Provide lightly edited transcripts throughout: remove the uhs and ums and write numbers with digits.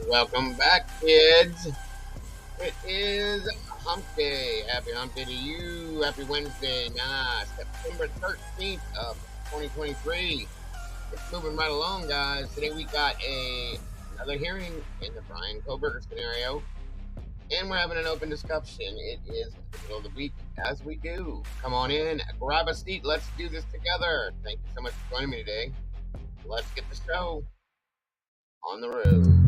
Welcome back, kids. It is Hump Day. Happy Hump Day to you. Happy Wednesday. September 13th of 2023. It's moving right along, guys. Today we got another hearing in the Bryan Kohberger scenario, and we're having an open discussion. It is the middle of the week, as we do. Come on in, grab a seat. Let's do this together. Thank you so much for joining me today. Let's get the show on the road.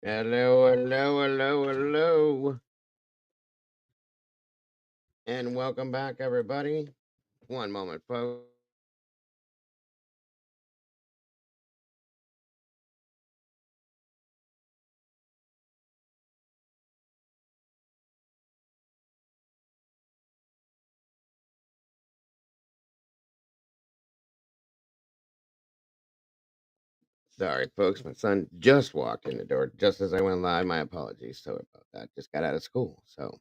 Hello, hello, hello, hello, and welcome back, everybody. One moment, folks. Sorry, folks. My son just walked in the door just as I went live. My apologies. Sorry about that. Just got out of school. So,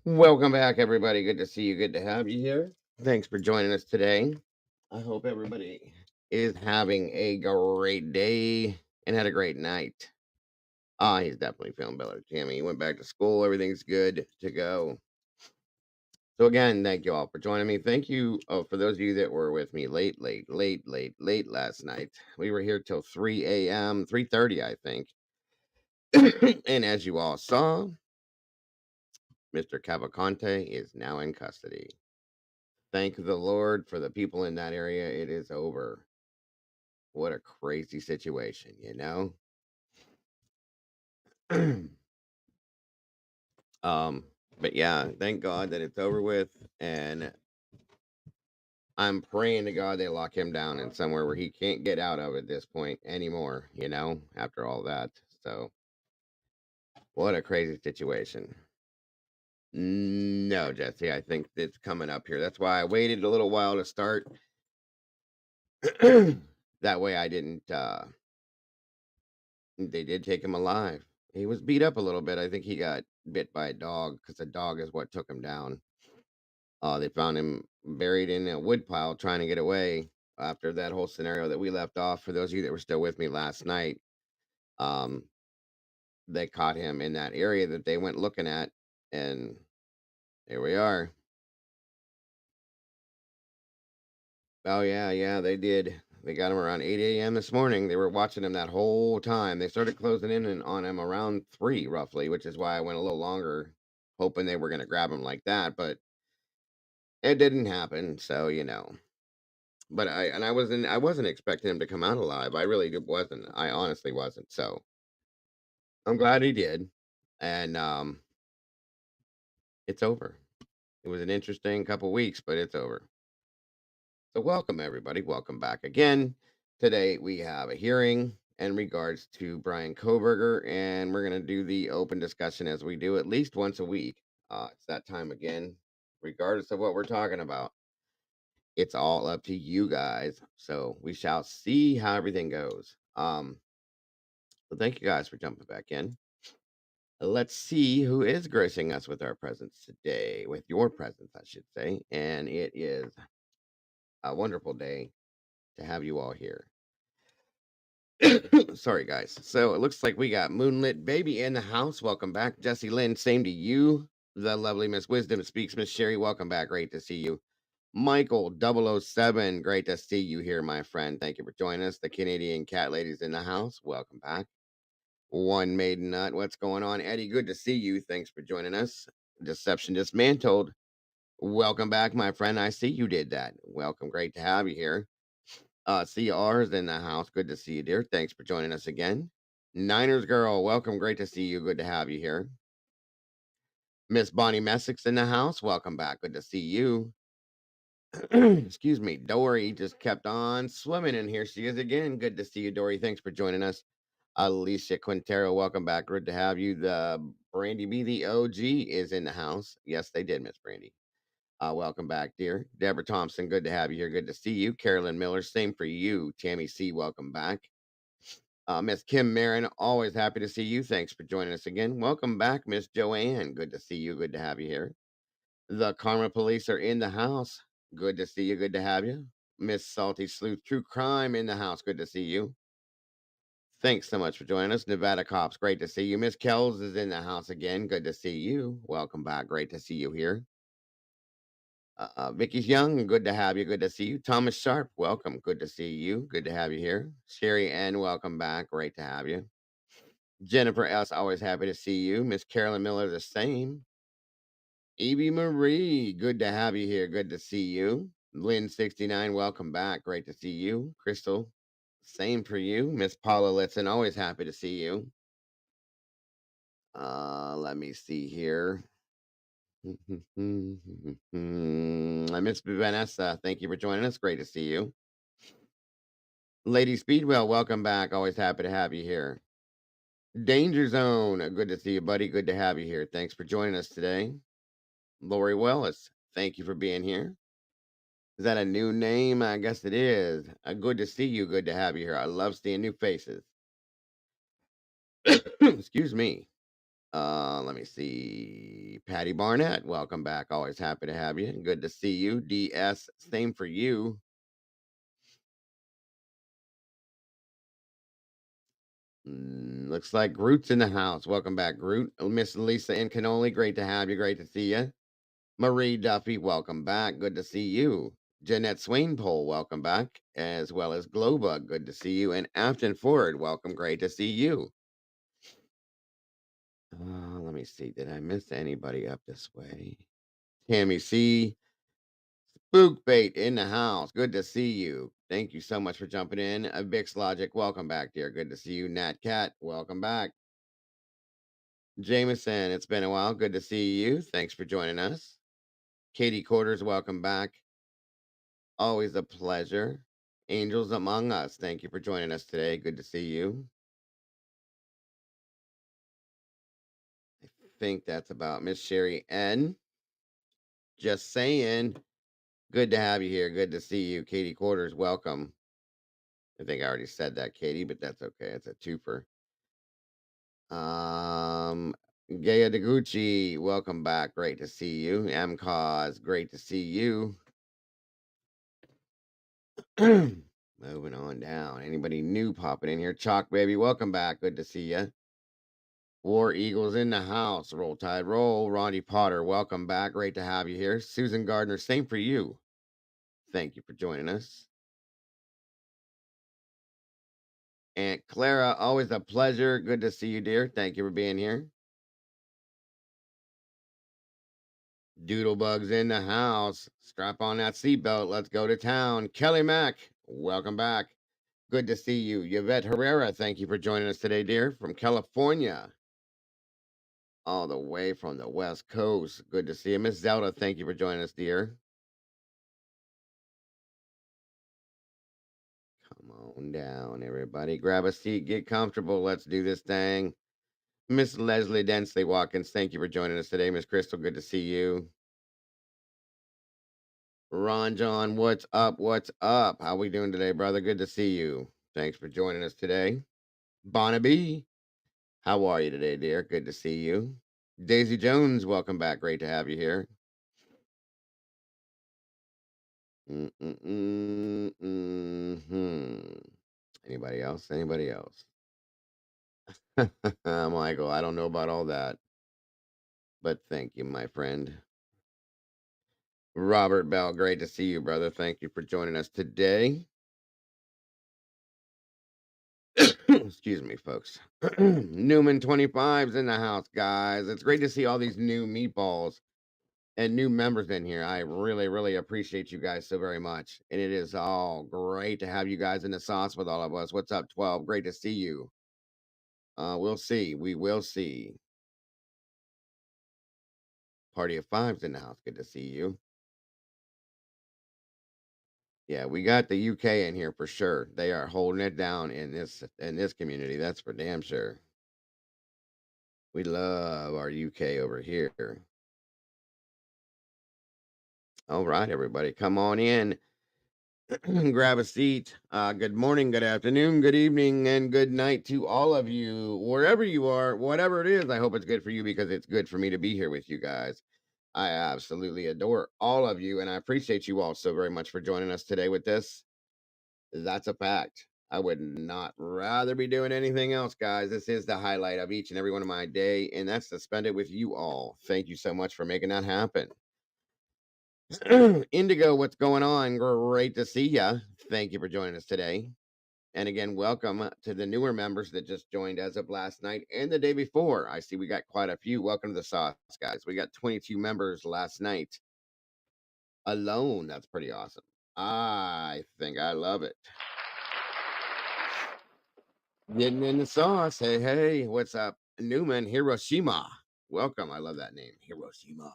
welcome back, everybody. Good to see you. Good to have you here. Thanks for joining us today. I hope everybody is having a great day and had a great night. He's definitely feeling better, Tammy. He went back to school. Everything's good to go. So again, thank you all for joining me. Thank you for those of you that were with me late last night. We were here till 3 a.m., 3:30, I think. And as you all saw, Mr. Cavalcante is now in custody. Thank the Lord for the people in that area. It is over. What a crazy situation, you know? But yeah, thank God that it's over with. And I'm praying to God they lock him down in somewhere where he can't get out of at this point anymore, after all that. So, what a crazy situation. No, Jesse, I think it's coming up here. That's why I waited a little while to start. That way I didn't, they did take him alive. He was beat up a little bit. I think he got bit by a dog because the dog is what took him down. They found him buried in a wood pile trying to get away after that whole scenario that we left off. For those of you that were still with me last night, um, they caught him in that area that they went looking at, and here we are. Oh yeah, yeah, they did. They got him around 8 a.m. this morning. They were watching him that whole time. They started closing in on him around 3 roughly, which is why I went a little longer, hoping they were going to grab him like that. But it didn't happen. So, but I wasn't expecting him to come out alive. I really wasn't. I honestly wasn't. So I'm glad he did. And it's over. It was an interesting couple weeks, but it's over. So, welcome everybody. Welcome back again. Today we have a hearing in regards to Bryan Kohberger, and we're going to do the open discussion as we do at least once a week. It's that time again, regardless of what we're talking about. It's all up to you guys. So, we shall see how everything goes. So thank you guys for jumping back in. Let's see who is gracing us with our presence today, with your presence, I should say. And it is a wonderful day to have you all here. Sorry, guys. So it looks like we got Moonlit Baby in the house. Welcome back, Jesse Lynn. Same to you. The lovely Miss Wisdom speaks. Miss Sherry, welcome back. Great to see you. Michael 007, great to see you here, my friend. Thank you for joining us. The Canadian Cat Ladies in the house. Welcome back. One Maiden Nut, what's going on? Eddie, good to see you. Thanks for joining us. Deception Dismantled. Welcome back, my friend. I see you did that. Welcome. Great to have you here. CR's in the house. Good to see you, dear. Thanks for joining us again. Niners girl, welcome. Great to see you. Good to have you here. Miss Bonnie Messick's in the house. Welcome back. Good to see you. Excuse me. Dory just kept on swimming in here. She is again. Good to see you, Dory. Thanks for joining us. Alicia Quintero, welcome back. Good to have you. The Brandy B, the OG, is in the house. Yes, they did, Miss Brandy. Welcome back, dear. Deborah Thompson, good to have you here. Good to see you. Carolyn Miller, same for you. Tammy C, welcome back. Miss Kim Marin, always happy to see you. Thanks for joining us again. Welcome back, Miss Joanne. Good to see you. Good to have you here. The Karma Police are in the house. Good to see you. Good to have you. Miss Salty Sleuth, True Crime in the house. Good to see you. Thanks so much for joining us. Nevada Cops, great to see you. Miss Kells is in the house again. Good to see you. Welcome back. Great to see you here. Vicky's Young, good to have you. Good to see you. Thomas Sharp, welcome. Good to see you. Good to have you here. Sherry Ann, welcome back. Great to have you. Jennifer S, always happy to see you. Miss Carolyn Miller, the same. Evie Marie, good to have you here. Good to see you. Lynn69, welcome back. Great to see you. Crystal, same for you. Miss Paula Litson, always happy to see you. Let me see here. I miss Vanessa. Thank you for joining us. Great to see you. Lady Speedwell, welcome back. Always happy to have you here. Danger Zone, good to see you, buddy. Good to have you here. Thanks for joining us today. Lori Wellis, thank you for being here. Is that a new name? I guess it is. Good to see you. Good to have you here. I love seeing new faces. Excuse me. Let me see. Patty Barnett, welcome back. Always happy to have you. Good to see you. DS, same for you. Looks like Groot's in the house. Welcome back, Groot. Miss Lisa and Cannoli, great to have you. Great to see you. Marie Duffy, welcome back. Good to see you. Jeanette Swainpole, welcome back. As well as Glowbug, good to see you. And Afton Ford, welcome. Great to see you. Let me see. Did I miss anybody up this way? Tammy C. Spook Bait in the house. Good to see you. Thank you so much for jumping in. Vix Logic, welcome back, dear. Good to see you. Nat Cat, welcome back. Jameson, it's been a while. Good to see you. Thanks for joining us. Katie Quarters, welcome back. Always a pleasure. Angels Among Us, thank you for joining us today. Good to see you. I think that's about Miss Sherry N. Just saying. Good to have you here. Good to see you. Katie Quarters, welcome. I think I already said that, Katie, but that's okay. It's a twofer. Gaya Deguchi, welcome back. Great to see you. M Cause, great to see you. Moving on down. Anybody new popping in here? Chalk Baby, welcome back. Good to see you. War Eagles in the house. Roll Tide Roll. Ronnie Potter, welcome back. Great to have you here. Susan Gardner, same for you. Thank you for joining us. Aunt Clara, always a pleasure. Good to see you, dear. Thank you for being here. Doodlebug's in the house. Strap on that seatbelt. Let's go to town. Kelly Mack, welcome back. Good to see you. Yvette Herrera, thank you for joining us today, dear, from California, all the way from the West Coast. Good to see you. Miss Zelda, thank you for joining us, dear. Come on down, everybody. Grab a seat, get comfortable. Let's do this thing. Miss Leslie Densley Watkins, thank you for joining us today. Miss Crystal, good to see you. Ron John, what's up? What's up? How we doing today, brother? Good to see you. Thanks for joining us today. Bonnaby, how are you today, dear? Good to see you. Daisy Jones, welcome back. Great to have you here. Mm-hmm. Anybody else? Anybody else? Michael, I don't know about all that, but thank you, my friend. Robert Bell, great to see you, brother. Thank you for joining us today. Excuse me, folks. Newman 25's in the house, guys. It's great to see all these new meatballs and new members in here. I really, really appreciate you guys so very much. And it is all great to have you guys in the sauce with all of us. What's up, 12? Great to see you. We'll see. We will see. Party of Five's in the house. Good to see you. Yeah, we got the UK in here for sure. They are holding it down in this community. That's for damn sure. We love our UK over here. All right, everybody, come on in. Grab a seat. Good morning, good afternoon, good evening, and good night to all of you, wherever you are, whatever it is. I hope it's good for you because it's good for me to be here with you guys. I absolutely adore all of you, and I appreciate you all so very much for joining us today with this. That's a fact. I would not rather be doing anything else, guys. This is the highlight of each and every one of my day, and that's to spend it with you all. Thank you so much for making that happen. Indigo, what's going on? Great to see ya. Thank you for joining us today. And again, welcome to the newer members that just joined as of last night and the day before. I see we got quite a few. Welcome to the sauce, guys. We got 22 members last night alone. That's pretty awesome. I think I love it. Getting in the sauce. Hey, hey, what's up? Newman Hiroshima. Welcome. I love that name. Hiroshima.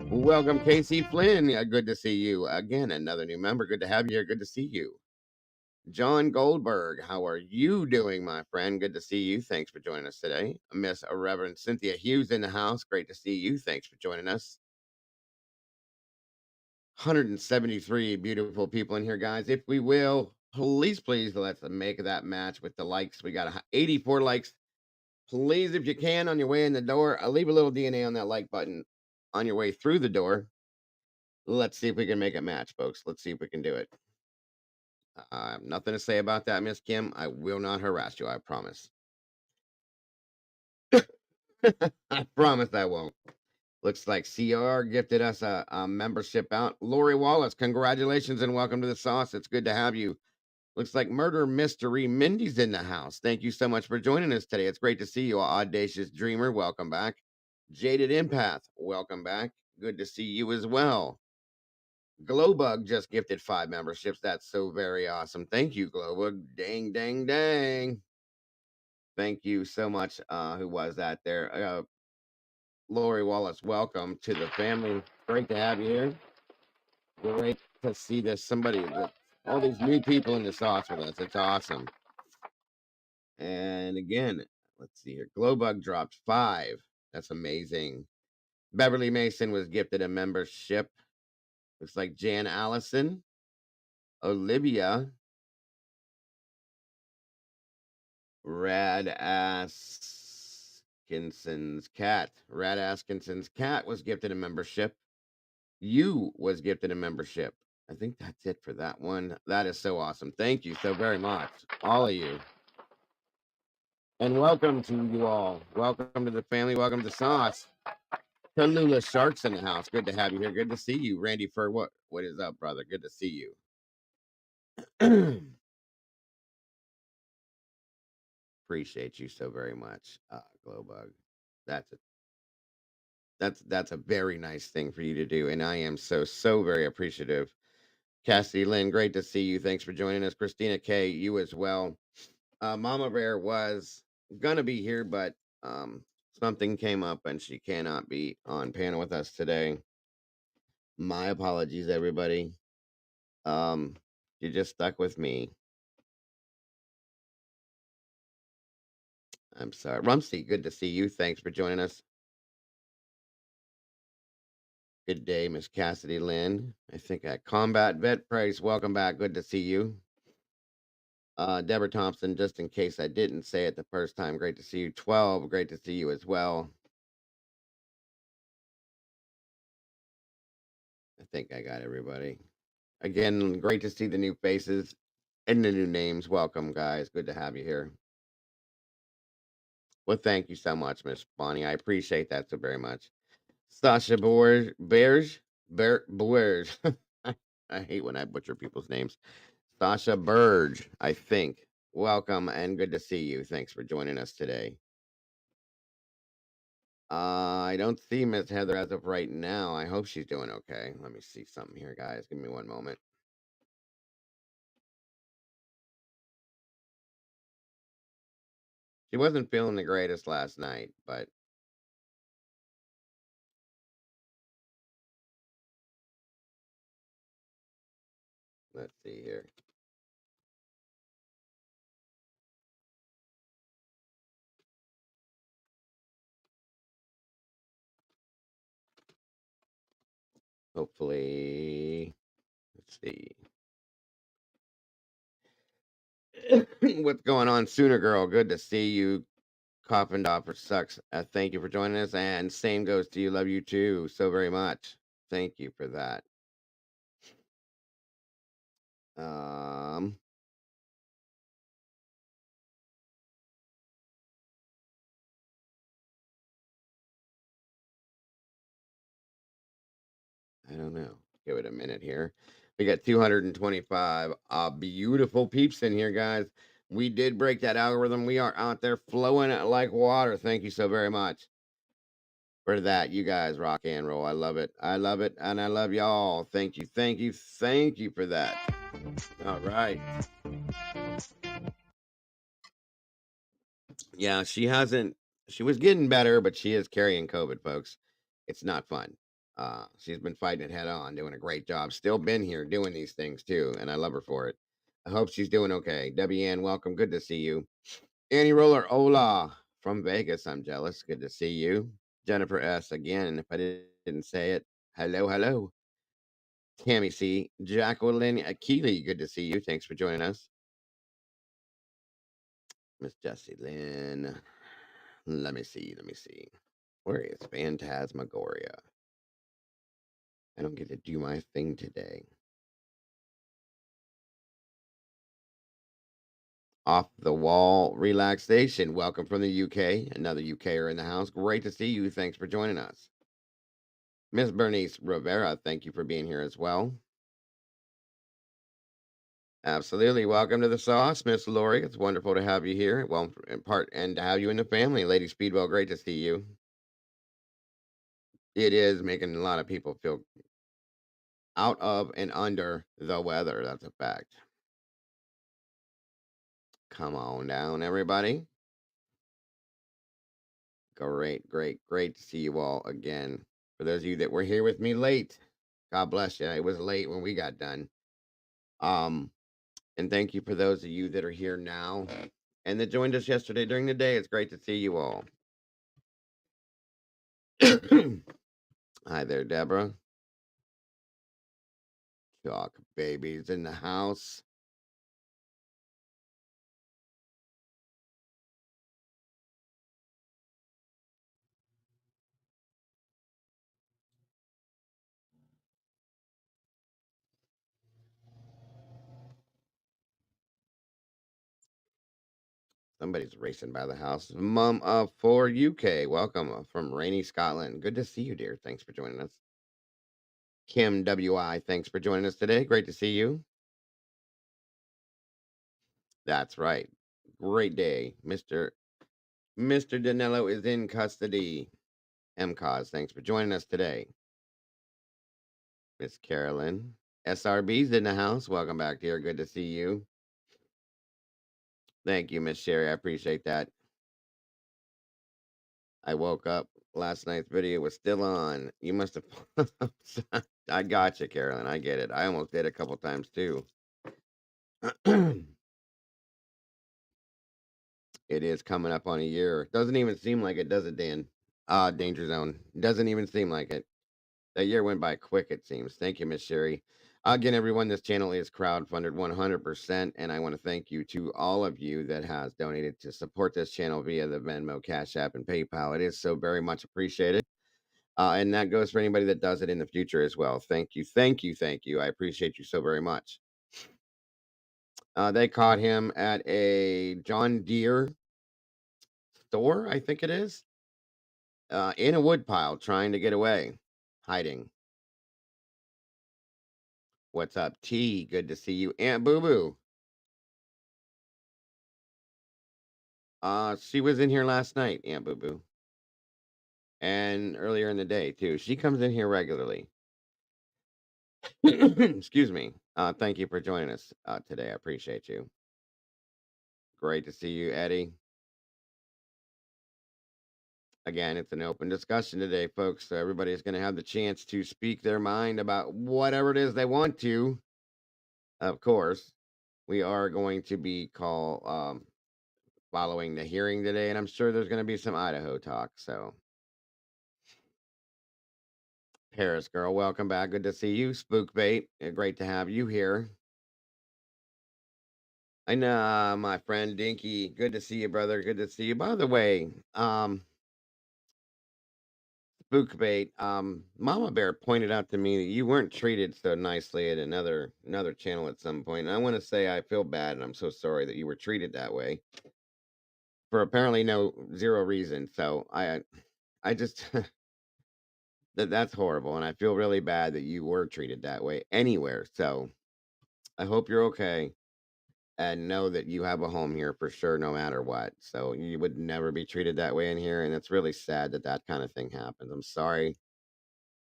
Welcome, Casey Flynn. Yeah, good to see you. Again, another new member. Good to have you here. Good to see you. John Goldberg, how are you doing, my friend? Good to see you. Thanks for joining us today. Miss Reverend Cynthia Hughes in the house. Great to see you. Thanks for joining us. 173 beautiful people in here, guys. If we will, please, let's make that match with the likes. We got 84 likes. Please, if you can, on your way in the door, leave a little DNA on that like button on your way through the door. Let's see if we can make it match, folks. Let's see if we can do it. I have nothing to say about that, Miss Kim. I will not harass you. I promise. I promise I won't. Looks like CR gifted us a membership out. Lori Wallace, congratulations and welcome to the sauce. It's good to have you. Looks like Murder Mystery Mindy's in the house. Thank you so much for joining us today. It's great to see you. Audacious Dreamer, welcome back. Jaded Empath, welcome back. Good to see you as well. Glowbug just gifted 5 memberships. That's so very awesome. Thank you, Glowbug. Dang, dang, dang. Thank you so much. Who was that there? Lori Wallace, welcome to the family. Great to have you here. Great to see this all these new people in the sauce with us. It's awesome. And again, let's see here. Glowbug dropped 5. That's amazing. Beverly Mason was gifted a membership. Looks like Jan Allison, Olivia, Rad Askinson's cat. Rad Askinson's cat was gifted a membership. You was gifted a membership. I think that's it for that one. That is so awesome. Thank you so very much, all of you. And welcome to you all. Welcome to the family. Welcome to Sauce. Tallulah Sharks in the house. Good to have you here. Good to see you. Randy Fur, what is up, brother? Good to see you. appreciate you so very much, Glowbug. That's a that's a very nice thing for you to do, and I am so very appreciative. Cassidy Lynn, great to see you. Thanks for joining us. Christina K, you as well. Mama Bear was gonna be here, but something came up and she cannot be on panel with us today. My apologies, everybody. Um, you just stuck with me. I'm sorry. Rumsey, good to see you. Thanks for joining us. Good day, Miss Cassidy Lynn. I think at Combat Vet Price, welcome back. Good to see you. Deborah Thompson, just in case I didn't say it the first time, great to see you. 12, great to see you as well. I think I got everybody. Again, great to see the new faces and the new names. Welcome, guys. Good to have you here. Well, thank you so much, Miss Bonnie. I appreciate that so very much. Sasha Boerge. I hate when I butcher people's names. Sasha Burge, I think. Welcome and good to see you. Thanks for joining us today. I don't see Miss Heather as of right now. I hope she's doing okay. Let me see something here, guys. Give me one moment. She wasn't feeling the greatest last night, but let's see here. Hopefully, let's see. What's going on, Sooner Girl? Good to see you. Coffin Dopper sucks. Thank you for joining us, and same goes to you. Love you too so very much. Thank you for that. Um, I don't know. Give it a minute here. We got 225 beautiful peeps in here, guys. We did break that algorithm. We are out there flowing it like water. Thank you so very much for that. You guys rock and roll. I love it. I love it. And I love y'all. Thank you. Thank you. Thank you for that. All right. Yeah, she was getting better, but she is carrying COVID, folks. It's not fun. She's been fighting it head on, doing a great job. Still been here doing these things too, and I love her for it. I hope she's doing okay. Debbie Ann, welcome. Good to see you. Annie Roller, hola from Vegas. I'm jealous. Good to see you. Jennifer S. Again, if I didn't say it, hello, hello. Tammy C. Jacqueline Akili, good to see you. Thanks for joining us. Miss Jessie Lynn. Let me see. Let me see. Where is Phantasmagoria? I don't get to do my thing today. Off the wall relaxation. Welcome from the UK. Another UKer in the house. Great to see you. Thanks for joining us. Miss Bernice Rivera, thank you for being here as well. Absolutely. Welcome to the sauce, Miss Lori. It's wonderful to have you here. Well, in part, and to have you in the family. Lady Speedwell, great to see you. It is making a lot of people feel out of and under the weather. That's a fact. Come on down, everybody. Great, great, great to see you all again. For those of you that were here with me late, God bless you. It was late when we got done. Um, and thank you for those of you that are here now and that joined us yesterday during the day. It's great to see you all. Hi there, Deborah. Chalk babies in the house. Somebody's racing by the house. Mom of 4 UK. Welcome from rainy Scotland. Good to see you, dear. Thanks for joining us. Kim WI, thanks for joining us today. Great to see you. That's right. Great day. Mr. Danilo is in custody. MCOS, thanks for joining us today. Miss Carolyn. SRB's in the house. Welcome back, dear. Good to see you. Thank you, Miss Sherry. I appreciate that. I woke up. Last night's video was still on. You must have. I got you, Carolyn. I get it. I almost did a couple times too. It is coming up on a year. Doesn't even seem like it, does it, Dan? Danger Zone. Doesn't even seem like it. That year went by quick, it seems. Thank you, Miss Sherry. Again, everyone, this channel is crowdfunded 100%, and I want to thank you to all of you that has donated to support this channel via the Venmo, Cash App, and PayPal. It is so very much appreciated. And that goes for anybody that does it in the future as well. Thank you, thank you, thank you. I appreciate you so very much. They caught him at a John Deere store, I think it is, in a woodpile trying to get away, hiding. What's up, T? Good to see you. Aunt Boo Boo. She was in here last night, Aunt Boo Boo. And earlier in the day, too. She comes in here regularly. Excuse me. Thank you for joining us today. I appreciate you. Great to see you, Eddie. Again, it's an open discussion today, folks. So everybody is going to have the chance to speak their mind about whatever it is they want to. Of course, we are going to be following the hearing today, and I'm sure there's going to be some Idaho talk. So, Paris girl, welcome back. Good to see you. Spook bait, great to have you here. I know, my friend Dinky. Good to see you, brother. Good to see you. By the way, Spook bait. Mama Bear pointed out to me that you weren't treated so nicely at another channel at some point. And I want to say I feel bad, and I'm so sorry that you were treated that way for apparently no zero reason. So I just that's horrible, and I feel really bad that you were treated that way anywhere. So I hope you're okay. And know that you have a home here for sure, no matter what. So you would never be treated that way in here, and it's really sad that that kind of thing happens. I'm sorry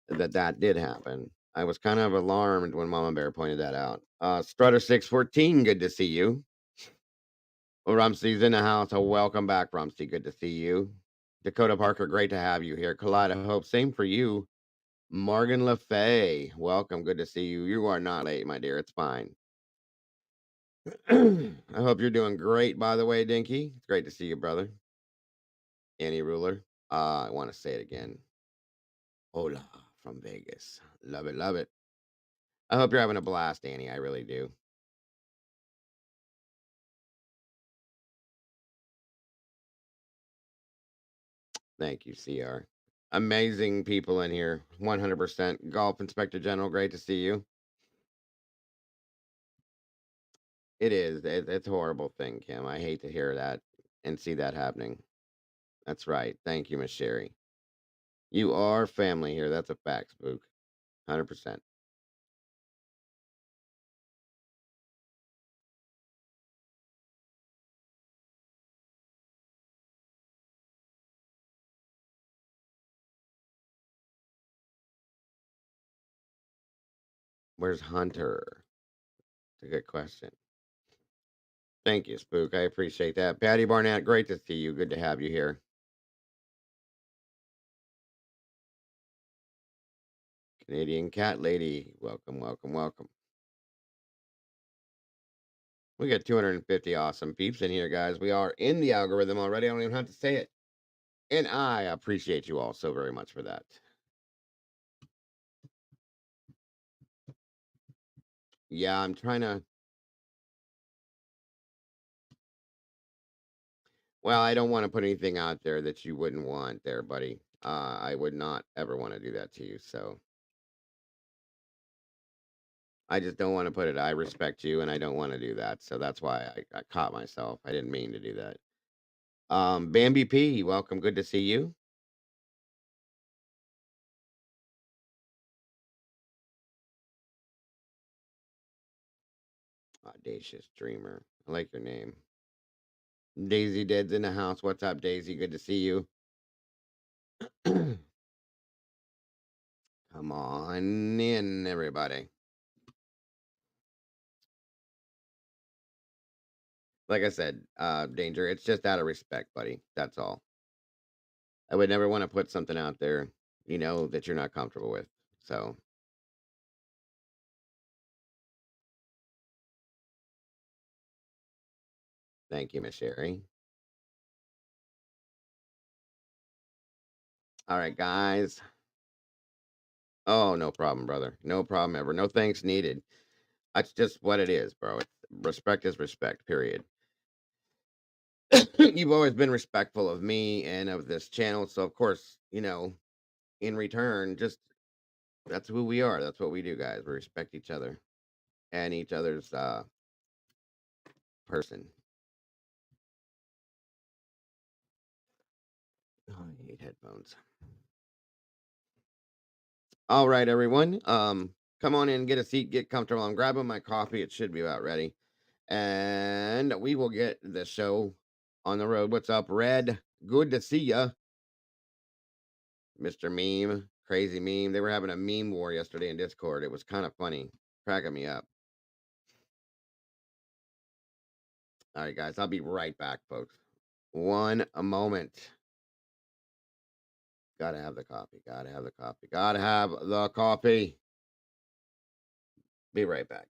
that that did happen. I was kind of alarmed when Mama Bear pointed that out. Strutter 614, good to see you. Rumsey's in the house. Oh, welcome back, Rumsey. Good to see you. Dakota Parker, great to have you here. Collida Hope, same for you. Morgan LaFay, welcome. Good to see you. You are not late, my dear. It's fine. I hope you're doing great, by the way, Dinky. It's great to see you, brother. Annie Ruler. I want to say it again. Hola from Vegas. Love it, love it. I hope you're having a blast, Annie. I really do. Thank you, CR. Amazing people in here. 100%. Golf Inspector General, great to see you. It is. It's a horrible thing, Kim. I hate to hear that and see that happening. That's right. Thank you, Miss Sherry. You are family here. That's a fact, Spook. 100%. Where's Hunter? It's a good question. Thank you, Spook. I appreciate that. Patty Barnett, great to see you. Good to have you here. Canadian Cat Lady, welcome, welcome, welcome. We got 250 awesome peeps in here, guys. We are in the algorithm already. I don't even have to say it. And I appreciate you all so very much for that. Yeah, I'm trying to. Well, I don't want to put anything out there that you wouldn't want there, buddy. I would not ever want to do that to you. So I just don't want to put it. I respect you and I don't want to do that. So that's why I caught myself. I didn't mean to do that. Bambi P, welcome. Good to see you. Audacious Dreamer. I like your name. Daisy Dead's in the house. What's up, Daisy? Good to see you. Come on in, everybody. Like I said, Danger, it's just out of respect, buddy. That's all. I would never want to put something out there, that you're not comfortable with. So, thank you, Miss Sherry. All right, guys. Oh, no problem, brother. No problem ever. No thanks needed. That's just what it is, bro. Respect is respect, period. You've always been respectful of me and of this channel. So, of course, in return, just that's who we are. That's what we do, guys. We respect each other and each other's person. Oh, I hate headphones. All right, everyone. Come on in, get a seat, get comfortable. I'm grabbing my coffee. It should be about ready. And we will get the show on the road. What's up, Red? Good to see ya, Mr. Meme. Crazy meme. They were having a meme war yesterday in Discord. It was kind of funny, cracking me up. All right, guys. I'll be right back, folks. One a moment. Gotta have the coffee. Gotta have the coffee. Gotta have the coffee. Be right back.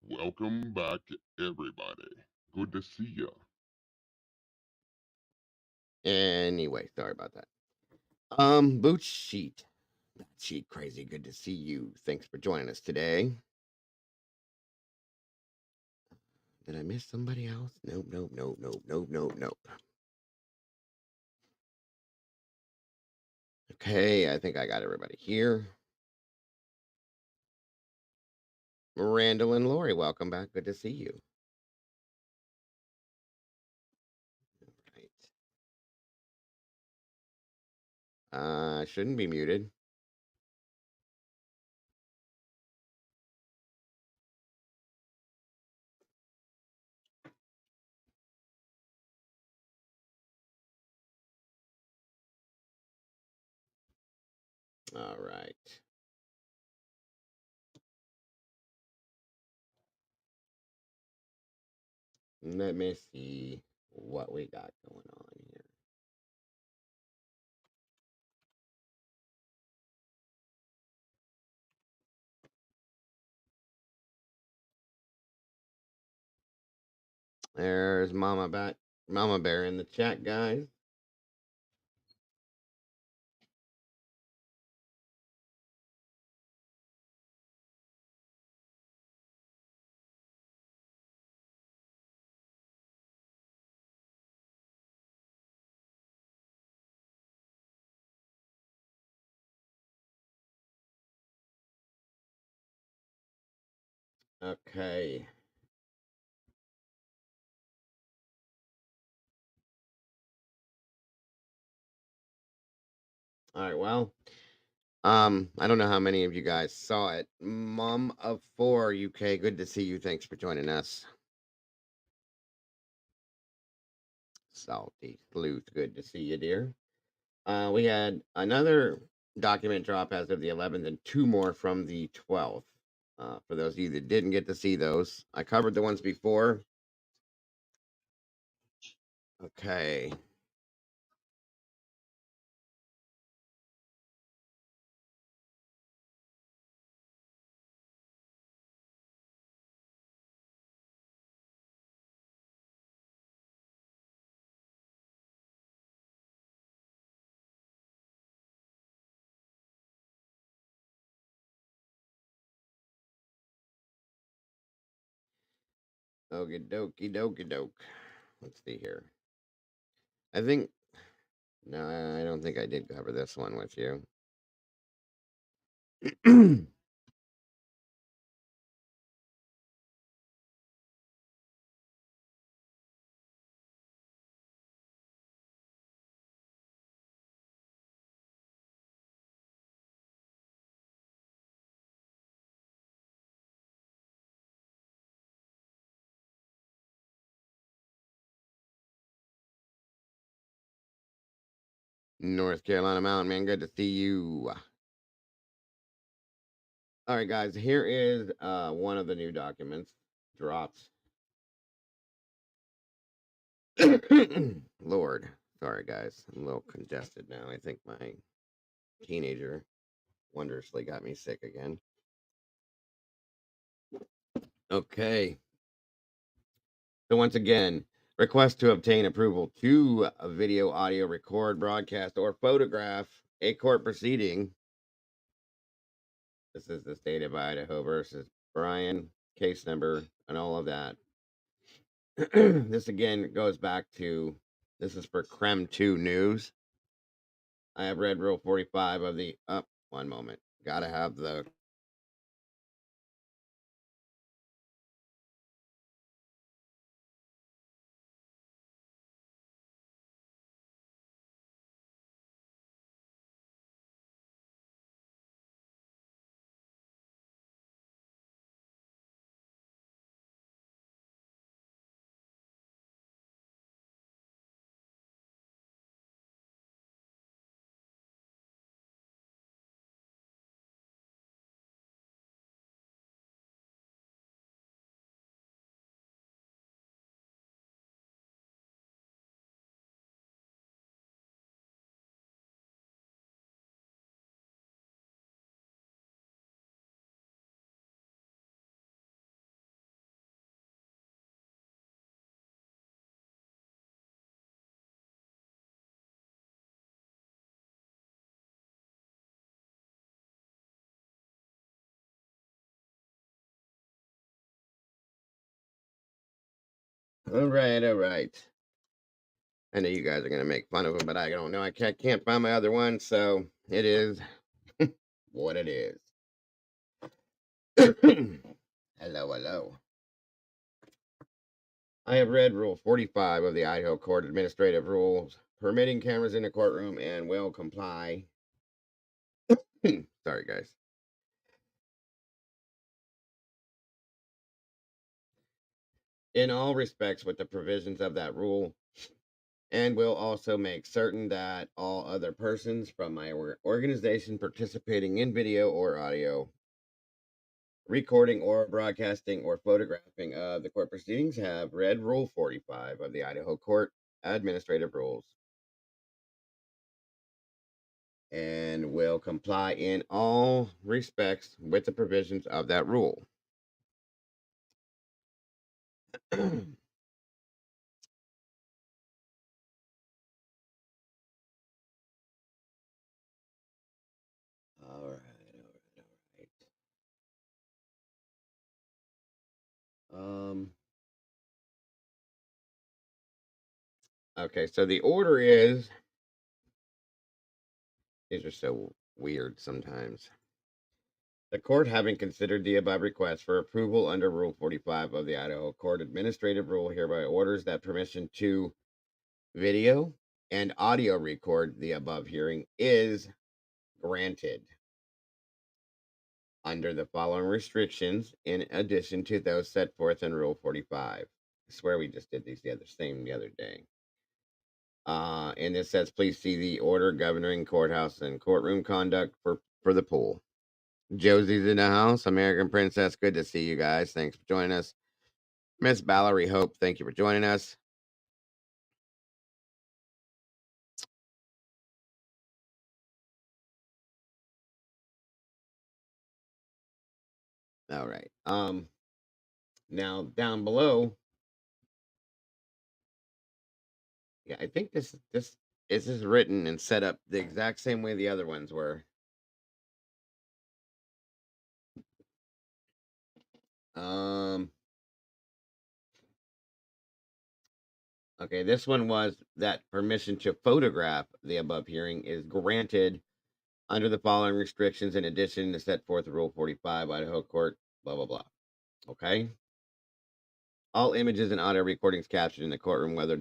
Welcome back, everybody. Good to see ya. Anyway, sorry about that. Boot Sheet. That sheet crazy. Good to see you. Thanks for joining us today. Did I miss somebody else? Nope, nope, nope, nope, nope, nope, nope. Okay, I think I got everybody here. Randall and Lori, welcome back. Good to see you. Right. Shouldn't be muted. All right. Let me see what we got going on here. There's Mama Bear in the chat, guys. Okay. All right. Well, I don't know how many of you guys saw it. Mom of Four UK, good to see you. Thanks for joining us. Salty Sleuth, good to see you, dear. We had another document drop as of the 11th and two more from the 12th. For those of you that didn't get to see those, I covered the ones before. Okay. Okie dokie dokie doke. Let's see here. I think, no, I don't think I did cover this one with you. North Carolina Mountain Man, good to see you. All right, guys, here is one of the new documents dropped. Lord, sorry, guys, I'm a little congested now. I think my teenager wondrously got me sick again. Okay. So once again, request to obtain approval to a video, audio, record, broadcast, or photograph a court proceeding. This is the state of Idaho versus Bryan, case number, and all of that. This again goes back to, this is for Creme 2 News. I have read Rule 45 of the, one moment. Gotta have the, all right, all right. I know you guys are gonna make fun of him, but I don't know. I can't find my other one, so it is what it is. Hello, hello. I have read Rule 45 of the Idaho Court Administrative Rules permitting cameras in the courtroom and will comply. Sorry, guys. In all respects, with the provisions of that rule, and will also make certain that all other persons from my organization participating in video or audio recording or broadcasting or photographing of the court proceedings have read Rule 45 of the Idaho Court Administrative Rules and will comply in all respects with the provisions of that rule. All right, all right. Okay, so the order is, these are so weird sometimes. The court, having considered the above request for approval under Rule 45 of the Idaho Court Administrative Rule, hereby orders that permission to video and audio record the above hearing is granted under the following restrictions, in addition to those set forth in Rule 45. I swear we just did these the other day. And it says, please see the order governing courthouse and courtroom conduct for the pool. Josie's in the house. American Princess, good to see you guys. Thanks for joining us. Miss Valerie Hope, thank you for joining us. All right. Now down below, yeah, I think this is written and set up the exact same way the other ones were. Um, okay, this one was that permission to photograph the above hearing is granted under the following restrictions, in addition to set forth Rule 45, Idaho Court, blah blah blah. Okay. All images and audio recordings captured in the courtroom, whether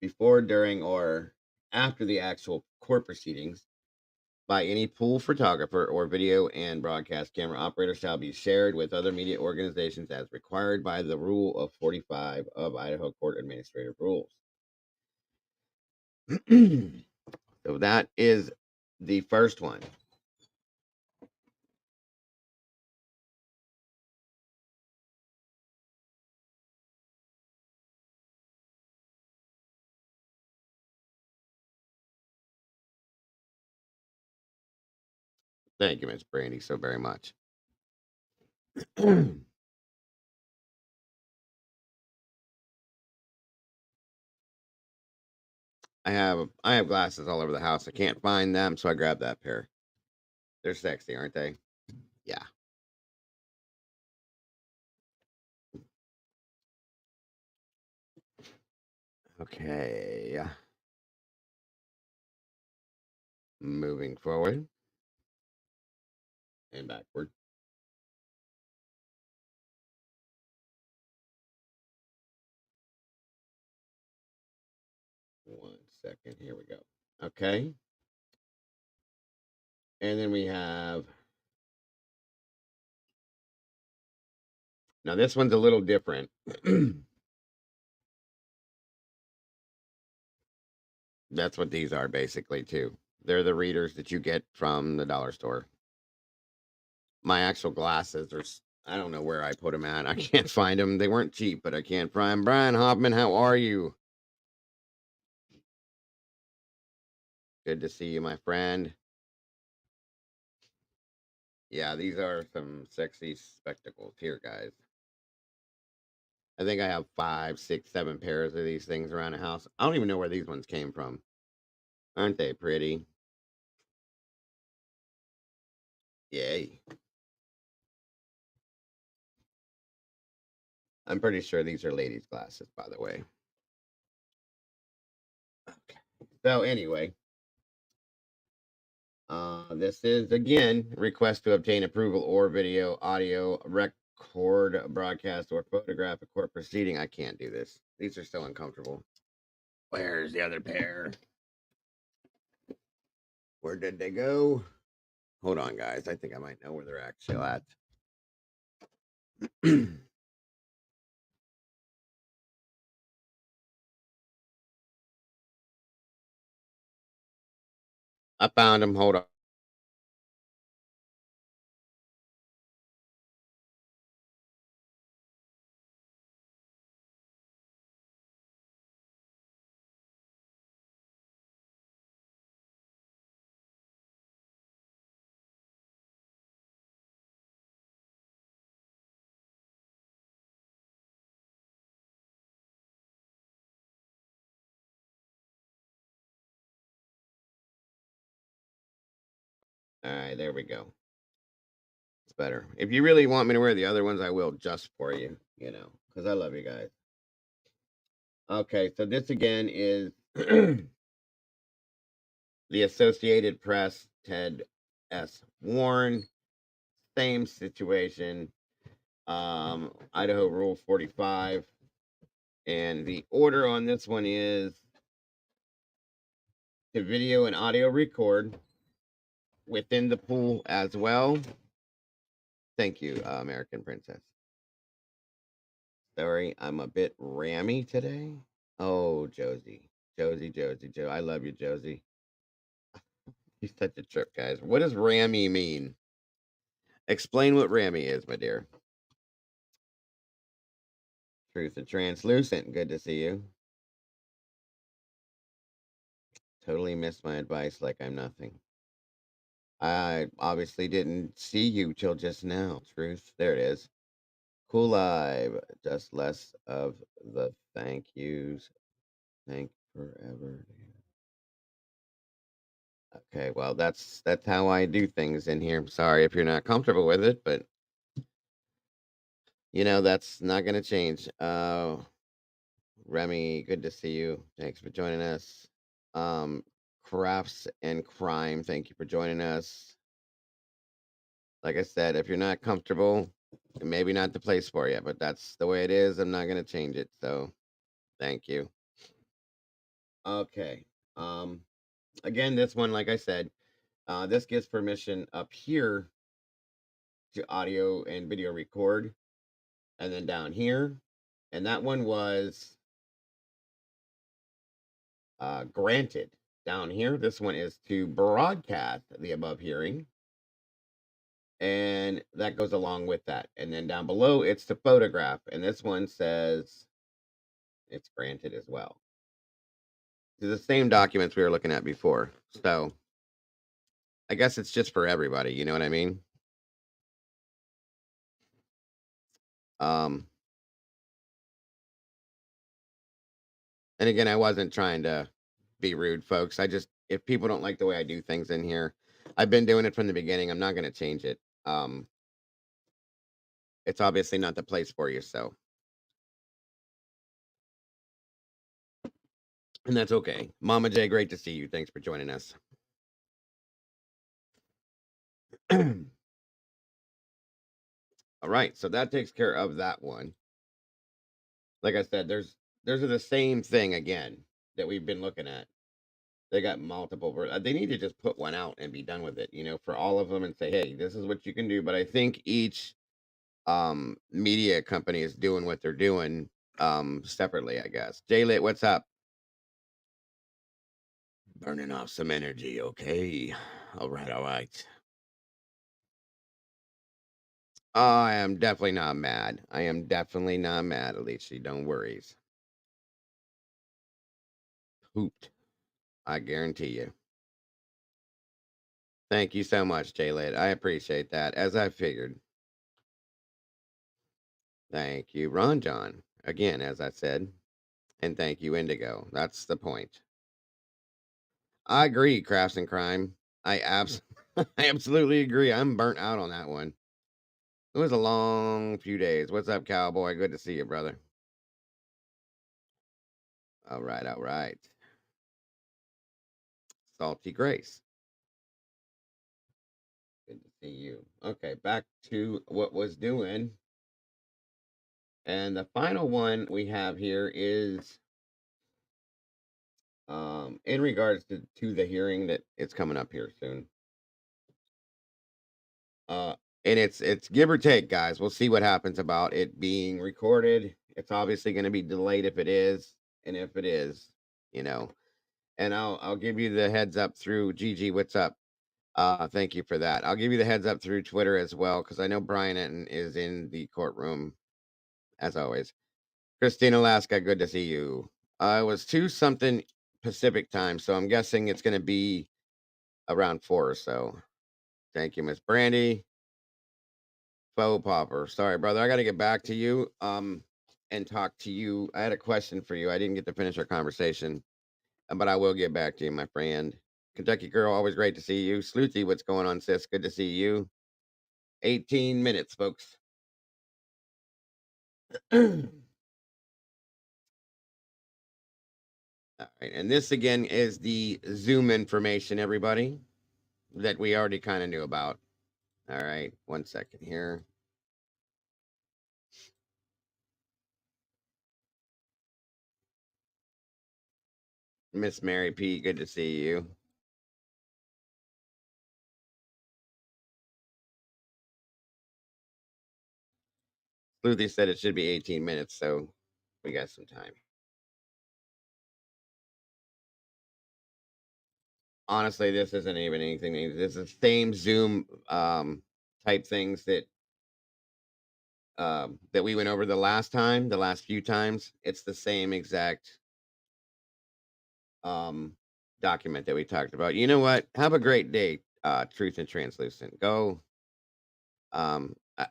before, during, or after the actual court proceedings, by any pool photographer or video and broadcast camera operator, shall be shared with other media organizations as required by the Rule of 45 of Idaho Court Administrative Rules. So that is the first one. Thank you, Miss Brandy, so very much. I have glasses all over the house. I can't find them, so I grabbed that pair. They're sexy, aren't they? Yeah. Okay. Moving forward and backward. One second. Here we go. Okay. And then we have, now this one's a little different. That's what these are basically too. They're the readers that you get from the dollar store. My actual glasses are, I don't know where I put them at. I can't find them. They weren't cheap, but I can't find them. Bryan Hoffman, how are you? Good to see you, my friend. Yeah, these are some sexy spectacles here, guys. I think I have 5, 6, 7 pairs of these things around the house. I don't even know where these ones came from. Aren't they pretty? Yay. I'm pretty sure these are ladies' glasses, by the way. Okay. So anyway, this is again request to obtain approval or video, audio, record, broadcast, or photograph a court proceeding. I can't do this. These are so uncomfortable. Where's the other pair? Where did they go? Hold on, guys. I think I might know where they're actually at. I found him. Hold on. All right, there we go. It's better. If you really want me to wear the other ones, I will just for you, because I love you guys. Okay, so this again is the Associated Press, Ted S. Warren. Same situation. Idaho Rule 45. And the order on this one is to video and audio record within the pool as well. Thank you, American Princess. Sorry, I'm a bit rammy today. Oh, Josie. Josie. I love you, Josie. He's such a trip, guys. What does rammy mean? Explain what rammy is, my dear. Truth and translucent. Good to see you. Totally missed my advice like I'm nothing. I obviously didn't see you till just now. Truth. There it is. Cool live. Just less of the thank yous. Thank forever. Okay, well that's how I do things in here. Sorry if you're not comfortable with it, but that's not gonna change. Remy, good to see you. Thanks for joining us. Crafts and Crime, thank you for joining us. Like I said, if you're not comfortable, maybe not the place for you, but that's the way it is. I'm not gonna change it. So thank you. Okay. Again, this one, like I said, this gives permission up here to audio and video record, and then down here, and that one was granted. Down here, this one is to broadcast the above hearing, and that goes along with that. And then down below, it's to photograph, and this one says it's granted as well. They're the same documents we were looking at before, so I guess it's just for everybody. You know what I mean? Um, and again, I wasn't trying to be rude, folks. I just, if people don't like the way I do things in here, I've been doing it from the beginning. I'm not going to change it. It's obviously not the place for you, so, and that's okay. Mama J, great to see you. Thanks for joining us. All right, so that takes care of that one. Like I said, there's the same thing again that we've been looking at. They got multiple. They need to just put one out and be done with it, for all of them, and say, hey, this is what you can do. But I think each media company is doing what they're doing separately, I guess. J-Lit, what's up? Burning off some energy, okay. All right. I am definitely not mad. I am definitely not mad, Alicia. Don't worry. Hooped. I guarantee you. Thank you so much, J-Lit. I appreciate that, as I figured. Thank you, Ron John. Again, as I said. And thank you, Indigo. That's the point. I agree, Crafts and Crime. I absolutely agree. I'm burnt out on that one. It was a long few days. What's up, cowboy? Good to see you, brother. All right, all right. Salty Grace. Good to see you. Okay, back to what was doing. And the final one we have here is in regards to the hearing that it's coming up here soon. And it's give or take, guys. We'll see what happens about it being recorded. It's obviously going to be delayed if it is, and if it is, you know. and I'll give you the heads up through Gigi. What's up? Thank you for that. I'll give you the heads up through Twitter as well because I know Bryan is in the courtroom as always. Christine, Alaska, good to see you. It was 2 something Pacific time, so I'm guessing it's gonna be around 4 or so. Thank you, Miss Brandy. Faux popper. Sorry, brother. I gotta get back to you, and talk to you. I had a question for you. I didn't get to finish our conversation, but I will get back to you, my friend. Kentucky girl, always great to see you. Sleuthy, what's going on, sis? Good to see you. 18 minutes, folks. All right, and this again is the Zoom information, everybody, that we already kind of knew about. All right, 1 second here. Miss Mary P, good to see you. Sleuthy said it should be 18 minutes, so we got some time. Honestly, this isn't even anything. This is the same Zoom type things that we went over the last time, the last few times. It's the same exact um document that we talked about. You know what? Have a great day, Truth and Translucent. Go.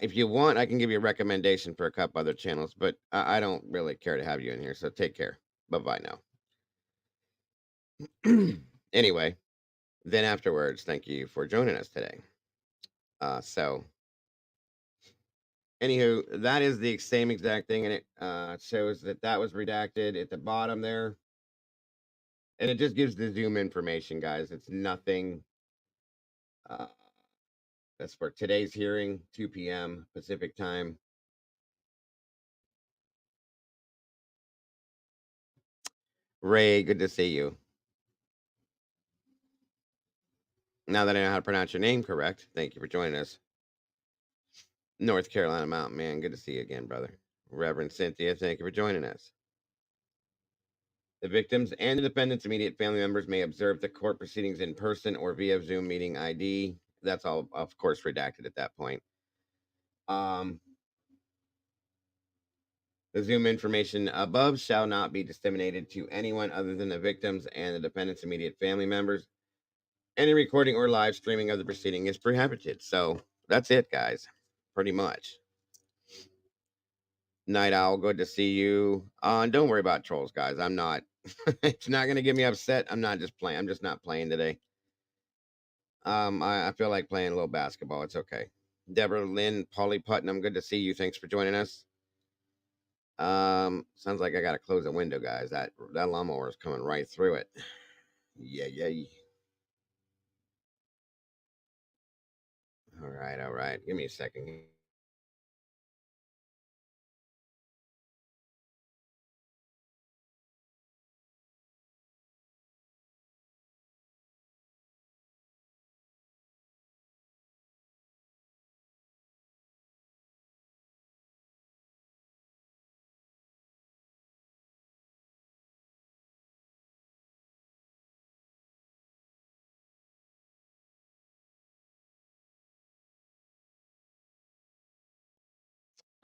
If you want, I can give you a recommendation for a couple other channels, but I don't really care to have you in here. So take care. Bye bye now. Anyway, then afterwards, thank you for joining us today. So anywho, that is the same exact thing, and it shows that that was redacted at the bottom there, and it just gives the Zoom information, guys. It's nothing. Uh, that's for today's hearing, 2 p.m. Pacific time. Ray, good to see you. Now that I know how to pronounce your name correct, thank you for joining us. North Carolina Mountain Man, good to see you again, brother. Reverend Cynthia, thank you for joining us. The victims and the defendant's immediate family members may observe the court proceedings in person or via Zoom meeting ID. That's all, of course, redacted at that point. Um, the Zoom information above shall not be disseminated to anyone other than the victims and the defendant's immediate family members. Any recording or live streaming of the proceeding is prohibited. So that's it, guys. Pretty much. Night Owl, good to see you. Don't worry about trolls, guys. I'm not. It's not gonna get me upset. I'm not just playing. I'm just not playing today. I feel like playing a little basketball. It's okay. Deborah Lynn, Polly Putnam, good to see you. Thanks for joining us. Sounds like I gotta close the window, guys. That lawnmower is coming right through it. Yeah, yeah. All right, all right. Give me a second.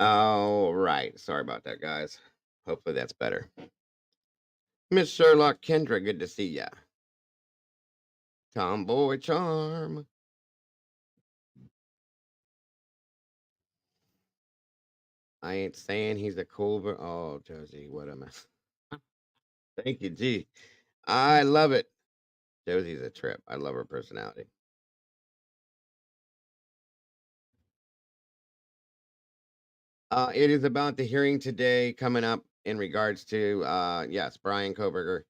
All right. Sorry about that, guys. Hopefully that's better. Miss Sherlock Kendra, good to see ya. Tomboy Charm. I ain't saying he's a Culver. Oh, Josie, what a mess. Thank you, G. I love it. Josie's a trip. I love her personality. It is about the hearing today coming up in regards to yes, Bryan Kohberger.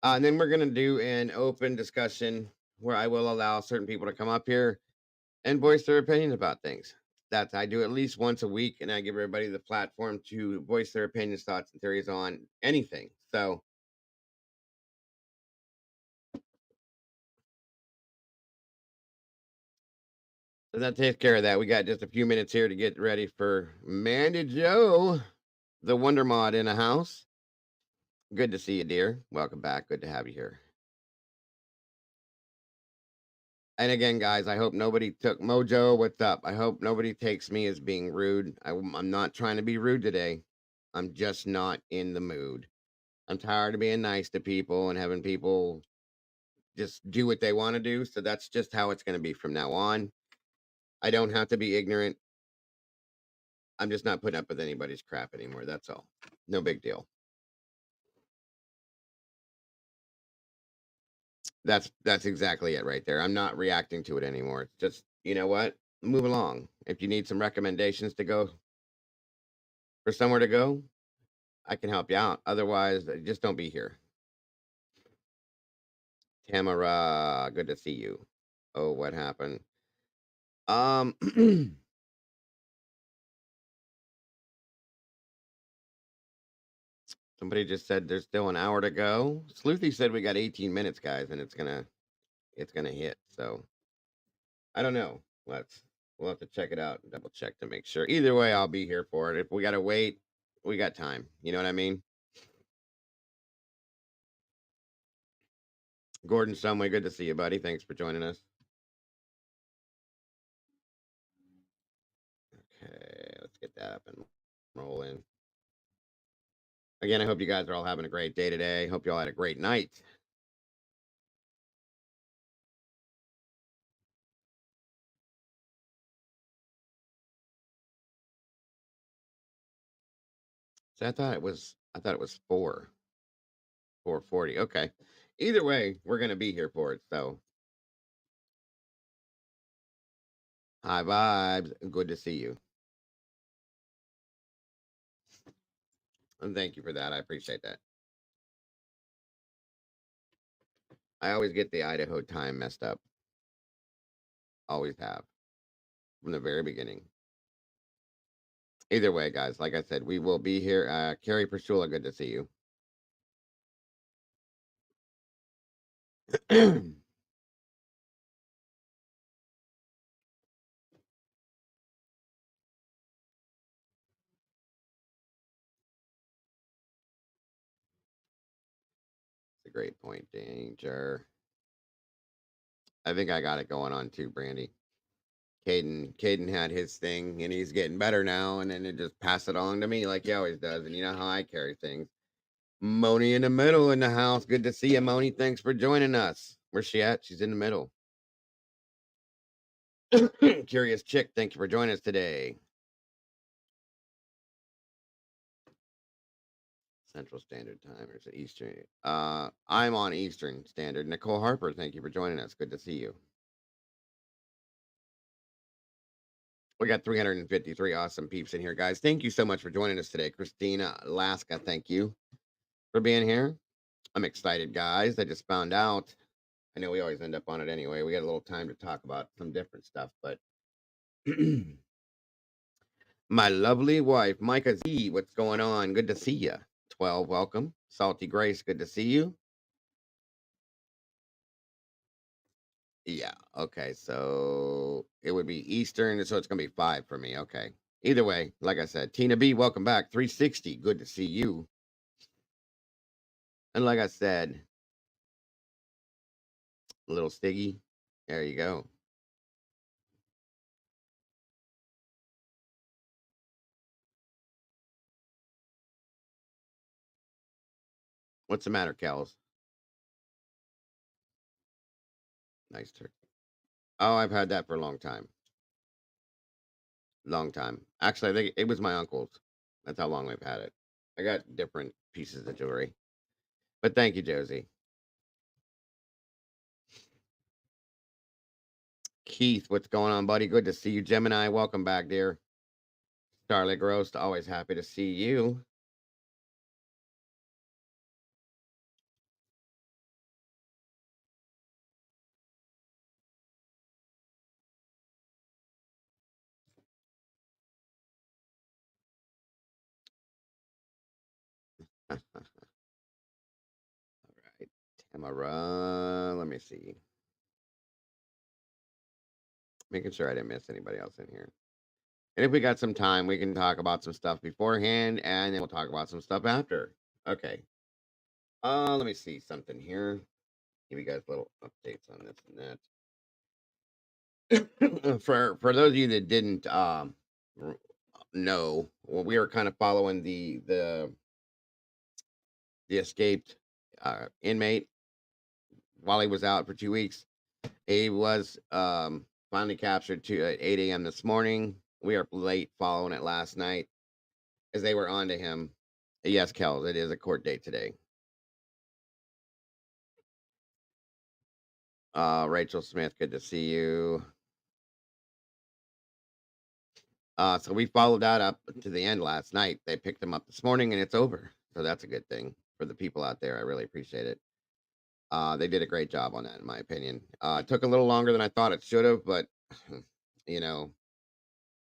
And then we're gonna do an open discussion where I will allow certain people to come up here and voice their opinions about things. That I do at least once a week, and I give everybody the platform to voice their opinions, thoughts, and theories on anything. So that takes care of that. We got just a few minutes here to get ready for Mandy Joe, the Wonder Mod in the house. Good to see you, dear. Welcome back. Good to have you here. And again, guys, I hope nobody took Mojo. What's up? I hope nobody takes me as being rude. I'm not trying to be rude today. I'm just not in the mood. I'm tired of being nice to people and having people just do what they want to do. So that's just how it's going to be from now on. I don't have to be ignorant. I'm just not putting up with anybody's crap anymore. That's all. No big deal. That's exactly it right there. I'm not reacting to it anymore. It's just, you know what? Move along. If you need some recommendations to go for somewhere to go, I can help you out. Otherwise, just don't be here. Tamara, good to see you. Oh, what happened? Um Somebody just said there's still an hour to go. Sleuthy said we got 18 minutes, guys, and it's gonna hit. So I don't know. We'll have to check it out and double check to make sure. Either way, I'll be here for it. If we gotta wait, we got time. You know what I mean? Gordon Shumway, good to see you, buddy. Thanks for joining us. Okay, let's get that up and rolling. Again, I hope you guys are all having a great day today. Hope you all had a great night. So I thought it was 4:40. Okay. Either way, we're gonna be here for it. So high vibes. Good to see you. And thank you for that. I appreciate that. I always get the Idaho time messed up. Always have from the very beginning. Either way, guys, like I said, we will be here. Carrie Persula, good to see you. It's a great point, Danger. I think I got it going on too, Brandy. Caden had his thing and he's getting better now, and then it just pass it on to me like he always does. And you know how I carry things. Moni in the middle in the house. Good to see you, Moni. Thanks for joining us. Where's she at? She's in the middle. Curious chick, thank you for joining us today. Central Standard Time or is it Eastern? I'm on Eastern Standard. Nicole Harper, thank you for joining us. Good to see you. We got 353 awesome peeps in here, guys. Thank you so much for joining us today. Christina Alaska, thank you for being here. I'm excited, guys. I just found out. I know we always end up on it anyway. We got a little time to talk about some different stuff, but my lovely wife, Micah Z, what's going on? Good to see you. 12, welcome. Salty Grace, good to see you. Yeah, okay. So it would be Eastern, so it's gonna be 5 for me. Okay. Either way, like I said, Tina B, welcome back. 360, good to see you. And like I said, little Stiggy, there you go. What's the matter, Kels? Nice turkey. Oh, I've had that for a long time. Long time. Actually, I think it was my uncle's. That's how long we've had it. I got different pieces of jewelry. But thank you, Josie. Keith, what's going on, buddy? Good to see you. Gemini, welcome back, dear. Starlight Roast, always happy to see you. All right. Tamara, let me see. Making sure I didn't miss anybody else in here. And if we got some time, we can talk about some stuff beforehand and then we'll talk about some stuff after. Okay. Let me see something here. Give you guys little updates on this and that. For those of you that didn't r- know, well, we were kind of following the escaped inmate while he was out for 2 weeks. He was finally captured to at 8 a.m. this morning. We are late following it last night as they were on to him. Yes, Kels, it is a court date today. Rachel Smith, good to see you. So we followed that up to the end last night. They picked him up this morning and it's over. So that's a good thing for the people out there. I really appreciate it. They did a great job on that, in my opinion. It took a little longer than I thought it should have, but you know,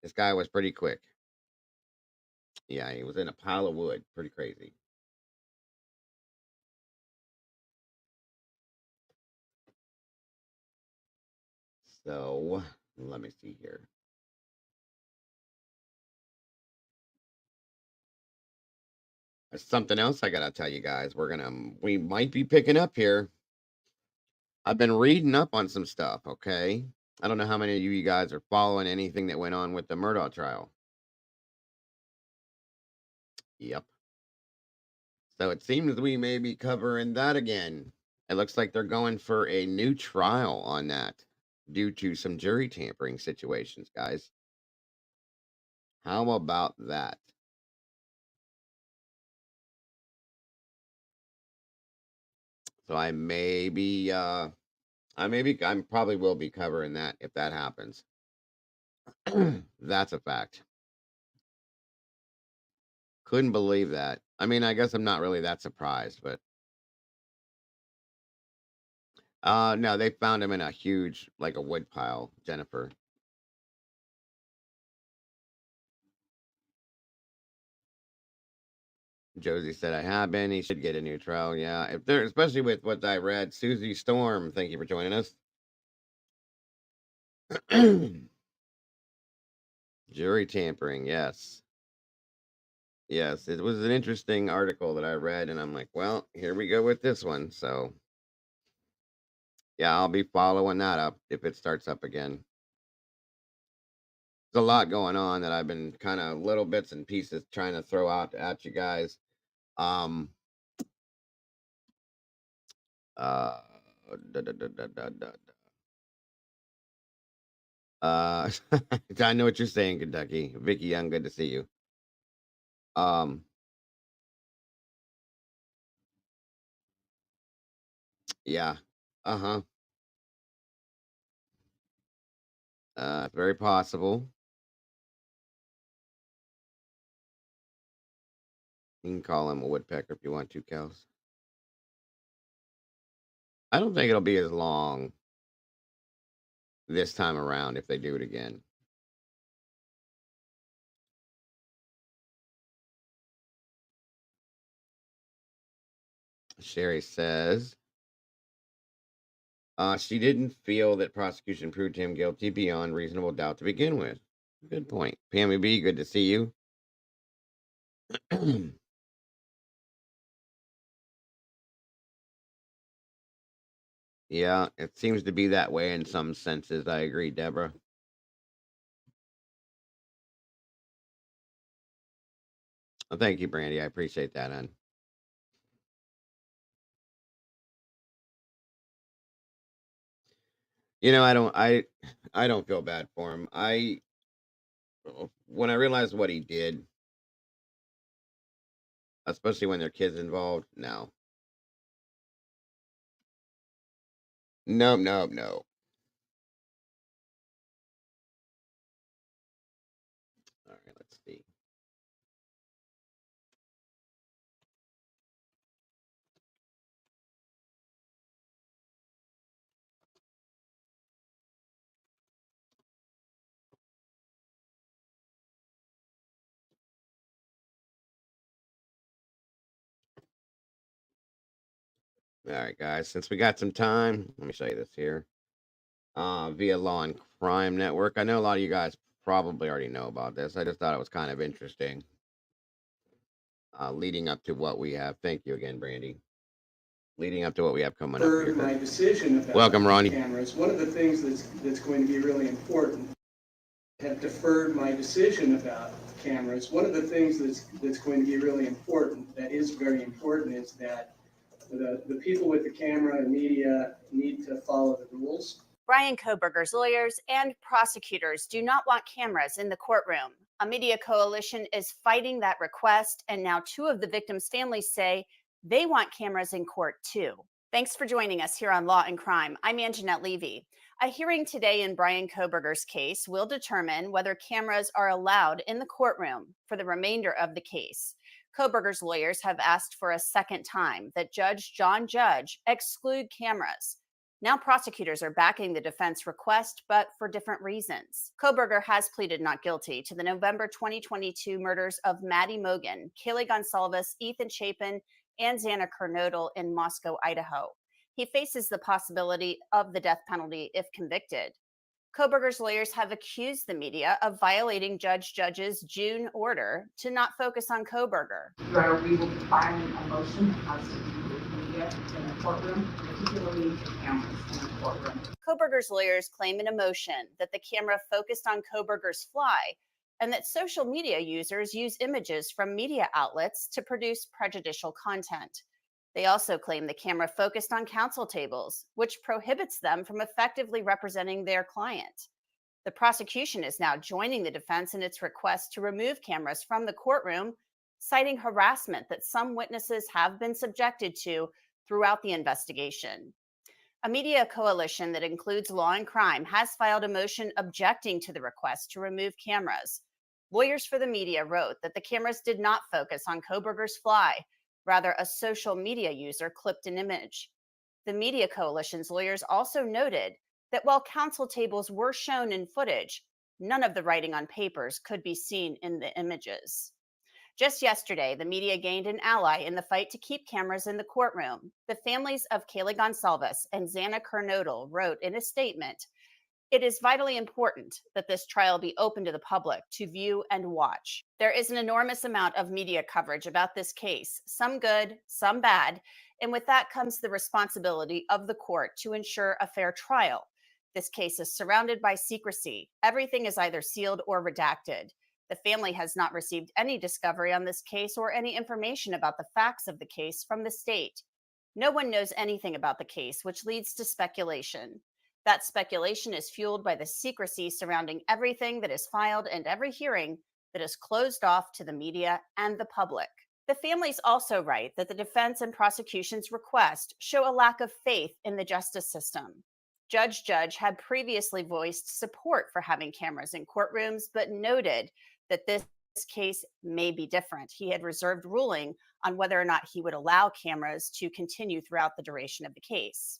this guy was pretty quick. Yeah, he was in a pile of wood. Pretty crazy. So let me see here. There's something else I gotta tell you guys. We might be picking up here. I've been reading up on some stuff. Okay, I don't know how many of you guys are following anything that went on with the Murdaugh trial. Yep. So it seems we may be covering that again. It looks like they're going for a new trial on that due to some jury tampering situations, guys. How about that? So I'm probably will be covering that if that happens. That's a fact. Couldn't believe that. I mean, I guess I'm not really that surprised, but no, they found him in a huge like a wood pile, Jennifer. Josie said I have been. He should get a new trial. Yeah, if they're especially with what I read. Susie Storm, thank you for joining us. Jury tampering, yes. Yes, it was an interesting article that I read, and I'm like, well, here we go with this one. So, yeah, I'll be following that up if it starts up again. There's a lot going on that I've been kind of little bits and pieces trying to throw out at you guys. Um, uh, da, da, da, da, da, da, I know what you're saying, Kentucky. Vicky Young, good to see you. Um, yeah, uh huh. Very possible. You can call him a woodpecker if you want to, Kels. I don't think it'll be as long this time around if they do it again. Sherry says she didn't feel that prosecution proved him guilty beyond reasonable doubt to begin with. Good point. Pammy B, good to see you. Yeah, it seems to be that way in some senses. I agree, Deborah. Well, thank you, Brandy. I appreciate that, hon. I don't feel bad for him. When I realized what he did, especially when there are kids involved, no. No, no, no. All right, let's see. All right, guys, since we got some time, let me show you this here. Via Law and Crime Network. I know a lot of you guys probably already know about this. I just thought it was kind of interesting. Leading up to what we have. Thank you again, Brandy. leading up to what we have coming up Deferred here. my decision about Welcome, Ronnie. cameras. One of the things that's going to be really important. Have deferred my decision about cameras. One of the things that's going to be really important, that is very important, is that the people with the camera and media need to follow the rules. Bryan Kohberger's lawyers and prosecutors do not want cameras in the courtroom. A media coalition is fighting that request, and now two of the victims' families say they want cameras in court too. Thanks for joining us here on Law and Crime. I'm Anjanette Levy. A hearing today in Bryan Kohberger's case will determine whether cameras are allowed in the courtroom for the remainder of the case. Kohberger's lawyers have asked for a second time that Judge John Judge exclude cameras. Now prosecutors are backing the defense request, but for different reasons. Kohberger has pleaded not guilty to the November 2022 murders of Maddie Mogen, Kaylee Gonsalves, Ethan Chapin, and Xana Kernodle in Moscow, Idaho. He faces the possibility of the death penalty if convicted. Kohberger's lawyers have accused the media of violating Judge Judge's June order to not focus on Kohberger. Your Honor, we will be filing a motion to constitute media in the courtroom, particularly the cameras in the courtroom. Kohberger's lawyers claim in a motion that the camera focused on Kohberger's fly and that social media users use images from media outlets to produce prejudicial content. They also claim the camera focused on counsel tables, which prohibits them from effectively representing their client. The prosecution is now joining the defense in its request to remove cameras from the courtroom, citing harassment that some witnesses have been subjected to throughout the investigation. A media coalition that includes Law and Crime has filed a motion objecting to the request to remove cameras. Lawyers for the media wrote that the cameras did not focus on Kohberger's fly. Rather, a social media user clipped an image. The media coalition's lawyers also noted that while counsel tables were shown in footage, none of the writing on papers could be seen in the images. Just yesterday, the media gained an ally in the fight to keep cameras in the courtroom. The families of Kaylee Gonsalves and Xana Kernodle wrote in a statement, "It is vitally important that this trial be open to the public to view and watch. There is an enormous amount of media coverage about this case, some good, some bad, and with that comes the responsibility of the court to ensure a fair trial. This case is surrounded by secrecy. Everything is either sealed or redacted. The family has not received any discovery on this case or any information about the facts of the case from the state. No one knows anything about the case, which leads to speculation. That speculation is fueled by the secrecy surrounding everything that is filed and every hearing that is closed off to the media and the public." The families also write that the defense and prosecution's request show a lack of faith in the justice system. Judge Judge had previously voiced support for having cameras in courtrooms, but noted that this case may be different. He had reserved ruling on whether or not he would allow cameras to continue throughout the duration of the case.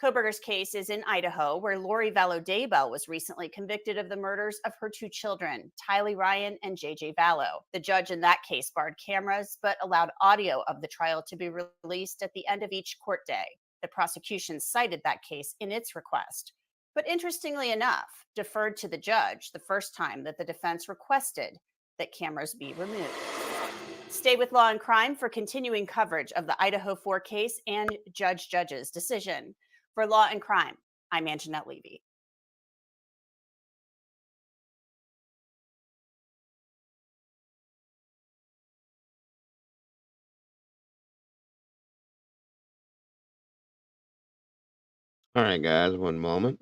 Kohberger's case is in Idaho, where Lori Vallow Daybell was recently convicted of the murders of her two children, Tylee Ryan and JJ Vallow. The judge in that case barred cameras, but allowed audio of the trial to be released at the end of each court day. The prosecution cited that case in its request, but interestingly enough, deferred to the judge the first time that the defense requested that cameras be removed. Stay with Law and Crime for continuing coverage of the Idaho 4 case and Judge Judge's decision. For Law and Crime, I'm Anjanette Levy. All right, guys, one moment.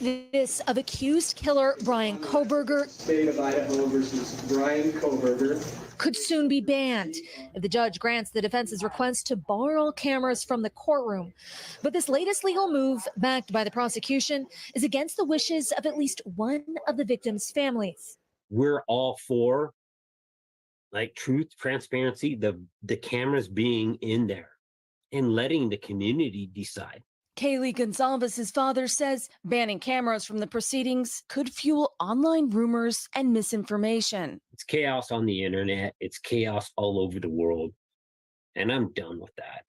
this of accused killer Bryan Kohberger State of Idaho versus Bryan Kohberger. could soon be banned if the judge grants the defense's request to bar all cameras from the courtroom. But this latest legal move, backed by the prosecution, is against the wishes of at least one of the victims' families. We're all for truth, transparency, the cameras being in there and letting the community decide. Kaylee Gonzalez's father says banning cameras from the proceedings could fuel online rumors and misinformation. It's chaos on the internet. It's chaos all over the world. And I'm done with that.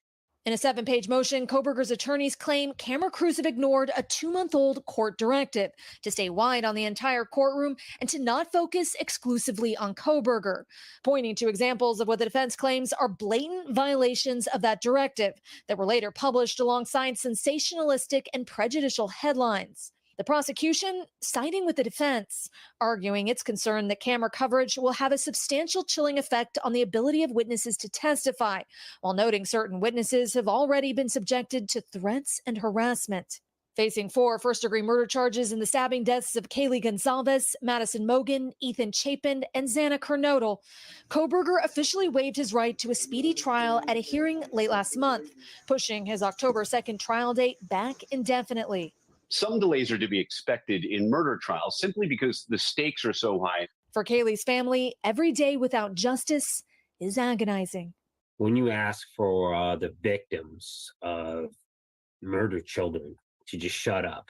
In a 7-page motion, Kohberger's attorneys claim camera crews have ignored a 2-month-old court directive to stay wide on the entire courtroom and to not focus exclusively on Kohberger, pointing to examples of what the defense claims are blatant violations of that directive that were later published alongside sensationalistic and prejudicial headlines. The prosecution siding with the defense, arguing it's concerned that camera coverage will have a substantial chilling effect on the ability of witnesses to testify, while noting certain witnesses have already been subjected to threats and harassment. Facing 4 first-degree murder charges in the stabbing deaths of Kaylee Gonzalez, Madison Mogan, Ethan Chapin, and Xana Kernodle, Kohberger officially waived his right to a speedy trial at a hearing late last month, pushing his October 2nd trial date back indefinitely. Some delays are to be expected in murder trials simply because the stakes are so high. For Kaylee's family, every day without justice is agonizing. When you ask for the victims of murdered children to just shut up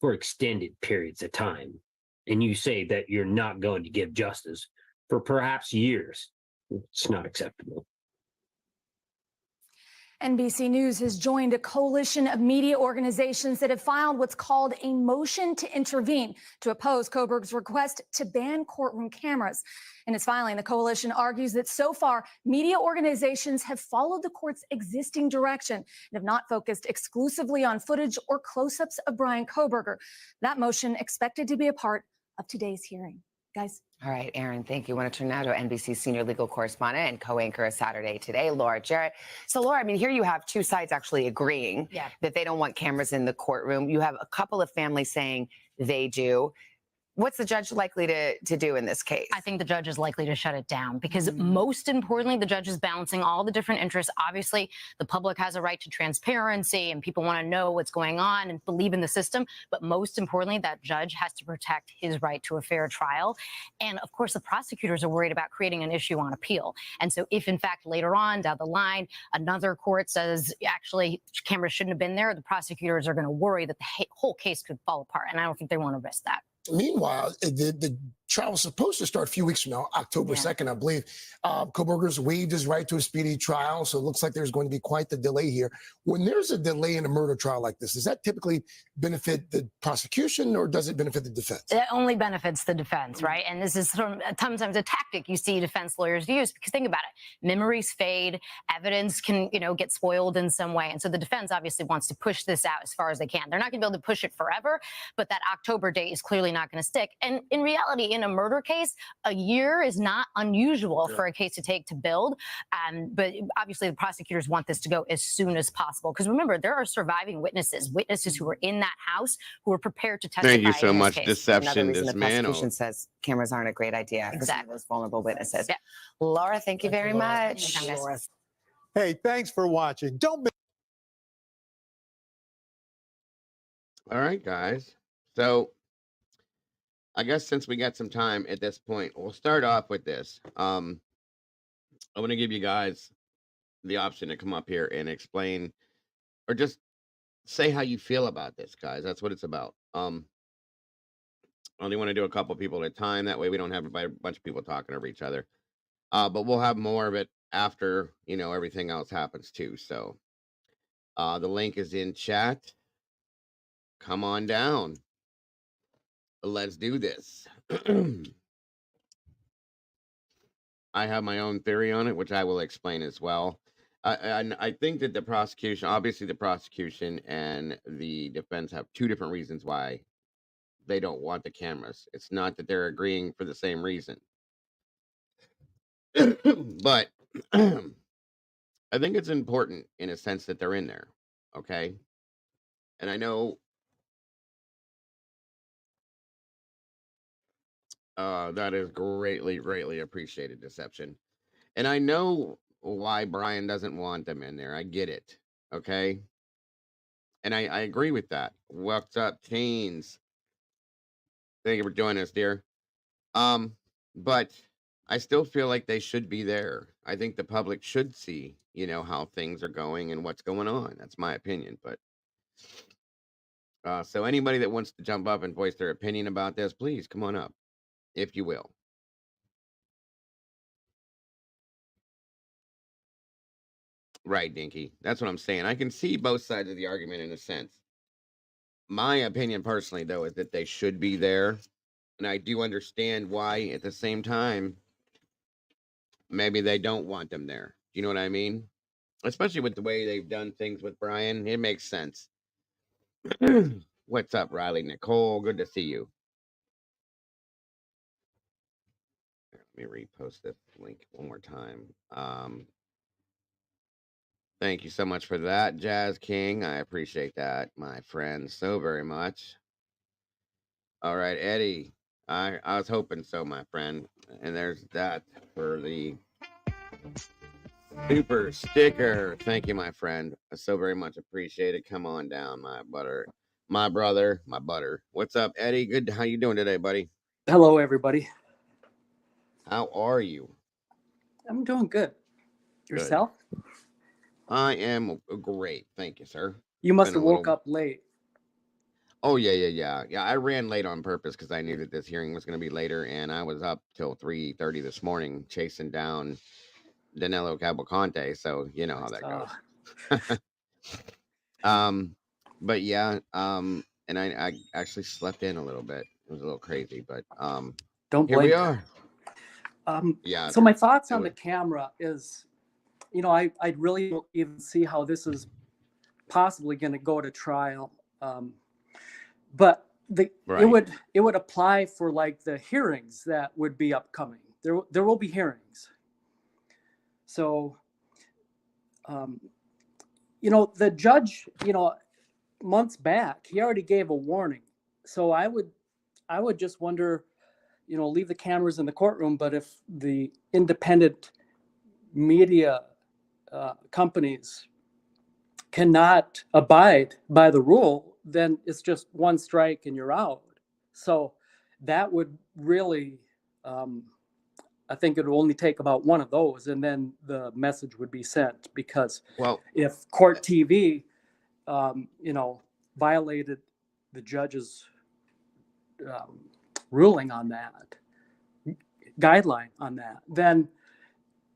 for extended periods of time, and you say that you're not going to give justice for perhaps years, it's not acceptable. NBC News has joined a coalition of media organizations that have filed what's called a motion to intervene to oppose Kohberger's request to ban courtroom cameras. In its filing, the coalition argues that so far, media organizations have followed the court's existing direction and have not focused exclusively on footage or close-ups of Bryan Kohberger. That motion expected to be a part of today's hearing. Guys. All right, Aaron, thank you. I want to turn now to NBC senior legal correspondent and co-anchor of Saturday Today, Laura Jarrett. So, Laura, I mean, here you have two sides actually agreeing that they don't want cameras in the courtroom. You have a couple of families saying they do. What's the judge likely to do in this case? I think the judge is likely to shut it down because most importantly, the judge is balancing all the different interests. Obviously, the public has a right to transparency and people want to know what's going on and believe in the system. But most importantly, that judge has to protect his right to a fair trial. And of course, the prosecutors are worried about creating an issue on appeal. And so if in fact later on down the line, another court says actually cameras shouldn't have been there, the prosecutors are going to worry that the whole case could fall apart. And I don't think they want to risk that. Meanwhile, the trial was supposed to start a few weeks from now, October 2nd, I believe. Kohberger's waived his right to a speedy trial, so it looks like there's going to be quite the delay here. When there's a delay in a murder trial like this, does that typically benefit the prosecution or does it benefit the defense? It only benefits the defense, right? And this is sometimes a tactic you see defense lawyers use because think about it, memories fade, evidence can, get spoiled in some way. And so the defense obviously wants to push this out as far as they can. They're not going to be able to push it forever, but that October date is clearly not going to stick. And in reality, in a murder case, a year is not unusual for a case to take to build. But obviously, the prosecutors want this to go as soon as possible. Because remember, there are surviving witnesses who were in that house who were prepared to testify. Thank you so in this much. case. Deception, Another reason the dismantled. prosecution says cameras aren't a great idea for some of those vulnerable witnesses. Laura, thank you very much. Hey, thanks for watching. Don't miss. All right, guys. So I guess since we got some time at this point, we'll start off with this. I want to give you guys the option to come up here and explain or just say how you feel about this, guys. That's what it's about. I only want to do a couple people at a time. That way we don't have a bunch of people talking over each other. But we'll have more of it after, everything else happens too. So the link is in chat. Come on down. Let's do this. I have my own theory on it, which I will explain as well. I think that the prosecution and the defense have two different reasons why they don't want the cameras. It's not that they're agreeing for the same reason. But I think it's important in a sense that they're in there. Okay. And I know That is greatly appreciated, Deception. And I know why Bryan doesn't want them in there. I get it. Okay. And I agree with that. What's up, Chains? Thank you for joining us, dear. Um, but I still feel like they should be there. I think the public should see, how things are going and what's going on. That's my opinion. But so anybody that wants to jump up and voice their opinion about this, please come on up, if you will. Right, Dinky. That's what I'm saying. I can see both sides of the argument in a sense. My opinion personally, though, is that they should be there. And I do understand why at the same time, maybe they don't want them there. You know what I mean? Especially with the way they've done things with Bryan. It makes sense. What's up, Riley Nicole? Good to see you. Let me repost this link one more time. Thank you so much for that, Jazz King. I appreciate that, my friend, so very much. All right, Eddie. I was hoping so, my friend. And there's that for the super sticker. Thank you, my friend. I so very much appreciate it. Come on down, my brother. What's up, Eddie? Good. How you doing today, buddy? Hello, everybody. How are you? I'm doing good. Yourself? Good. I am great. Thank you, sir. You must have woke up late. Oh, yeah. I ran late on purpose because I knew that this hearing was going to be later, and I was up till 3:30 this morning chasing down Danilo Cavalcante, so you know how that goes. But yeah, and I actually slept in a little bit. It was a little crazy, but Don't here blame we you. are. Yeah. So my thoughts on the camera is, I really don't even see how this is possibly going to go to trial. But it would apply for like the hearings that would be upcoming. There will be hearings. So, the judge, months back, he already gave a warning. So I would just wonder, leave the cameras in the courtroom, but if the independent media companies cannot abide by the rule, then it's just one strike and you're out. So that would really, I think it would only take about one of those, and then the message would be sent. Because if Court TV, violated the judge's ruling on that, guideline on that, then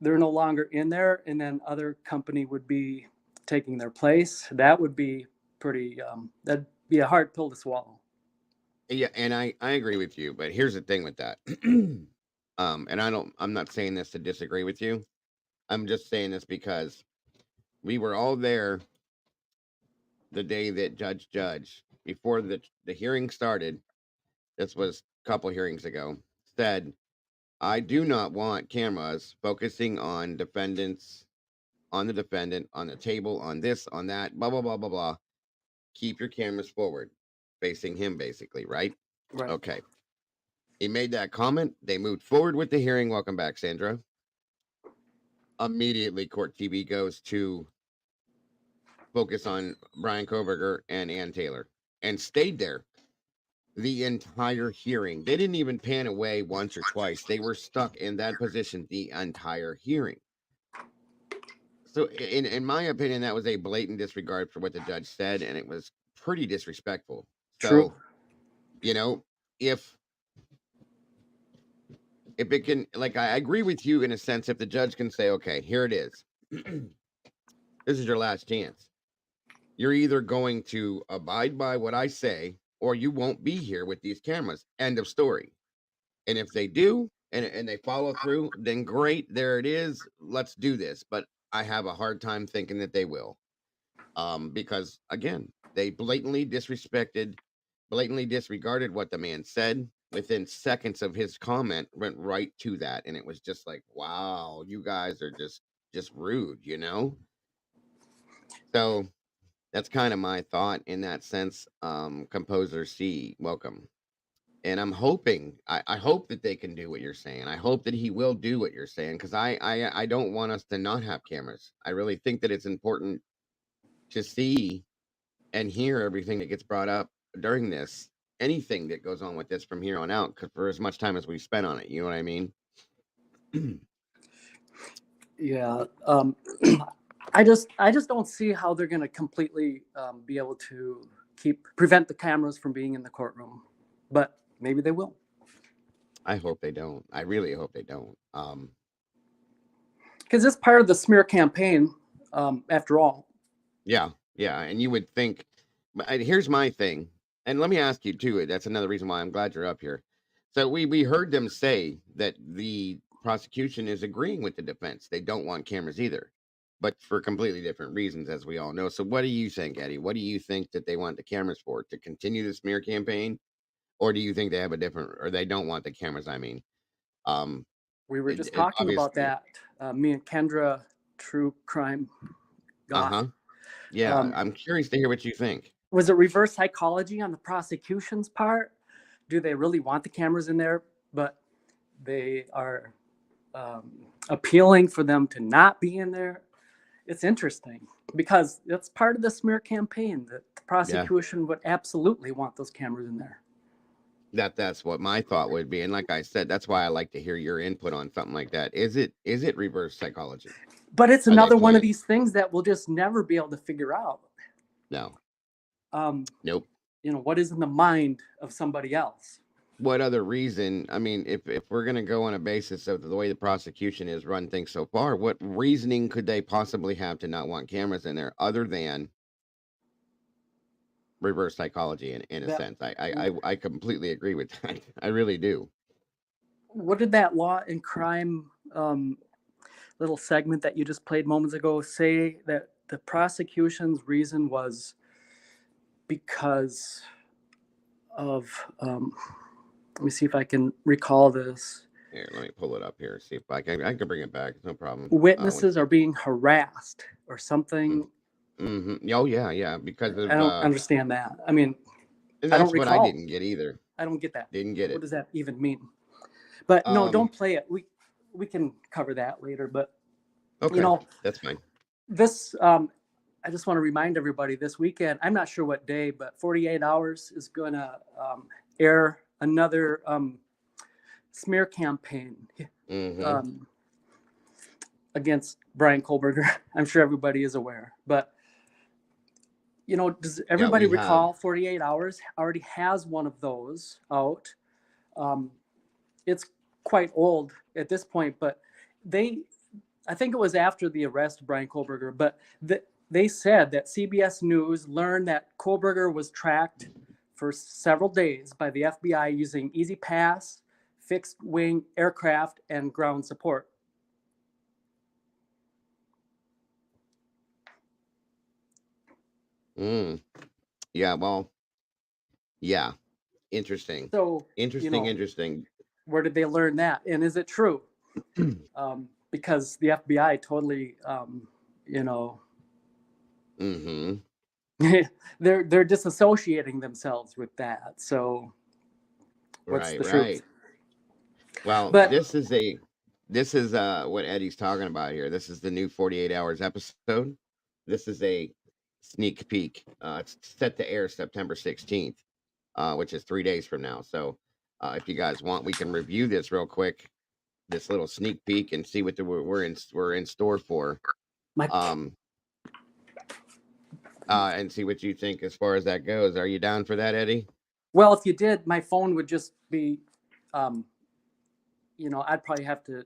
they're no longer in there, and then other company would be taking their place. That would be pretty, that'd be a hard pill to swallow. Yeah, and I agree with you, but here's the thing with that. And I'm not saying this to disagree with you. I'm just saying this because we were all there the day that Judge, before the hearing started, this was a couple hearings ago, said, I do not want cameras focusing on defendants, on the defendant, on the table, on this, on that, blah, blah, blah, blah, blah. Keep your cameras forward, facing him, basically, right? Right. Okay. He made that comment. They moved forward with the hearing. Welcome back, Sandra. Immediately, Court TV goes to focus on Bryan Kohberger and Ann Taylor and stayed there the entire hearing. They didn't even pan away once or twice. They were stuck in that position the entire hearing. So, in my opinion, that was a blatant disregard for what the judge said, and it was pretty disrespectful. True. So, if it can, like, I agree with you in a sense, if the judge can say, okay, here it is. This is your last chance. You're either going to abide by what I say, or you won't be here with these cameras. End of story. And if they do, and they follow through, then great, there it is. Let's do this. But I have a hard time thinking that they will. Because again, they blatantly disregarded what the man said. Within seconds of his comment, went right to that, and it was just like, wow, you guys are just rude, So that's kind of my thought in that sense. Composer C, welcome. And I'm hoping, I hope that they can do what you're saying. I hope that he will do what you're saying, because I don't want us to not have cameras. I really think that it's important to see and hear everything that gets brought up during this, anything that goes on with this from here on out, 'cause for as much time as we spent on it, you know what I mean? Yeah. I just don't see how they're going to completely be able to prevent the cameras from being in the courtroom, but maybe they will. I hope they don't. I really hope they don't. Because it's part of the smear campaign, after all. Yeah, yeah, and you would think, but here's my thing, and let me ask you too. That's another reason why I'm glad you're up here. So we heard them say that the prosecution is agreeing with the defense. They don't want cameras either, but for completely different reasons, as we all know. So what do you think, Eddie? What do you think that they want the cameras for? To continue the smear campaign, or do you think they have a different, or they don't want the cameras? I mean, we were just talking about that. Me and Kendra, true crime. Yeah, I'm curious to hear what you think. Was it reverse psychology on the prosecution's part? Do they really want the cameras in there, but they are appealing for them to not be in there? It's interesting because it's part of the smear campaign that the prosecution would absolutely want those cameras in there. That's what my thought would be, and like I said, that's why I like to hear your input on something like that. Is it reverse psychology? But it's another one of these things that we'll just never be able to figure out. No. Nope. You know, what is in the mind of somebody else? What other reason? I mean, if we're going to go on a basis of the way the prosecution has run things so far, what reasoning could they possibly have to not want cameras in there other than reverse psychology in a sense? I completely agree with that. I really do. What did that law and crime little segment that you just played moments ago say that the prosecution's reason was because of let me see if I can recall this. Here, let me pull it up here. See if I can bring it back. No problem. Witnesses are being harassed or something. Mm-hmm. Oh yeah, because of, I don't understand that. I mean, and I that's don't what recall. I didn't get either. I don't get that. Didn't get it. What does that even mean? But no, don't play it. We can cover that later. But okay, you know, that's fine. This I just want to remind everybody this weekend, I'm not sure what day, but 48 Hours is going to air another smear campaign against Bryan Kohberger. I'm sure everybody is aware. But, you know, does everybody recall 48 Hours already has one of those out? It's quite old at this point, but I think it was after the arrest of Bryan Kohberger, but they said that CBS News learned that Kohberger was tracked for several days by the FBI using Easy Pass, fixed wing aircraft, and ground support. Yeah, well, yeah. Interesting. So interesting. Where did they learn that? And is it true? Because the FBI totally, they're disassociating themselves with that. So what's the truth? Well, this is what Eddie's talking about here. This is the new 48 Hours episode. This is a sneak peek. It's set to air September 16th, which is 3 days from now. So if you guys want, we can review this real quick, this little sneak peek, and see what we're in store for. And see what you think as far as that goes. Are you down for that, Eddie? Well, if you did, my phone would just be, I'd probably have to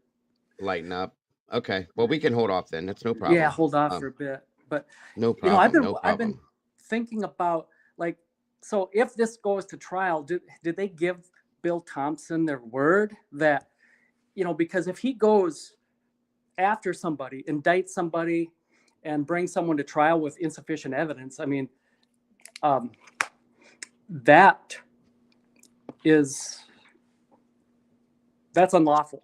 lighten up. Okay. Well, we can hold off then. That's no problem. Yeah, hold off for a bit. But no problem. I've been thinking about, like, so if this goes to trial, did they give Bill Thompson their word that, because if he goes after somebody, indicts somebody, and brings someone to trial with insufficient evidence, I mean, that's unlawful.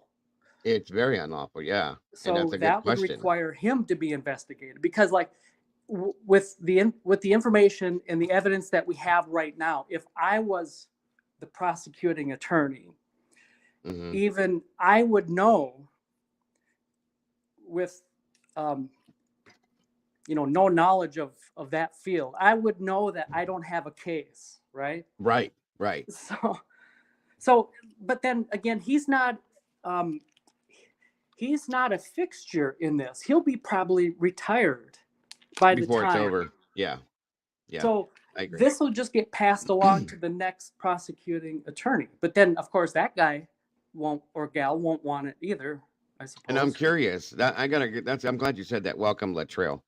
It's very unlawful, yeah. So that would require him to be investigated, because, like, with the information and the evidence that we have right now, if I was the prosecuting attorney, Mhm. even I would know with, no knowledge of that field, I would know that I don't have a case, right? Right. Right. So, but then again, he's not a fixture in this. He'll be probably retired by the Before it's time. over. Yeah. Yeah. So I agree. this will just get passed along to the next prosecuting attorney. But then, of course, that guy won't or gal won't want it either, I suppose. And I'm curious. I'm glad you said that. Welcome, Latrell.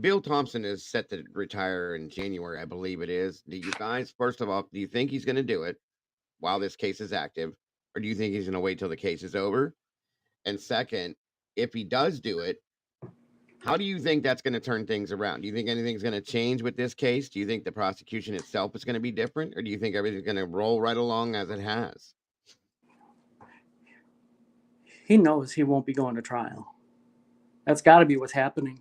Bill Thompson is set to retire in January, I believe it is. Do you guys, first of all, do you think he's going to do it while this case is active, or do you think he's going to wait till the case is over? And second, if he does do it, how do you think that's going to turn things around? Do you think anything's going to change with this case? Do you think the prosecution itself is going to be different, or do you think everything's going to roll right along as it has? He knows he won't be going to trial. That's got to be what's happening.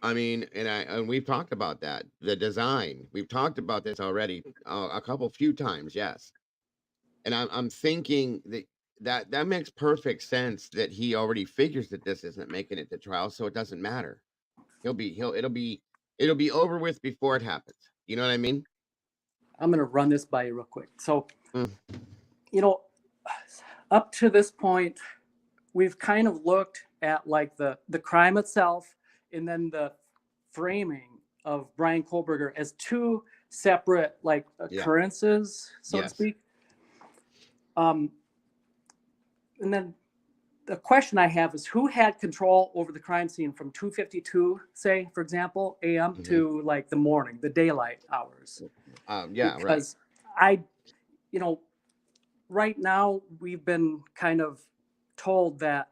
I mean, and we've talked about that, the design. We've talked about this already a few times, yes. And I'm thinking that makes perfect sense that he already figures that this isn't making it to trial, so it doesn't matter. It'll be over with before it happens. You know what I mean? I'm going to run this by you real quick. So, Mm. Up to this point, we've kind of looked at like the crime itself and then the framing of Bryan Kohberger as two separate like occurrences, so to speak. And then the question I have is who had control over the crime scene from 2:52, say, for example, a.m. to like the morning, the daylight hours? Because right now we've been kind of told that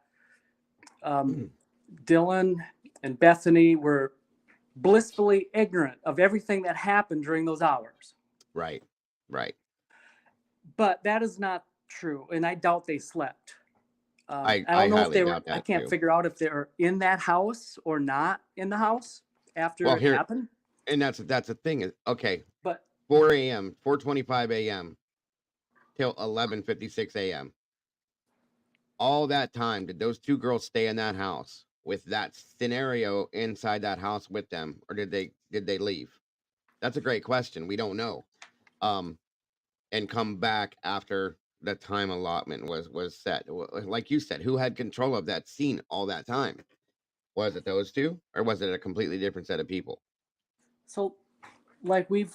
Dylan and Bethany were blissfully ignorant of everything that happened during those hours. Right. But that is not true, and I doubt they slept. I don't know if they were. doubt that I can't too. figure out if they're in that house or not in the house after it happened. And that's the thing is But 4 a.m., 4:25 a.m. till 11:56 a.m. All that time, did those two girls stay in that house with that scenario inside that house with them, or did they leave? That's a great question. We don't know. And come back after the time allotment was set. Like you said, who had control of that scene all that time? Was it those two, or was it a completely different set of people? So, like we've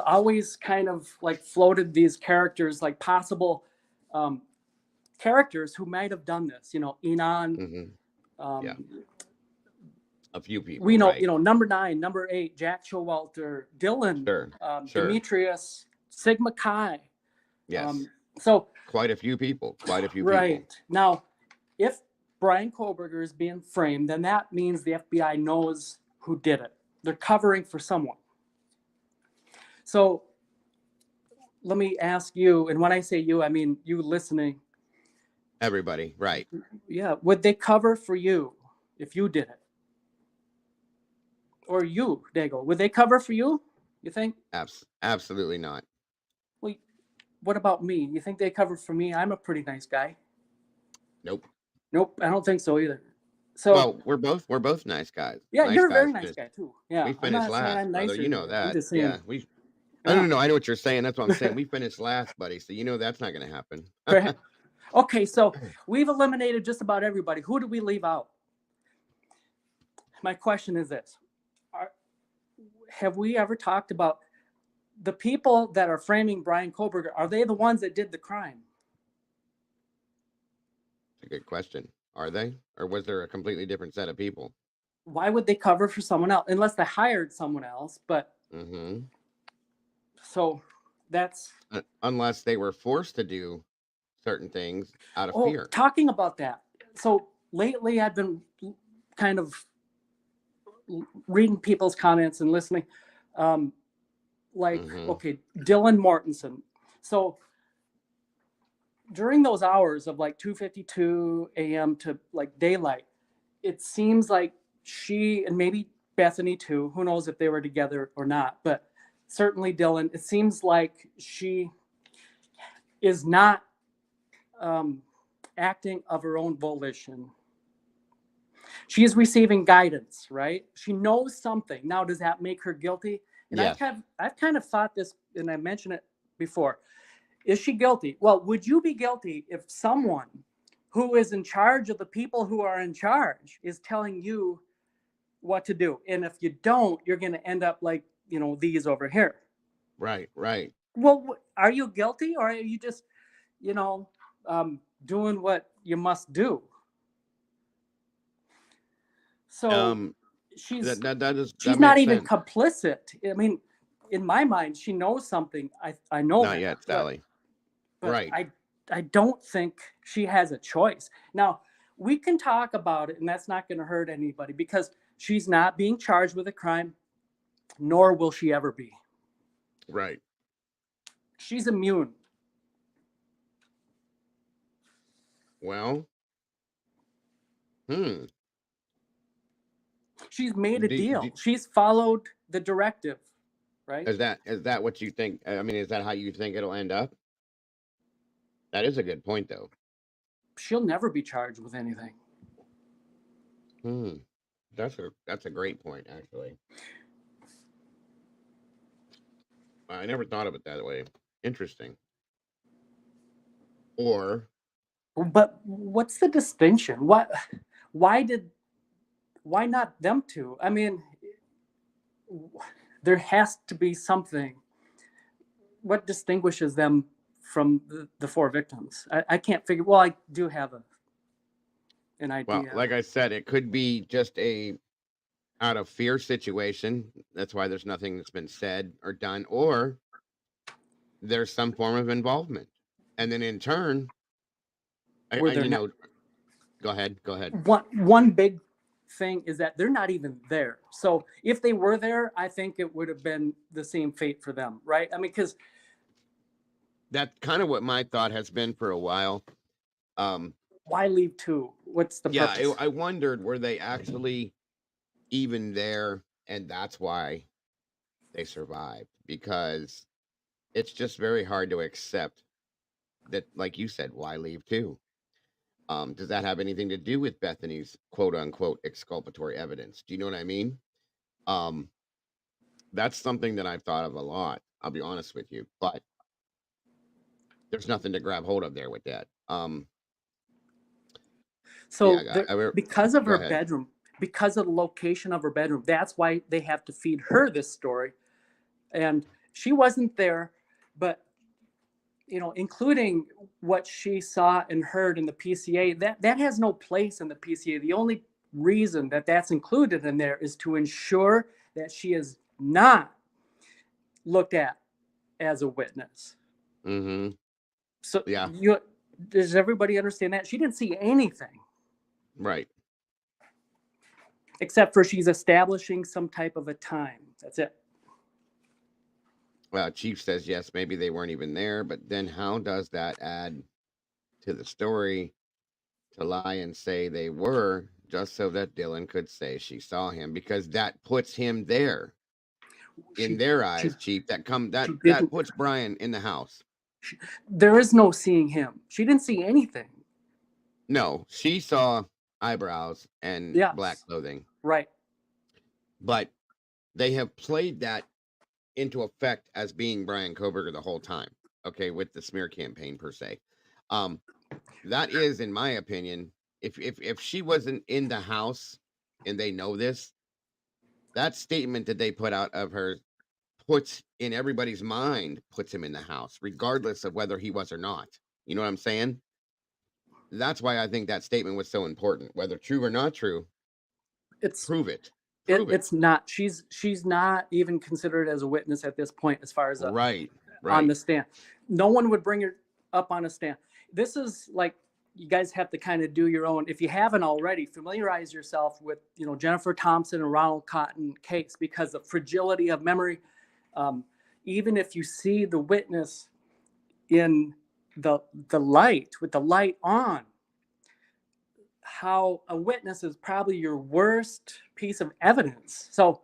always kind of like floated these characters, like possible characters who might have done this. Enon. A few people. We know, right? number 9, number 8, Jack Showalter, Dylan, Sure. Demetrius, Sigma Chi. Yes. So quite a few people. Right. Now, if Bryan Kohberger is being framed, then that means the FBI knows who did it. They're covering for someone. So let me ask you, and when I say you, I mean you listening. Everybody, right. Yeah. Would they cover for you if you did it? Or you, Dago, would they cover for you? You think? Absolutely not. Well, what about me? You think they cover for me? I'm a pretty nice guy. Nope. I don't think so either. So well, we're both nice guys. Yeah, nice you're a guys very nice guy too. Yeah, we finished last, brother. You know that. Yeah, we. I don't know. I know what you're saying. That's what I'm saying. We finished last, buddy. So that's not going to happen. Okay, so we've eliminated just about everybody. Who do we leave out? My question is this: have we ever talked about the people that are framing Bryan Kohberger? Are they the ones that did the crime? That's a good question. Are they? Or was there a completely different set of people? Why would they cover for someone else? Unless they hired someone else, but... So that's... Unless they were forced to do certain things out of fear. Talking about that. So lately I've been kind of reading people's comments and listening. Okay, Dylan Mortensen. So during those hours of like 2:52 a.m. to like daylight, it seems like she and maybe Bethany too, who knows if they were together or not, but certainly Dylan, it seems like she is not acting of her own volition. She is receiving guidance, right? She knows something. Now, does that make her guilty? And Yes. I've kind of thought this, and I mentioned it before. Is she guilty? Well, would you be guilty if someone who is in charge of the people who are in charge is telling you what to do? And if you don't, you're going to end up like, these over here. Right, right. Well, are you guilty, or are you just, doing what you must do? So she's that she's not makes even sense. complicit. I mean, in my mind, she knows something. I know Not that, yet, Sally. but Right. I don't think she has a choice. Now, we can talk about it, and that's not going to hurt anybody because she's not being charged with a crime, nor will she ever be. Right. She's immune. Well, she's made a deal. She's followed the directive, right? Is that what you think? I mean, is that how you think it'll end up? That is a good point, though. She'll never be charged with anything. That's a great point, actually. I never thought of it that way. Interesting. But what's the distinction? Why not them two? I mean, there has to be something. What distinguishes them from the four victims? I can't figure. Well, I do have an idea. Well, like I said, it could be just a out of fear situation. That's why there's nothing that's been said or done, or there's some form of involvement, and then in turn, go ahead. One big thing is that they're not even there. So if they were there, I think it would have been the same fate for them, right? I mean, because that's kind of what my thought has been for a while. Why leave two? What's the purpose? Yeah, I wondered, were they actually even there, and that's why they survived? Because it's just very hard to accept that, like you said, why leave two? Does that have anything to do with Bethany's quote unquote exculpatory evidence? Do you know what I mean? That's something that I've thought of a lot. I'll be honest with you, but there's nothing to grab hold of there with that. Because of her bedroom, because of the location of her bedroom, that's why they have to feed her this story. And she wasn't there, but including what she saw and heard in the PCA, that has no place in the PCA. The only reason that that's included in there is to ensure that she is not looked at as a witness. Mm-hmm. So does everybody understand that? She didn't see anything. Right. Except for she's establishing some type of a time. That's it. Well, Chief says yes, maybe they weren't even there, but then how does that add to the story to lie and say they were, just so that Dylan could say she saw him? Because that puts him there in their eyes, Chief. That puts Bryan in the house. There is no seeing him. She didn't see anything. No, she saw eyebrows and black clothing. Right. But they have played that into effect as being Bryan Kohberger the whole time. Okay, with the smear campaign per se. That is, in my opinion, if she wasn't in the house and they know this, that statement that they put out of her puts in everybody's mind, puts him in the house, regardless of whether he was or not. You know what I'm saying? That's why I think that statement was so important. Whether true or not true, prove it. It's not. She's not even considered as a witness at this point, as far as right on the stand. No one would bring her up on a stand. This is like, you guys have to kind of do your own. If you haven't already, familiarize yourself with Jennifer Thompson and Ronald Cotton case, because the fragility of memory. Even if you see the witness in the light, with the light on, how a witness is probably your worst piece of evidence. So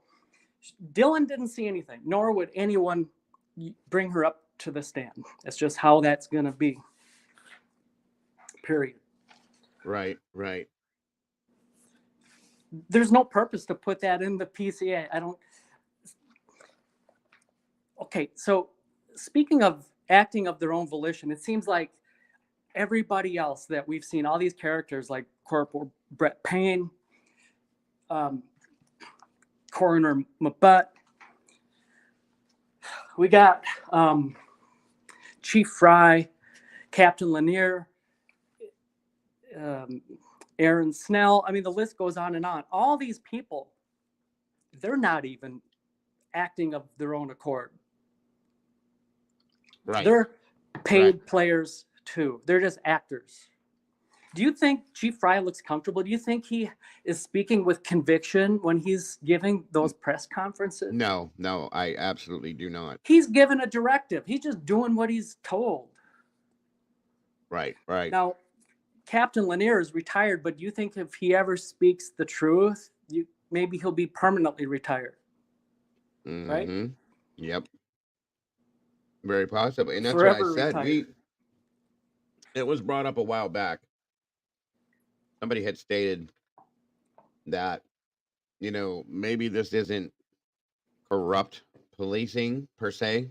Dylan didn't see anything, nor would anyone bring her up to the stand. That's just how that's going to be. Period. Right, right. There's no purpose to put that in the PCA. I don't. Okay, so speaking of acting of their own volition, it seems like everybody else that we've seen, all these characters like Corporal Brett Payne, Coroner Mabutt, we got Chief Fry, Captain Lanier, Aaron Snell. I mean, the list goes on and on. All these people, they're not even acting of their own accord. Right. They're paid players too. They're just actors. Do you think Chief Fry looks comfortable? Do you think he is speaking with conviction when he's giving those press conferences? No, I absolutely do not. He's given a directive. He's just doing what he's told. Right. Now, Captain Lanier is retired, but do you think if he ever speaks the truth, maybe he'll be permanently retired? Right? Yep. Very possibly. And that's Forever what I said. retired. It was brought up a while back. Somebody had stated that, maybe this isn't corrupt policing per se.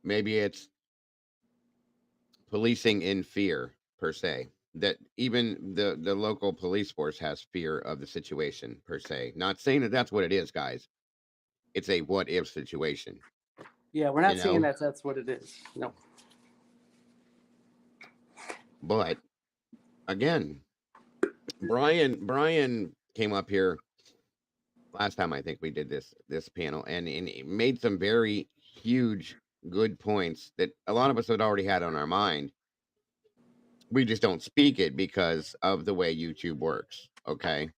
Maybe it's policing in fear per se. That even the local police force has fear of the situation per se. Not saying that that's what it is, guys. It's a what if situation. Yeah, we're not saying that's what it is. No. But again, Bryan came up here last time I think we did this panel and he made some very huge good points that a lot of us had already had on our mind. We just don't speak it because of the way YouTube works. Okay.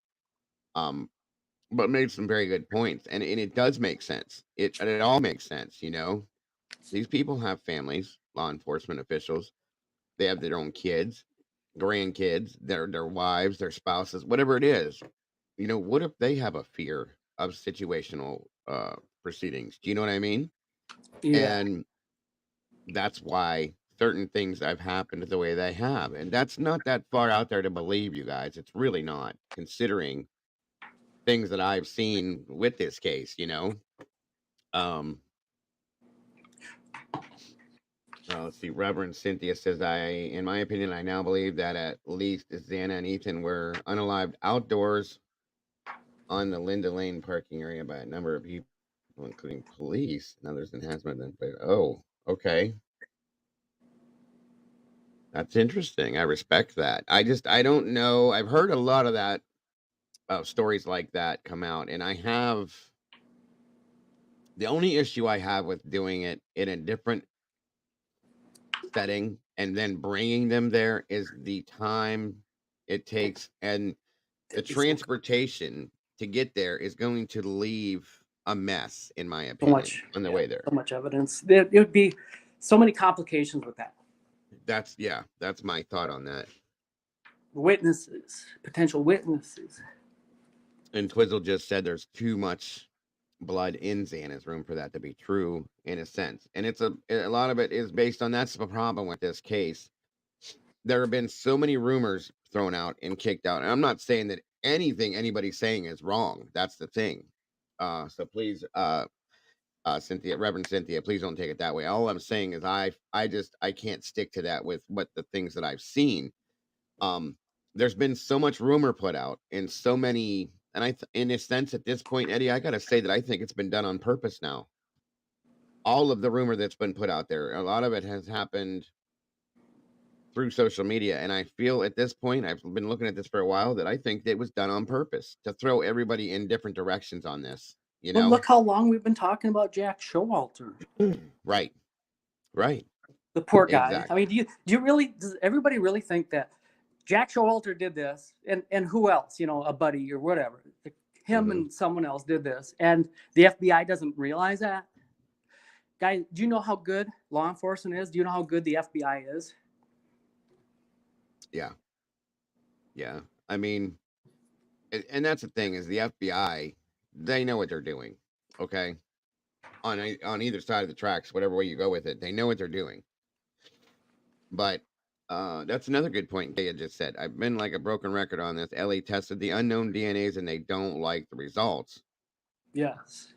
But made some very good points, and it does make sense. It all makes sense. These people have families, law enforcement officials. They have their own kids, grandkids, their wives, their spouses, whatever it is. What if they have a fear of situational proceedings? Do you know what I mean? Yeah. And that's why certain things have happened the way they have. And that's not that far out there to believe, you guys. It's really not, considering things that I've seen with this case, let's see. Reverend Cynthia says, in my opinion, I now believe that at least Xana and Ethan were unalived outdoors on the Linda Lane parking area by a number of people, including police and others in hazmat. Oh, okay. That's interesting. I respect that. I don't know. I've heard a lot of that, stories like that come out, and the only issue I have with doing it in a different setting and then bringing them there is the time it takes, and the transportation to get there is going to leave a mess, in my opinion, on the way there. So much evidence. It would be so many complications with that. That's my thought on that. Witnesses, potential witnesses. And Twizzle just said there's too much blood in Xana's room for that to be true, in a sense. And it's a lot of it is based on, that's the problem with this case. There have been so many rumors thrown out and kicked out. And I'm not saying that anything anybody's saying is wrong. That's the thing. So please, Cynthia, Reverend Cynthia, please don't take it that way. All I'm saying is I can't stick to that with what the things that I've seen. There's been so much rumor put out and so many, and in a sense at this point, Eddie, I got to say that I think it's been done on purpose now. All of the rumor that's been put out there, a lot of it has happened through social media. And I feel at this point, I've been looking at this for a while, that I think it was done on purpose to throw everybody in different directions on this. Well, look how long we've been talking about Jack Showalter. Right. The poor guy. Exactly. I mean, does everybody really think that Jack Showalter did this, and who else, a buddy or whatever, him and someone else did this, and the FBI doesn't realize that? Guys, do you know how good law enforcement is? Do you know how good the FBI is? Yeah. I mean, and that's the thing, is the FBI, they know what they're doing. Okay, on either side of the tracks, whatever way you go with it, they know what they're doing. But that's another good point Gaya just said. I've been like a broken record on this. LA tested the unknown DNAs and they don't like the results. Yes.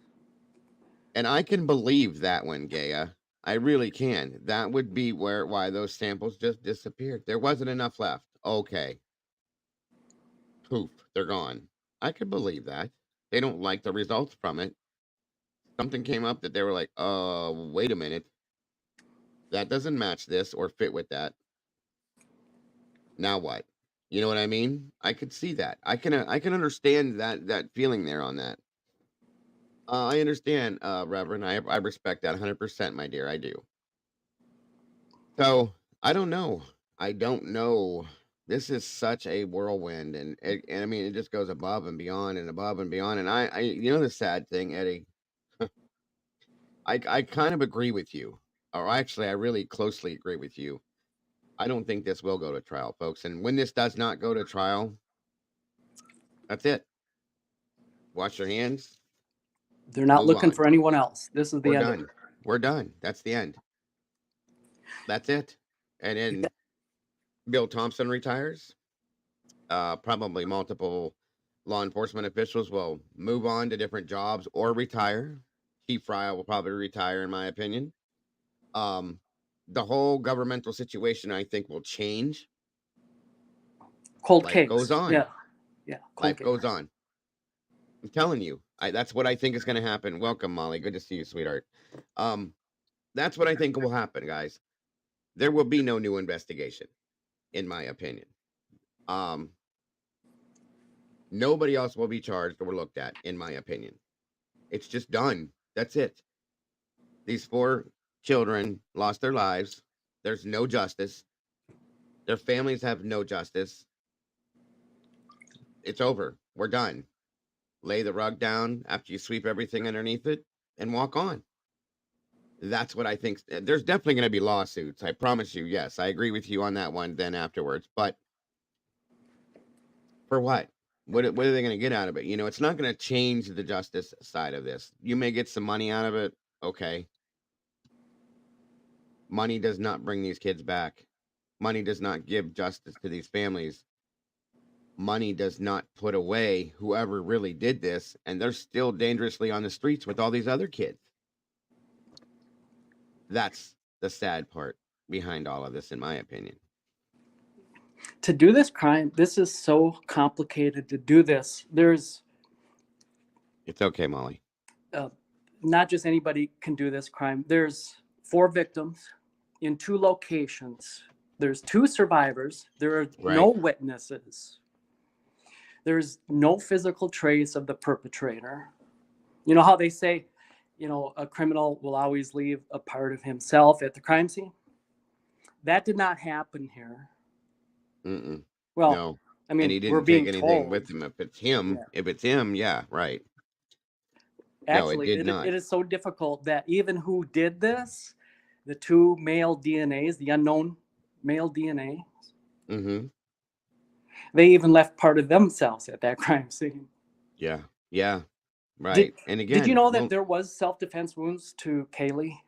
And I can believe that one, Gaya. I really can. That would be why those samples just disappeared. There wasn't enough left. Okay. Poof, they're gone. I could believe that. They don't like the results from it. Something came up that they were like, wait a minute. That doesn't match this or fit with that. Now what? You know what I mean? I could see that. I can understand that feeling there on that. I understand, Reverend. I respect that 100%, my dear. I do. So I don't know. I don't know. This is such a whirlwind, and I mean, it just goes above and beyond and above and beyond. And I you know, the sad thing, Eddie, I kind of agree with you, or actually, I really closely agree with you. I don't think this will go to trial, folks. And when this does not go to trial, that's it. Wash your hands. They're not Move looking on. for anyone else. This is the We're end. done. We're done. That's the end. That's it. And then Bill Thompson retires. Probably multiple law enforcement officials will move on to different jobs or retire. Chief Frye will probably retire, in my opinion. The whole governmental situation, I think, will change. Cold Life case. goes on. Yeah. Yeah. Life goes on. I'm telling you, that's what I think is going to happen. Welcome, Molly. Good to see you, sweetheart. That's what I think will happen, guys. There will be no new investigation, in my opinion. Nobody else will be charged or looked at, in my opinion. It's just done. That's it. These 4 children lost their lives. There's no justice. Their families have no justice. It's over. We're done. Lay the rug down after you sweep everything underneath it and walk on. That's what I think. There's definitely going to be lawsuits. I promise you. Yes, I agree with you on that one then afterwards. But for what? What are they going to get out of it? You know, it's not going to change the justice side of this. You may get some money out of it. Okay. Money does not bring these kids back. Money does not give justice to these families. Money does not put away whoever really did this, and they're still dangerously on the streets with all these other kids. That's the sad part behind all of this, in my opinion. To do this crime, this is so complicated to do this. It's okay, Molly. Not just anybody can do this crime. There's 4 victims in 2 locations. There's 2 survivors. There are no witnesses. There's no physical trace of the perpetrator. You know how they say, you know, a criminal will always leave a part of himself at the crime scene? That did not happen here. Well, no. I mean, and he we're didn't being take anything told. with him. If it's him, yeah, right. Actually, no, it did not. It is so difficult that even who did this, the 2 male DNAs, the unknown male DNA, they even left part of themselves at that crime scene. Yeah, right. And again, did you know that there was self-defense wounds to Kaylee?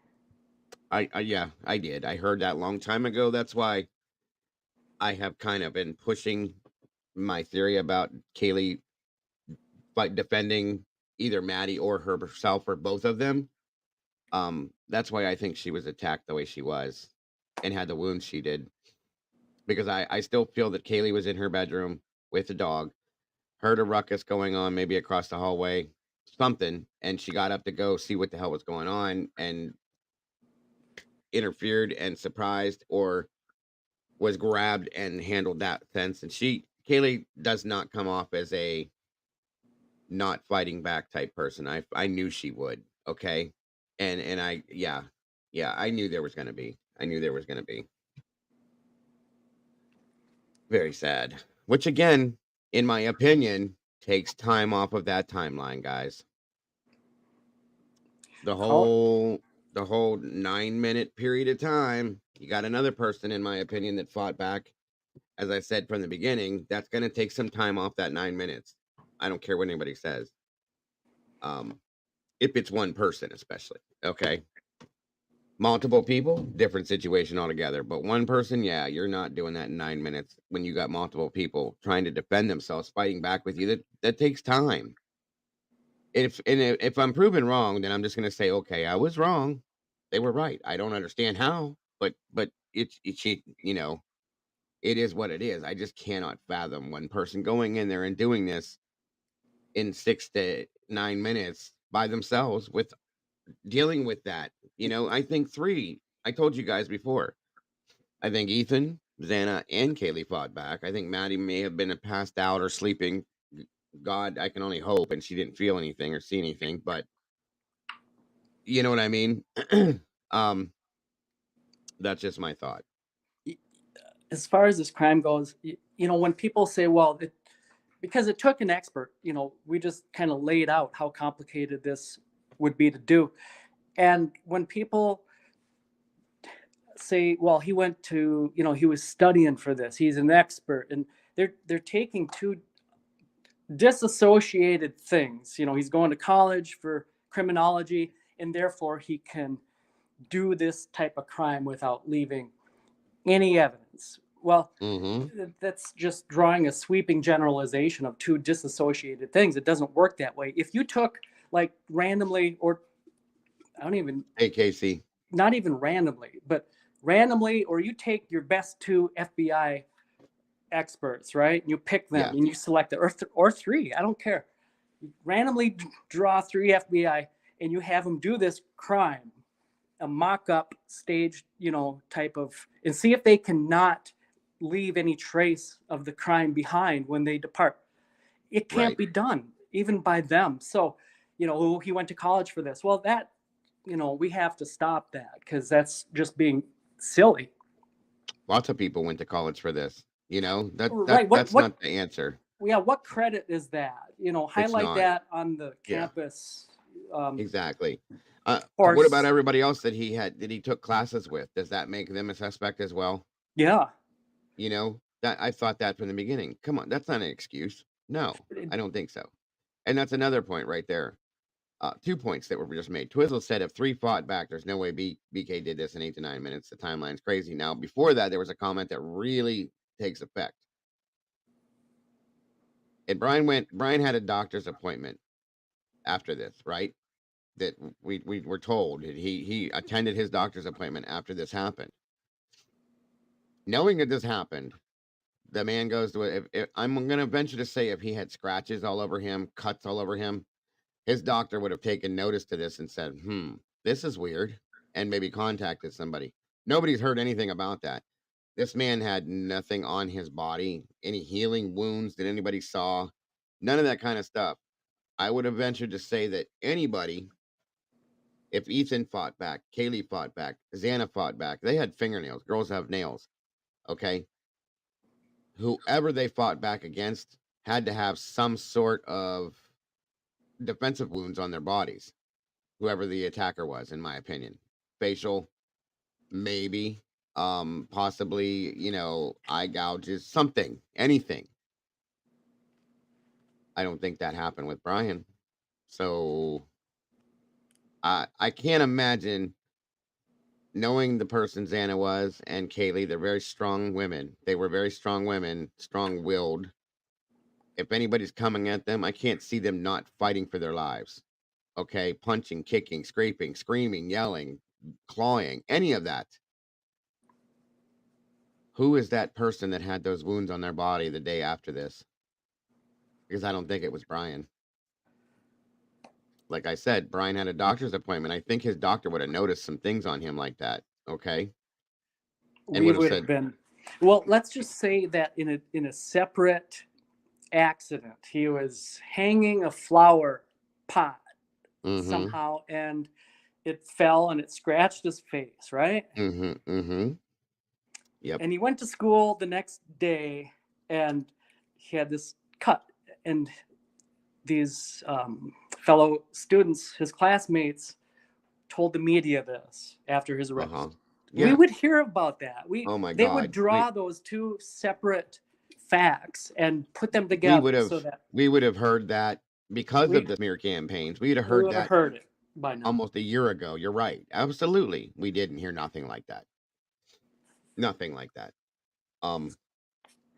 Yeah, I did. I heard that a long time ago. That's why I have kind of been pushing my theory about Kaylee defending either Maddie or herself or both of them. That's why I think she was attacked the way she was and had the wounds she did. Because I still feel that Kaylee was in her bedroom with the dog, heard a ruckus going on, maybe across the hallway, something, and she got up to go see what the hell was going on and interfered and surprised or was grabbed and handled that sense. And Kaylee does not come off as a not fighting back type person. I knew she would. Okay. And I knew there was gonna be. Very sad. Which again, in my opinion, takes time off of that timeline, guys. The whole 9-minute period of time, you got another person, in my opinion, that fought back. As I said from the beginning, that's going to take some time off that 9 minutes. I don't care what anybody says. if it's one person, especially. Okay. Multiple people, different situation altogether. But one person, yeah, you're not doing that in 9 minutes when you got multiple people trying to defend themselves, fighting back with you. That takes time. If I'm proven wrong, then I'm just gonna say, okay, I was wrong. They were right. I don't understand how, but you know, it is what it is. I just cannot fathom one person going in there and doing this in 6 to 9 minutes by themselves with dealing with that. I think 3. I told you guys before. I think Ethan, Xana, and Kaylee fought back. I think Maddie may have been passed out or sleeping. God, I can only hope, and she didn't feel anything or see anything, but you know what I mean? um, that's just my thought. As far as this crime goes, when people say, well, because it took an expert, we just kind of laid out how complicated this would be to do. And when people say, well, he went to, he was studying for this, he's an expert, and they're taking two disassociated things. He's going to college for criminology, and therefore he can do this type of crime without leaving any evidence. Well, that's just drawing a sweeping generalization of two disassociated things. It doesn't work that way. If you took like randomly, or I don't even, hey Casey, not even randomly, but randomly, or you take your best 2 FBI experts, right? You pick them and you select it, or 3, I don't care. You randomly draw 3 FBI and you have them do this crime, a mock-up staged, type of, and see if they cannot leave any trace of the crime behind when they depart. It can't be done even by them. So, he went to college for this. Well, that, we have to stop that, because that's just being silly. Lots of people went to college for this. That's not the answer. Yeah, what credit is that? Highlight that on the campus. Exactly. What about everybody else that he took classes with? Does that make them a suspect as well? Yeah. That I thought that from the beginning. Come on, that's not an excuse. No, I don't think so. And that's another point right there. 2 points that were just made. Twizzle said if 3 fought back, there's no way BK did this in 8 to 9 minutes. The timeline's crazy. Now, before that, there was a comment that really takes effect. And Bryan had a doctor's appointment after this, right? That we were told that he attended his doctor's appointment after this happened. Knowing that this happened, the man goes to it. If I'm going to venture to say if he had scratches all over him, cuts all over him, his doctor would have taken notice to this and said, this is weird, and maybe contacted somebody. Nobody's heard anything about that. This man had nothing on his body, any healing wounds that anybody saw, none of that kind of stuff. I would have ventured to say that anybody, if Ethan fought back, Kaylee fought back, Xana fought back, they had fingernails. Girls have nails. Okay. Whoever they fought back against had to have some sort of defensive wounds on their bodies. Whoever the attacker was, in my opinion. Facial, maybe, possibly, eye gouges, something, anything. I don't think that happened with Bryan. So I can't imagine, knowing the person Xana was and Kaylee, they're very strong women. They were very strong women, strong-willed. If anybody's coming at them, I can't see them not fighting for their lives. Okay, punching, kicking, scraping, screaming, yelling, clawing, any of that. Who is that person that had those wounds on their body the day after this? Because I don't think it was Bryan. Like I said, Bryan had a doctor's appointment. I think his doctor would have noticed some things on him like that. Okay. And we would have been, well, let's just say that in a separate accident, he was hanging a flower pot somehow, and it fell and it scratched his face, right? Yep. And he went to school the next day, and he had this cut, and these fellow students, his classmates, told the media this after his arrest. We would hear about that. Oh my God. They would draw those 2 separate facts and put them together. We would have heard that because of the smear campaigns. We would have heard that by now. almost a year ago. You're right. Absolutely. We didn't hear nothing like that. Nothing like that.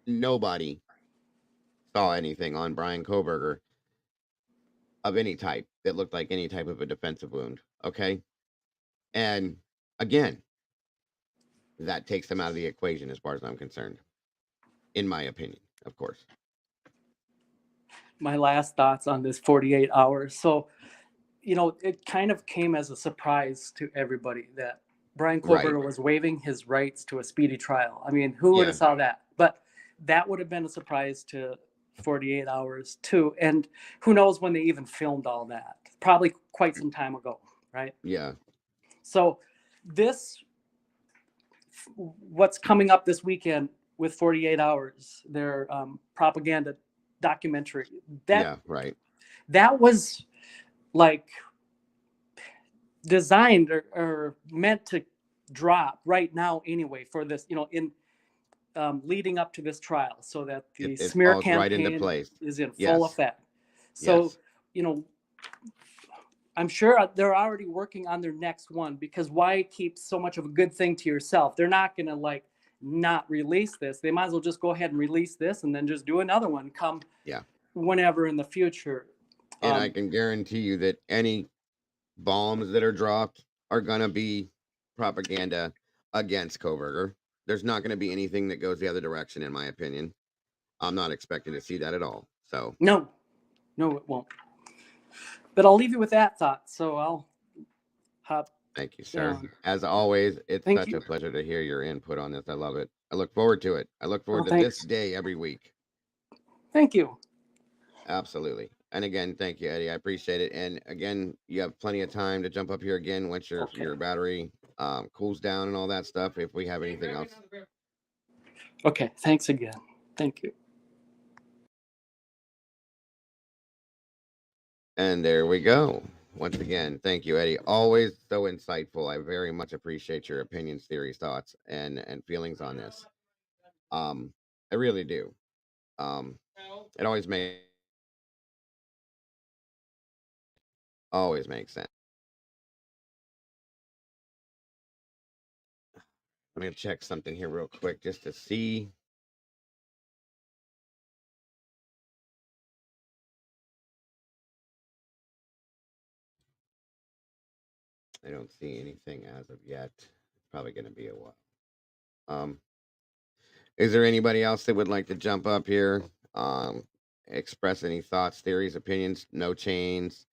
Nobody saw anything on Bryan Kohberger of any type that looked like any type of a defensive wound. Okay. And again, that takes them out of the equation as far as I'm concerned, in my opinion, of course. My last thoughts on this 48 hours. So, it kind of came as a surprise to everybody that Bryan Kohberger was waiving his rights to a speedy trial. I mean, who would have saw that? But that would have been a surprise to 48 hours too. And who knows when they even filmed all that? Probably quite some time ago, right? Yeah. So what's coming up this weekend with 48 hours, their propaganda documentary. That was like designed or meant to drop right now anyway for this, in leading up to this trial, so that the smear campaign is in full effect. So, I'm sure they're already working on their next one, because why keep so much of a good thing to yourself? They're not going to not release this. They might as well just go ahead and release this and then just do another one whenever in the future. And I can guarantee you that any bombs that are dropped are going to be propaganda against Kohberger. There's not going to be anything that goes the other direction, in my opinion. I'm not expecting to see that at all. So no, it won't. But I'll leave you with that thought. So I'll hop. Thank you, sir. As always, it's such a pleasure to hear your input on this. I love it. I look forward to it. I look forward to this day every week. Thank you. Absolutely. And again, thank you, Eddie. I appreciate it. And again, you have plenty of time to jump up here again once your battery cools down and all that stuff, if we have anything else. Okay. Thanks again. Thank you. And there we go. Once again, thank you, Eddie. Always so insightful. I very much appreciate your opinions, theories, thoughts, and feelings on this. I really do. It always makes sense. I'm gonna check something here real quick just to see. I don't see anything as of yet. It's probably going to be a while. Is there anybody else that would like to jump up here? Express any thoughts, theories, opinions? No chains.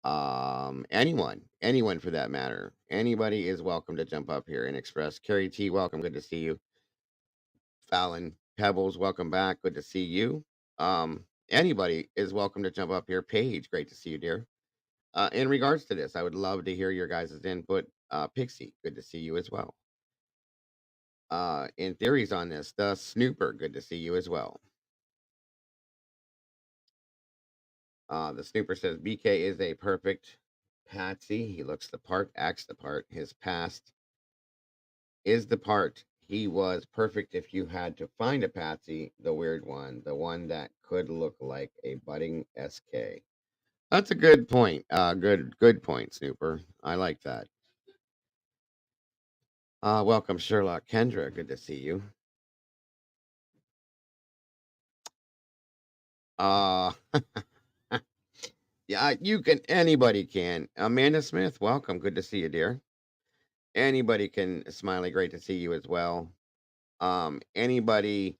Anyone for that matter. Anybody is welcome to jump up here and express. Carrie T, welcome. Good to see you. Fallon Pebbles, welcome back. Good to see you. Anybody is welcome to jump up here. Paige, great to see you, dear. In regards to this, I would love to hear your guys' input. Pixie, good to see you as well. In theories on this, the Snooper, good to see you as well. The Snooper says BK is a perfect patsy. He looks the part, acts the part. His past is the part. He was perfect if you had to find a patsy, the weird one, the one that could look like a budding SK. That's a good point. Good point, Snooper. I like that. Welcome, Sherlock Kendra. Good to see you. Yeah, anybody can. Amanda Smith, welcome. Good to see you, dear. Anybody can. Smiley, great to see you as well. Anybody,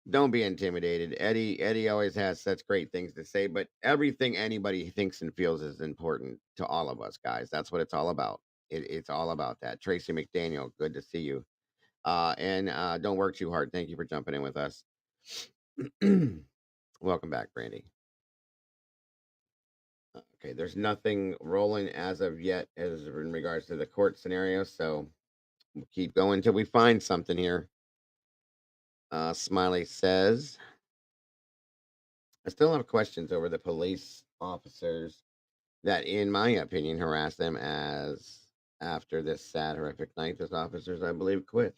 don't be intimidated. Eddie always has such great things to say, but everything anybody thinks and feels is important to all of us, guys. That's what it's all about. It's all about that. Tracy McDaniel, good to see you. And don't work too hard. Thank you for jumping in with us. Welcome back, Brandy. Okay, there's nothing rolling as of yet as in regards to the court scenario, so we'll keep going until we find something here. Smiley says, I still have questions over the police officers that, in my opinion, harassed them as after this sad, horrific night. Those officers, I believe, quit.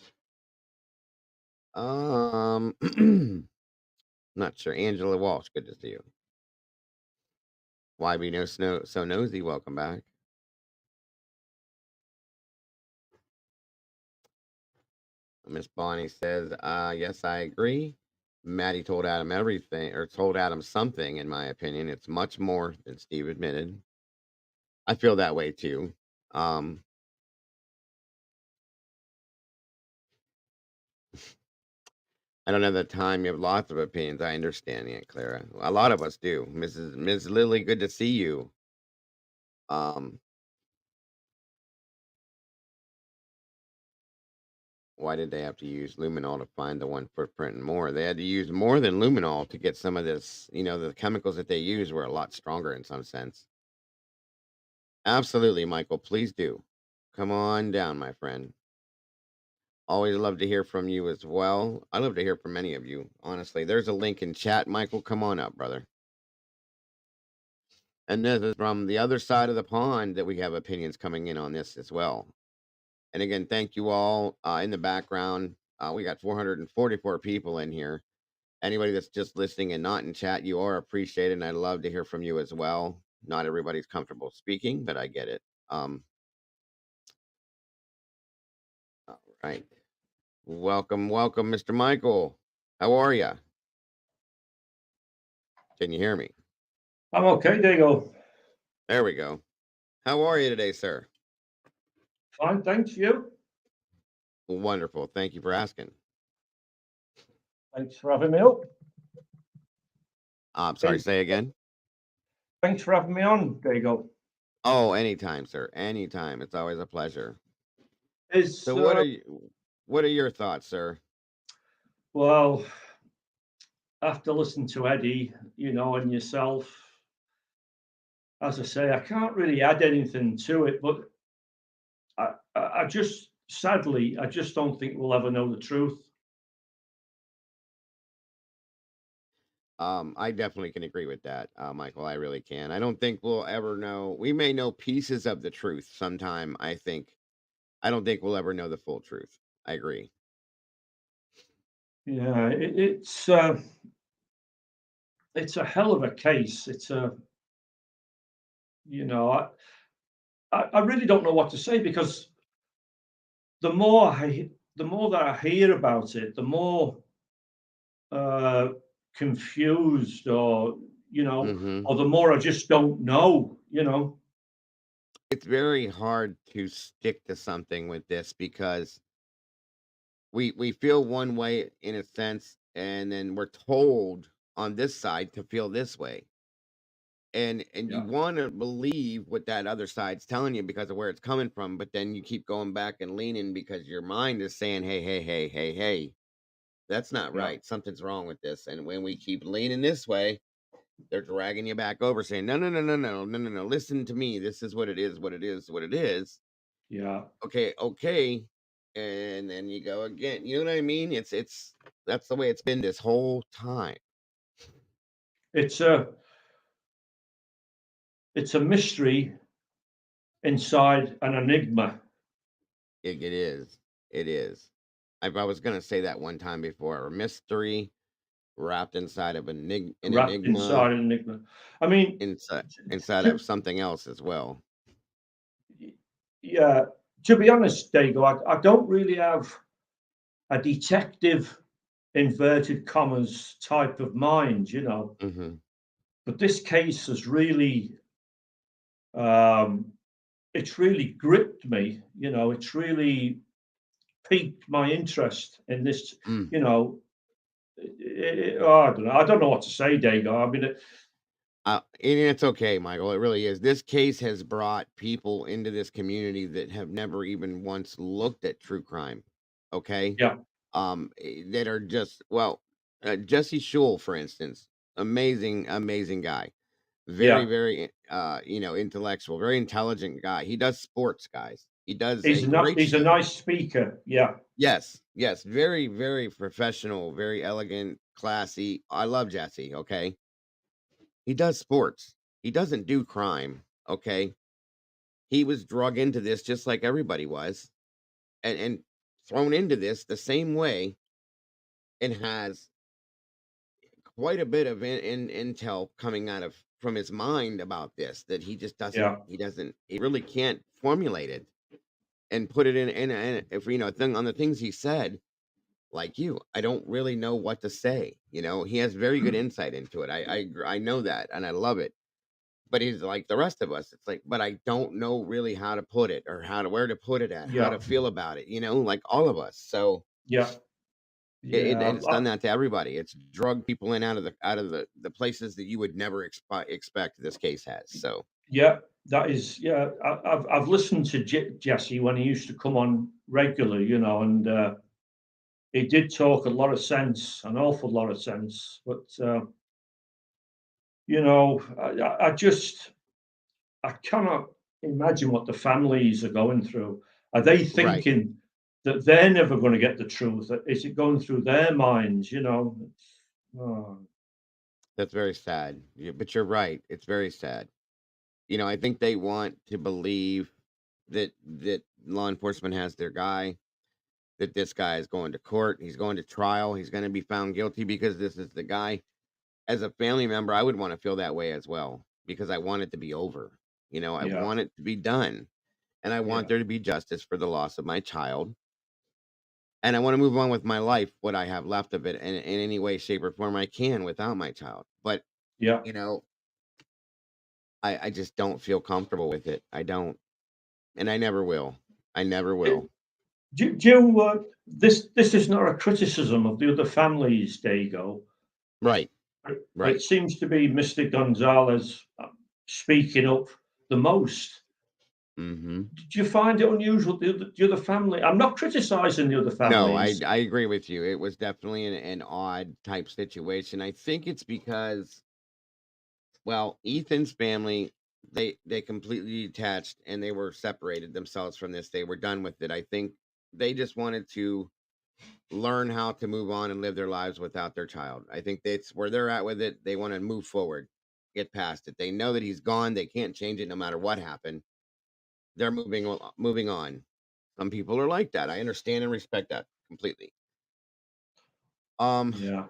Not sure. Angela Walsh, good to see you. Why be so nosy? Welcome back. Miss Bonnie says, yes, I agree. Maddie told Adam everything, or told Adam something, in my opinion. It's much more than Steve admitted. I feel that way too. Um, I don't have the time. You have lots of opinions. I understand, Aunt Clara. A lot of us do. Ms. Lily, good to see you. Why did they have to use luminol to find the one footprint and more? They had to use more than luminol to get some of this. The chemicals that they use were a lot stronger in some sense. Absolutely, Michael. Please do. Come on down, my friend. Always love to hear from you as well. I love to hear from many of you, honestly. There's a link in chat, Michael. Come on up, brother. And this is from the other side of the pond that we have opinions coming in on this as well. And again, thank you all in the background. We got 444 people in here. Anybody that's just listening and not in chat, you are appreciated, and I'd love to hear from you as well. Not everybody's comfortable speaking, but I get it. All right. Welcome, Mr. Michael. How are you? Can you hear me? I'm okay, Diego. There we go. How are you today, sir? Fine, thanks. You? Wonderful. Thank you for asking. Thanks for having me up. I'm sorry, say again. Thanks for having me on, Diego. Oh, anytime, sir. Anytime. It's always a pleasure. So what are your thoughts, sir? Well, after listening to Eddie, and yourself, as I say, I can't really add anything to it, but I just, sadly, I just don't think we'll ever know the truth. I definitely can agree with that, Michael. I really can. I don't think we'll ever know. We may know pieces of the truth sometime, I think. I don't think we'll ever know the full truth. I agree. Yeah, it's a hell of a case. It's I really don't know what to say, because the more that I hear about it, the more confused, or or the more I just don't know. It's very hard to stick to something with this, because we feel one way in a sense, and then we're told on this side to feel this way. And you want to believe what that other side's telling you because of where it's coming from, but then you keep going back and leaning because your mind is saying, hey, that's not right. Something's wrong with this. And when we keep leaning this way, they're dragging you back over, saying, no. Listen to me. This is what it is, what it is, what it is. Yeah. Okay. And then you go again. You know what I mean? It's that's the way it's been this whole time. It's a mystery inside an enigma. It is. It is. I was going to say that one time before. A mystery wrapped inside of an enigma. Inside an enigma. I mean, inside of something else as well. Yeah. To be honest, Diego, I don't really have a detective, inverted commas, type of mind, Mm-hmm. But this case has really, it's really gripped me. It's really piqued my interest in this. I don't know. I don't know what to say, Diego. I mean, and it's okay, Michael. It really is. This case has brought people into this community that have never even once looked at true crime. Okay. Yeah. That are just, Jesse Schul, for instance, amazing guy. Very intellectual, very intelligent guy. He does sports, guys. He does he's a nice speaker. Yeah. Yes. Very, very professional, very elegant, classy. I love Jesse. Okay. He does sports. He doesn't do crime. Okay. He was drug into this just like everybody was, and thrown into this the same way, and has quite a bit of intel coming out from his mind about this that he just doesn't. He really can't formulate it and put it in if thing on the things he said. like you, I don't really know what to say. You know, he has very good insight into it. I know that, and I love it. But he's like the rest of us. It's like, but I don't know really how to put it or where to put it at, how Yeah, to feel about it. You know, like all of us. So yeah, and yeah. it's done that to everybody. It's drug people in out of the places that you would never expect. This case has. So Yeah, that is. Yeah, I've listened to Jesse when he used to come on regularly, you know, and he did talk a lot of sense, an awful lot of sense. But you know, I just I cannot imagine what the families are going through. Are they right. thinking that they're never going to get the truth? Is it going through their minds? You know, oh, That's very sad. But you're right. It's very sad. You know, I think they want to believe that law enforcement has their guy, that this guy is going to court, he's going to trial, he's going to be found guilty because this is the guy. As a family member, I would want to feel that way as well because I want it to be over. You know, I yeah, want it to be done, and I want yeah, there to be justice for the loss of my child. And I want to move on with my life, what I have left of it, in any way, shape, or form I can without my child. But yeah. you know, I just don't feel comfortable with it. I don't, and I never will. I never will. Do you, this is not a criticism of the other families, Dago. Right, It right. seems to be Mr. Gonzalez speaking up the most. Mm-hmm. Do you find it unusual, the other family? I'm not criticizing the other No, families. I agree with you. It was definitely an odd type situation. I think it's because, well, Ethan's family, they completely detached and they were separated themselves from this. They were done with it. I think they just wanted to learn how to move on and live their lives without their child. I think that's where they're at with it. They want to move forward, get past it. They know that he's gone. They can't change it no matter what happened. They're moving on. Some people are like that. I understand and respect that completely. Um, Yeah,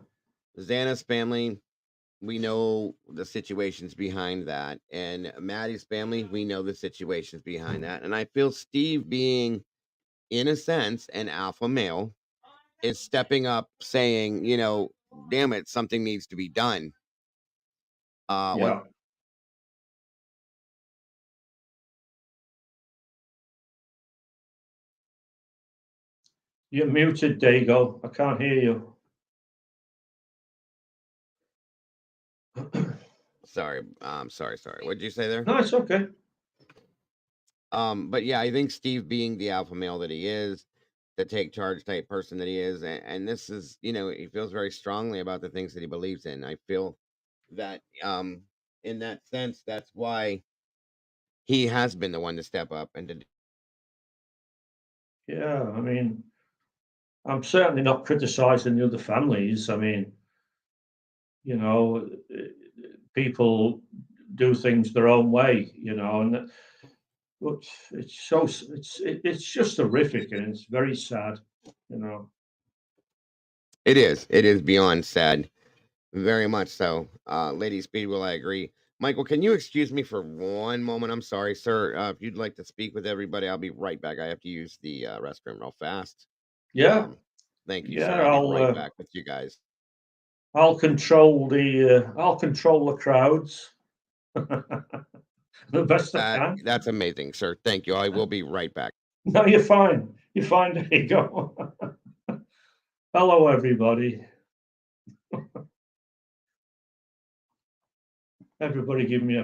Xana's family, we know the situations behind that, and Maddie's family, we know the situations behind that. And I feel Steve being, in a sense, an alpha male is stepping up, saying, you know, damn it, something needs to be done. When yeah. You're muted, Dago. I can't hear you. sorry, sorry. What did you say there? No, it's okay. But yeah, I think Steve being the alpha male that he is, the take charge type person that he is, and this is, you know, he feels very strongly about the things that he believes in. I feel that in that sense, that's why he has been the one to step up and to Yeah, I mean, I'm certainly not criticizing the other families. I mean, you know, people do things their own way, you know, and but it's just horrific and it's very sad, you know. it is beyond sad, very much so. Lady Speedwell, I agree. Michael, can you excuse me for one moment? I'm sorry, sir. If you'd like to speak with everybody, I'll be right back. I have to use the restroom real fast. Yeah, Um, Thank you, yeah. sir. I'll be right back with you guys. I'll control the crowds the best I can. That's amazing, sir. Thank you. I will be right back. No, you're fine. You're fine. There you go. Hello, everybody. Everybody, give me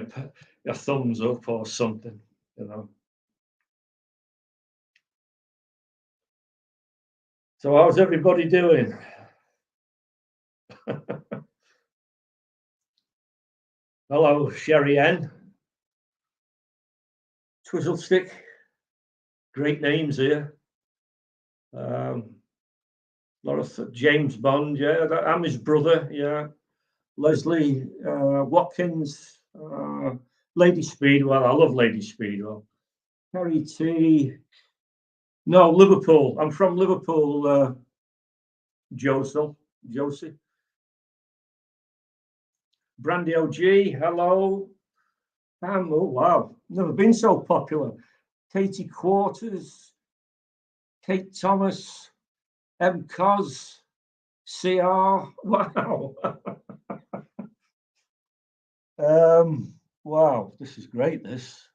a thumbs up or something, you know. So, how's everybody doing? Hello, Sherry N. Twizzlestick. Great names here. A lot of James Bond, yeah. I'm his brother, yeah. Leslie Watkins, Lady Speedwell. I love Lady Speedwell. Harry T. No, Liverpool. I'm from Liverpool, Josie. Brandy OG, hello. Oh, wow. Never been so popular. Katie Quarters, Kate Thomas, Cos CR. Wow. Wow, this is great. This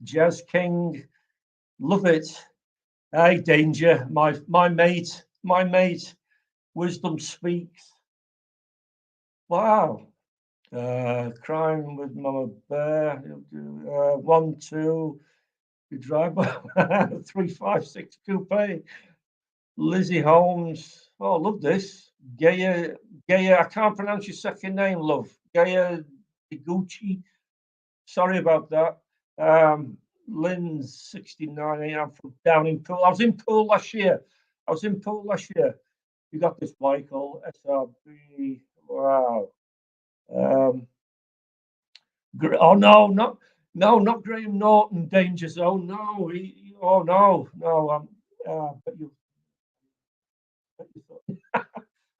Jazz King, love it. Hey, Danger, my mate, Wisdom Speaks. Wow. Crime with Mama Bear. 1, 2. You drive 356 coupe. Lizzie Holmes. Oh, love this. Gaia. I can't pronounce your second name, love. Gaia Gucci. Sorry about that. Lynn's 69. I'm from down in Poole. I was in Poole last year. You got this, Michael. SRB. Wow. Oh no, not Graham Norton. Danger Zone. No, no. But you.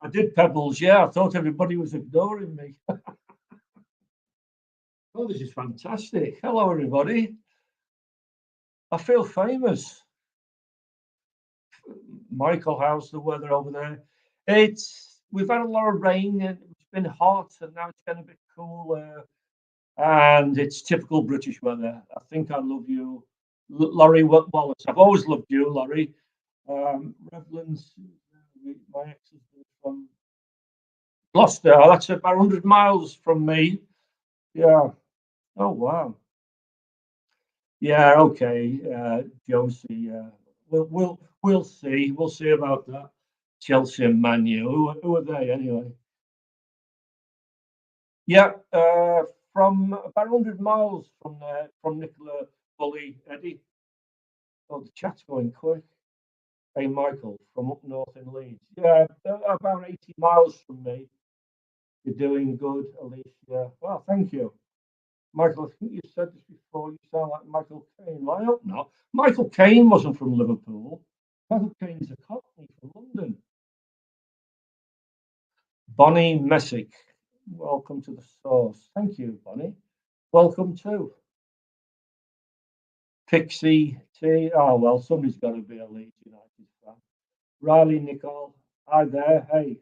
I did Pebbles. Yeah, I thought everybody was ignoring me. Oh, this is fantastic. Hello, everybody. I feel famous. Michael, how's the weather over there? We've had a lot of rain and it's been hot, and now it's getting a bit cooler. And it's typical British weather. I think I love you, Laurie Wallace. I've always loved you, Laurie. Revlan's, my ex-husband from Gloucester. That's about 100 miles from me. Yeah. Oh wow. Yeah. Okay. Josie. We'll see. We'll see about that. Chelsea and Man U. Who are they anyway? Yeah. From about 100 miles from there, from Nicola, Bully, Eddie. Oh, the chat's going quick. Hey, Michael, from up north in Leeds. Yeah, about 80 miles from me. You're doing good, Alicia. Well, thank you. Michael, I think you said this before. You sound like Michael Caine. Well, I hope not. Michael Caine wasn't from Liverpool. Michael Caine's a Cockney from London. Bonnie Messick. Welcome to the source. Thank you, Bonnie. Welcome too. Pixie T. Oh, well, somebody's got to be a Leeds United fan. Riley Nicole. Hi there. Hey.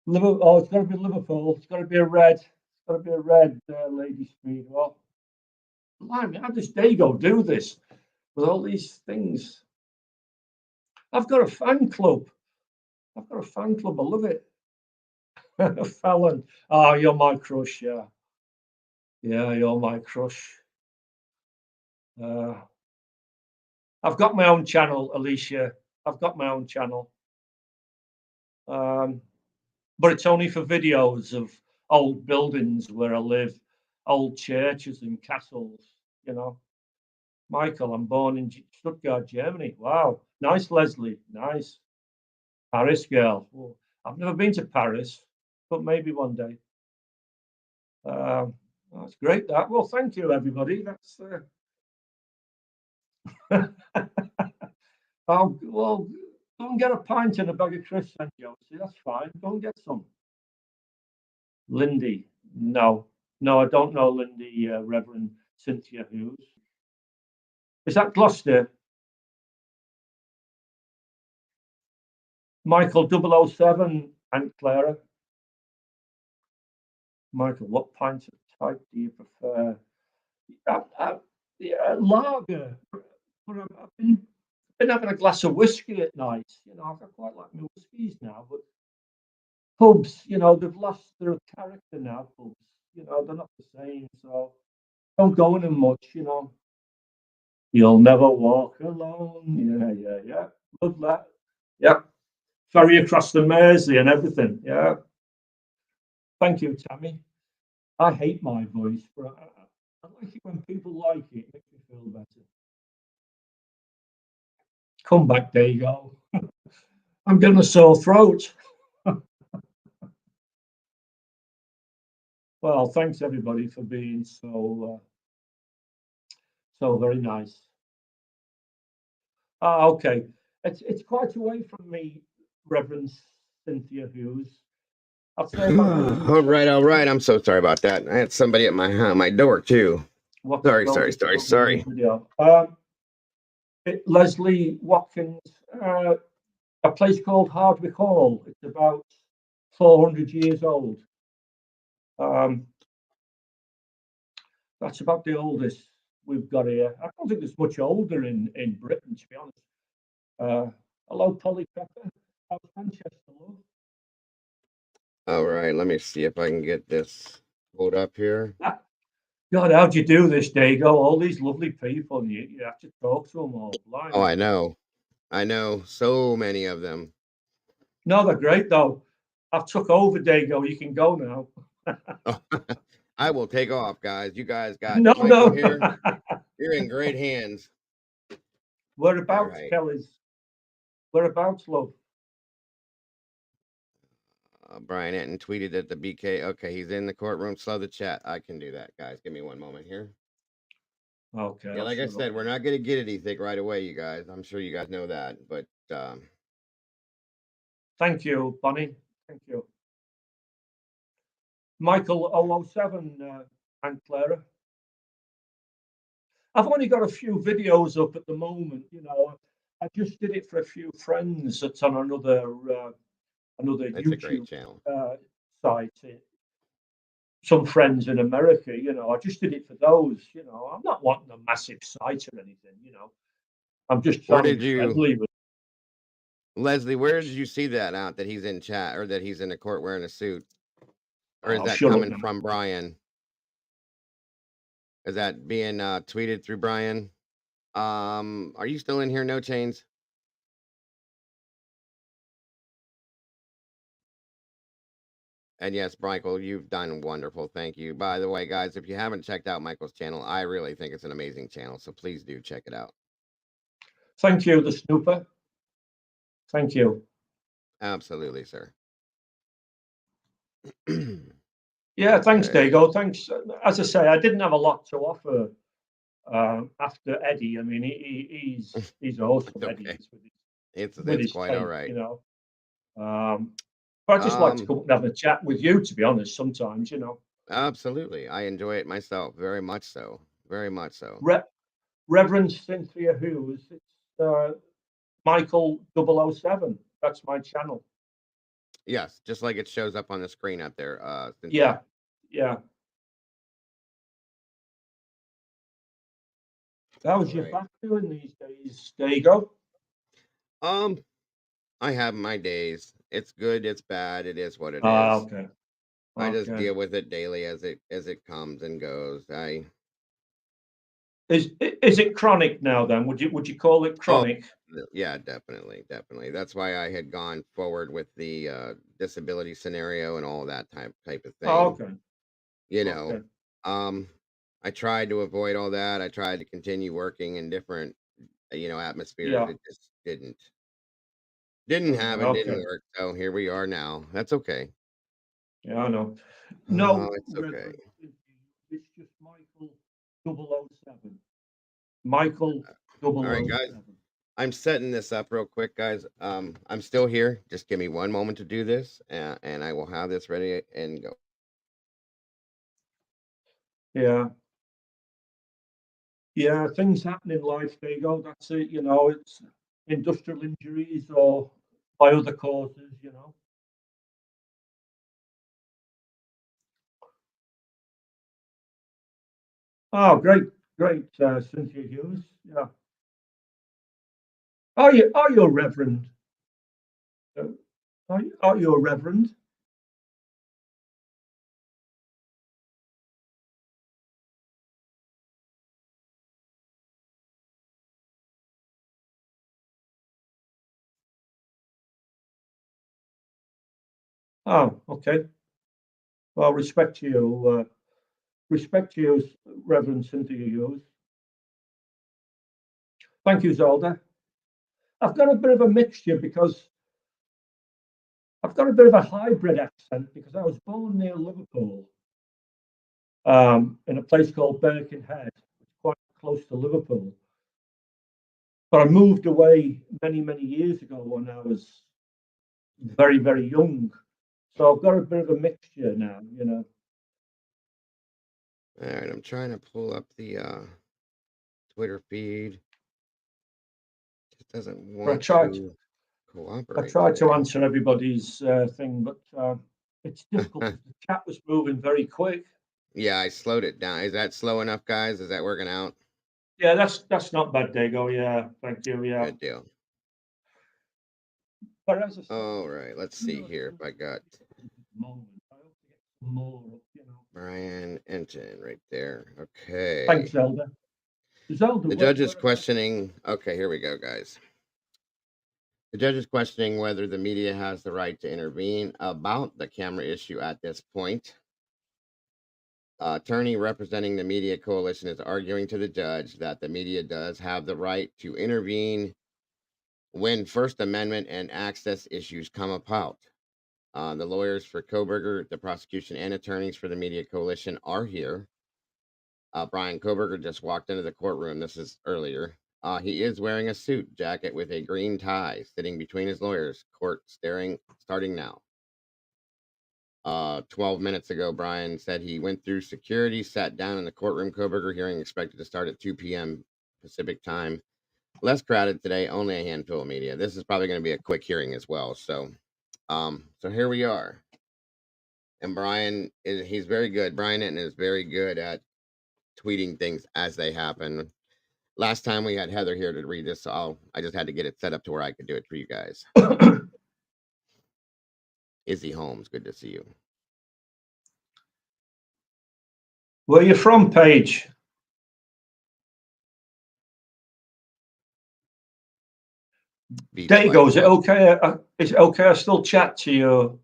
Liverpool. Oh, it's got to be Liverpool. It's got to be a red. It's got to be a red, Lady Speed. Well, blimey, how does Dago do this with all these things? I've got a fan club. I love it. Fallon. Oh, you're my crush, yeah. Yeah, you're my crush. I've got my own channel, Alicia. I've got my own channel. But it's only for videos of old buildings where I live, old churches and castles, you know. Michael, I'm born in Stuttgart, Germany. Wow. Nice, Leslie. Nice. Paris girl. Oh, I've never been to Paris, but maybe one day. That's great. That. Well, thank you, everybody. That's. Oh, well, go and get a pint and a bag of crisps, then, Josie. That's fine. Go and get some. Lindy. No, I don't know Lindy, Reverend Cynthia Hughes. Is that Gloucester? Michael 007, Aunt Clara. Michael, what pint of type do you prefer? Yeah, lager. I've been having a glass of whiskey at night. You know, I quite like my whiskies now, but pubs, you know, they've lost their character now. Pubs, you know, they're not the same. So don't go in them much. You know, you'll never walk alone. Yeah. Love that. Yeah. Ferry across the Mersey and everything. Yeah. Thank you, Tammy. I hate my voice, but I like it when people like it. It makes me feel better. Come back, there you go. I'm getting a sore throat. Well, thanks everybody for being so very nice. Okay, it's quite away from me, Reverend Cynthia Hughes. I'll say about All right. I'm so sorry about that. I had somebody at my door too. Sorry. Video. Leslie Watkins, a place called Hardwick Hall. It's about 400 years old. That's about the oldest we've got here. I don't think there's much older in Britain, to be honest. Hello, Polly Pepper. How's Manchester, love? All right, let me see if I can get this pulled up here. God, how'd you do this, Dago? All these lovely people, and you have to talk to them all. Blimey. Oh, I know. I know. So many of them. No, they're great, though. I've took over, Dago. You can go now. Oh, I will take off, guys. You guys got No, Michael no. here. You're in great hands. Whereabouts, right. Kelly's? Whereabouts, love? Bryan Enton tweeted at the BK. Okay, he's in the courtroom. Slow the chat. I can do that, guys. Give me one moment here. Okay. Yeah, like I said, we're not going to get anything right away, you guys. I'm sure you guys know that, but thank you, Bonnie. Thank you. Michael 007 and Clara. I've only got a few videos up at the moment, you know. I just did it for a few friends that's on another it's a great YouTube channel. site. Some friends in America, you know. I just did it for those, you know. I'm not wanting a massive site or anything, you know. I'm just trying to be friendly with. Leslie, where did you see that out that he's in chat or that he's in the court wearing a suit? Or is that coming from Bryan? Is that being tweeted through Bryan? Are you still in here? No chains. And yes, Michael, you've done wonderful. Thank you. By the way, guys, if you haven't checked out Michael's channel, I really think it's an amazing channel. So please do check it out. Thank you, the Snooper. Thank you. Absolutely, sir. Yeah, thanks, Dago. Thanks. As I say, I didn't have a lot to offer after Eddie. I mean, he's awesome. Okay. Eddie, It's quite all right. You know. But I just like to come and have a chat with you, to be honest. Sometimes, you know. Absolutely, I enjoy it myself very much so. Very much so. Reverend Cynthia Hughes. It's Michael 007. That's my channel. Yes, just like it shows up on the screen up there. Cynthia. Yeah. How's your back doing these days, Dago? I have my days. It's good, it's bad, it is what it is. Okay. I just deal with it daily as it comes and goes. Is it chronic now then? Would you call it chronic? Oh, yeah, definitely. That's why I had gone forward with the disability scenario and all that type of thing. Oh, okay. You know, I tried to avoid all that. I tried to continue working in different, atmospheres. Yeah. It just didn't happen, didn't work. So here we are now. That's okay. Yeah, I know. No, it's okay. It's just Michael 007. Michael 007. All right, guys. I'm setting this up real quick, guys. I'm still here. Just give me one moment to do this, and I will have this ready and go. Yeah, things happen in life, there you go. That's it, you know, it's industrial injuries or by other causes, you know. Oh, great, Cynthia Hughes. Yeah. Are you a reverend? Are you a reverend? Oh, okay. Well, respect to you, Reverend Cynthia Hughes. Thank you, Zolda. I've got a bit of a mixture because I've got a bit of a hybrid accent because I was born near Liverpool, in a place called Birkenhead, quite close to Liverpool. But I moved away many, many years ago when I was very, very young. So I've got a bit of a mixture now, you know. All right, I'm trying to pull up the Twitter feed. doesn't I want tried, to I cooperate tried to today. answer everybody's thing, but it's difficult. The chat was moving very quick. Yeah, I slowed it down. Is that slow enough, guys? Is that working out? Yeah, that's not bad, Dago. Yeah, thank you. Yeah, Good deal. but as I said, All right, let's see here if I got moment, I hope to get some more. Brian Enton right there. Thanks, Okay. Zelda. Zelda, The judge is questioning. Okay, here we go, guys. The judge is questioning whether the media has the right to intervene about the camera issue at this point. Attorney representing the media coalition is arguing to the judge that the media does have the right to intervene when First Amendment and access issues come about. The lawyers for Kohberger, the prosecution, and attorneys for the media coalition are here. Bryan Kohberger just walked into the courtroom. This is earlier. He is wearing a suit jacket with a green tie, sitting between his lawyers. Court starting now. 12 minutes ago, Bryan said he went through security, sat down in the courtroom. Kohberger hearing expected to start at 2 p.m. Pacific time. Less crowded today, only a handful of media. This is probably going to be a quick hearing as well. So here we are. And Bryan he's very good. Bryan is very good at tweeting things as they happen. Last time we had Heather here to read this, so I just had to get it set up to where I could do it for you guys. Izzy Holmes, good to see you. Where are you from, Paige? Dago, is it okay? Is it okay? I still chat to your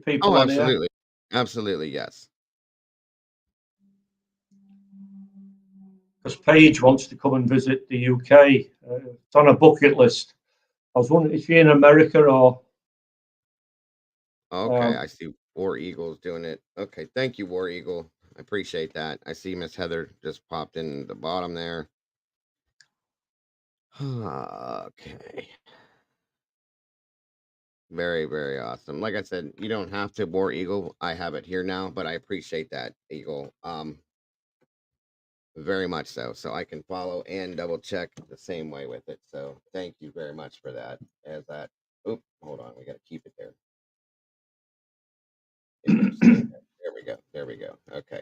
people Oh, on here. absolutely, absolutely, yes. Because Paige wants to come and visit the UK. It's on a bucket list. I was wondering if she in America or. Okay, I see War Eagle's doing it. Okay, thank you, War Eagle. I appreciate that. I see Miss Heather just popped in the bottom there. Okay. Very, very awesome. Like I said, you don't have to, War Eagle. I have it here now, but I appreciate that, Eagle. Very much so. So I can follow and double check the same way with it. So thank you very much for that. Oop, hold on, we got to keep it there. There we go. There we go. Okay.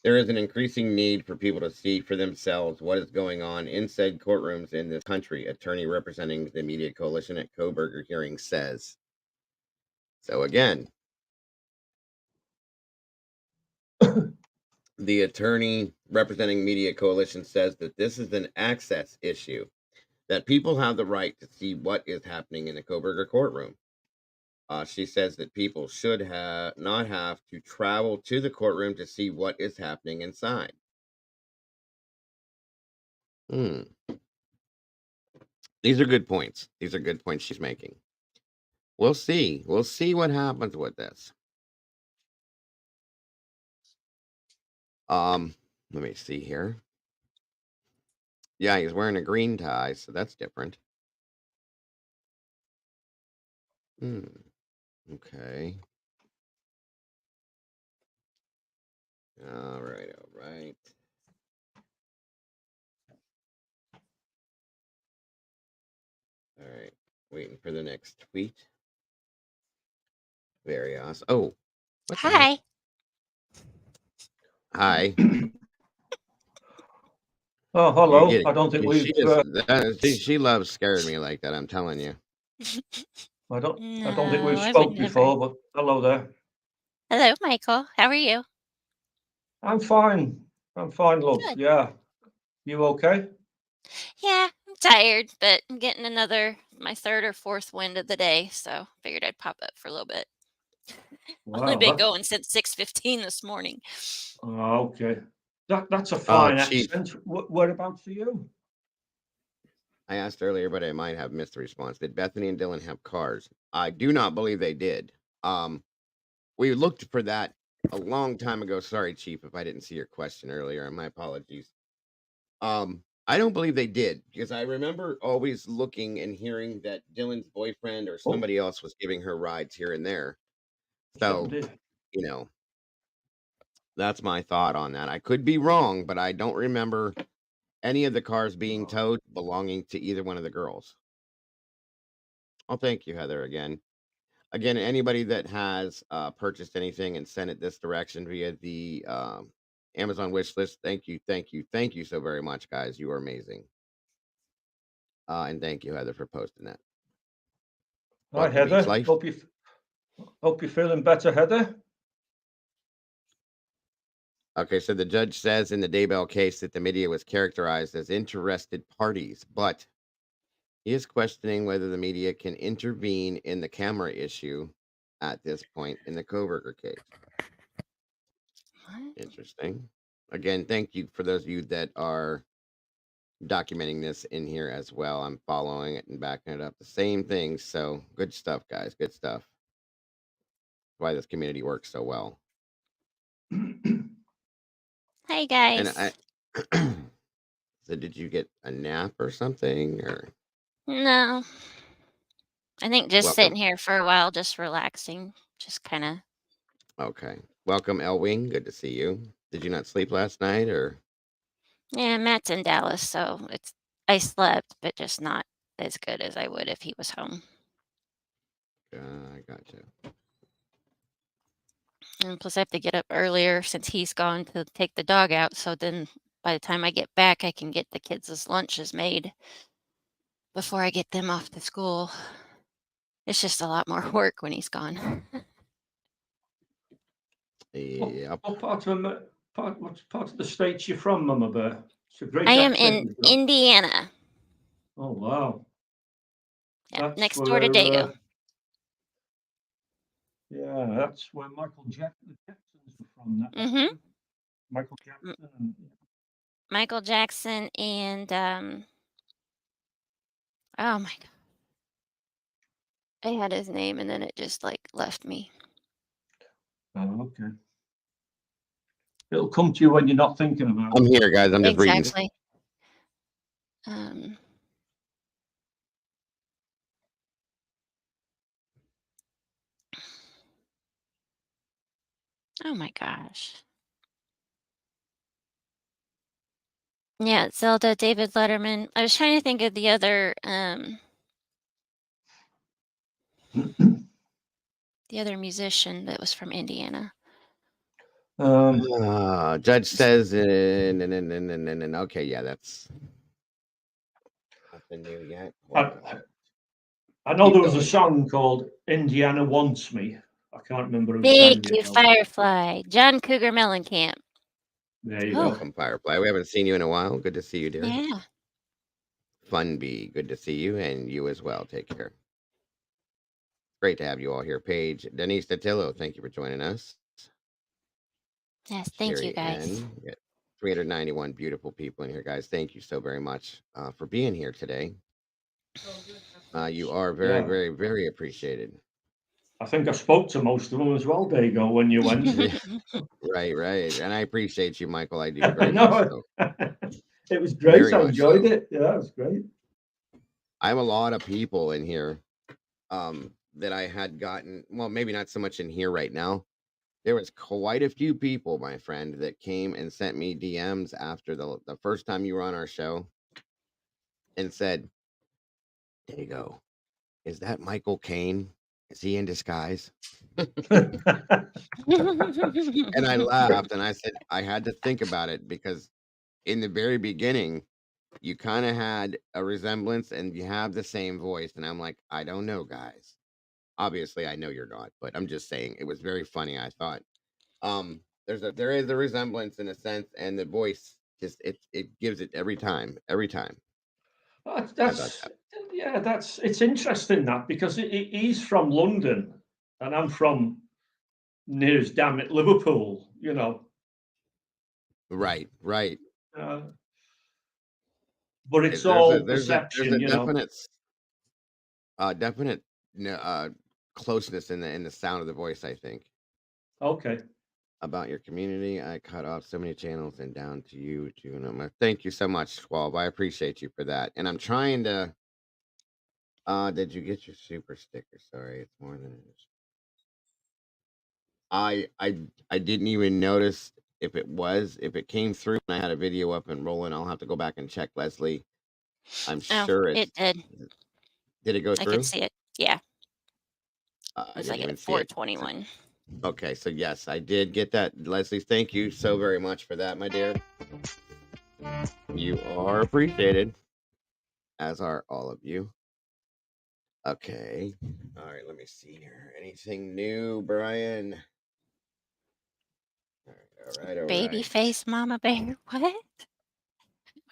There is an increasing need for people to see for themselves what is going on in said courtrooms in this country, attorney representing the media coalition at Kohberger hearing says. So again, the attorney representing media coalition says that this is an access issue, that people have the right to see what is happening in the Kohberger courtroom. She says that people should not have to travel to the courtroom to see what is happening inside. These are good points. These are good points she's making. We'll see. We'll see what happens with this. Let me see here. Yeah, he's wearing a green tie, so that's different. Okay. All right, all right. All right. Waiting for the next tweet. Very awesome. Oh, what the heck? Hi. Oh, hello. I don't think we've. She loves scaring me like that. I'm telling you. I don't think we've spoke before, but hello there. Hello, Michael. How are you? I'm fine. I'm fine, love. Good. Yeah. You okay? Yeah, I'm tired, but I'm getting my third or fourth wind of the day, so figured I'd pop up for a little bit. Wow, Only been going since 6:15 this morning. Oh, okay. That's a fine Chief. accent. Whereabouts are you? I asked earlier, but I might have missed the response. Did Bethany and Dylan have cars? I do not believe they did. We looked for that a long time ago. Sorry, Chief, if I didn't see your question earlier. My apologies. I don't believe they did, because I remember always looking and hearing that Dylan's boyfriend or somebody else was giving her rides here and there. So, that's my thought on that. I could be wrong, but I don't remember any of the cars being towed belonging to either one of the girls. Oh, thank you, Heather, again. Again, anybody that has purchased anything and sent it this direction via the Amazon wish list, thank you, thank you, thank you so very much, guys. You are amazing. And thank you, Heather, for posting that. Hi, Welcome, Beach Heather. Life. Hope you're feeling better, Heather. Okay, so the judge says in the Daybell case that the media was characterized as interested parties, but he is questioning whether the media can intervene in the camera issue at this point in the Kohberger case. What? Interesting. Again, thank you for those of you that are documenting this in here as well. I'm following it and backing it up. The same thing. So good stuff, guys. Good stuff. Why this community works so well. Hi, And guys. I so did you get a nap or something? Or No, I think just welcome. sitting here for a while, just relaxing, just kind of. Okay. Welcome, Elwing. Good to see you. Did you not sleep last night or Yeah, Matt's in Dallas, so I slept, but just not as good as I would if he was home. I gotcha. And plus, I have to get up earlier since he's gone to take the dog out. So then by the time I get back, I can get the kids' lunches made before I get them off to school. It's just a lot more work when he's gone. Yep. What part of the states you from, Mama Bear? It's a great I am accent in you've got. Indiana. Oh, wow. Yeah, That's next door to where, Dago. yeah, that's where Michael Jackson's were from. That Mm-hmm. Michael Jackson. And, Michael Jackson and oh my god, I had his name and then it just like left me. oh, okay. It'll come to you when you're not thinking about I'm it. here, guys. I'm just reading. Exactly. Oh my gosh. Yeah, Zelda, David Letterman. I was trying to think of the other musician that was from Indiana. Judge says okay, yeah, that's nothing new yet. I know there was a song called Indiana Wants Me. I can't remember who sang Thank it. you, Firefly. John Cougar Mellencamp. There you Welcome, Firefly. We haven't seen you in a while. Good to see you, dear. Yeah. Funbee, good to see you, and you as well. Take care. Great to have you all here. Paige, Denise Datillo, thank you for joining us. Yes, thank you, Sherry guys. N. We got 391 beautiful people in here, guys. Thank you so very much for being here today. You are very, Yeah. very, very appreciated. I think I spoke to most of them as well, Dago, when you went. Right. And I appreciate you, Michael. I do very much so. It was great. Very I much enjoyed so. it. Yeah, it was great. I have a lot of people in here that I had gotten, well, maybe not so much in here right now. There was quite a few people, my friend, that came and sent me DMs after the first time you were on our show and said, Dago, is that Michael Caine? Is he in disguise? And I laughed and I said, I had to think about it because in the very beginning, you kind of had a resemblance and you have the same voice. And I'm like, I don't know, guys. Obviously, I know you're not, but I'm just saying it was very funny. I thought there is a resemblance in a sense, and the voice just it gives it every time. It's interesting that because he's from London and I'm from near as damn it Liverpool, you know. Right. But it's all there's a perception, you know. definite closeness in the sound of the voice, I think. Okay. About your community, I cut off so many channels and down to you too. Thank you so much, Schwab. I appreciate you for that. And I'm trying to. Did you get your super sticker? Sorry, it's more than it is. I didn't even notice if it came through and I had a video up and rolling, I'll have to go back and check, Leslie. I'm Oh, sure it did. Did it go I could through? see it. Yeah, I it was didn't like even at see it. 4:21. Okay, so yes, I did get that. Leslie, thank you so very much for that, my dear. You are appreciated, as are all of you. Okay. All right, let me see here. Anything new, Brian? All right, all Baby right. face mama bear. What? What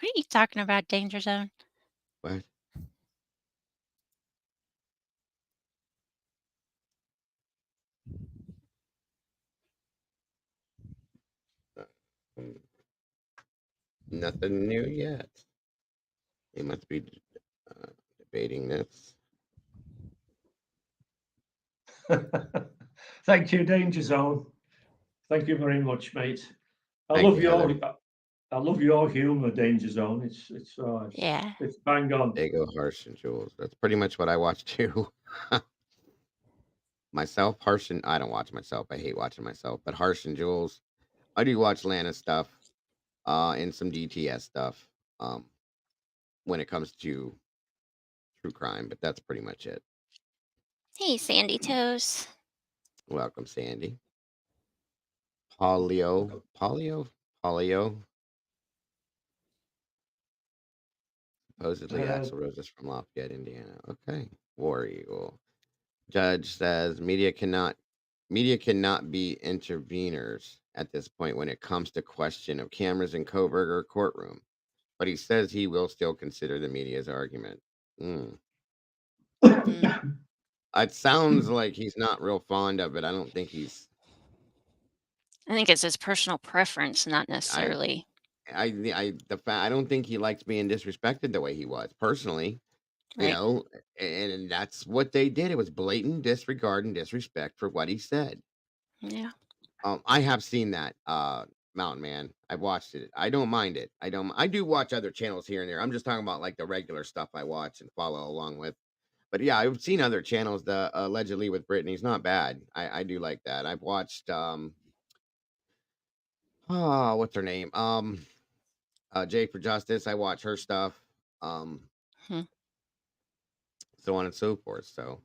are you talking about, Danger Zone? What? Um, Nothing new yet. They must be debating this. Thank you, Danger Zone. Thank you very much, mate. I Thank love you, Heather. I love your humor, Danger Zone. Yeah. It's bang on. They go Harsh and Jules. That's pretty much what I watch too. Myself, Harsh and I don't watch myself. I hate watching myself. But Harsh and Jules, I do watch Lana stuff, and some DTS stuff. When it comes to true crime, but that's pretty much it. Hey, Sandy Toes. Welcome, Sandy. Polio. Supposedly Axl Rose is from Lafayette, Indiana. Okay. War Eagle. Judge says media cannot be interveners at this point when it comes to question of cameras in Kohberger courtroom. But he says he will still consider the media's argument. It sounds like he's not real fond of it. I don't think he's. I think it's his personal preference, not necessarily. I don't think he likes being disrespected the way he was personally. You Right. know, and that's what they did. It was blatant disregard and disrespect for what he said. Yeah. I have seen that, Mountain Man. I've watched it. I don't mind it. I do watch other channels here and there. I'm just talking about like the regular stuff I watch and follow along with. But yeah, I've seen other channels. The allegedly with Britney's not bad. I do like that. I've watched what's her name? Jay for Justice. I watch her stuff. So on and so forth. So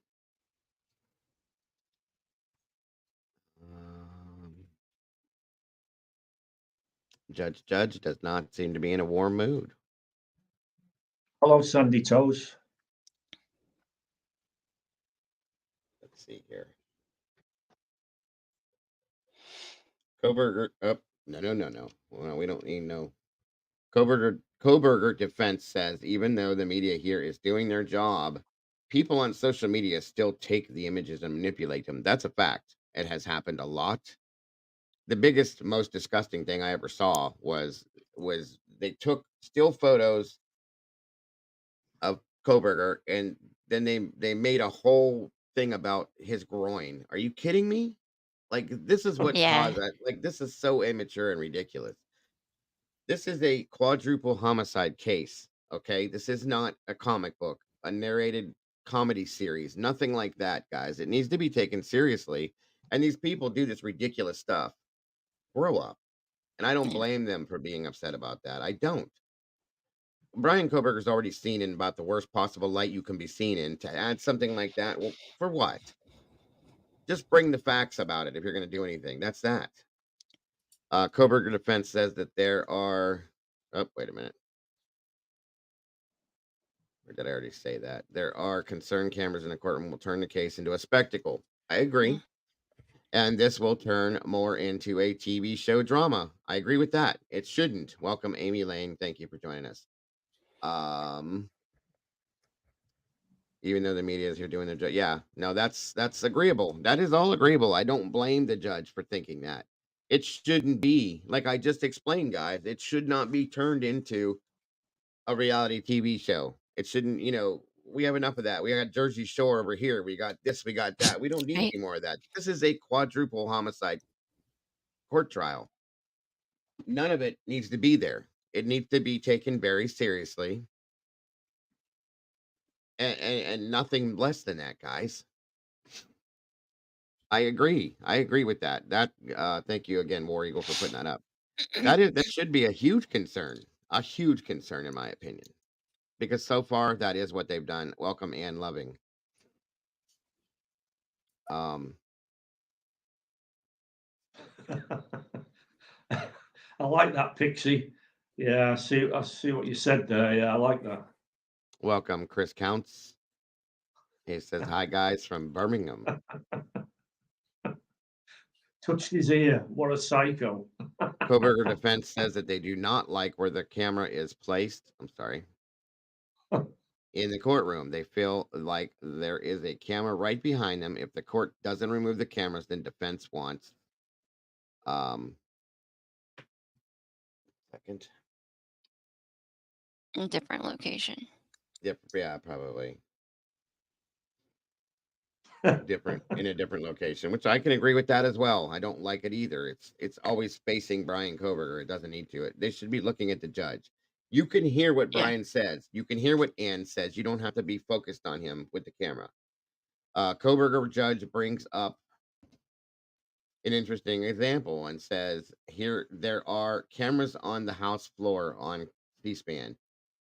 Judge does not seem to be in a warm mood. Hello, Sandy Toes. Let's see here. Kohberger. No. Well, we don't need no. Kohberger defense says even though the media here is doing their job, people on social media still take the images and manipulate them. That's a fact. It has happened a lot. The biggest, most disgusting thing I ever saw was they took still photos of Kohberger and then they made a whole thing about his groin. Are you kidding me? Like this is what Yeah. caused that. Like this is so immature and ridiculous. This is a quadruple homicide case. Okay, this is not a comic book, a narrated comedy series, nothing like that, guys. It needs to be taken seriously. And these people do this ridiculous stuff. Grow up. And I don't Yeah. blame them for being upset about that. I don't. Brian Kohberger's already seen in about the worst possible light you can be seen in. To add something like that, well, for what? Just bring the facts about it if you're going to do anything. That's that. Kohberger defense says that there are. Oh, wait a minute. Or did I already say that? There are concerned cameras in the courtroom will turn the case into a spectacle. I agree. And this will turn more into a TV show drama. I agree with that. It shouldn't. Welcome, Amy Lane. Thank you for joining us. Even though the media is here doing their job. Yeah, no, that's agreeable. That is all agreeable. I don't blame the judge for thinking that. It shouldn't be. Like I just explained, guys, it should not be turned into a reality TV show. It shouldn't, we have enough of that. We got Jersey Shore over here. We got this, we got that. We don't need Right. any more of that. This is a quadruple homicide court trial. None of it needs to be there. It needs to be taken very seriously. And nothing less than that, guys. I agree. I agree with that. Thank you again, War Eagle, for putting that up. That should be a huge concern in my opinion, because so far that is what they've done. Welcome and loving. Um, I like that, Pixie. Yeah, I see what you said there. Yeah, I like that. welcome, Chris Counts. He says hi, guys from Birmingham. Touched his ear. What a psycho. Kohberger Defense says that they do not like where the camera is placed. I'm sorry. In the courtroom, they feel like there is a camera right behind them. If the court doesn't remove the cameras, then defense wants second. A different location. Yeah, probably. Different in a different location, which I can agree with that as well. I don't like it either. It's always facing Bryan Kohberger. It doesn't need to. They should be looking at the judge. You can hear what Yeah. Bryan says. You can hear what Ann says. You don't have to be focused on him with the camera. Kohberger judge brings up an interesting example and says, here there are cameras on the House floor on C-SPAN.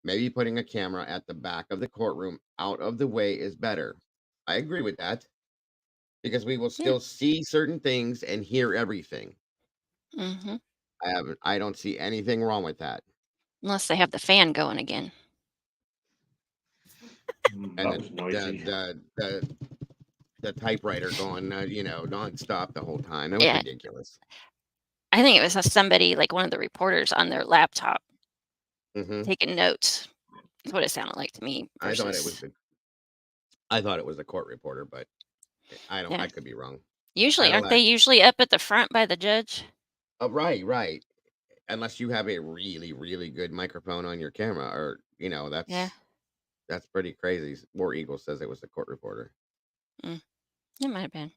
Maybe putting a camera at the back of the courtroom out of the way is better. I agree with that, because we will still see certain things and hear everything. Mm-hmm. I don't see anything wrong with that. Unless they have the fan going again. And that was noisy. the typewriter going, nonstop the whole time. That was Yeah. ridiculous. I think it was somebody, like one of the reporters, on their laptop taking notes. That's what it sounded like to me. I thought it was the court reporter, but I could be wrong. Usually, aren't they usually up at the front by the judge? Oh, right. Unless you have a really, really good microphone on your camera, or that's pretty crazy. War Eagle says it was the court reporter. It might have been.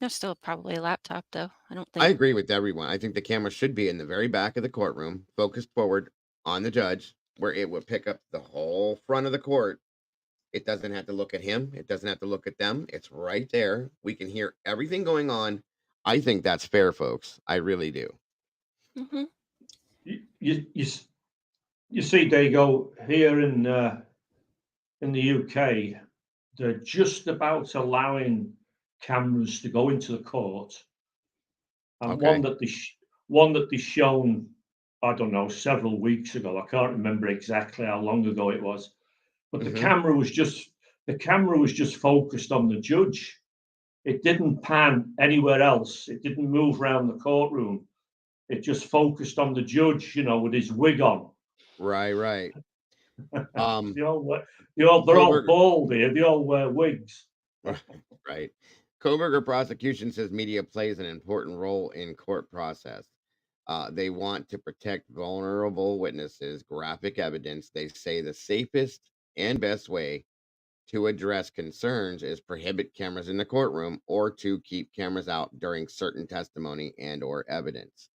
There's still probably a laptop, though. I don't think. I agree with everyone. I think the camera should be in the very back of the courtroom, focused forward on the judge, where it would pick up the whole front of the court. It doesn't have to look at him. It doesn't have to look at them. It's right there. We can hear everything going on. I think that's fair, folks. I really do. Mm-hmm. You see, they go here in the UK. They're just about allowing cameras to go into the court, and one that they shown, I don't know, several weeks ago. I can't remember exactly how long ago it was, but the camera was just focused on the judge. It didn't pan anywhere else. It didn't move around the courtroom. It just focused on the judge, with his wig on. Right. They're all bald here. They all wear wigs. Right. Kohberger prosecution says media plays an important role in court process. They want to protect vulnerable witnesses, graphic evidence. They say the safest and best way to address concerns is prohibit cameras in the courtroom, or to keep cameras out during certain testimony and or evidence.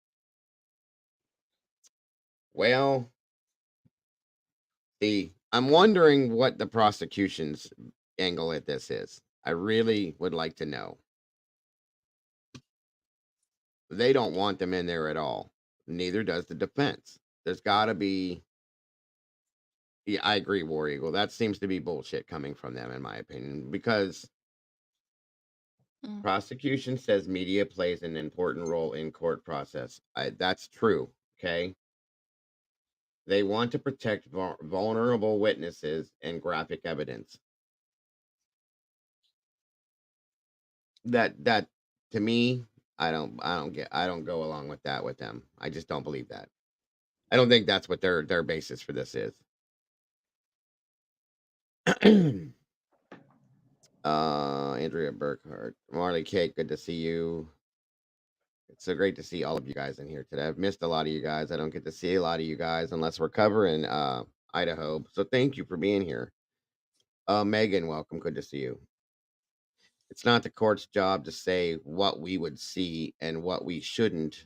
Well, I'm wondering what the prosecution's angle at this is. I really would like to know. They don't want them in there at all. Neither does the defense. There's got to be. Yeah, I agree, War Eagle. That seems to be bullshit coming from them, in my opinion, because prosecution says media plays an important role in court process. That's true. Okay. They want to protect vulnerable witnesses and graphic evidence. That to me, I don't go along with that with them. I just don't believe that. I don't think that's what their basis for this is. Andrea Burkhart, Marley Kate, good to see you. It's so great to see all of you guys in here today. I've missed a lot of you guys. I don't get to see a lot of you guys unless we're covering Idaho. So thank you for being here. Megan, welcome. Good to see you. It's not the court's job to say what we would see and what we shouldn't,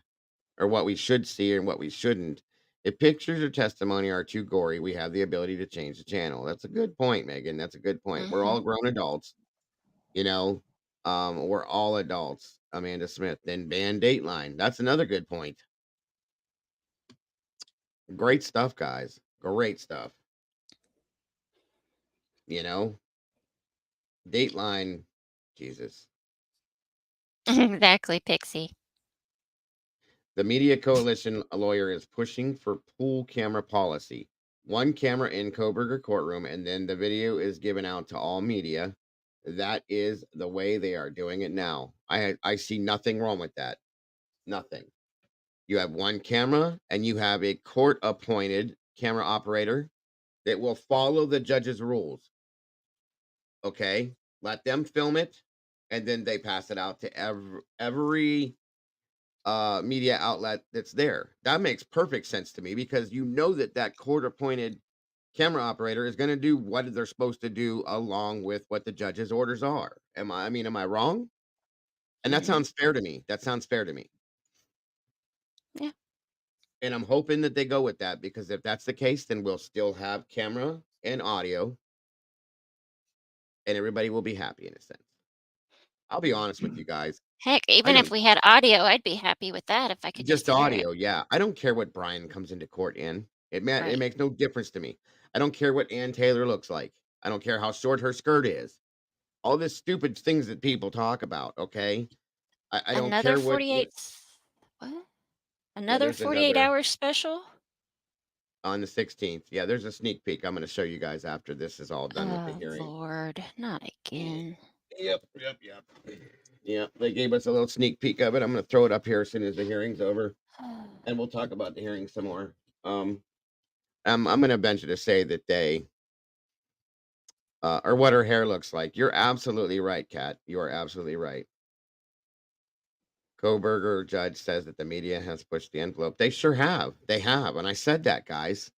or what we should see and what we shouldn't. If pictures or testimony are too gory, we have the ability to change the channel. That's a good point, Megan. That's a good point. We're all grown adults. We're all adults. Amanda Smith, then ban Dateline. That's another good point. Great stuff, guys. Great stuff. You know, Dateline, Jesus. Exactly, Pixie. The Media Coalition lawyer is pushing for pool camera policy. One camera in Kohberger courtroom, and then the video is given out to all media. That is the way they are doing it now. I see nothing wrong with that. Nothing. You have one camera, and you have a court-appointed camera operator that will follow the judge's rules. Okay? Let them film it, and then they pass it out to every media outlet that's there. That makes perfect sense to me because you know that that court appointed camera operator is going to do what they're supposed to do along with what the judge's orders are. Am I wrong? And that sounds fair to me. That sounds fair to me. Yeah. And I'm hoping that they go with that because if that's the case, then we'll still have camera and audio and everybody will be happy in a sense. I'll be honest with you guys. Heck, I even if don't we had audio, I'd be happy with that if I could just just hear it. audio, yeah. I don't care what Bryan comes into court in. It Right. makes no difference to me. I don't care what Ann Taylor looks like. I don't care how short her skirt is. All this stupid things that people talk about, okay? I don't Another care what 48 what? yeah, Another there's 48 another hour special? on the 16th. Yeah, there's a sneak peek I'm going to show you guys after this is all done with the Oh, hearing. Lord, not again. Yep. Yeah, they gave us a little sneak peek of it. I'm going to throw it up here as soon as the hearing's over, and we'll talk about the hearing some more. I'm going to venture to say that they, or what her hair looks like. You're absolutely right, Kat. You are absolutely right. Kohberger judge says that the media has pushed the envelope. They sure have. They have, and I said that, guys.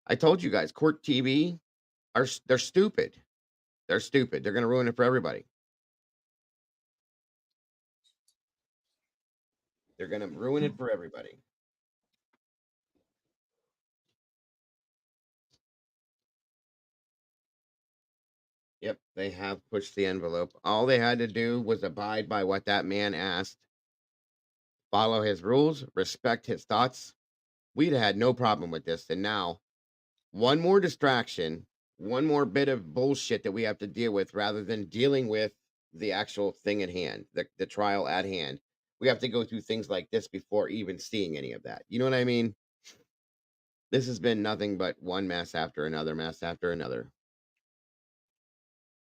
I told you guys, court TV they're stupid. They're stupid. They're going to ruin it for everybody. They're going to ruin it for everybody. Yep, they have pushed the envelope. All they had to do was abide by what that man asked, follow his rules, respect his thoughts. We'd have had no problem with this. And now, one more distraction, one more bit of bullshit that we have to deal with rather than dealing with the actual thing at hand, the trial at hand. We have to go through things like this before even seeing any of that. You know what I mean? This has been nothing but one mess after another mess after another.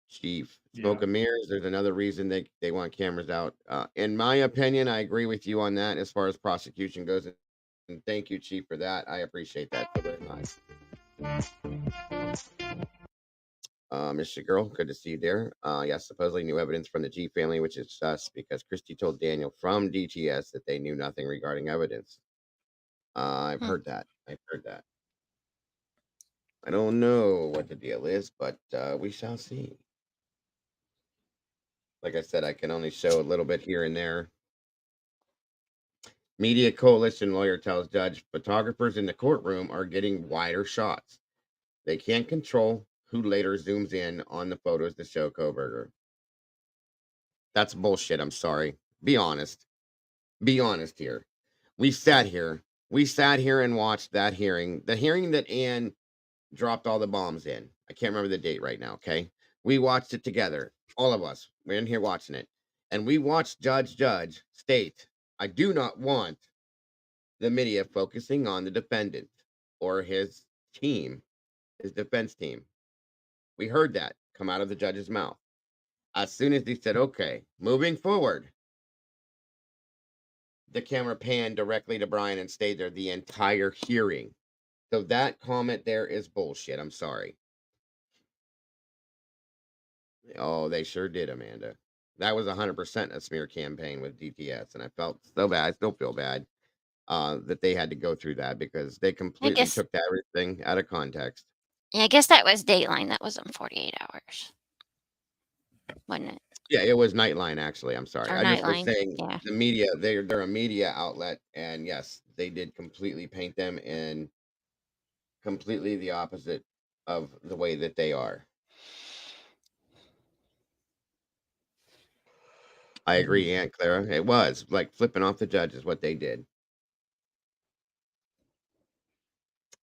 Chief, smoke Yeah. and mirrors. There's another reason they want cameras out. In my opinion, I agree with you on that as far as prosecution goes. And thank you, Chief, for that. I appreciate that so very much. Mr. Girl, good to see you there. Yes, supposedly new evidence from the G family, which is sus because Christie told Daniel from DTS that they knew nothing regarding evidence. I've heard that. I've heard that. I don't know what the deal is, but we shall see. Like I said, I can only show a little bit here and there. Media Coalition lawyer tells judge photographers in the courtroom are getting wider shots. They can't control who later zooms in on the photos to show Kohberger. That's bullshit. I'm sorry. Be honest. Be honest here. We sat here. We sat here and watched that hearing. The hearing that Ann dropped all the bombs in. I can't remember the date right now, okay? We watched it together. All of us. We're in here watching it. And we watched Judge state, I do not want the media focusing on the defendant or his team, his defense team. We heard that come out of the judge's mouth. As soon as he said, okay, moving forward, the camera panned directly to Bryan and stayed there the entire hearing. So that comment there is bullshit. I'm sorry. Oh, they sure did, Amanda. That was 100% a smear campaign with DTS, and I felt so bad. I still feel bad that they had to go through that because they I completely guess, took everything out of context. yeah, I guess that was Dateline. That wasn't 48 hours, wasn't it? Yeah, it was Nightline, actually. I'm sorry. Or I just was Nightline. saying Yeah. the media, they're a media outlet, and yes, they did completely paint them in completely the opposite of the way that they are. I agree, Aunt Clara. It was like flipping off the judge is what they did.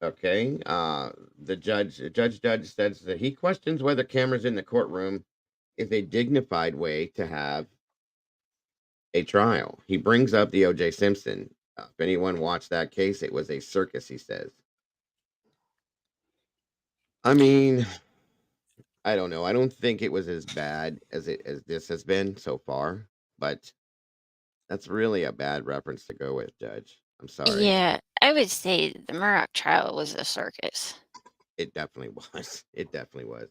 Okay. The judge says that he questions whether cameras in the courtroom is a dignified way to have a trial. He brings up the O.J. Simpson. If anyone watched that case, it was a circus, he says. I mean, I don't know. I don't think it was as bad as this has been so far, but that's really a bad reference to go with, Judge. I'm sorry. Yeah, I would say the Murdoch trial was a circus. It definitely was. It definitely was.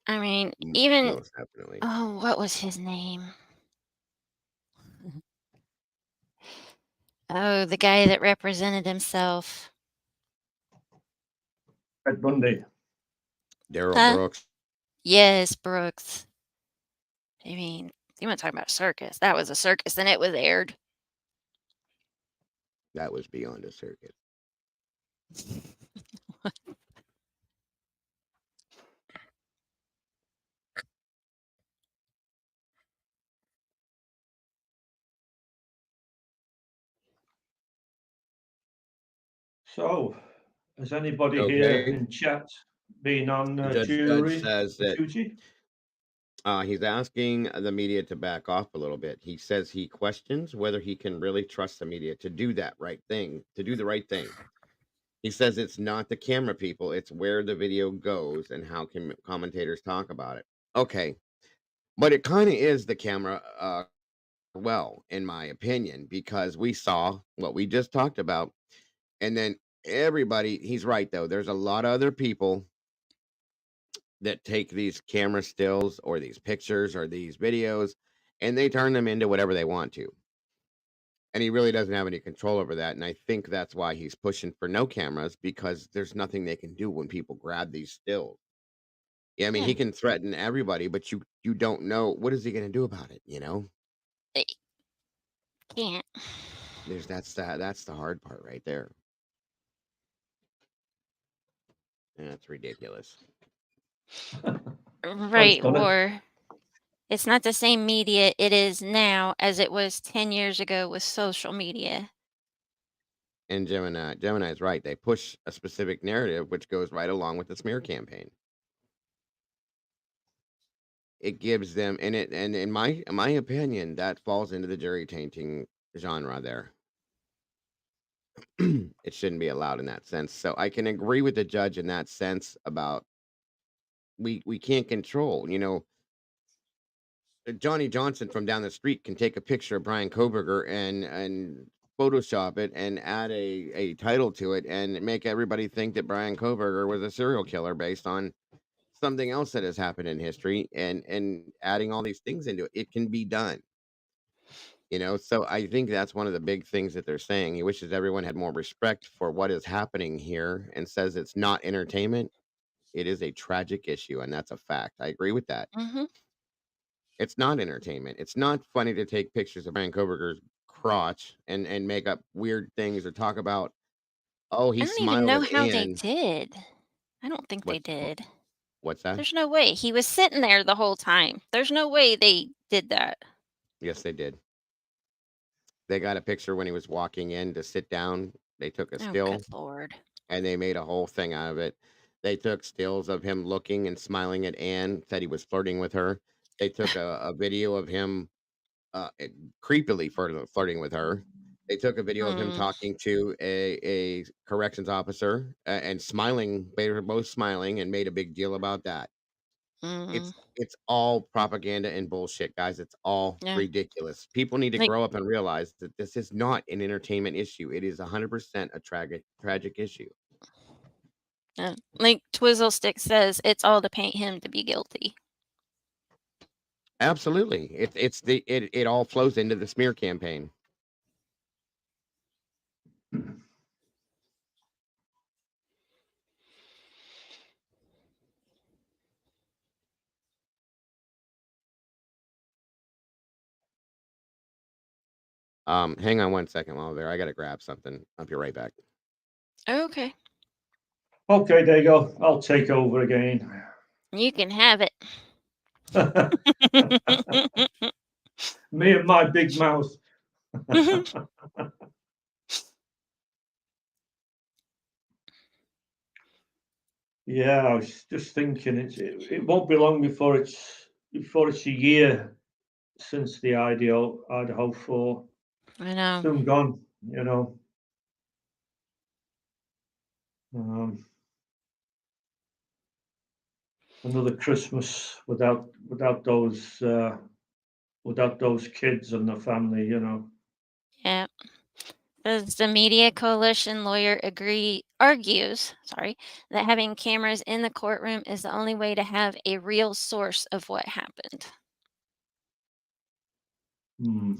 I mean, even Most definitely. oh, what was his name? Oh, the guy that represented himself. Ed Bundy. Daryl Huh? Brooks. Yes, Brooks. I mean, you want to talk about a circus? That was a circus, and it was aired. That was beyond a circus. So, has anybody here Okay. in chat been on Judge jury says that duty? he's asking the media to back off a little bit. He says he questions whether he can really trust the media to do that right thing, to do the right thing. He says it's not the camera people, it's where the video goes and how commentators talk about it. Okay. But it kind of is the camera, well, in my opinion, because we saw what we just talked about. And then everybody, he's right, though. There's a lot of other people that take these camera stills or these pictures or these videos and they turn them into whatever they want to. And he really doesn't have any control over that. And I think that's why he's pushing for no cameras because there's nothing they can do when people grab these stills. Yeah, I mean, he can threaten everybody, but you don't know what is he going to do about it, you know? They can't. That's the hard part right there. That's ridiculous. Right, or it's not the same media it is now as it was 10 years ago with social media. And Gemini is right. They push a specific narrative which goes right along with the smear campaign. It gives them and in my opinion, that falls into the jury tainting genre there. It shouldn't be allowed in that sense. So I can agree with the judge in that sense about we can't control, you know, Johnny Johnson from down the street can take a picture of Bryan Kohberger and Photoshop it and add a title to it and make everybody think that Bryan Kohberger was a serial killer based on something else that has happened in history and adding all these things into it. It can be done. You know, so I think that's one of the big things that they're saying. He wishes everyone had more respect for what is happening here and says it's not entertainment. It is a tragic issue, and that's a fact. I agree with that. Mm-hmm. It's not entertainment. It's not funny to take pictures of Bryan Kohberger's crotch and make up weird things or talk about, oh, I he don't even smiled know at how they Ann. did. I don't think they did. What's that? There's no way. He was sitting there the whole time. There's no way they did that. Yes, they did. They got a picture when he was walking in to sit down. They took a Oh, still good Lord. and they made a whole thing out of it. They took stills of him looking and smiling at Anne, said he was flirting with her. They took a video of him creepily flirting with her. They took a video of him Mm. talking to a corrections officer and smiling. They were both smiling and made a big deal about that. Mm. It's all propaganda and bullshit, guys. It's all Yeah. ridiculous. People need to Like, grow up and realize that this is not an entertainment issue. It is 100% a tragic issue. like Twizzlestick says, it's all to paint him to be guilty. Absolutely. It all flows into the smear campaign. Hang on one second while there. I gotta grab something. I'll be right back. Okay. Okay, there you go. I'll take over again. You can have it. Me and my big mouth. Yeah, I was just thinking it won't be long before it's a year since the Idaho 4. I know. Soon gone, you know. Another Christmas without those kids and the family, you know. Yeah. Does the Media Coalition lawyer argues that having cameras in the courtroom is the only way to have a real source of what happened. And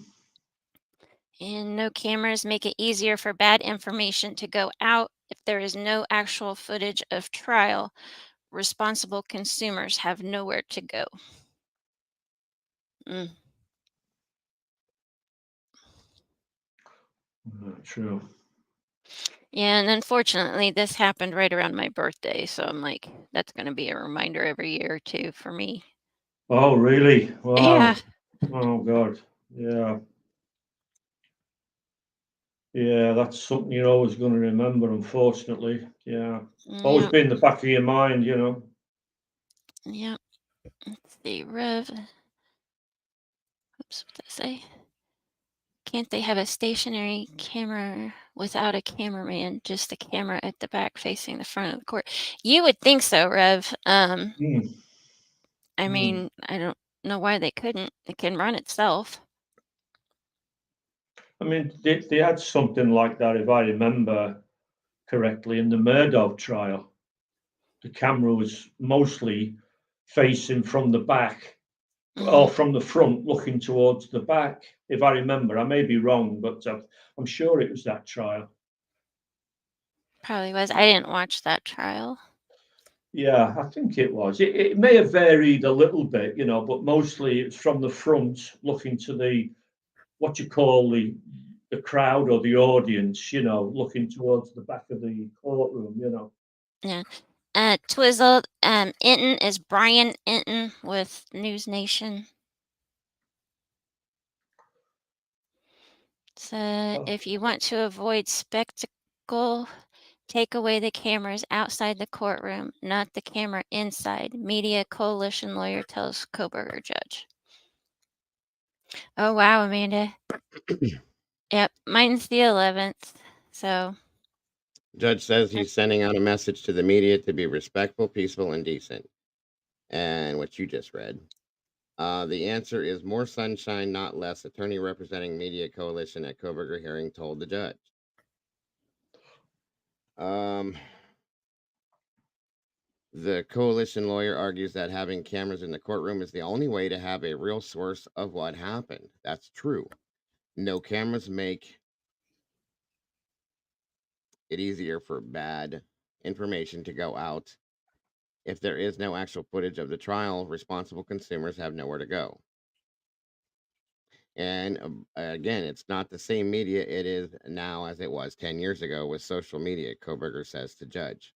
no cameras make it easier for bad information to go out. If there is no actual footage of trial, responsible consumers have nowhere to go. True. Yeah, and unfortunately, this happened right around my birthday. So I'm like, that's going to be a reminder every year or two for me. Oh, really? Wow. Yeah. Oh, God. Yeah. Yeah, that's something you're always going to remember, unfortunately. Yeah. Always Yep. be in the back of your mind, you know. Yep. Let's see, Rev. Oops, what did I say? Can't they have a stationary camera without a cameraman, just the camera at the back facing the front of the court? You would think so, Rev. I mean, I don't know why they couldn't. It can run itself. I mean, they had something like that, if I remember correctly, in the Murdoch trial. The camera was mostly facing from the back or from the front, looking towards the back. If I remember, I may be wrong, but I'm sure it was that trial. Probably was. I didn't watch that trial. Yeah, I think it was. It may have varied a little bit, you know, but mostly it's from the front, looking to the what you call the crowd or the audience, you know, looking towards the back of the courtroom, you know. Yeah. Twizzle, Inton is Bryan Inton with News Nation. So if you want to avoid spectacle, take away the cameras outside the courtroom, not the camera inside. Media Coalition lawyer tells Kohberger judge. Oh, wow, Amanda. Yep, mine's the 11th. So. Judge says he's sending out a message to the media to be respectful, peaceful, and decent. And what you just read. The answer is more sunshine, not less. Attorney representing Media Coalition at Kohberger hearing told the judge. The coalition lawyer argues that having cameras in the courtroom is the only way to have a real source of what happened. That's true. No cameras make it easier for bad information to go out. If there is no actual footage of the trial, responsible consumers have nowhere to go. And again, it's not the same media it is now as it was 10 years ago with social media, Kohberger says to judge.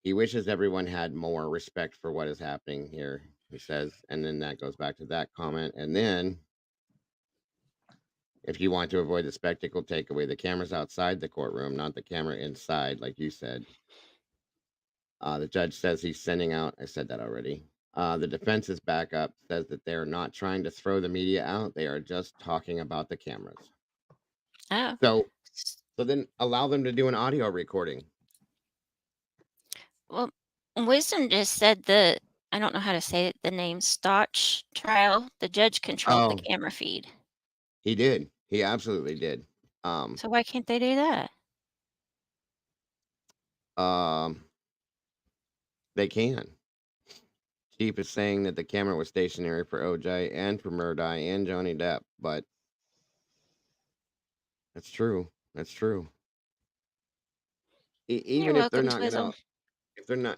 He wishes everyone had more respect for what is happening here, he says. And then that goes back to that comment. And then, if you want to avoid the spectacle, take away the cameras outside the courtroom, not the camera inside, like you said. The judge says he's sending out, I said that already. The defense's backup says that they're not trying to throw the media out. They are just talking about the cameras. Oh. So then allow them to do an audio recording. Well, Wisdom just said I don't know how to say it, the name Stotch trial. The judge controlled the camera feed. He did. He absolutely did. So why can't they do that? They can. Chief is saying that the camera was stationary for OJ and for Murdoch and Johnny Depp, but that's true. That's true. Even if they're not gonna,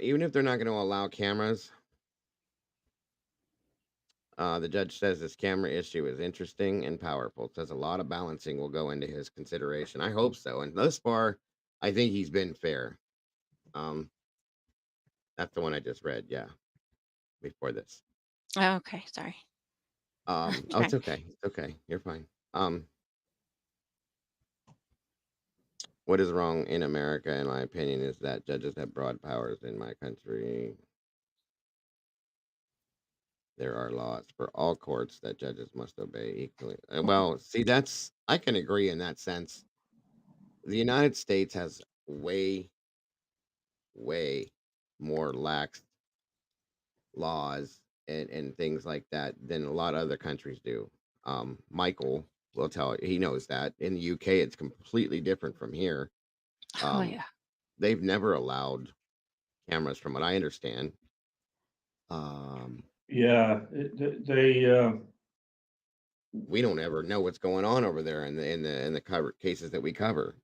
even if they're not gonna allow cameras, the judge says this camera issue is interesting and powerful. Says a lot of balancing will go into his consideration. I hope so. And thus far, I think he's been fair. That's the one I just read. Yeah, before this. Oh, okay. Sorry. Oh, it's Sorry. okay. It's okay. You're fine. What is wrong in America, in my opinion, is that judges have broad powers in my country. There are laws for all courts that judges must obey equally. Well, see, I can agree in that sense. The United States has way, way more lax laws and things like that than a lot of other countries do. Michael will tell he knows that in the UK it's completely different from here. Oh, Um, yeah. they've never allowed cameras, from what I understand. Um, Yeah, we don't ever know what's going on over there in the cover cases that we cover.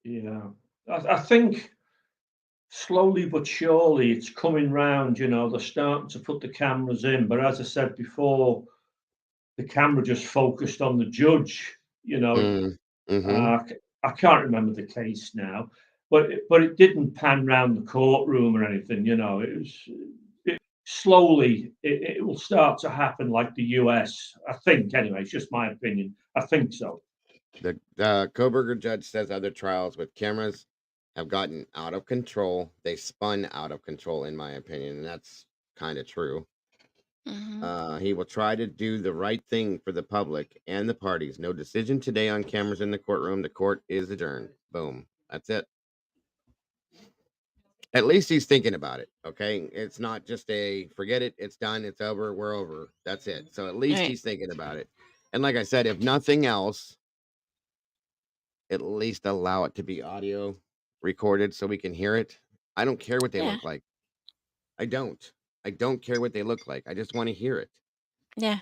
yeah. I think slowly but surely it's coming round. They're starting to put the cameras in, but as I said before, the camera just focused on the judge. Mm-hmm. I can't remember the case now, but it didn't pan round the courtroom or anything. It was slowly it will start to happen like the US. I think anyway. It's just my opinion. I think so. The Kohberger judge says other trials with cameras have gotten out of control. They spun out of control, in my opinion, and that's kind of true. He will try to do the right thing for the public and the parties. No decision today on cameras in the courtroom. The court is adjourned. Boom. That's it. At least he's thinking about it. Okay. It's not just a forget it. It's done. It's over. We're over. That's it. So at least Right. he's thinking about it. And like I said, if nothing else, at least allow it to be audio recorded so we can hear it. I don't care what they Yeah. look like. I don't. I don't care what they look like. I just want to hear it. Yeah.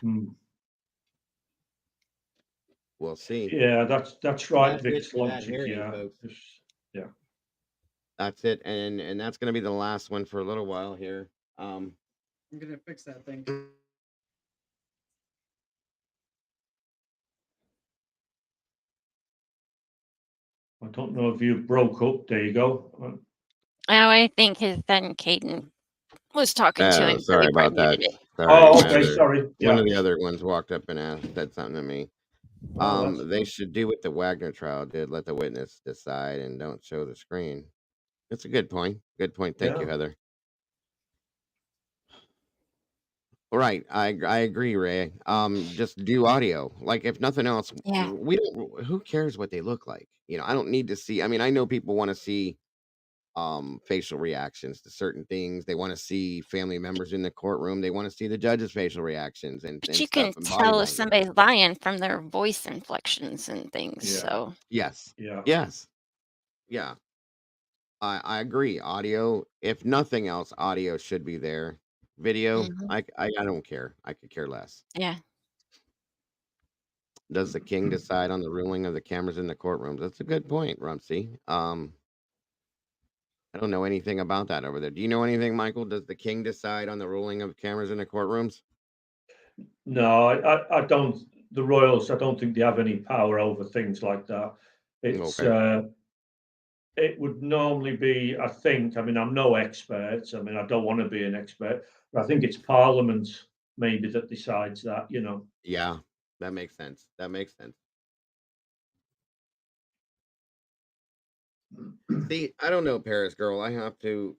We'll see. Yeah, that's Well, right, that's it Vic's for that logic. hearing, Yeah, folks. yeah. That's it, and that's going to be the last one for a little while here. I'm gonna fix that thing. I don't know if you broke up. There you go. Oh, I think his son Caden was talking to him, so Sorry he about probably that. muted it. Sorry, Oh, my okay. other Sorry. one Yeah. of the other ones walked up and said something to me. Oh, that's They should do what the Wagner trial did. Let the witness decide and don't show the screen. That's a good point. Good point. Thank you, yeah. Heather. Right. I agree, Ray. Just do audio. Like if nothing else, Yeah. we don't who cares what they look like? I don't need to see. I mean, I know people want to see facial reactions to certain things. They want to see family members in the courtroom. They want to see the judge's facial reactions But and you stuff can and body tell if language. somebody's lying from their voice inflections and things. Yeah. So Yes. Yeah. Yes. Yeah. I agree. Audio, if nothing else, audio should be there. Video, I don't care. I could care less. yeah. Does the king decide on the ruling of the cameras in the courtrooms? That's a good point, Rumsey. I don't know anything about that over there. Do you know anything, Michael? Does the king decide on the ruling of cameras in the courtrooms? No, I don't. The royals, I don't think they have any power over things like that. It's Okay. it would normally be, I think. I mean, I'm no expert. I mean, I don't want to be an expert, but I think it's Parliament maybe that decides that. Yeah, that makes sense. That makes sense. See, I don't know, Paris girl. I have to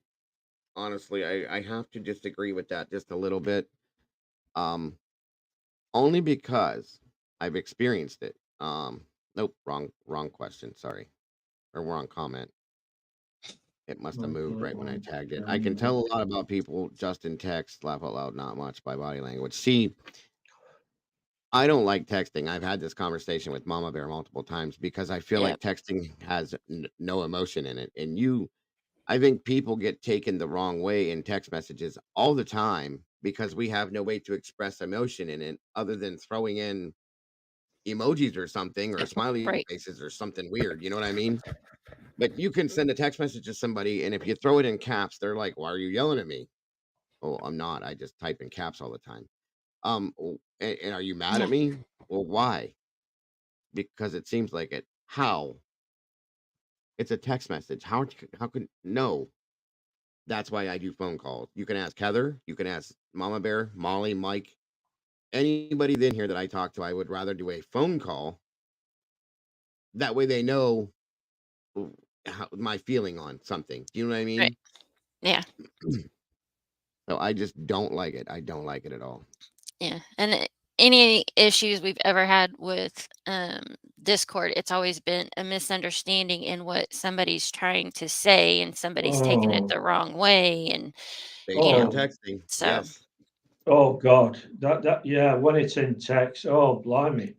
honestly, I have to disagree with that just a little bit. Um, only because I've experienced it. Nope, wrong question. Sorry, or wrong comment. It must have moved right when I tagged it. I can tell a lot about people just in text, laugh out loud, not much by body language. See, I don't like texting. I've had this conversation with Mama Bear multiple times because I feel Yep. like texting has no emotion in it. And I think people get taken the wrong way in text messages all the time because we have no way to express emotion in it other than throwing in emojis or something or smiley Right. faces or something weird. You know what I mean? But you can send a text message to somebody, and if you throw it in caps, they're like, "Why are you yelling at me?" Oh, I'm not. I just type in caps all the time. And are you mad Yeah. at me? Well, why? Because it seems like it. How? It's a text message. How could no? That's why I do phone calls. You can ask Heather, you can ask Mama Bear, Molly, Mike, anybody in here that I talk to. I would rather do a phone call. That way they know my feeling on something. Do you know what I Right. mean? Yeah. So I just don't like it. I don't like it at all. Yeah. And any issues we've ever had with Discord, it's always been a misunderstanding in what somebody's trying to say, and somebody's taking it Oh, the wrong way. And, They you start know, oh, texting. so, Yes. oh God, yeah, when it's in text, oh blimey,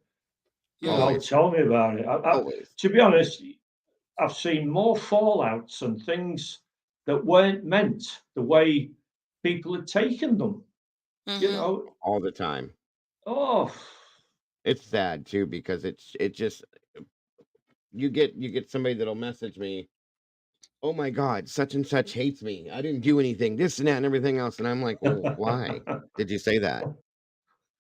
Always. tell me about it. Always. To be honest, I've seen more fallouts and things that weren't meant the way people had taken them. You mhm. know, All the time. oh, It's sad too because it just you get somebody that'll message me, "Oh my God, such and such hates me. I didn't do anything, this and that and everything else." And I'm like, "Well, why did you say that?"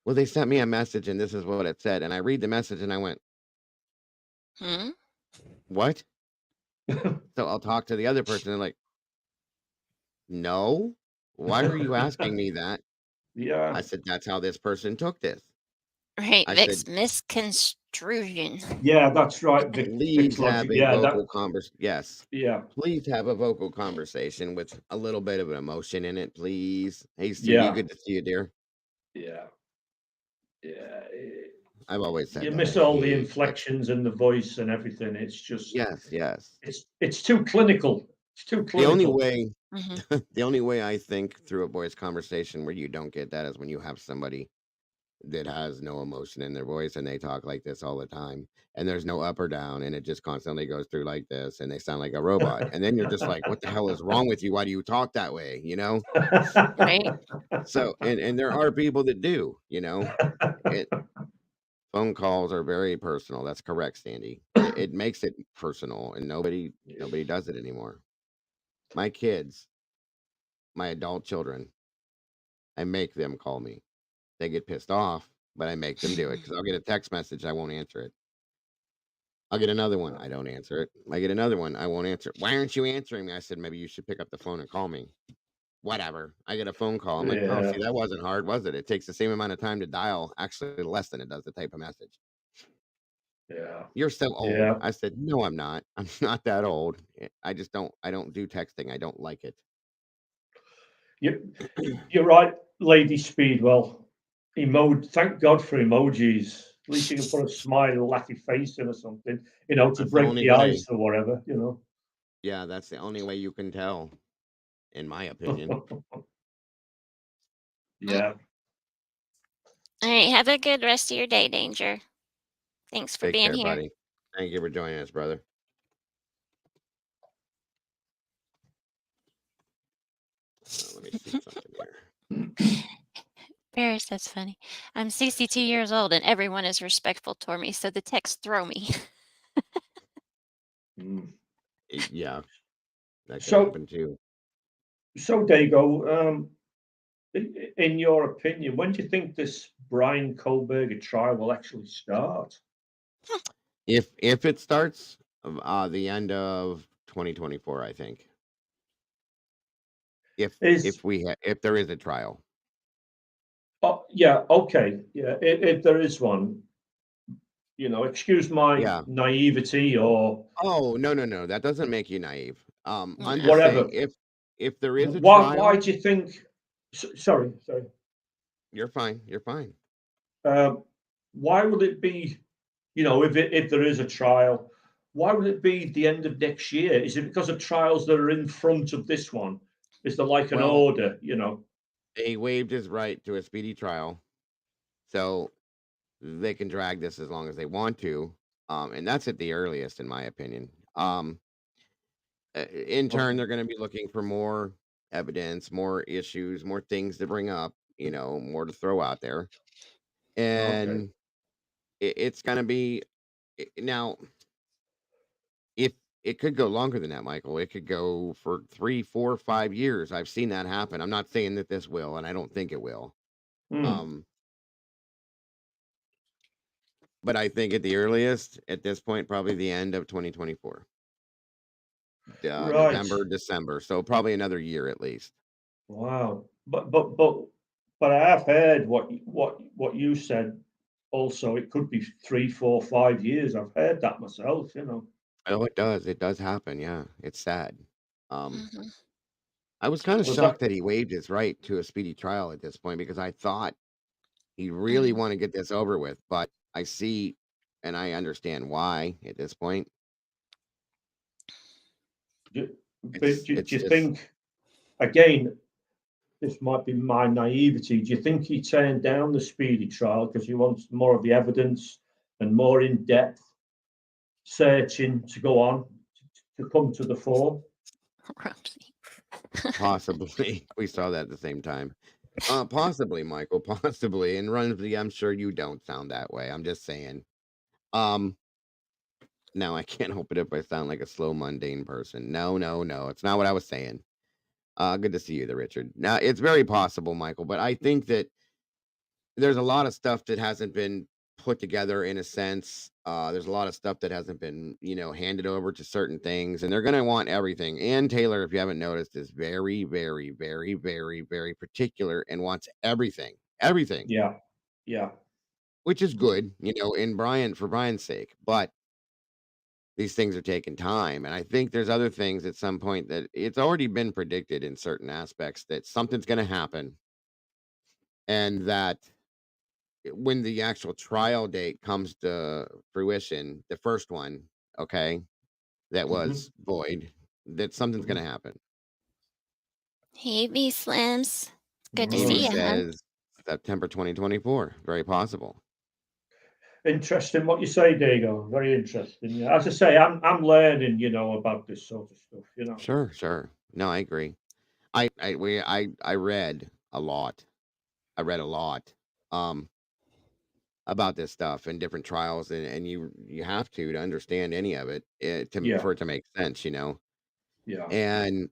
Well, they sent me a message and this is what it said. And I read the message and I went, Hmm? "What?" So I'll talk to the other person and like, "No, why are you asking me that?" yeah, I said, "That's how this person took this." Right. I Vic's said, misconstrusion. yeah, that's right, "Please Vic's have logic. a Yeah, vocal conversation." Yes. yeah, Please have a vocal conversation with a little bit of emotion in it, please. Hey, Stevie, yeah, good to see you, dear. yeah, yeah. I've always You said that. miss I all the hate it. inflections in the voice and everything. It's just, Yes, yes. it's too clinical. It's too The only clinical. way, Hmm. the only way I think through a voice conversation where you don't get that is when you have somebody that has no emotion in their voice and they talk like this all the time and there's no up or down and it just constantly goes through like this and they sound like a robot. And then you're just like, what the hell is wrong with you? Why do you talk that way? Right. So, and there are people that do, it, phone calls are very personal. That's correct, Sandy. It makes it personal and nobody does it anymore. My kids, my adult children, I make them call me. They get pissed off, but I make them do it because I'll get a text message, I won't answer it. I'll get another one, I don't answer it. I get another one, I won't answer it. Why aren't you answering me? I said, maybe you should pick up the phone and call me. Whatever. I get a phone call. I'm like, oh, Yeah, see, that wasn't hard, was it? It takes the same amount of time to dial, actually less than it does to type a message. yeah, You're so old. yeah. I said, no, I'm not. I'm not that old. I don't do texting. I don't like it. You, you're right, Lady Speedwell. Thank God for emojis. At least you can put a smile, a laughy face in or something, to That's the break only the way. ice or whatever, Yeah, that's the only way you can tell, in my opinion. Yeah. All right. Have a good rest of your day, Danger. Thanks for Take being care, here. buddy. Thank you for joining us, brother. Let me see something here. Paris, that's funny. I'm 62 years old and everyone is respectful toward me, so the texts throw me. Mm. Yeah, that could So, happen too. Dago, in your opinion, when do you think this Bryan Kohberger trial will actually start? If it starts the end of 2024, I think. Is If there is a trial. Yeah, okay, yeah. If there is one, excuse my Yeah. naivety or Oh, no. That doesn't make you naive. I'm just saying whatever. if there is a Why trial, do you think? Sorry. you're fine. You're fine. Uh, why would it be? If there is a trial, why would it be the end of next year? Is it because of trials that are in front of this one? Is there like an Well, order? he waived his right to a speedy trial, so they can drag this as long as they want to. And that's at the earliest, in my opinion. In turn, Okay. they're going to be looking for more evidence, more issues, more things to bring up, more to throw out there. Okay. And it's going to be now, if it could go longer than that, Michael, it could go for 3, 4, 5 years. I've seen that happen. I'm not saying that this will, and I don't think it will. Hmm. Um, but I think at the earliest, at this point, probably the end of 2024. Right. November, December. So probably another year at least. Wow. But I have heard what you said. Also, it could be 3, 4, 5 years. I've heard that myself. Oh, it does. It does happen. Yeah, it's sad. Um, Mhm. I was kind of Was that? shocked that he waived his right to a speedy trial at this point because I thought he really Mhm. want to get this over with. But I see and I understand why at this point. But do It's you just think again? This might be my naivety. Do you think he turned down the speedy trial because he wants more of the evidence and more in-depth searching to go on to come to the fore? Rumsey. possibly we saw that at the same time. Possibly, Michael, possibly. And Runsby, I'm sure you don't sound that way. I'm just saying. Um, no, I can't help it if I sound like a slow, mundane person. No, no, no. It's not what I was saying. Good to see you there, Richard. Now, it's very possible, Michael, but I think that there's a lot of stuff that hasn't been put together in a sense. There's a lot of stuff that hasn't been, handed over to certain things, and they're going to want everything. And Taylor, if you haven't noticed, is very, very, very, very, very particular and wants everything, Yeah, yeah, which is good, in Bryan for Bryan's sake. But these things are taking time, and I think there's other things at some point that it's already been predicted in certain aspects that something's going to happen, and that when the actual trial date comes to fruition, the first one, okay, that hmm was void, that something's hmm gonna happen. Hey, V Slims. Good to Amy see right. you, hun. says September 2024. Very possible. Interesting what you say, Diego. Very interesting. Yeah, as I say, I'm learning, about this sort of stuff. Sure, sure. No, I agree. I read a lot. I read a lot um about this stuff and different trials, and you have to understand any of it, Yeah, for it to make sense. yeah. And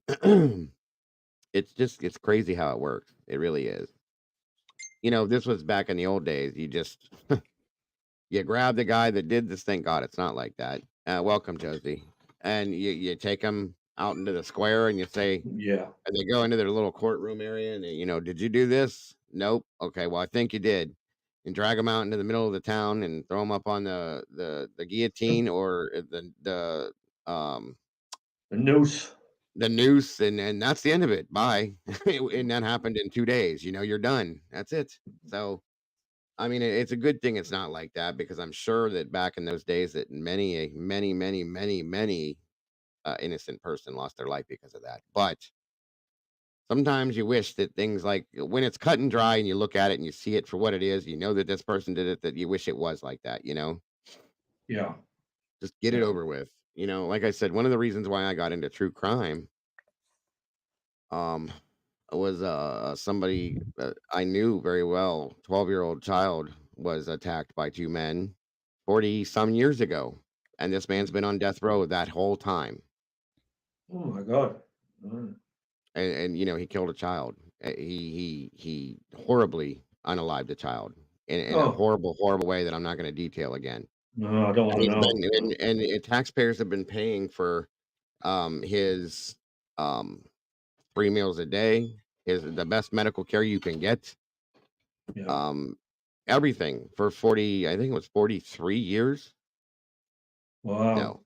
it's crazy how it works. It really is. This was back in the old days. You grab the guy that did this. Thank God it's not like that. Welcome, Josie. And you take them out into the square and you say, Yeah. and they go into their little courtroom area and did you do this? Nope. Okay, well I think you did. And drag them out into the middle of the town and throw them up on the guillotine or um The noose. the noose, and that's the end of it. Bye. And that happened in 2 days. You're done. That's it. So I mean, it's a good thing it's not like that because I'm sure that back in those days that many innocent person lost their life because of that. But sometimes you wish that things like when it's cut and dry and you look at it and you see it for what it is, you know that this person did it, that you wish it was like that. Yeah, Just get it yeah. over with. Like I said, one of the reasons why I got into true crime, um, was somebody I knew very well, 12-year-old child was attacked by two men 40 some years ago. And this man's been on death row that whole time. Oh my God. Mm. And he killed a child. He horribly unalived a child in a Oh horrible, horrible way that I'm not going to detail again. no, I don't want And to he's know. been taxpayers have been paying for his 3 meals a day, the best medical care you can get, Yeah. um, everything for 40. I think it was 43 years. Wow. No,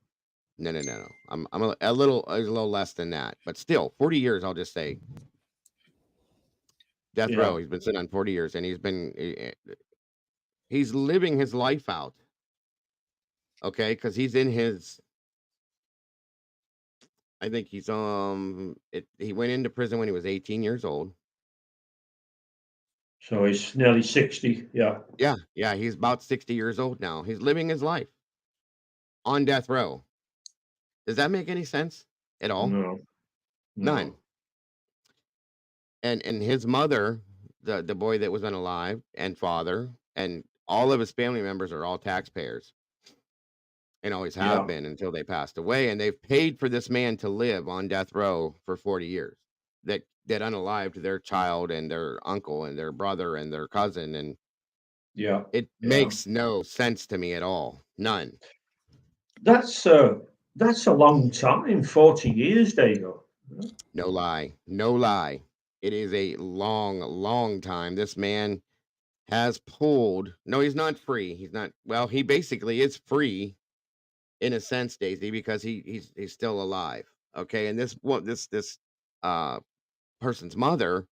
no, no, no, no. I'm a little less than that, but still 40 years. I'll just say death Yeah. row. He's been sitting on 40 years, and he's living his life out. Okay, because he's in his. I think he's he went into prison when he was 18 years old. So he's nearly 60. Yeah. Yeah, yeah, he's about 60 years old now. He's living his life on death row. Does that make any sense at all? No. None. No. And his mother, the boy that was unalive, and father, and all of his family members are all taxpayers and always have Yeah. been until they passed away. And they've paid for this man to live on death row for 40 years. That unalived their child and their uncle and their brother and their cousin, and Yeah. it Yeah. makes no sense to me at all. None. That's That's a long time, 40 years, Dago. No lie. No lie. It is a long, long time. This man has pulled. No, he's not free. He's not. Well, he basically is free in a sense, Daisy, because he's still alive. Okay, and this uh person's mother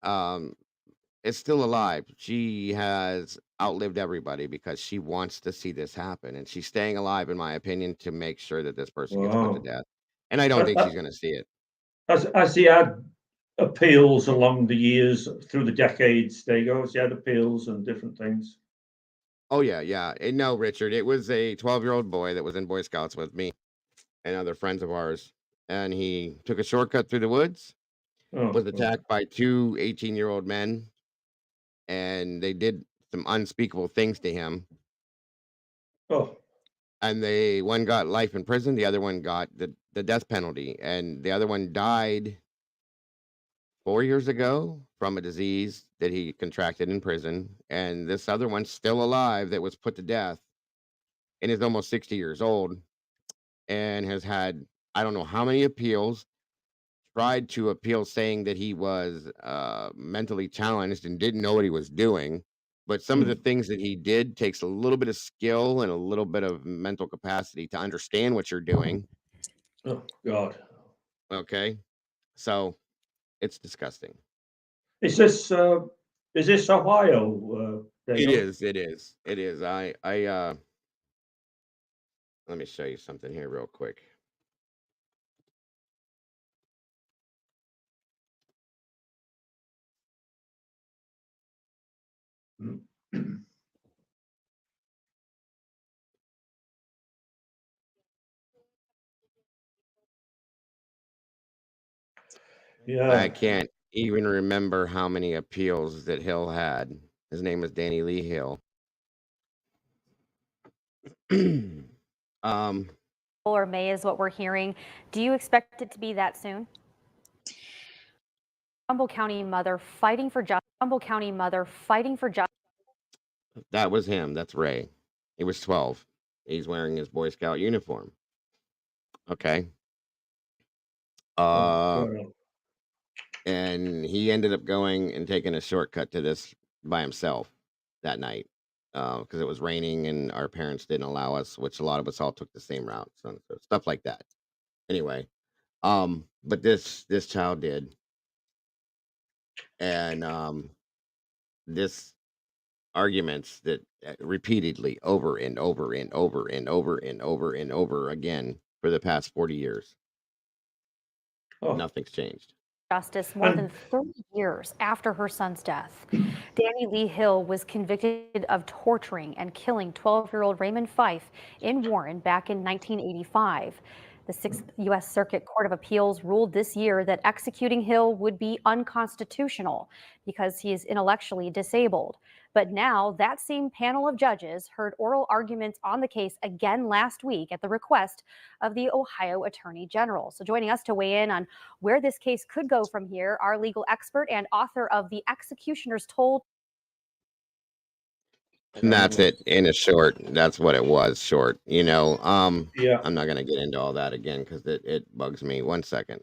um is still alive. She has outlived everybody because she wants to see this happen, and she's staying alive, in my opinion, to make sure that this person gets put to Wow. death. And I don't think she's going to see it. Has he had appeals along the years, through the decades, Dago? Has he had appeals and different things? Oh yeah, yeah. And no, Richard, it was a 12-year-old boy that was in Boy Scouts with me and other friends of ours, and he took a shortcut through the woods, Oh, was attacked by two 18-year-old men, and they did some unspeakable things to him. oh, And one got life in prison, the other one got the death penalty, and the other one died 4 years ago from a disease that he contracted in prison, and this other one's still alive that was put to death and is almost 60 years old and has had I don't know how many appeals, tried to appeal saying that he was mentally challenged and didn't know what he was doing. But some of the things that he did takes a little bit of skill and a little bit of mental capacity to understand what you're doing. oh, God. Okay. So it's disgusting. Is this Ohio? It Dago? is. It is. It is. Let me show you something here real quick. Yeah. I can't even remember how many appeals that Hill had. His name was Danny Lee Hill. Or May is what we're hearing. Do you expect it to be that soon? Humboldt County mother fighting for justice. Humboldt County mother fighting for justice. That was him. That's Ray. He was 12. He's wearing his Boy Scout uniform. Okay. And he ended up going and taking a shortcut to this by himself that night because it was raining and our parents didn't allow us, which a lot of us all took the same route. So stuff like that. Anyway, but this child did, and this arguments that repeatedly over and over and over and over and over and over again for the past 40 years. Nothing's changed. Justice more than 30 years after her son's death. Danny Lee Hill was convicted of torturing and killing 12-year-old Raymond Fife in Warren back in 1985. The 6th U.S. Circuit Court of Appeals ruled this year that executing Hill would be unconstitutional because he is intellectually disabled. But now that same panel of judges heard oral arguments on the case again last week at the request of the Ohio Attorney General. So joining us to weigh in on where this case could go from here, our legal expert and author of The Executioner's Toll. And that's it in a short. That's what it was, short. Yeah. I'm not gonna get into all that again because it bugs me. 1 second.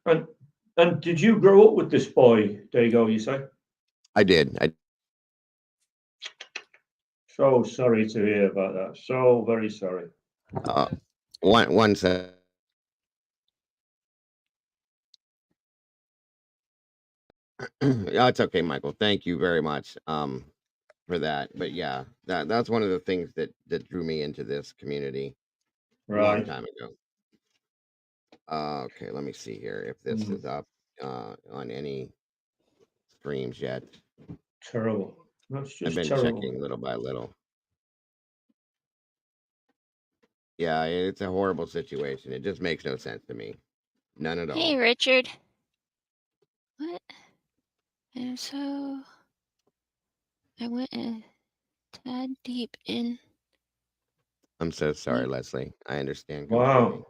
And did you grow up with this boy, Dago, you say? I did. So sorry to hear about that. So very sorry. One second. Yeah, it's okay, Michael. Thank you very much for that. But yeah, that's one of the things that drew me into this community a long time ago. Okay, let me see here if this is up on any streams yet. Terrible. That's just I've been terrible. checking little by little. Yeah, it's a horrible situation. It just makes no sense to me. None at all. Hey, Richard. What? And so I went a tad deep in. I'm so sorry, Leslie. I understand. Wow.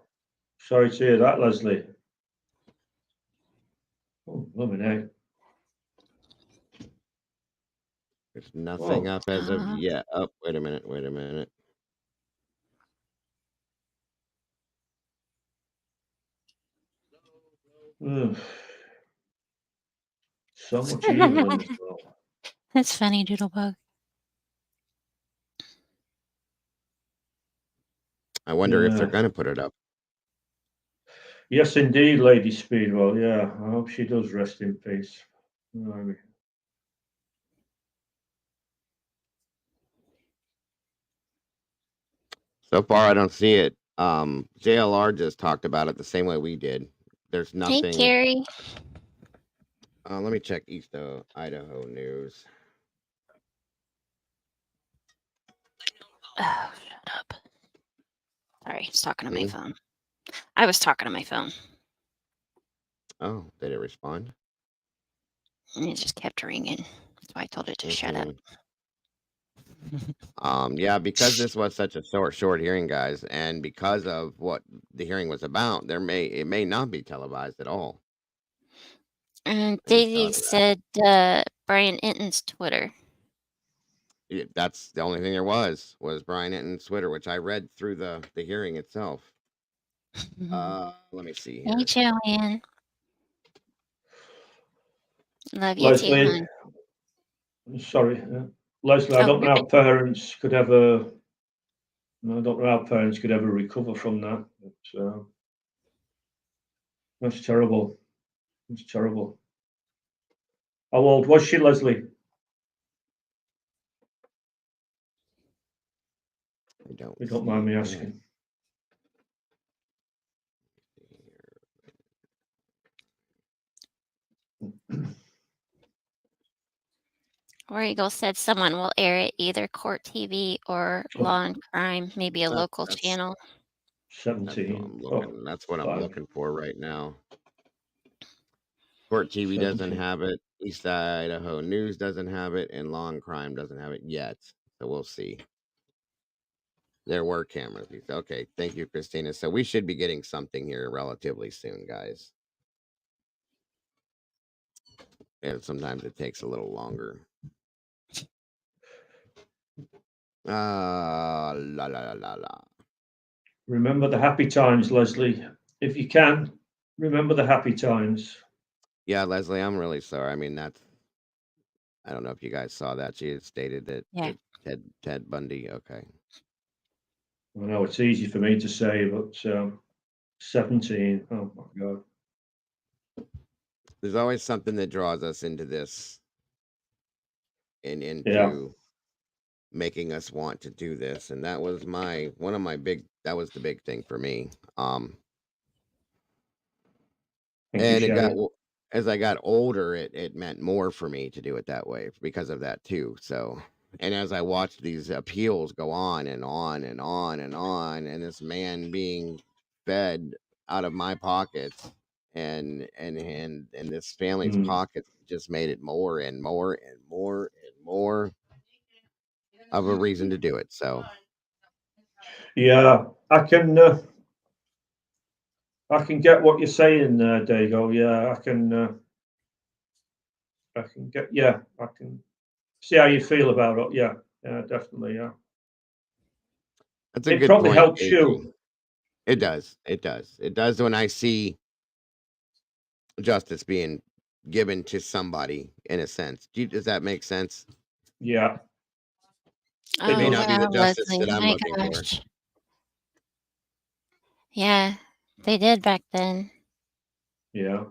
Sorry to hear that, Leslie. Oh, blooming heck. There's nothing up as of yet. Oh, wait a minute. Ugh. So much evil in this world. That's funny, Doodlebug. I wonder if they're Yeah. going to put it up. Yes, indeed, Lady Speedwell. Yeah, I hope she does rest in peace. Blimey. So far, I don't see it. JLR just talked about it the same way we did. There's Hey, nothing. Carrie. Let me check East Idaho news. Oh, shut up. Sorry, I was talking to my Hmm? phone. I was talking to my phone. Oh, did it respond? And it just kept ringing. That's why I told it to shut up. Okay. Yeah, because this was such a short hearing, guys, and because of what the hearing was about, it may not be televised at all. And I just Daisy thought of that. said Brian Enton's Twitter. That's the only thing there was Bryan Enton's Twitter, which I read through the hearing itself. Let me see Hey, here. Joanne. Love you too, Leslie, hon. sorry, Leslie. I Oh, don't know you're how good. parents could ever. I don't know how parents could ever recover from that. But, that's terrible. It's terrible. How old was she, Leslie? I don't. You don't mind me Yeah. asking. War Eagle said someone will air it, either Court TV or Law and Crime, maybe a local That's channel. 17. Oh, that's what I'm fine. looking for right now. Court TV doesn't 17. have it. East Idaho News doesn't have it, and Law and Crime doesn't have it yet. So we'll see. There were cameras. Okay, thank you, Christina. So we should be getting something here relatively soon, guys. And sometimes it takes a little longer. La la la la la. Remember the happy times, Leslie. If you can, remember the happy times. Yeah, Leslie, I'm really sorry. I mean, I don't know if you guys saw that. She had stated that, Yeah. that Ted Bundy. Okay. I know it's easy for me to say, but 17. Oh my God. There's always something that draws us into this and Yeah. into making us want to do this. And that was that was the big thing for me. Thank you, And Sherry. as I got older, it meant more for me to do it that way because of that too. So, and as I watched these appeals go on and on and on and on, and this man being fed out of my pockets and this family's pockets just made it more and more and more and more of a reason to do it. So, Yeah, I can get what you're saying, Dago. Yeah, I can get. Yeah, I can see how you feel about it. Yeah, yeah, definitely. Yeah, that's a it good probably point, helps Daisy. you. It does. It does. It does when I see justice being given to somebody in a sense. Does that make sense? Yeah. It may Oh, not be the wow, justice Leslie. that I'm My looking for. gosh. Yeah, they did back then. Yeah.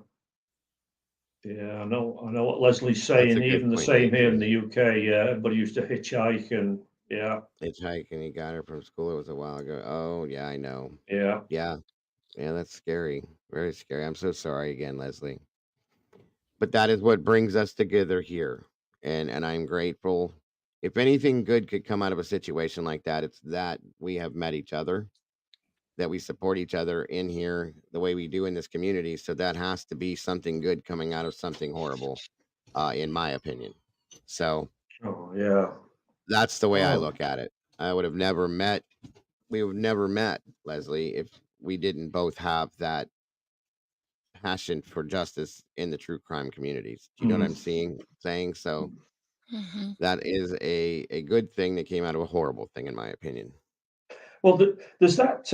Yeah, I know what Leslie's That's saying. a good Even the point, same here in Daisy. the UK. Yeah, everybody used to hitchhike, and yeah, Hitchhiking, he got her from school. It was a while ago. Oh, yeah, I know. yeah. Yeah. Yeah, that's scary. Very scary. I'm so sorry again, Leslie. But that is what brings us together here. And I'm grateful. If anything good could come out of a situation like that, it's that we have met each other, that we support each other in here the way we do in this community. So that has to be something good coming out of something horrible, in my opinion. So Oh, yeah. that's the way I Oh, look at it. We would have never met, Leslie, if we didn't both have that passion for justice in the true crime communities. Do you know what I'm saying? So Hmm. that is a good thing that came out of a horrible thing, in my opinion. well, there's that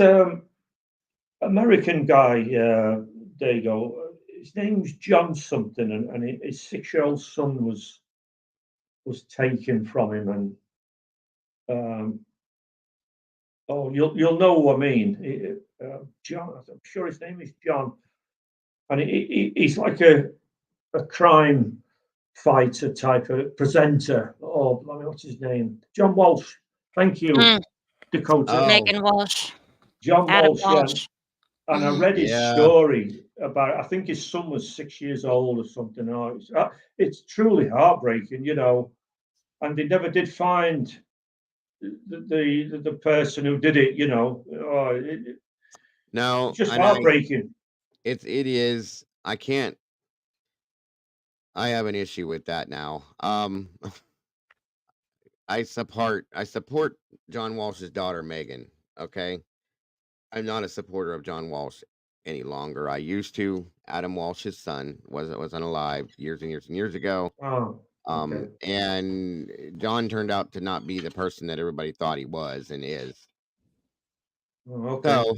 American guy. There you go. his name was John something, and his 6-year-old son was taken from him, and oh, you'll know who I mean. John, I'm sure his name is John, and he's like a crime fighter type of presenter. Oh, what's his name? John Walsh. Thank you, Dakota. Oh, Megan Walsh. John Adam Walsh, yeah. Walsh. And I Mhm. read his yeah. story about, I think his son was 6 years old or something. Oh, it's truly heartbreaking, you know. And they never did find the person who did it, you know. Oh, No, it's just and heartbreaking. it is. I can't. I have an issue with that now. I support John Walsh's daughter Megan. Okay, I'm not a supporter of John Walsh any longer. I used to. Adam Walsh's son wasn't alive years and years and years ago. Oh, okay. And John turned out to not be the person that everybody thought he was and is. Oh, okay. So,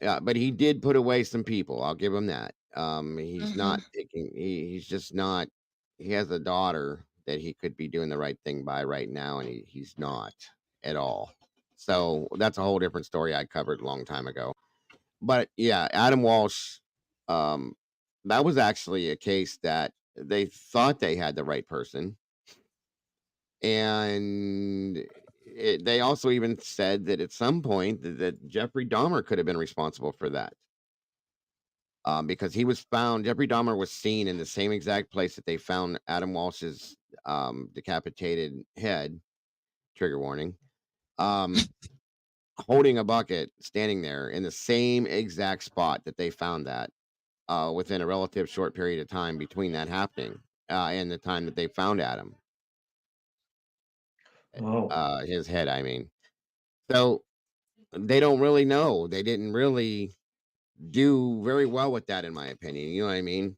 yeah, but he did put away some people. I'll give him that. He's Mhm. not taking. He's just not. He has a daughter that he could be doing the right thing by right now, and he's not at all. So that's a whole different story I covered a long time ago. But yeah, Adam Walsh, um, that was actually a case that they thought they had the right person, and they also even said that at some point that Jeffrey Dahmer could have been responsible for that. Because he was found, Jeffrey Dahmer was seen in the same exact place that they found Adam Walsh's decapitated head. Trigger warning. Holding a bucket, standing there in the same exact spot that they found that. Within a relative short period of time between that happening and the time that they found Adam, Oh, his head. I mean, so they don't really know. They didn't really do very well with that, in my opinion. You know what I mean?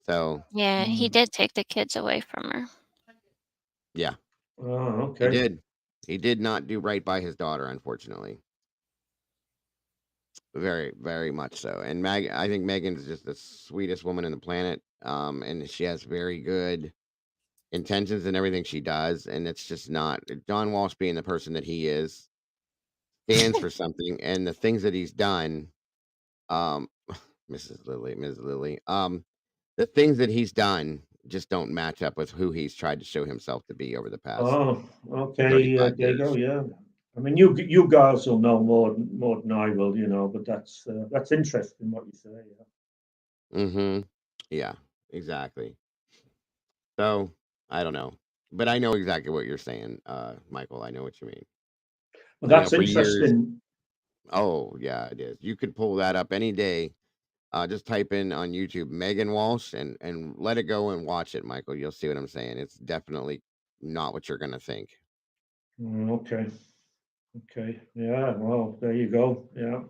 So Yeah, he did take the kids away from her. yeah, oh, he okay. did. He did not do right by his daughter, unfortunately. Very, very much so. And I think Megan's just the sweetest woman in the planet. And she has very good intentions in everything she does, and it's just not John Walsh being the person that he is stands for something, and the things that he's done, um, Ms. Lily, the things that he's done just don't match up with who he's tried to show himself to be over the past Oh, okay. 35 There you go. years. Yeah. I mean, you guys will know more than I will, you know. But that's interesting what you say. Yeah. Mm-hmm. Yeah, exactly. So I don't know, but I know exactly what you're saying, Michael. I know what you mean. Well, You know, that's for years. interesting. Oh yeah, it is. You could pull that up any day. Just type in on YouTube Megan Walsh and let it go and watch it, Michael. You'll see what I'm saying. It's definitely not what you're gonna think. Okay. Okay. Yeah. Well, there you go. Yeah.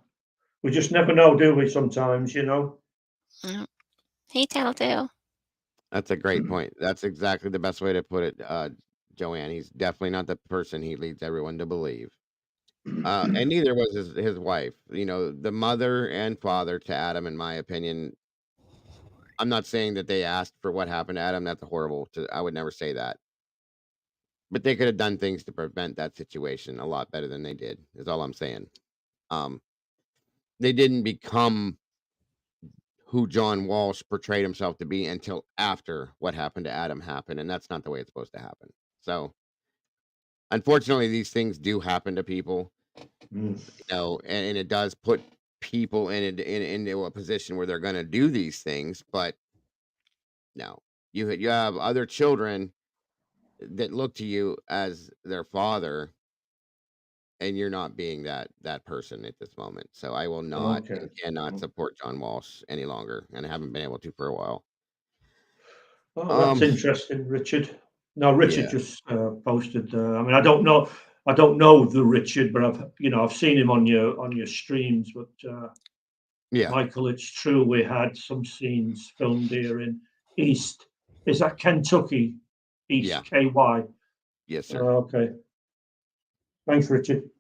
We just never know, do we? Sometimes, you know. Mm. Hey, Telltale. That's a great point. That's exactly the best way to put it, Joanne. He's definitely not the person he leads everyone to believe. And neither was his wife. You know, the mother and father to Adam, in my opinion. I'm not saying that they asked for what happened to Adam. That's horrible. I would never say that. But they could have done things to prevent that situation a lot better than they did. Is all I'm saying. Um, they didn't become who John Walsh portrayed himself to be until after what happened to Adam happened, and that's not the way it's supposed to happen. So, unfortunately, these things do happen to people, you know, and it does put people into a position where they're going to do these things. But no, you have other children that look to you as their father, and you're not being that person at this moment. So I will not Okay. and cannot support John Walsh any longer, and I haven't been able to for a while. Oh, that's Um, interesting, Richard. No, Richard yeah, just posted. I mean, I don't know the Richard, but I've seen him on your streams. But yeah, Michael, it's true. We had some scenes filmed here in East. Is that Kentucky? yeah, East KY. yes, sir. Okay. Thanks, Richard.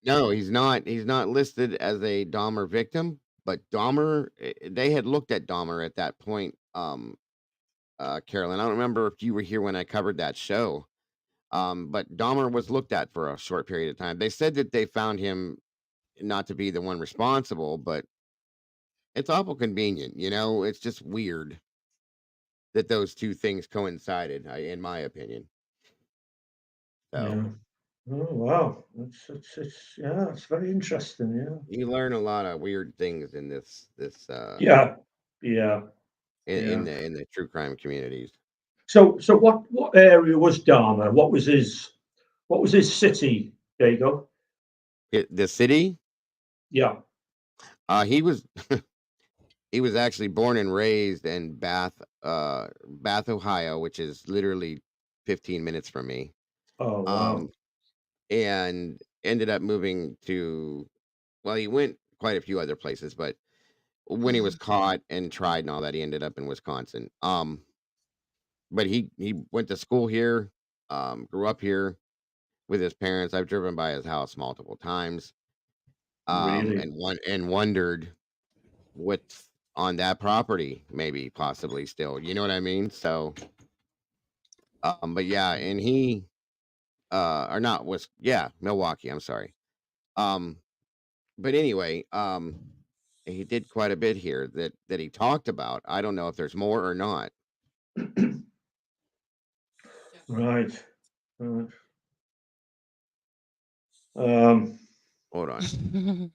No, he's not. He's not listed as a Dahmer victim, But Dahmer, they had looked at Dahmer at that point. Carolyn, I don't remember if you were here when I covered that show. But Dahmer was looked at for a short period of time. They said that they found him not to be the one responsible, but it's awful convenient. It's just weird that those two things coincided, in my opinion. So Yeah. Oh wow, it's very interesting. Yeah. you learn a lot of weird things in this Yeah. Yeah. in Yeah. the true crime communities. So what area was Dharma? What was his city? There you go. The city, Yeah. he was he was actually born and raised in Bath, Ohio, which is literally 15 minutes from me. Oh wow. Um, and ended up moving to, well, he went quite a few other places, but when he was caught and tried and all that, he ended up in Wisconsin. But he went to school here, grew up here with his parents. I've driven by his house multiple times, Really? and wondered what's on that property, maybe possibly still. You know what I mean? So, but yeah, and he, or not was yeah, Milwaukee. I'm sorry. Um, but anyway, he did quite a bit here that he talked about. I don't know if there's more or not. Right. Right. Um. Hold on.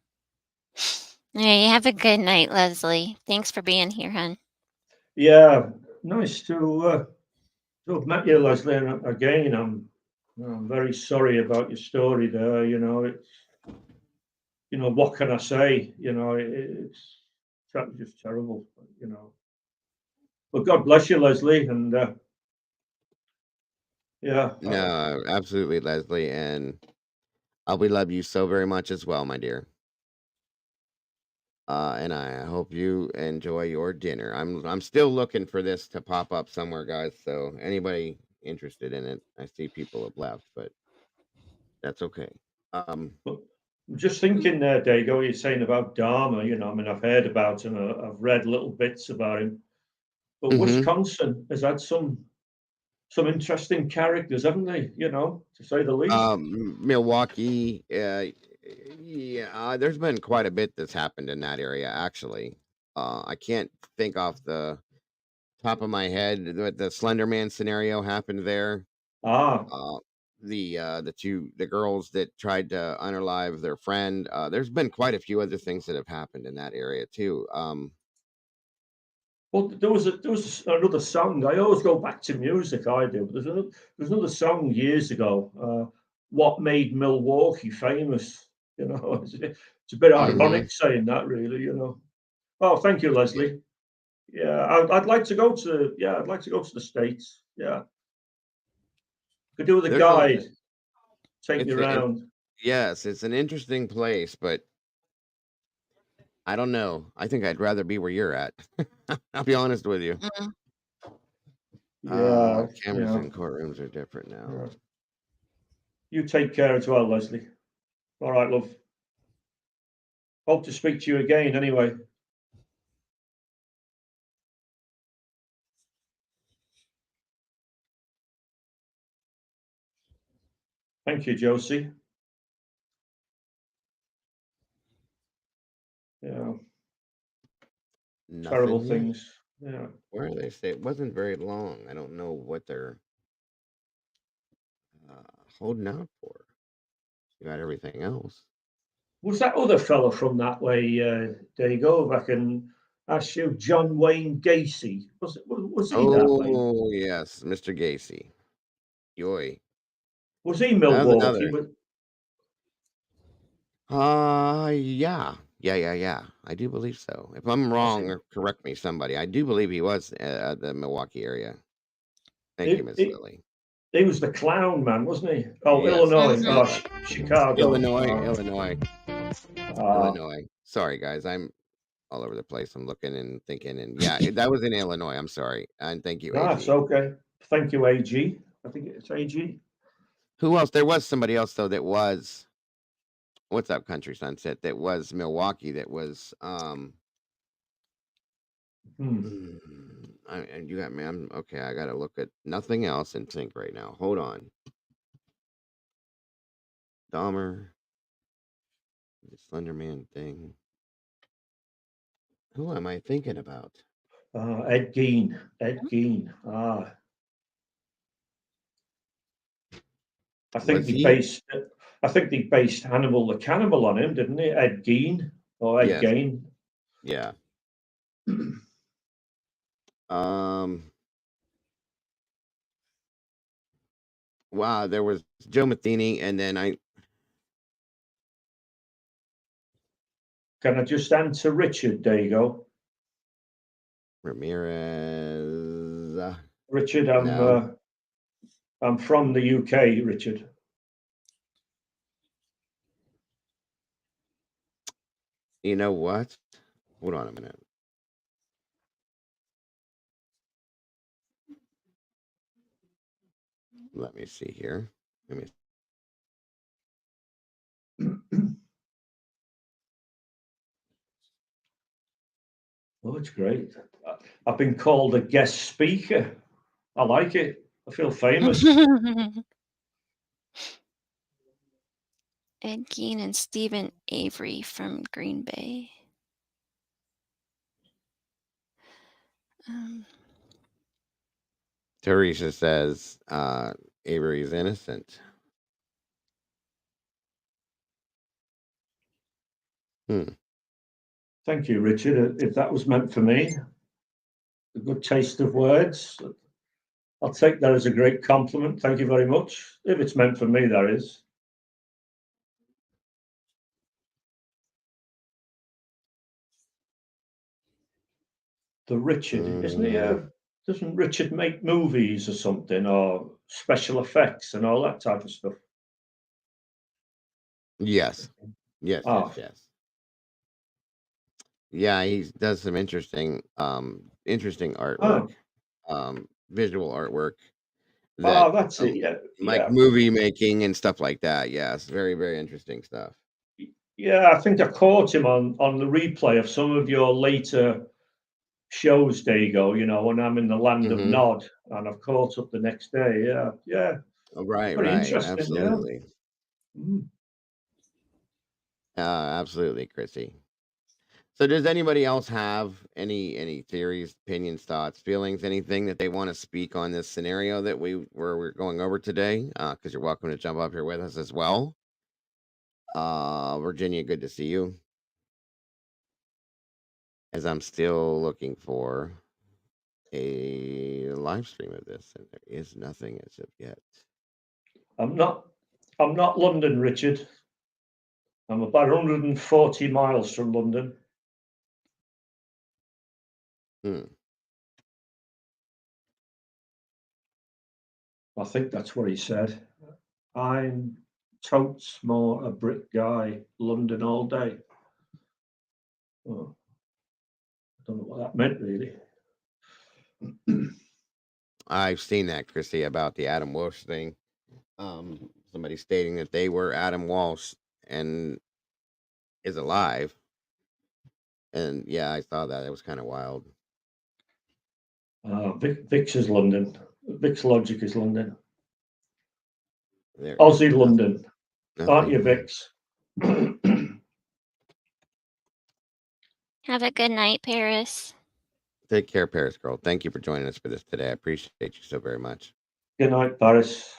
Hey, have a good night, Leslie. Thanks for being here, hon. Yeah. Nice to have met you, Leslie. And again, I'm very sorry about your story there. It's what can I say? It's just terrible. But God bless you, Leslie, and yeah. No, absolutely, Leslie, and we love you so very much as well, my dear. And I hope you enjoy your dinner. I'm still looking for this to pop up somewhere, guys. So anybody interested in it, I see people have left, but that's okay. But I'm just thinking there, Dago, you're saying about Dharma. I mean, I've heard about him. I've read little bits about him. But Mhm. Wisconsin has had some interesting characters, haven't they? To say the least. Milwaukee, yeah, there's been quite a bit that's happened in that area, actually. I can't think off the top of my head, but the Slender Man scenario happened there. Ah. Uh, the girls that tried to unalive their friend. There's been quite a few other things that have happened in that area too. Well, there was another song. I always go back to music. I do. But there's another song years ago. What made Milwaukee famous? It's a bit Mhm. ironic saying that, really. Oh, thank you, Yeah, Leslie. Yeah, I'd like to go to. Yeah, I'd like to go to the States. Yeah, could do with a there's a guide. Take me it's around. yes, it's an interesting place, but I don't know. I think I'd rather be where you're at. I'll be honest with you. Mm. Yeah, Cameras yeah, in courtrooms are different now. yeah. You take care as well, Leslie. All right, love. Hope to speak to you again. Anyway. Thank you, Josie. Yeah. Terrible Nothing yet. things. Yeah. Where do they say it wasn't very long? I don't know what they're holding out for. You got everything else. Was that other fella from that way? There you go. If I can ask you, John Wayne Gacy. Was he that way? Oh yes, Mr. Gacy. Yoy. Was he That was Milwaukee? another. Yeah. I do believe so. If I'm Was wrong, he? or correct me, somebody. I do believe he was the Milwaukee area. Thank you, He, Miss he, Lily. he was the clown man, wasn't he? Oh, Yes, Illinois. Mr. Mhm. Oh, Clown. Chicago. Uh, Illinois. Sorry, guys. I'm all over the place. I'm looking and thinking, and yeah, that was in Illinois. I'm sorry, and thank you, that's AG. okay. Thank you, AG. I think it's AG. Who else? There was somebody else though that was. What's up, Country Sunset? That was Milwaukee. That was And you got me. I'm okay. I got to look at nothing else and think right now. Hold on. Dahmer, the Slender Man thing. Who am I thinking about? Ed Gein. Ed Gein. I think Was they he? based. I think they based Hannibal the Cannibal on him, didn't they? Ed Gein or Ed Yes. Gein. Yeah. Wow. There was Joe Matheny, and then Can I just answer Richard? There you go. Ramirez. Richard, No. I'm from the UK, Richard. You know what? Hold on a minute. Let me see here. Let me. Oh, it's great. I've been called a guest speaker. I like it. I feel famous. Ed Gein and Stephen Avery from Green Bay. Teresa says Avery's innocent. Thank you, Richard. If that was meant for me, a good taste of words. I'll take that as a great compliment. Thank you very much. If it's meant for me, that is. The Richard, isn't he? Doesn't Richard make movies or something, or special effects and all that type of stuff? Yes. Yes. Oh. Yes. Yeah, he does some interesting artwork, visual artwork. That's it. Yeah, like movie making and stuff like that. Yes, very very interesting stuff. Yeah, I think I caught him on the replay of some of your later shows. There you go. You know, when I'm in the land of Nod, and I've caught up the next day. Yeah, yeah. Oh, right, Very right, interesting. absolutely. Yeah. Absolutely, Chrissy. So, does anybody else have any theories, opinions, thoughts, feelings, anything that they want to speak on this scenario that we're going over today? Because you're welcome to jump up here with us as well. Virginia, good to see you. As I'm still looking for a live stream of this, and there is nothing as of yet. I'm not London, Richard. I'm about 140 miles from London. I think that's what he said. I'm totes more a brick guy, London all day. Oh, I don't know what that meant, really. I've seen that, Chrissy, about the Adam Walsh thing. Somebody stating that they were Adam Walsh and is alive. And yeah, I saw that. It was kind of wild. Vix is London. Vix Logic is London. There Aussie London. Aren't you, here. Vix? Have a good night, Paris. Take care, Paris girl. Thank you for joining us for this today. I appreciate you so very much. Good night, Paris.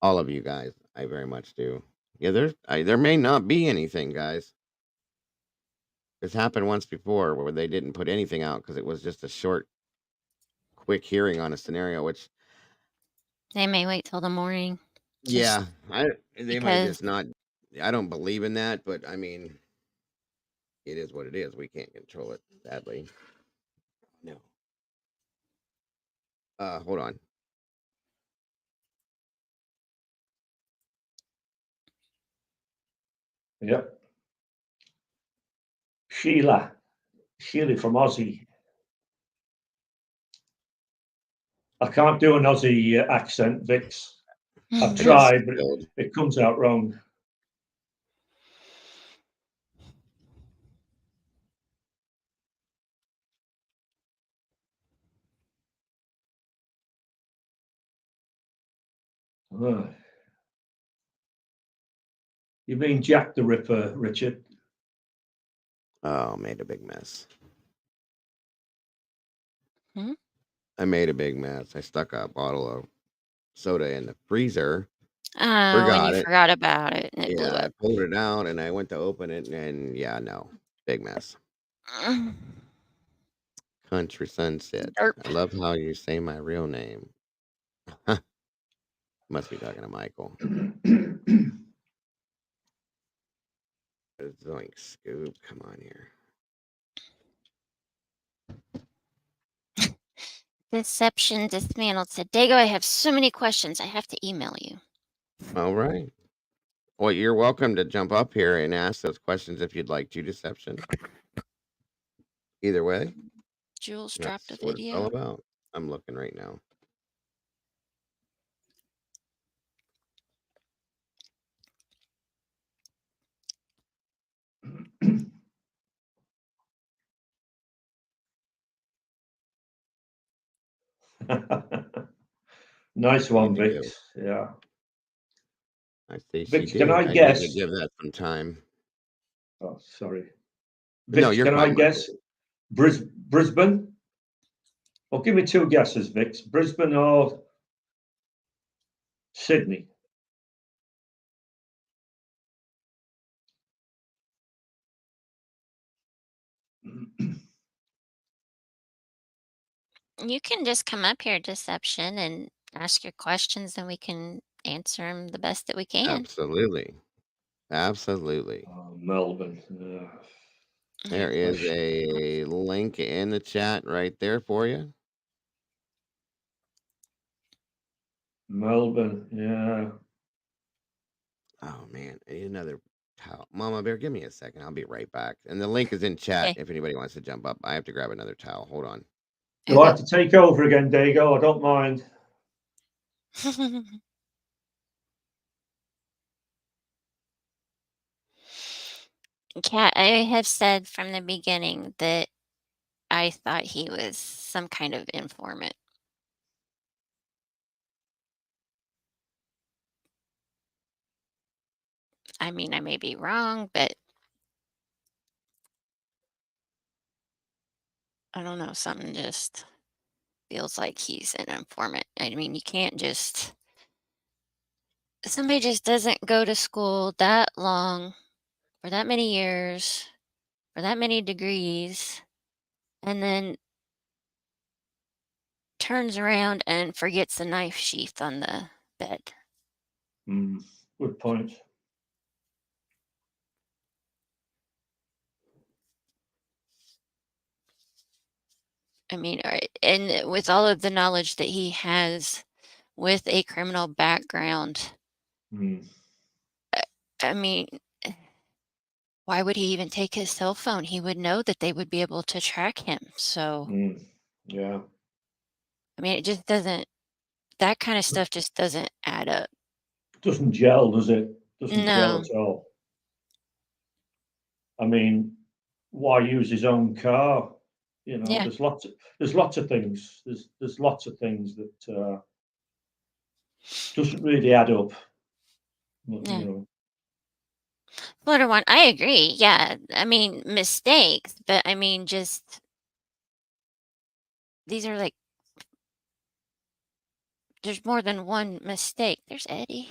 All of you guys, I very much do. Yeah, there may not be anything, guys. This happened once before where they didn't put anything out because it was just a short, quick hearing on a scenario, which They may wait till the morning. yeah, they might because just not. I don't believe in that, but I mean, it is what it is. We can't control it, sadly. No. Hold on. Yep. Sheila from Aussie. I can't do an Aussie accent, Vix. I've tried, but it comes out wrong. You mean Jack the Ripper, Richard? Oh, made a big mess. Hmm? I made a big mess. I stuck a bottle of soda in the freezer. Oh, and you Forgot it. forgot about it and it blew Yeah, I up. pulled it out and I went to open it and yeah, no. Big mess. Country Sunset. Derp. I love how you say my real name. Must be talking to Michael. Zoink Scoop. Come on here. Deception dismantled said, Dago, I have so many questions. I have to email you. All right. Well, you're welcome to jump up here and ask those questions if you'd like to, Deception. Either way, Jules that's dropped a what it's all video. about. I'm looking right now. Nice one, What'd you do? Vix. Yeah. I see she Vix, can did. I I need to guess? give that some time. Oh, sorry. No, Vix, you're can I fine, Michael. guess? Brisbane? Well, give me two guesses, Vix. Brisbane or Sydney? You can just come up here, Deception, and ask your questions, and we can answer them the best that we can. Absolutely. Absolutely. Melbourne. Yeah. There is a link in the chat right there for you. Melbourne. Yeah. Oh man, I need another towel. Mama Bear, give me a second. I'll be right back. And the link is in chat Okay. if anybody wants to jump up. I have to grab another towel. Hold on. You'll have to take over again, Dago. I don't mind. Kat, I have said from the beginning that I thought he was some kind of informant. I mean, I may be wrong, but I don't know. Something just feels like he's an informant. I mean, you can't just. Somebody just doesn't go to school that long, for that many years, for that many degrees, and then turns around and forgets the knife sheath on the bed. Good point. I mean, and with all of the knowledge that he has with a criminal background, I mean, why would he even take his cell phone? He would know that they would be able to track him. So, Yeah. I mean, it just doesn't, that kind of stuff just doesn't add up. Doesn't gel, does it? Doesn't gel No. at all. I mean, why use his own car? You know, Yeah. there's lots of things. There's lots of things that doesn't really add up. Yeah. You know. Florida one, I agree. Yeah. I mean, mistakes, but I mean, just these are like, there's more than one mistake. There's Eddie.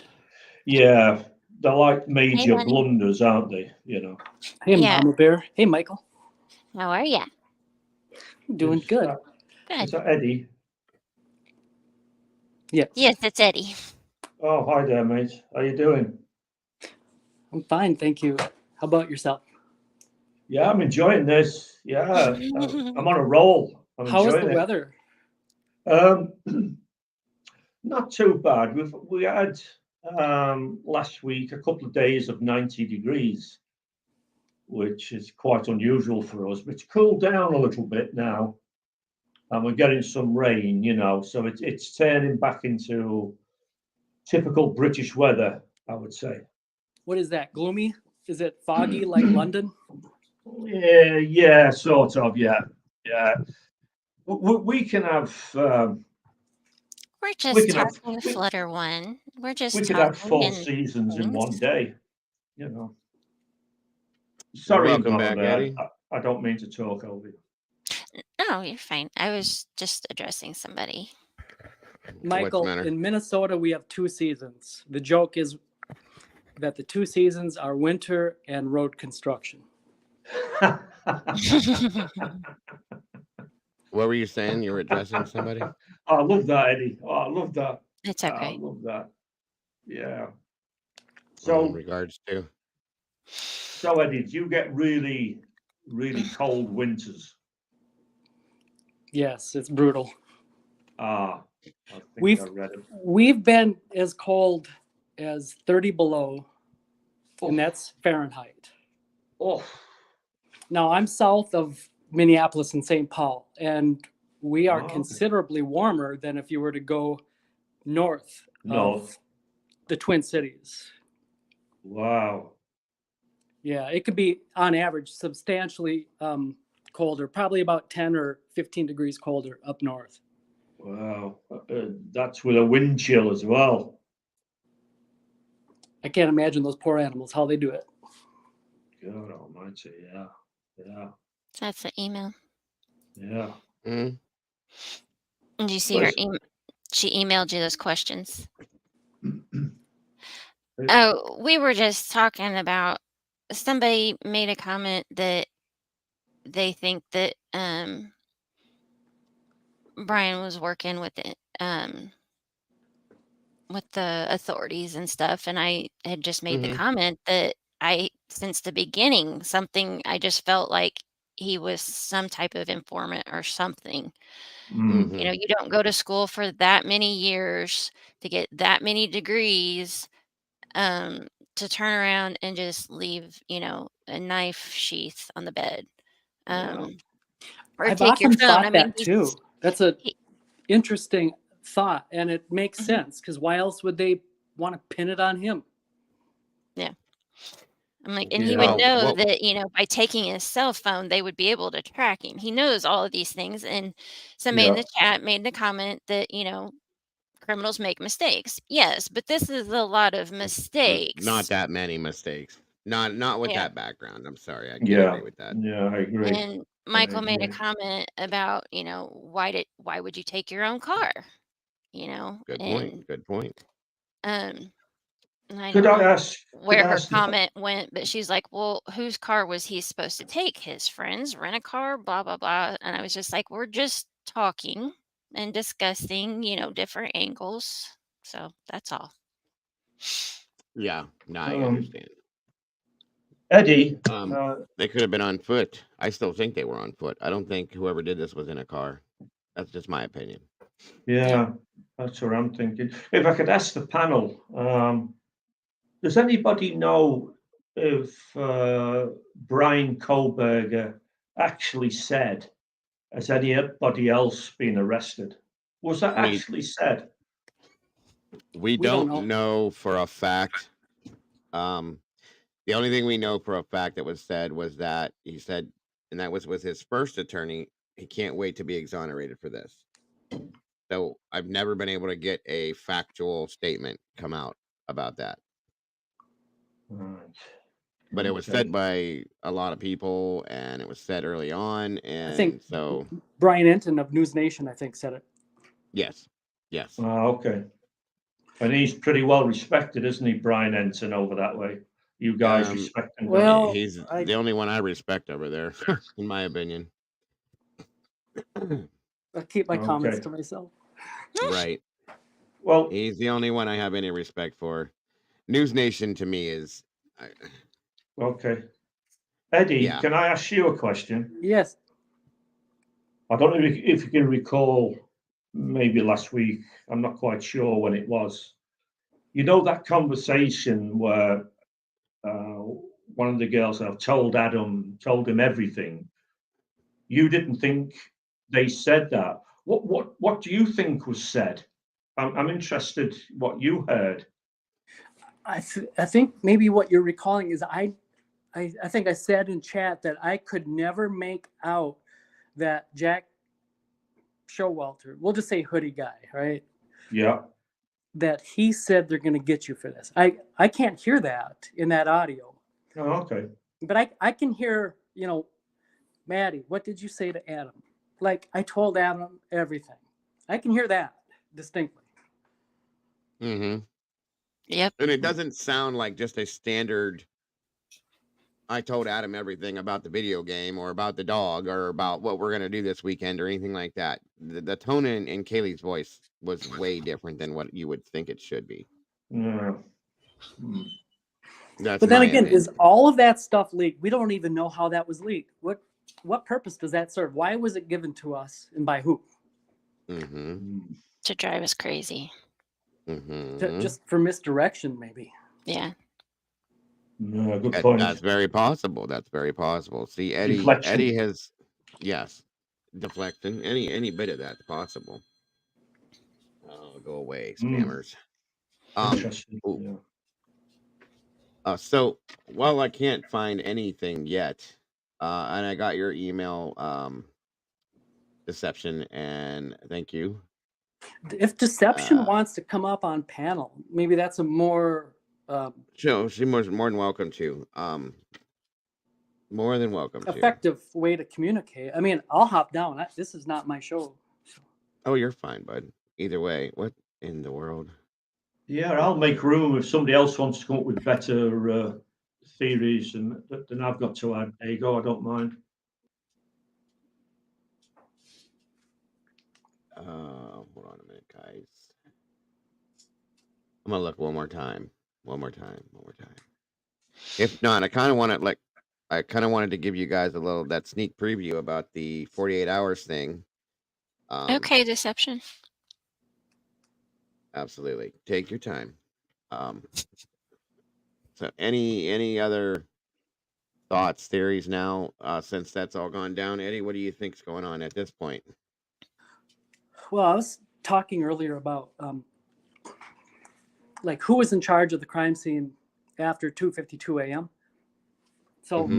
Yeah, they're like Hey, major honey. blunders, aren't they? You know. Hey, Yeah. Mama Bear. Hey, Michael. How are ya? Doing Is good. Is Good. that Eddie? Yes. Yes, it's Eddie. Oh, hi there, mate. How you doing? I'm fine, thank you. How about yourself? Yeah, I'm enjoying this. Yeah, I'm on a roll. I'm How is enjoying the it. weather? Not too bad. We had last week a couple of days of 90 degrees, which is quite unusual for us. But it's cooled down a little bit now, and we're getting some rain. You know, so it's turning back into typical British weather, I would say. What is that? Gloomy? Is it foggy like London? Yeah, sort of. Yeah. We can have We're We just could have talking, Flutter One. We're just we could have talking 4 and seasons in one things. day, you know. Sorry, Welcome Mama back, Bear. Eddie. I don't mean to talk over you. No, you're fine. I was just addressing somebody. What's the Michael, matter? in Minnesota, we have 2 seasons. The joke is that the 2 seasons are winter and road construction. What were you saying? You were addressing somebody? I love that, Eddie. Oh, I love that. It's I okay. love that. Yeah. In So, regards to? Eddie, do you get really, really cold winters? Yes, it's brutal. I think I read it. We've been as cold as 30 below, and that's Fahrenheit. Oh. Now I'm south of Minneapolis and St. Paul, and we are Okay. considerably warmer than if you were to go north of the Twin Cities. Wow. Yeah, it could be on average substantially colder, probably about 10 or 15 degrees colder up north. Wow. That's with a wind chill as well. I can't imagine those poor animals, how they do it. God almighty, yeah. Yeah. That's the email. Yeah. Mm. Did you see her email? She emailed you those questions. Oh, we were just talking about somebody made a comment that they think that Bryan was working with the authorities and stuff, and I had just made the comment that since the beginning, I just felt like he was some type of informant or something. You know, you don't go to school for that many years to get that many degrees, to turn around and just leave, a knife sheath on the bed, or I've take your often phone. I thought mean, that too. That's a interesting thought, and it makes sense because why else would they want to pin it on him? Yeah. I'm like, and he would know that, by taking his cell phone, they would be able to track him. He knows all of these things. And somebody in the chat made the comment that, criminals make mistakes. Yes, but this is a lot of mistakes. Not that many mistakes. Not with Yeah. that background. I'm sorry. I can't agree with that. Yeah, I agree. And Michael made a comment about, why would you take your own car? Good and point. Good point. and I Could don't I know ask? where her comment went, but she's like, well, whose car was he supposed to take? His friends, rent a car, blah, blah, blah. And I was just like, we're just talking and discussing, different angles. So that's all. Yeah, no, I understand. Eddie, they could have been on foot. I still think they were on foot. I don't think whoever did this was in a car. That's just my opinion. Yeah, that's what I'm thinking. If I could ask the panel, does anybody know if Bryan Kohberger actually said, has anybody else been arrested? Was that actually said? We don't know for a fact. The only thing we know for a fact that was said was that he said, and that was with his first attorney, he can't wait to be exonerated for this. So I've never been able to get a factual statement come out about that. Right. But it was said by a lot of people, and it was said early on, and I think so Brian Enton of News Nation, I think, said it. Yes. Yes. Okay. And he's pretty well respected, isn't he, Bryan Enton, over that way? You guys respect him? Well, he's the only one I respect over there, in my opinion. I'll keep my comments to myself. Right. Well, he's the only one I have any respect for. News Nation to me is. Okay. Eddie, can I ask you a question? Yes. I don't know if you can recall, maybe last week, I'm not quite sure when it was. You know that conversation where one of the girls have told him everything. You didn't think they said that. What do you think was said? I'm interested what you heard. I think maybe what you're recalling is I think I said in chat that I could never make out that Jack Showalter, we'll just say hoodie guy, right? Yeah. that he said they're going to get you for this. I can't hear that in that audio. Oh, okay. But I can hear, Maddie, what did you say to Adam? Like, I told Adam everything. I can hear that distinctly. Mm-hmm. Yep. And it doesn't sound like just a standard, I told Adam everything about the video game or about the dog or about what we're going to do this weekend or anything like that. The tone in Kaylee's voice was way different than what you would think it should be. Yeah. That's But then my again, opinion. is all of that stuff leaked? We don't even know how that was leaked. What purpose does that serve? Why was it given to us and by who? Mm-hmm. To drive us crazy. Mm-hmm. Just for misdirection, maybe. Yeah. No, good point. That's very possible. That's very possible. See, Deflection. Eddie has, yes, deflection. Any bit of that's possible. Oh, go away, spammers. Interesting. Ooh. So while I can't find anything yet, and I got your email, deception, and thank you. If deception wants to come up on panel, maybe that's a more She's more than welcome to. More than welcome to. effective way to communicate. I mean, I'll hop down. This is not my show. Oh, you're fine, bud. Either way, what in the world? Yeah, I'll make room if somebody else wants to come up with better theories than I've got to add. There you go. I don't mind. Hold on a minute, guys. I'm gonna look one more time. If not, I kind of wanted to give you guys that sneak preview about the 48 hours thing. Okay, deception. Absolutely. Take your time. So any other thoughts, theories now, since that's all gone down? Eddie, what do you think's going on at this point? Well, I was talking earlier about like who was in charge of the crime scene after 2:52 a.m. So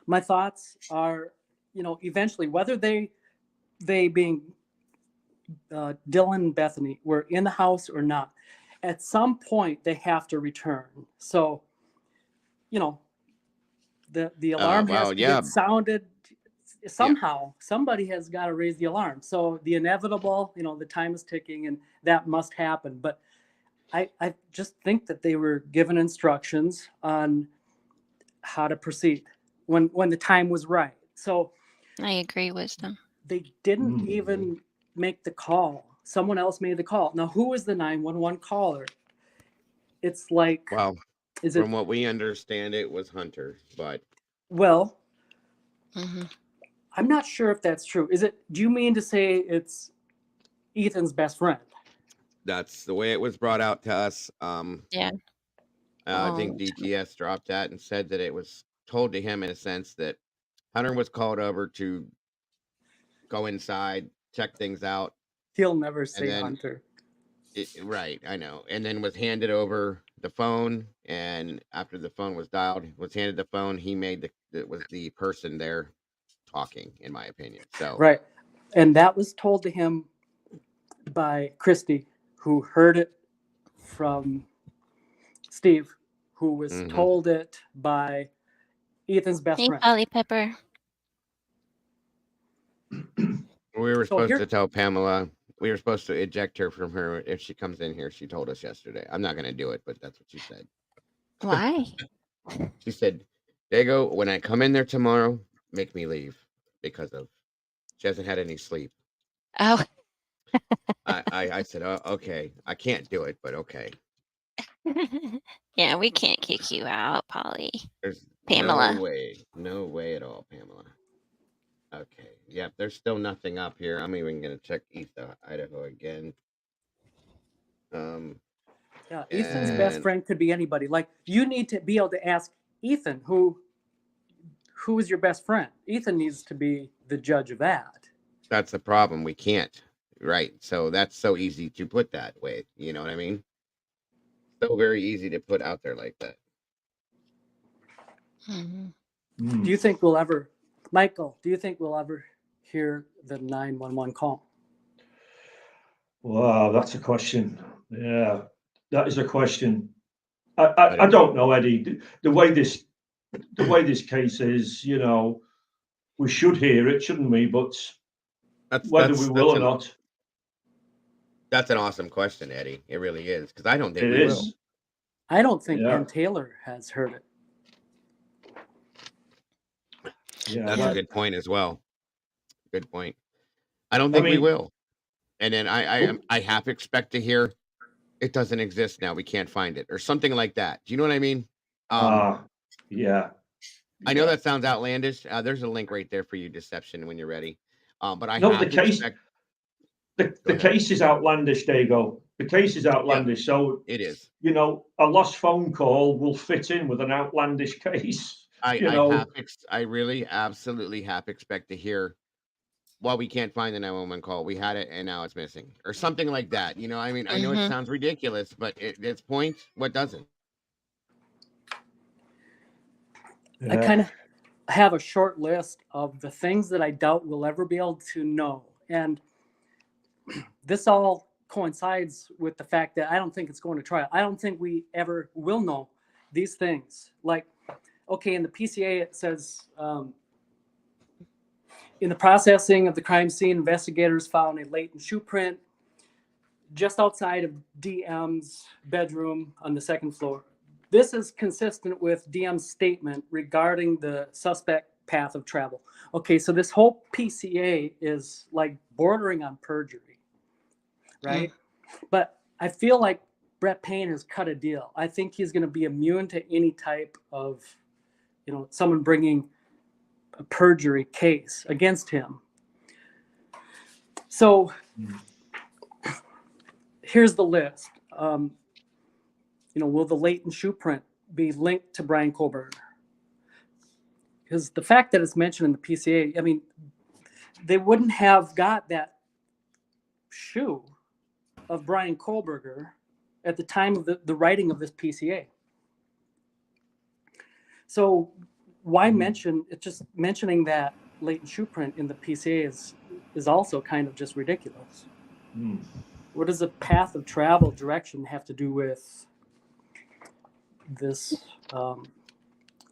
my thoughts are, eventually whether they being Dylan and Bethany were in the house or not, at some point they have to return. So, the alarm has to get sounded somehow. Somebody has got to raise the alarm. So the inevitable, the time is ticking and that must happen. But I just think that they were given instructions on how to proceed when the time was right. So I agree, Wisdom. they didn't even make the call. Someone else made the call. Now, who is the 911 caller? It's like, well, is from it? what we understand, it was Hunter, but Well, I'm not sure if that's true. Is it? Do you mean to say it's Ethan's best friend? that's the way it was brought out to us. Yeah. I think DTS dropped that and said that it was told to him in a sense that Hunter was called over to go inside, check things out. He'll never say Hunter. Right, I know. And then was handed over the phone, and after the phone was dialed, was handed the phone. He made it was the person there talking, in my opinion. So right, and that was told to him by Christy, who heard it from Steve, who was told it by Ethan's best friend. Polly Pepper. We were supposed to tell Pamela. We were supposed to eject her from her if she comes in here. She told us yesterday. I'm not going to do it, but that's what she said. Why? She said, Dago, when I come in there tomorrow, make me leave because she hasn't had any sleep. Oh. I said, oh, okay. I can't do it, but okay. Yeah, we can't kick you out, Polly. There's Pamela. No way at all, Pamela. Okay. Yep. There's still nothing up here. I'm even gonna check East Idaho again. Yeah, Ethan's best friend could be anybody. Like you need to be able to ask Ethan who is your best friend. Ethan needs to be the judge of that. That's the problem. We can't. Right. So that's so easy to put that way. You know what I mean? So very easy to put out there like that. Do you think we'll ever, Michael? Do you think we'll ever hear the 911 call? Wow, that's a question. Yeah, that is a question. I don't know, Eddie. The way this case is, we should hear it, shouldn't we? But whether we will or not, That's an awesome question, Eddie. It really is, because I don't think it we will. is. I don't think Yeah. Penn Taylor has heard it. Yeah, That's a that- good point as well. Good point. I don't think we mean- will. And then I half expect to hear it doesn't exist now. We can't find it or something like that. Do you know what I mean? Yeah. I know that sounds outlandish. There's a link right there for you, Deception, when you're ready. But I No, have the to case- expect. The case is outlandish, Dago. The case is outlandish. So it is. A lost phone call will fit in with an outlandish case. I really absolutely half expect to hear, well, we can't find the 911 call. We had it and now it's missing or something like that. I mean, I know it sounds ridiculous, but at its point, what doesn't? I kind of have a short list of the things that I doubt we'll ever be able to know. And this all coincides with the fact that I don't think it's going to trial. I don't think we ever will know these things. Like, okay, in the PCA, it says, in the processing of the crime scene, investigators found a latent shoe print just outside of DM's bedroom on the second floor. This is consistent with DM's statement regarding the suspect path of travel. Okay, so this whole PCA is like bordering on perjury, right? But I feel like Brett Payne has cut a deal. I think he's going to be immune to any type of, someone bringing a perjury case against him. So here's the list. Will the latent shoe print be linked to Bryan Kohberger? Because the fact that it's mentioned in the PCA, I mean, they wouldn't have got that shoe of Bryan Kohberger at the time of the writing of this PCA. So why mention it? Just mentioning that latent shoe print in the PCA is also kind of just ridiculous. What does a path of travel direction have to do with this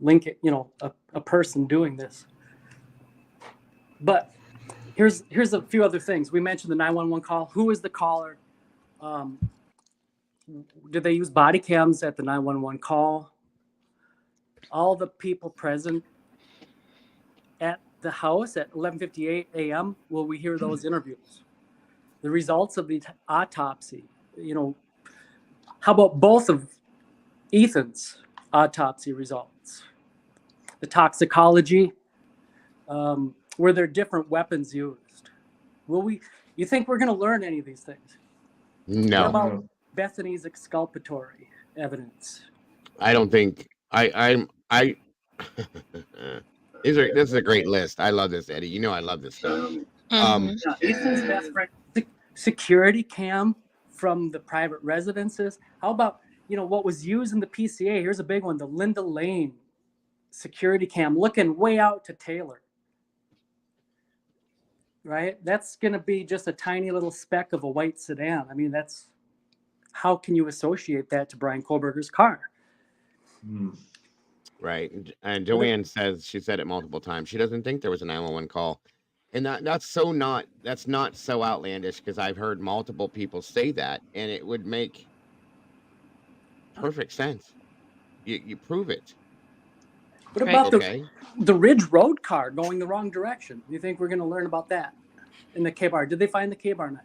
link? A person doing this. But here's a few other things. We mentioned the 911 call. Who is the caller? Did they use body cams at the 911 call? All the people present at the house at 11:58 a.m. Will we hear those interviews? The results of the autopsy. How about both of Ethan's autopsy results? The toxicology. Were there different weapons used? You think we're going to learn any of these things? No. What about Bethany's exculpatory evidence? I don't think this is a great list. I love this, Eddie. I love this stuff. Ethan's best friend, security cam from the private residences. How about what was used in the PCA? Here's a big one: the Linda Lane security cam, looking way out to Taylor. Right, that's going to be just a tiny little speck of a white sedan. I mean, how can you associate that to Bryan Kohberger's car? Right. And Joanne says, she said it multiple times, she doesn't think there was a 911 call. And that's not so outlandish, because I've heard multiple people say that, and it would make perfect sense. You prove it. What about the Ridge Road car going the wrong direction? Do you think we're going to learn about that in the K-bar? Did they find the K-bar knife?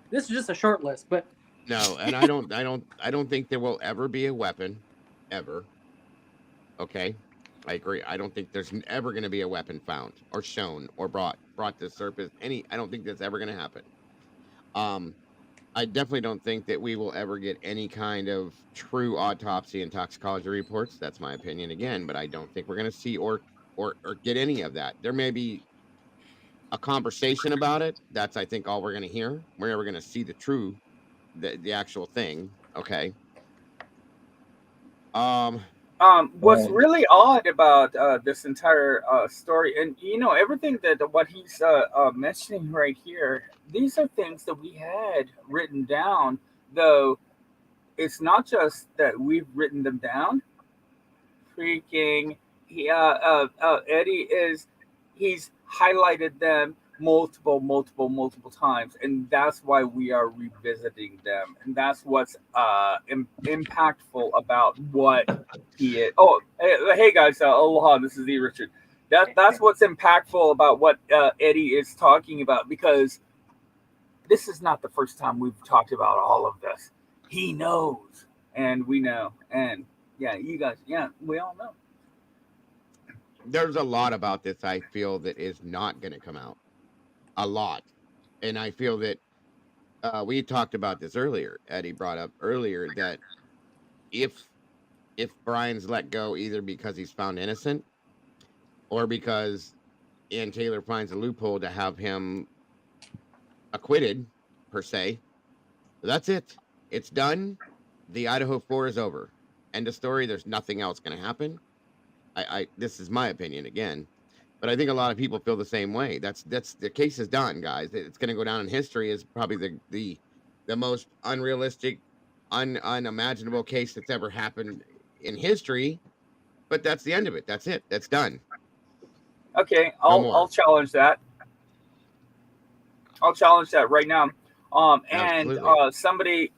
This is just a short list, but no, and I don't think there will ever be a weapon, ever. Okay, I agree. I don't think there's ever going to be a weapon found or shown or brought to surface. I don't think that's ever going to happen. I definitely don't think that we will ever get any kind of true autopsy and toxicology reports. That's my opinion again, but I don't think we're going to see or get any of that. There may be a conversation about it. That's, I think, all we're going to hear. We're never going to see the actual thing. Okay. What's really odd about this entire story, and everything that what he's mentioning right here, these are things that we had written down. Though it's not just that we've written them down. Freaking, Eddie he's highlighted them multiple times, and that's why we are revisiting them, and that's what's impactful about what he is. Oh, hey guys, aloha, this is E Richard. That's what's impactful about what Eddie is talking about, because this is not the first time we've talked about all of this. He knows, and we know, and yeah, you guys, yeah, we all know. There's a lot about this I feel that is not going to come out. A lot. And I feel that we talked about this earlier. Eddie brought up earlier that if Bryan's let go either because he's found innocent or because Ann Taylor finds a loophole to have him acquitted, per se, that's it. It's done. The Idaho 4 is over. End of story. There's nothing else going to happen. This is my opinion again, but I think a lot of people feel the same way. That's the case is done, guys. It's going to go down in history as probably the most unrealistic, unimaginable case that's ever happened in history. But that's the end of it. That's it. That's done. Okay, No more. I'll challenge that. I'll challenge that right now. And Absolutely. somebody,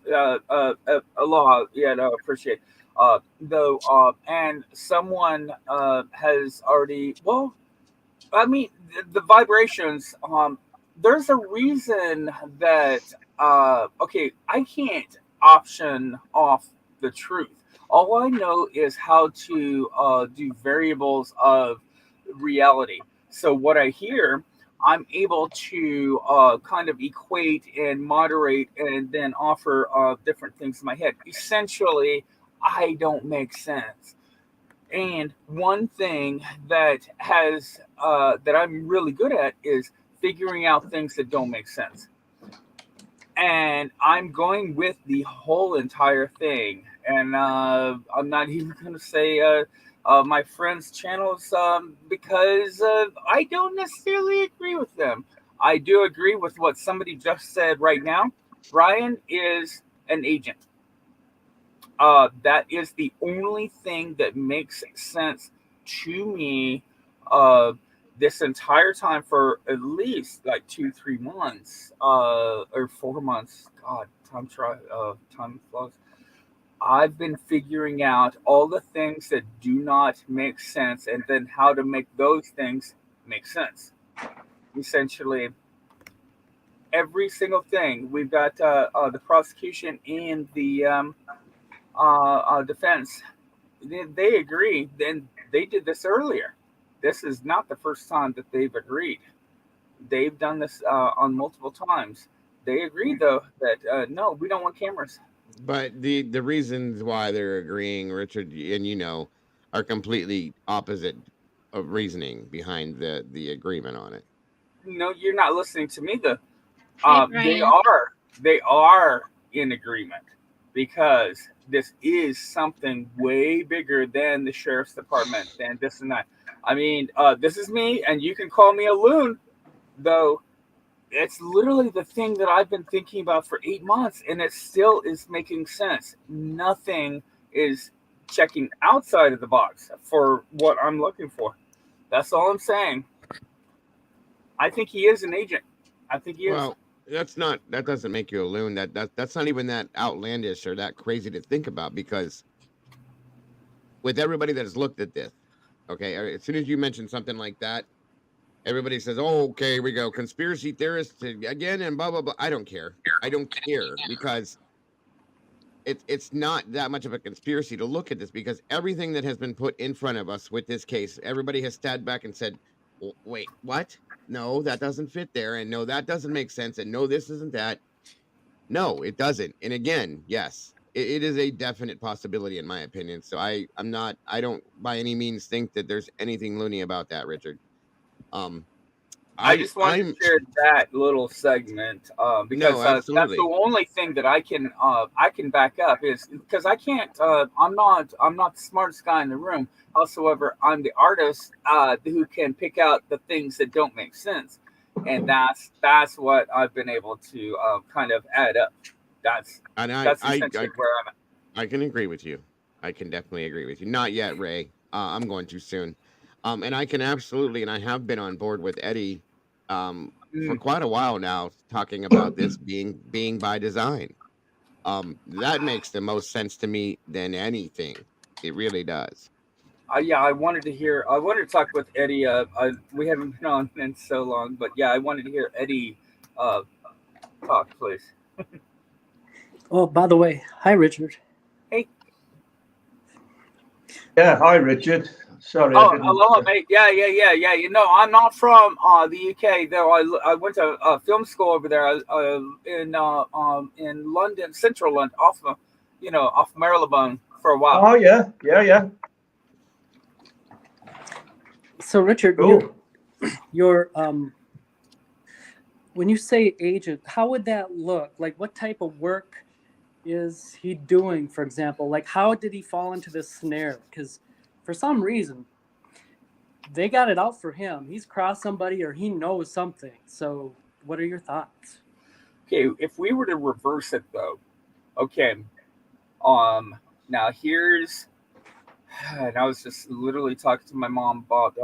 aloha, yeah, no, appreciate. Though, and someone has already. Well, I mean, the vibrations. There's a reason that. Okay, I can't option off the truth. All I know is how to do variables of reality. So what I hear, I'm able to kind of equate and moderate, and then offer different things in my head. Essentially, I don't make sense. And one thing that I'm really good at is figuring out things that don't make sense. And I'm going with the whole entire thing. And I'm not even going to say my friends' channels, because I don't necessarily agree with them. I do agree with what somebody just said right now. Bryan is an agent. That is the only thing that makes sense to me. Uh, this entire time, for at least like 2-3 months, or 4 months. God, time flies. I've been figuring out all the things that do not make sense, and then how to make those things make sense. Essentially, every single thing. We've got the prosecution and the defense. They agree. Then they did this earlier. This is not the first time that they've agreed. They've done this on multiple times. They agreed, though, that no, we don't want cameras. But the reasons why they're agreeing, Richard, and are completely opposite of reasoning behind the agreement on it. No, you're not listening to me. Hey, They Bryan. are in agreement, because this is something way bigger than the sheriff's department, than this and that. I mean, this is me, and you can call me a loon, though. It's literally the thing that I've been thinking about for 8 months, and it still is making sense. Nothing is checking outside of the box for what I'm looking for. That's all I'm saying. I think he is an agent. I think he is. Well, that doesn't make you a loon. That's not even that outlandish or that crazy to think about, because with everybody that has looked at this, okay, as soon as you mention something like that, everybody says, "Oh, okay, here we go, conspiracy theorists again," and blah blah blah. I don't care. I don't care, because it's not that much of a conspiracy to look at this, because everything that has been put in front of us with this case, everybody has sat back and said, Wait, what? No, that doesn't fit there, and no, that doesn't make sense, and no, this isn't that." No, it doesn't. And again, yes, it is a definite possibility in my opinion. So I don't by any means think that there's anything loony about that, Richard. Um, I just wanted to share that little segment because No, that's absolutely. the only thing that I can back up is because I can't. I'm not the smartest guy in the room. However, I'm the artist who can pick out the things that don't make sense, and that's what I've been able to kind of add up. That's essentially where I'm at. I can agree with you. I can definitely agree with you. Not yet, Ray. I'm going too soon. And I can absolutely, and I have been on board with Eddie for quite a while now, talking about this being by design. That makes the most sense to me than anything. It really does. Yeah, I wanted to talk with Eddie. We haven't been on in so long, but yeah, I wanted to hear Eddie talk, please. Oh, by the way, hi, Richard. Hey. Yeah, hi, Richard. Sorry. Oh, hello, mate. Yeah. You know, I'm not from the UK, though. I went to film school over there in London, central London, off Marylebone for a while. Oh, yeah. So, Richard, your when you say agent, how would that look? Like, what type of work is he doing, for example? Like, how did he fall into this snare? Because for some reason, they got it out for him. He's crossed somebody or he knows something. So what are your thoughts? Okay, if we were to reverse it, though, okay, now here's, and I was just literally talking to my mom about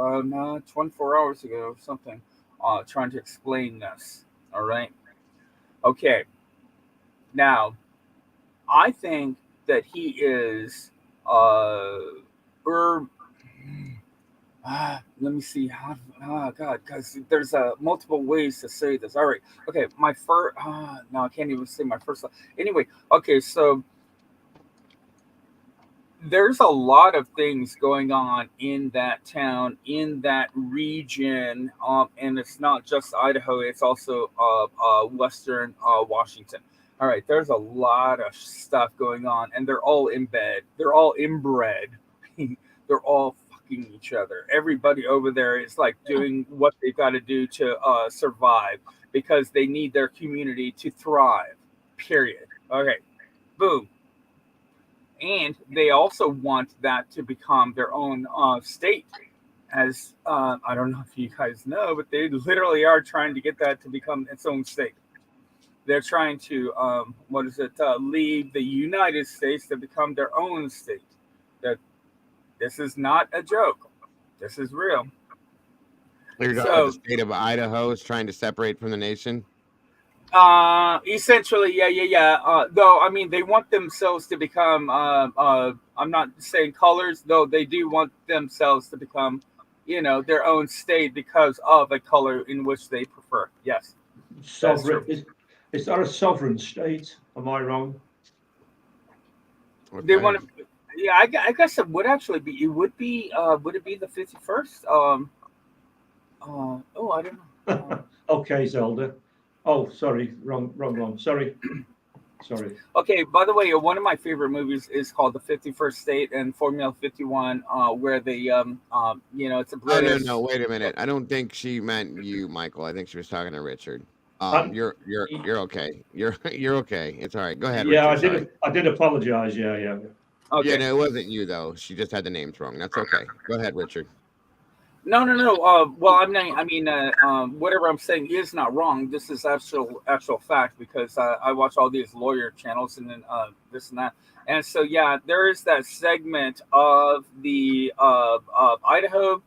24 hours ago or something, trying to explain this, all right? Okay, now, I think that he is, let me see how. Oh God, because there's multiple ways to say this. All right, okay. My first. No, I can't even say my first. Anyway, okay. So there's a lot of things going on in that town, in that region, and it's not just Idaho. It's also Western Washington. All right, there's a lot of stuff going on, and they're all in bed. They're all inbred. They're all fucking each other. Everybody over there is like doing what they've got to do to survive because they need their community to thrive. Period. Okay. Boom. And they also want that to become their own state. As I don't know if you guys know, but they literally are trying to get that to become its own state. They're trying to leave the United States to become their own state. That this is not a joke. This is real. You're talking about the state of Idaho is trying to separate from the nation? Essentially, yeah. Though, I mean, they want themselves to become, I'm not saying colors, though they do want themselves to become, their own state because of a color in which they prefer. Yes. Sovereign. Is that a sovereign state? Am I wrong? They want to, yeah, I guess it would actually be, would it be the 51st? I don't know. Okay, Zelda. Oh, sorry, wrong. Sorry. Okay, by the way, one of my favorite movies is called The 51st State and Formula 51, where they, it's a British. No, wait a minute. I don't think she meant you, Michael. I think she was talking to Richard. You're okay. You're okay. It's all right. Go ahead, yeah, Richard. I did apologize. Yeah. Okay. Yeah, no, it wasn't you though. She just had the names wrong. That's okay. Go ahead, Richard. No. Well, whatever I'm saying is not wrong. This is actual fact because I watch all these lawyer channels and then this and that. And so, yeah, there is that segment of the Idaho,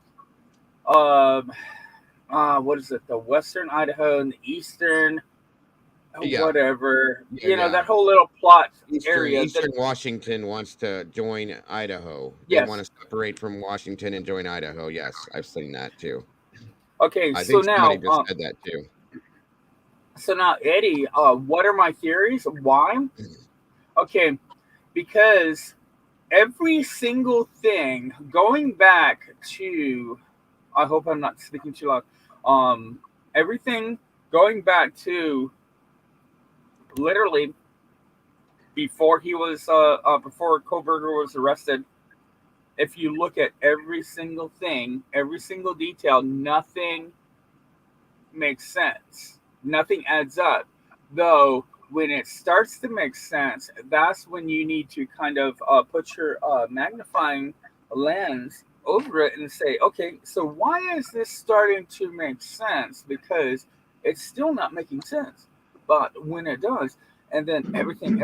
what is it? The Western Idaho and the Eastern, whatever. That whole little plot area. Eastern Washington wants to join Idaho. They Yes. want to separate from Washington and join Idaho. Yes, I've seen that too. Okay, I so think now somebody just said that too. So now, Eddie, what are my theories? Why? Okay, because every single thing going back to, I hope I'm not speaking too loud. Everything going back to literally before he was before Kohberger was arrested. If you look at every single thing, every single detail, nothing make sense. Nothing adds up. Though when it starts to make sense, that's when you need to kind of put your magnifying lens over it and say, okay, so why is this starting to make sense? Because it's still not making sense. But when it does, and then everything.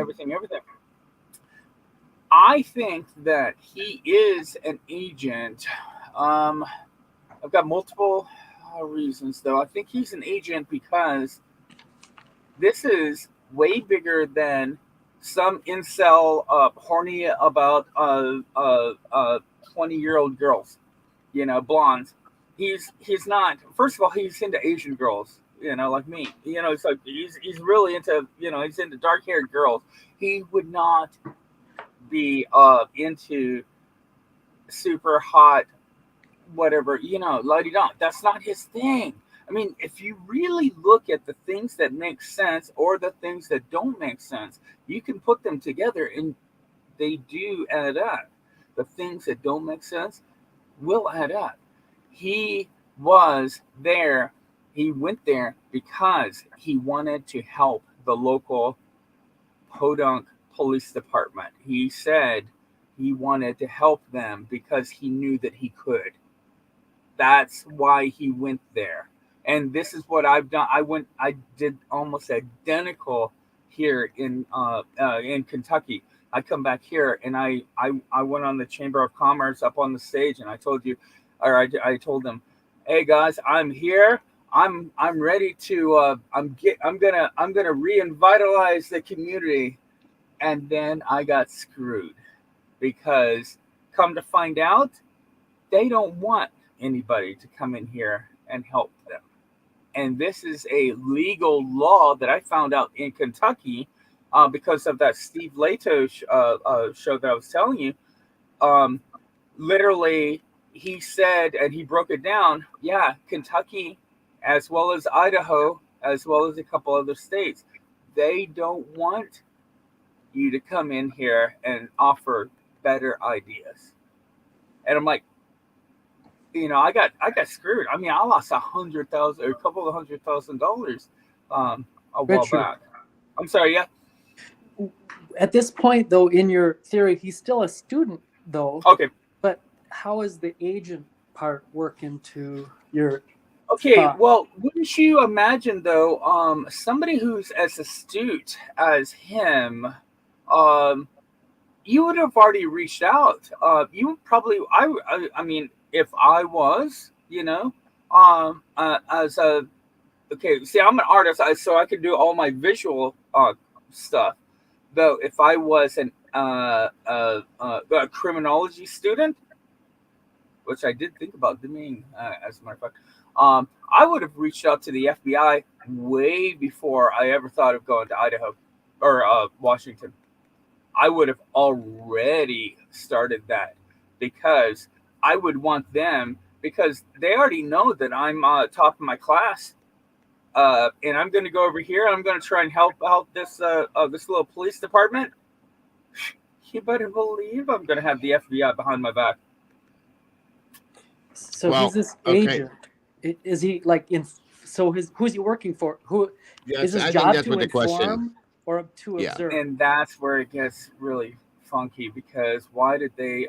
I think that he is an agent. I've got multiple reasons, though. I think he's an agent because this is way bigger than some incel horny about 20-year-old girls, blondes. He's not. First of all, he's into Asian girls, like me. It's like he's really into he's into dark-haired girls. He would not be into super hot whatever, lady don't. That's not his thing. I mean, if you really look at the things that make sense or the things that don't make sense, you can put them together and they do add up. The things that don't make sense will add up. He was there. He went there because he wanted to help the local Podunk Police Department. He said he wanted to help them because he knew that he could. That's why he went there. And this is what I've done. I did almost identical here in Kentucky. I come back here and I went on the Chamber of Commerce up on the stage and I told them, hey guys, I'm here. I'm ready to I'm gonna revitalize the community. And then I got screwed because come to find out, they don't want anybody to come in here and help them. And this is a legal law that I found out in Kentucky because of that Steve Leto show that I was telling you. Literally, he said, and he broke it down, yeah, Kentucky, as well as Idaho, as well as a couple other states, they don't want you to come in here and offer better ideas. And I'm like, I got screwed. I mean, I lost a couple of $100,000 a while Richard, back. I'm sorry, yeah. At this point, though, in your theory, he's still a student, though. Okay. But how is the agent part work into your Okay, thought? well, wouldn't you imagine though, somebody who's as astute as him, you would have already reached out. You would probably, I mean, if I was, as a, okay, see, I'm an artist, so I can do all my visual stuff. Though, if I was a criminology student, which I did think about doing, as a matter of fact, I would have reached out to the FBI way before I ever thought of going to Idaho or Washington. I would have already started that because I would want them, because they already know that I'm top of my class. And I'm going to go over here. I'm going to try and help out this little police department. You better believe I'm going to have the FBI behind my back. So he's this agent. Is he like in? So who's he working for? Who is his job to inform or to observe? And that's where it gets really funky because why did they?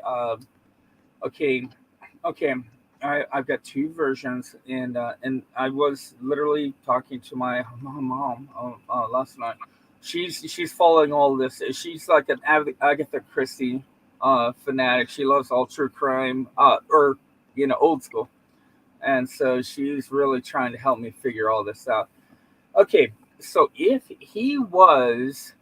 Okay. I've got two versions, and I was literally talking to my mom last night. She's following all this. She's like an Agatha Christie fanatic. She loves all true crime, or old school, and so she's really trying to help me figure all this out. Okay, so if he was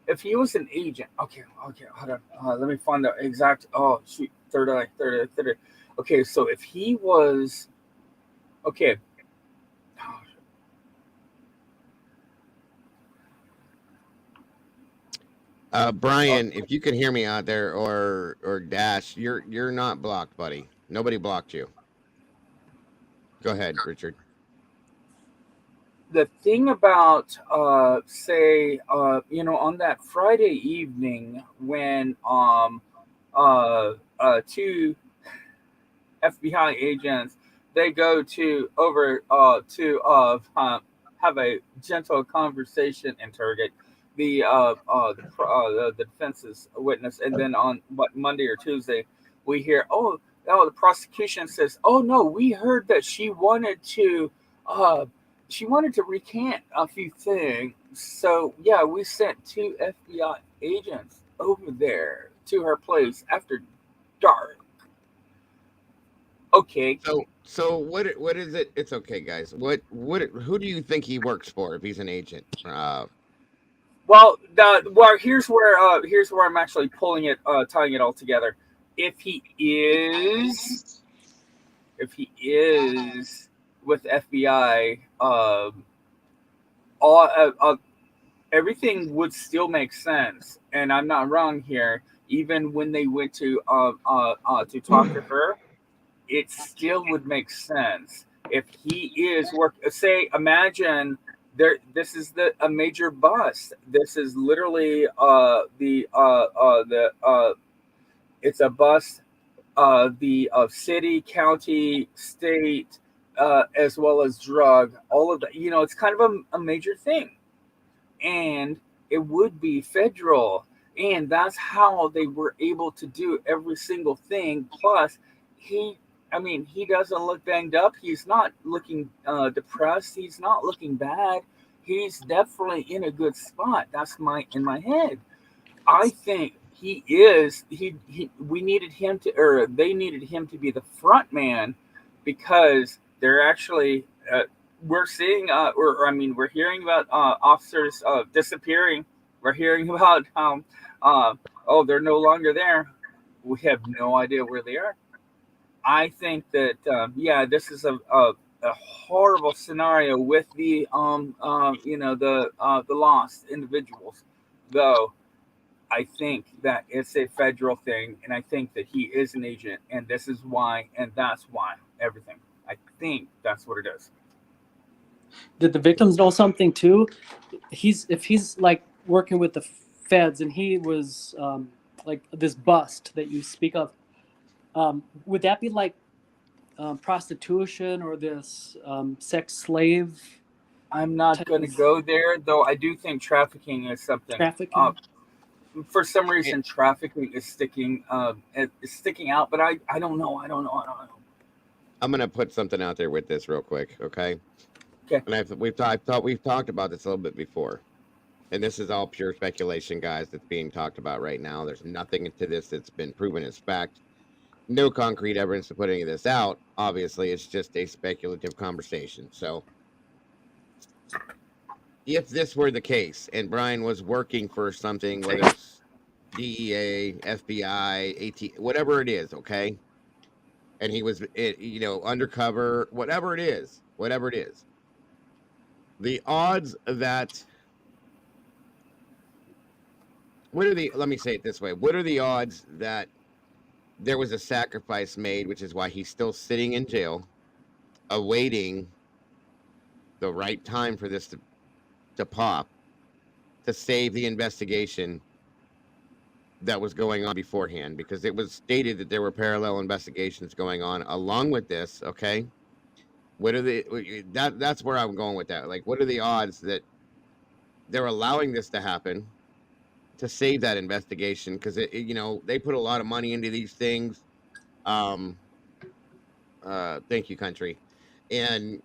an agent, okay, hold on, let me find the exact. Oh shoot, third eye. Okay, so if he was, okay. Bryan, if you can hear me out there, or Dash, you're not blocked, buddy. Nobody blocked you. Go ahead, Richard. The thing about, say, on that Friday evening when two FBI agents they go to over have a gentle conversation, interrogate the defense's witness, and then on Monday or Tuesday, we hear, the prosecution says, oh no, we heard that she wanted to recant a few things. So yeah, we sent 2 FBI agents over there to her place after dark. Okay. So what is it? It's okay, guys. Who do you think he works for if he's an agent? Well, here's where I'm actually tying it all together. If he is with FBI, everything would still make sense, and I'm not wrong here. Even when they went to talk to her, it still would make sense if he is imagine this is a major bust. This is literally it's a bust, the city, county, state, as well as drug, all of that. It's kind of a major thing, and it would be federal, and that's how they were able to do every single thing. Plus, he doesn't look banged up. He's not looking depressed. He's not looking bad. He's definitely in a good spot. That's in my head. I think he is. We needed him to, or they needed him to be the front man, because they're actually. We're seeing, we're hearing about officers disappearing. We're hearing about they're no longer there. We have no idea where they are. I think that this is a horrible scenario with the lost individuals. Though I think that it's a federal thing, and I think that he is an agent, and this is why, and that's why everything. I think that's what it is. Did the victims know something too? If he's like working with the feds, and he was like this bust that you speak of, would that be like prostitution or this sex slave? I'm not going to go there, though. I do think trafficking is something. Trafficking. For some reason, trafficking is sticking out, but I don't know. I don't know. I'm gonna put something out there with this real quick, okay? Okay. And we've talked about this a little bit before, and this is all pure speculation, guys. That's being talked about right now. There's nothing to this that's been proven as fact. No concrete evidence to put any of this out. Obviously, it's just a speculative conversation. So, if this were the case, and Bryan was working for something, whether it's DEA, FBI, AT, whatever it is, okay, and he was, undercover, whatever it is, the odds that, let me say it this way, what are the odds that there was a sacrifice made, which is why he's still sitting in jail, awaiting the right time for this to pop, to save the investigation that was going on beforehand? Because it was stated that there were parallel investigations going on along with this, okay? What are that's where I'm going with that. Like, what are the odds that they're allowing this to happen to save that investigation? Because they put a lot of money into these things. Thank you, country. And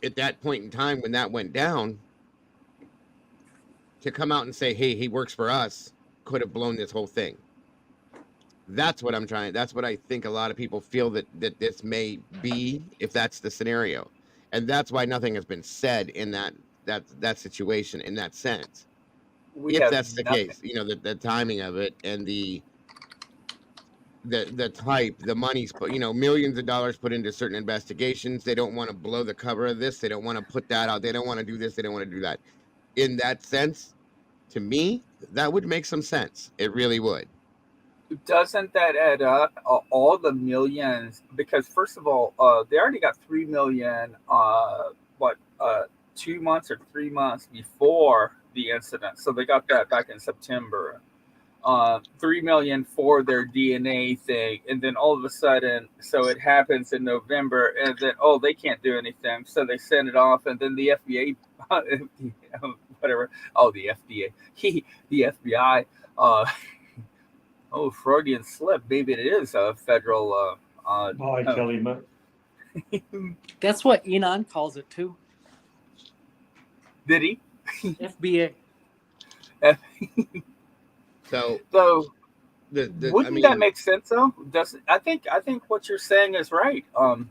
at that point in time, when that went down, to come out and say, hey, he works for us, could have blown this whole thing. That's what I think a lot of people feel that this may be, if that's the scenario. And that's why nothing has been said in that situation, in that sense. If that's the case, the timing of it, and the type, the money's put, millions of dollars put into certain investigations. They don't want to blow the cover of this. They don't want to put that out. They don't want to do this. They don't want to do that. In that sense, to me, that would make some sense. It really would. Doesn't that add up, all the millions? Because first of all, they already got 3 million 2 months or 3 months before the incident, so they got that back in September. $3 million for their DNA thing, and then all of a sudden, so it happens in November, and then they can't do anything, so they send it off, and then the FBI, whatever, the FDA, the FBI, Freudian slip, maybe it is a federal. Bye, Kelly, mate. That's what Enon calls it too. Did he? FBA. So wouldn't that make sense though? I think what you're saying is right. I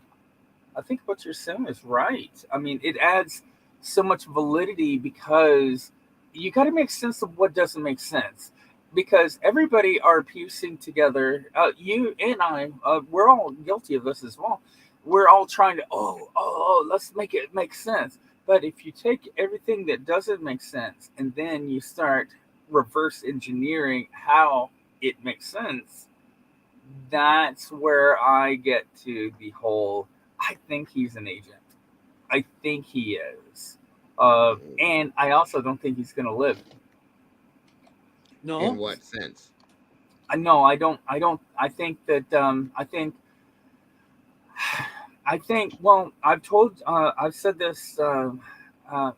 think what you're saying is right. I mean, it adds so much validity because you got to make sense of what doesn't make sense. Because everybody are piecing together. You and I, we're all guilty of this as well. We're all trying to let's make it make sense. But if you take everything that doesn't make sense and then you start reverse engineering how it makes sense, that's where I get to the whole, I think he's an agent. I think he is. And I also don't think he's going to live. No. In what sense? No, I don't. I think that. I think. Well, I've said this, and I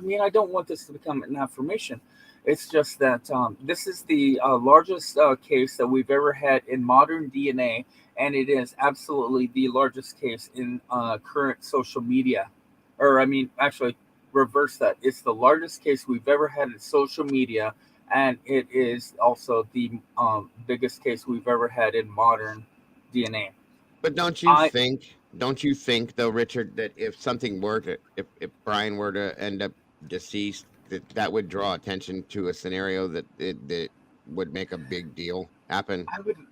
mean, I don't want this to become an affirmation. It's just that this is the largest case that we've ever had in modern DNA, and it is absolutely the largest case in current social media. Or, I mean, actually, reverse that. It's the largest case we've ever had in social media, and it is also the biggest case we've ever had in modern DNA. But don't you think though, Richard, that if something were to, if Bryan were to end up deceased, that would draw attention to a scenario that would make a big deal happen?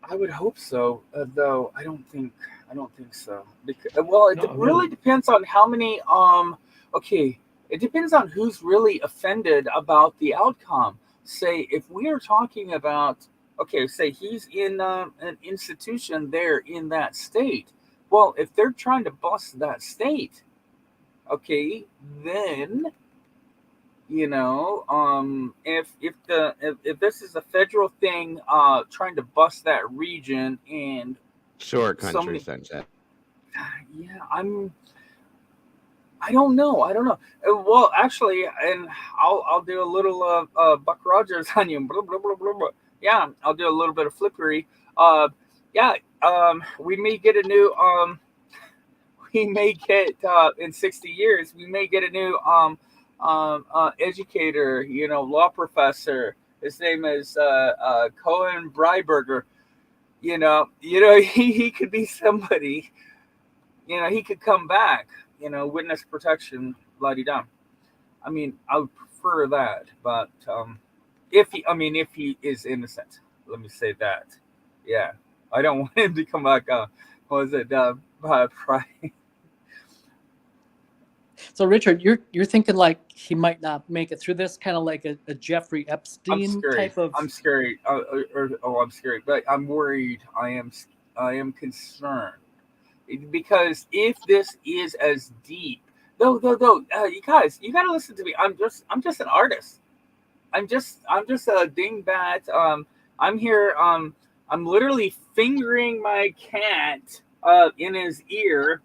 I would hope so, though I don't think so. Because, well, it really depends on how many. It depends on who's really offended about the outcome. Say if we are talking about, say he's in an institution there in that state. Well, if they're trying to bust that state, then if this is a federal thing trying to bust that region and Sure, country sunset. Yeah, I don't know. Well, actually, and I'll do a little Buck Rogers on you. Blah, blah, blah, blah, blah. Yeah, I'll do a little bit of flippery. We may get a new in 60 years. We may get a new educator. Law professor. His name is Kohberger. He could be somebody. He could come back. Witness protection, la-di-da. I mean, I would prefer that, but if he is innocent, let me say that. Yeah, I don't want him to come back. Brian? So, Richard, you're thinking like he might not make it through this, kind of like a Jeffrey Epstein type of. I'm scared. I'm scared, but I'm worried. I am concerned. Because if this is as deep, though, you guys, you gotta listen to me. I'm just an artist. I'm just a dingbat. I'm here. I'm literally fingering my cat in his ear.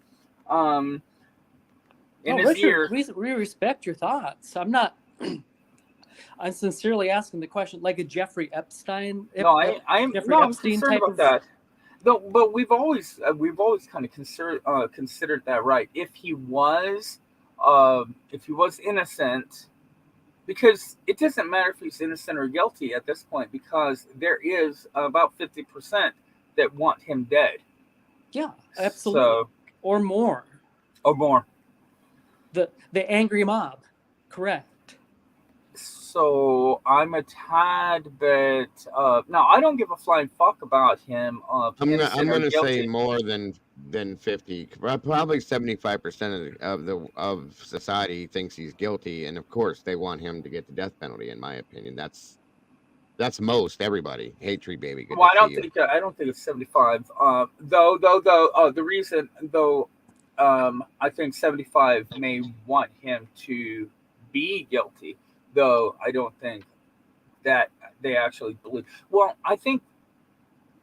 Richard, we respect your thoughts. I'm not. I'm sincerely asking the question, like a Jeffrey Epstein. I'm concerned about that. No, but we've always kind of considered that, right? If he was innocent, because it doesn't matter if he's innocent or guilty at this point, because there is about 50% that want him dead. Yeah, absolutely, or more. The angry mob, correct. So I'm a tad bit. Now I don't give a flying fuck about him. I'm gonna say more than 50. Probably 75% of society thinks he's guilty, and of course they want him to get the death penalty. In my opinion, that's most everybody. Hey, Tree Baby. Good I don't think it's 75. Though the reason I think 75 may want him to be guilty. Though I don't think that they actually believe. Well, I think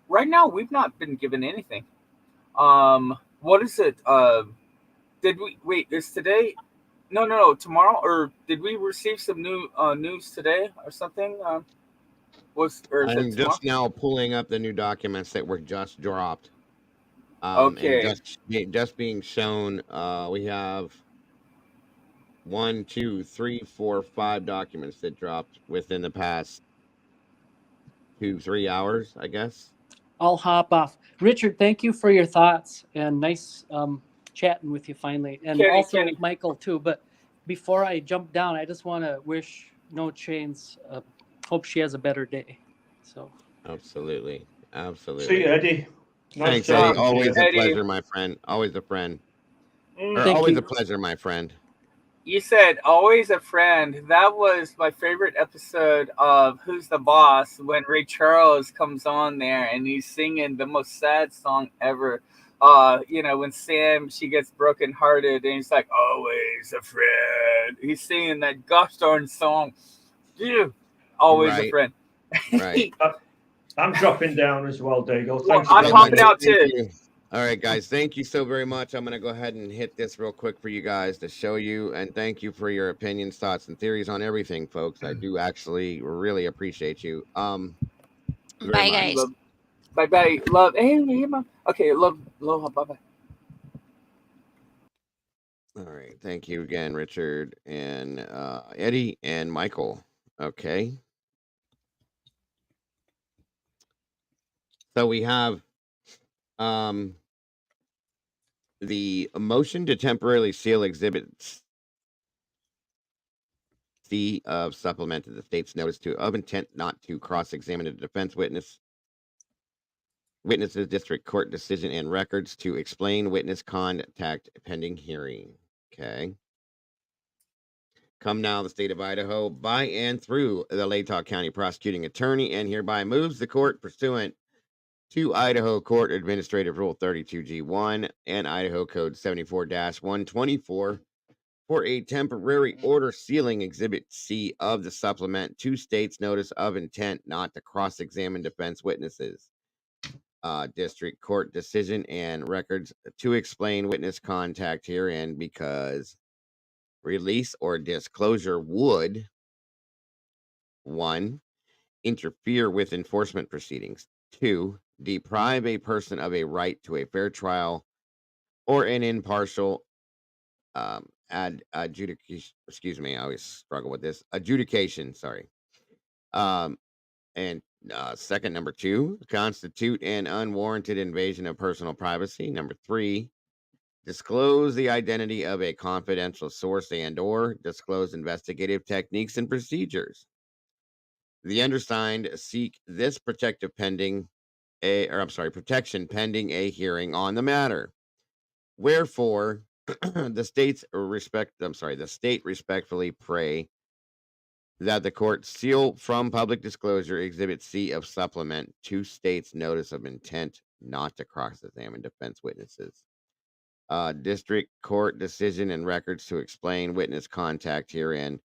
right now we've not been given anything. What is it? Did we wait? Is today? No, tomorrow. Or did we receive some new news today or something? Or is it I'm tomorrow? just now pulling up the new documents that were just dropped. And Okay. just being shown. We have 1, 2, 3, 4, 5 documents that dropped within the past 2-3 hours, I guess. I'll hop off. Richard, thank you for your thoughts and nice chatting with you finally. And also Michael too. But before I jump down, I just want to wish No Chains, hope she has a better day. So Absolutely. See you, Eddie. Nice Thanks, Eddie. talking to Always you. a Eddie. pleasure, my friend. Always a friend. Or Thank always you. a pleasure, my friend. You said always a friend. That was my favorite episode of Who's the Boss when Ray Charles comes on there and he's singing the most sad song ever. When Sam, she gets brokenhearted and he's like, always a friend. He's singing that gosh darn song. Dude, always a Right. friend. Right. I'm dropping down as well, Dago. Well, Thanks I'm again. hopping out Thank too. you. All right, guys. Thank you so very much. I'm going to go ahead and hit this real quick for you guys to show you. And thank you for your opinions, thoughts, and theories on everything, folks. I do actually really appreciate you. Very Bye, much. guys. Bye bye. Love. Hey, Mom. Okay, love. Bye bye. All right. Thank you again, Richard and Eddie and Michael. Okay. So we have the motion to temporarily seal Exhibit C of supplement to the state's notice of intent not to cross-examine a defense witnesses, district court decision, and records to explain witness contact pending hearing. Okay. Come now, the state of Idaho, by and through the Latah County prosecuting attorney, and hereby moves the court pursuant to Idaho Court Administrative Rule 32G1 and Idaho Code 74-124 for a temporary order sealing Exhibit C of the supplement to state's notice of intent not to cross-examine defense witnesses, district court decision, and records to explain witness contact herein, because release or disclosure would 1. Interfere with enforcement proceedings, 2. Deprive a person of a right to a fair trial or an impartial adjudication. Excuse me, I always struggle with this. Adjudication, sorry. And second, number 2, constitute an unwarranted invasion of personal privacy. Number 3, disclose the identity of a confidential source and/or disclose investigative techniques and procedures. The undersigned seek this protection pending a hearing on the matter. Wherefore, the state respectfully pray that the court seal from public disclosure Exhibit C of supplement to state's notice of intent not to cross-examine defense witnesses. District court decision and records to explain witness contact herein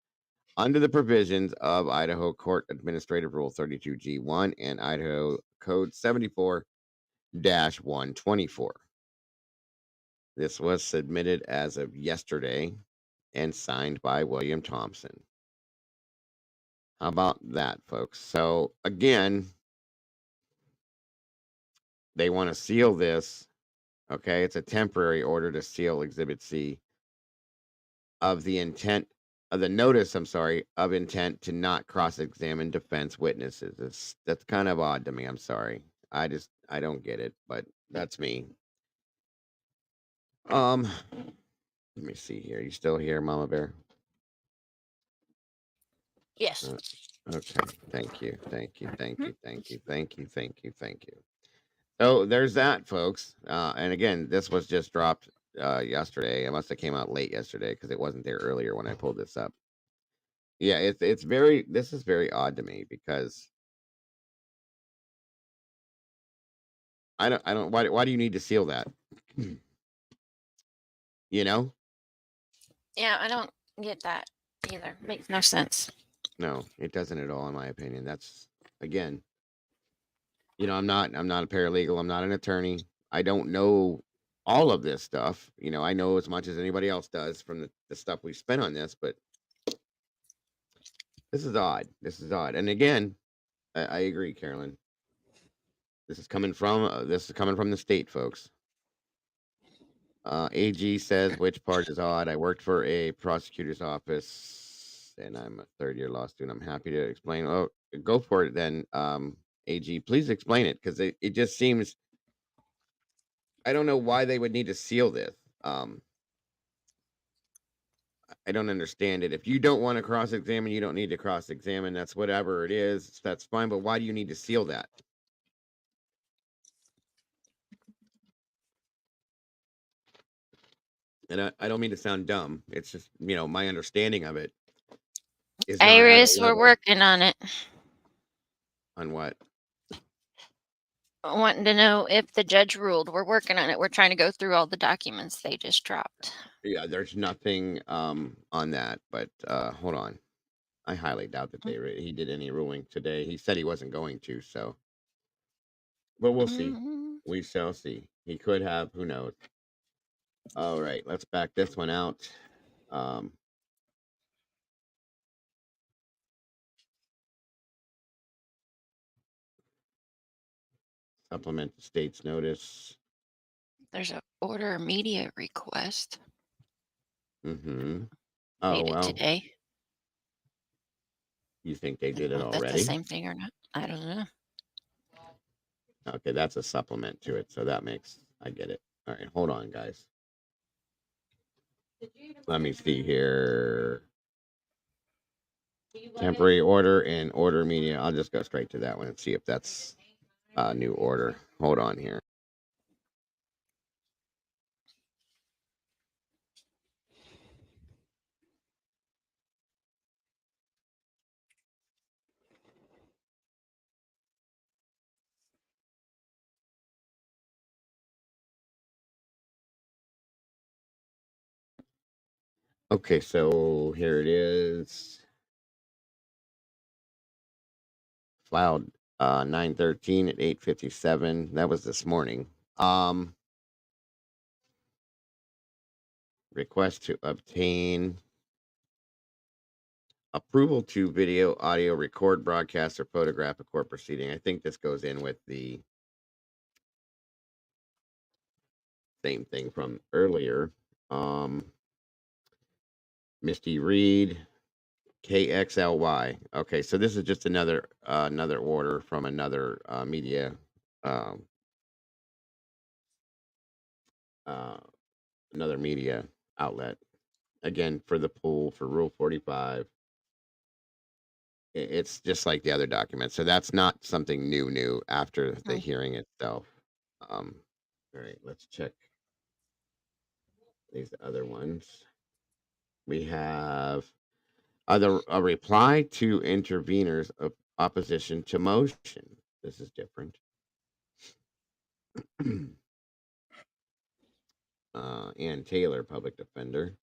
under the provisions of Idaho Court Administrative Rule 32G1 and Idaho Code 74-124. This was submitted as of yesterday and signed by William Thompson. How about that, folks? So, again, they want to seal this. Okay, it's a temporary order to seal Exhibit C of the intent of the notice, of intent to not cross-examine defense witnesses. That's kind of odd to me. I'm sorry. I don't get it, but that's me. Let me see here. You still here, Mama Bear? Yes. Okay. Thank you. So there's that, folks. And again, this was just dropped yesterday. It must have came out late yesterday because it wasn't there earlier when I pulled this up. Yeah, this is very odd to me because I don't why do you need to seal that? You know? Yeah, I don't get that either. Makes no sense. No, it doesn't at all, in my opinion. That's again, I'm not a paralegal. I'm not an attorney. I don't know all of this stuff. I know as much as anybody else does from the stuff we spent on this, but this is odd. This is odd. And again, I agree, Carolyn. This is coming from the state, folks. AG says, which part is odd? I worked for a prosecutor's office and I'm a third-year law student. I'm happy to explain. Oh, go for it then, AG. Please explain it, because it just seems, I don't know why they would need to seal this. I don't understand it. If you don't want to cross-examine, you don't need to cross-examine. That's whatever it is. That's fine. But why do you need to seal that? And I don't mean to sound dumb. It's just, my understanding of it is not at a Iris, we're level. working on it. On what? Wanting to know if the judge ruled. We're working on it. We're trying to go through all the documents they just dropped. Yeah, there's nothing on that, but hold on. I highly doubt that he did any ruling today. He said he wasn't going to, so. But we'll see. We shall see. He could have. Who knows? All right, let's back this one out. Supplement the state's notice. There's a order media request. Mm-hmm. Oh, Dated well. today. You think they did it That's the already? same thing or not? I don't know. Okay, that's a supplement to it, so I get it. All right, hold on, guys. Let me see here. Temporary order and order media. I'll just go straight to that one and see if that's a new order. Hold on here. Okay, so here it is. Filed 9/13 at 8:57. That was this morning. Request to obtain approval to video, audio, record, broadcast, or photograph a court proceeding. I think this goes in with the same thing from earlier. Misty Reed, KXLY. Okay, so this is just another order from another media, another media outlet. Again, for the pool for Rule 45. It's just like the other document, so that's not something new after the hearing itself. All right, let's check these other ones. We have a reply to interveners of opposition to motion. This is different. Ann Taylor, public defender.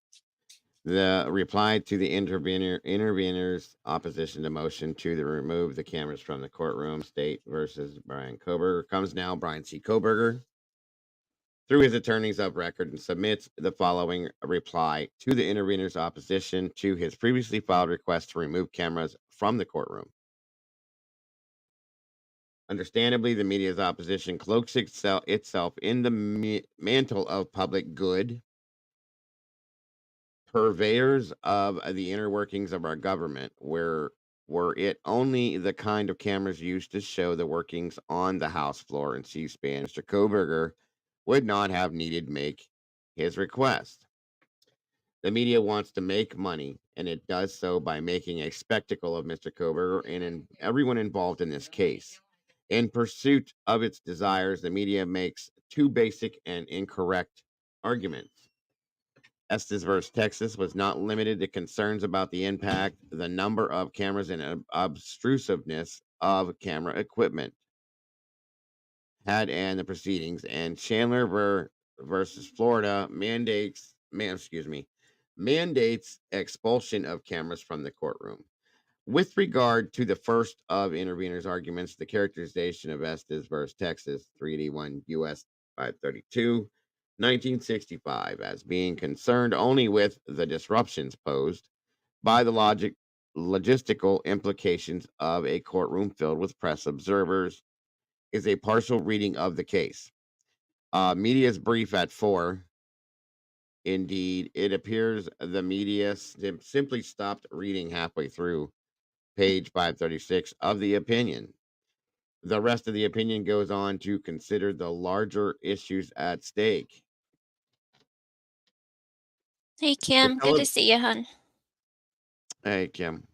The reply to the intervener's opposition to motion to remove the cameras from the courtroom, State versus Bryan Kohberger, comes now. Bryan C. Kohberger, through his attorneys of record, and submits the following reply to the intervener's opposition to his previously filed request to remove cameras from the courtroom. Understandably, the media's opposition cloaks itself in the mantle of public good, purveyors of the inner workings of our government, were it only the kind of cameras used to show the workings on the House floor and C-SPAN, Mr. Kohberger would not have needed make his request. The media wants to make money, and it does so by making a spectacle of Mr. Kohberger and everyone involved in this case. In pursuit of its desires, the media makes two basic and incorrect arguments. Estes versus Texas was not limited to concerns about the impact, the number of cameras, and obtrusiveness of camera equipment had and the proceedings. And Chandler versus Florida mandates expulsion of cameras from the courtroom. With regard to the first of interveners' arguments, the characterization of Estes versus Texas 381 U.S. 532, 1965, as being concerned only with the disruptions posed by the logistical implications of a courtroom filled with press observers is a partial reading of the case. Media's brief at 4. Indeed, it appears the media simply stopped reading halfway through page 536 of the opinion. The rest of the opinion goes on to consider the larger issues at stake. Hey, Kim. Good to see you, hon. Hey, Kim.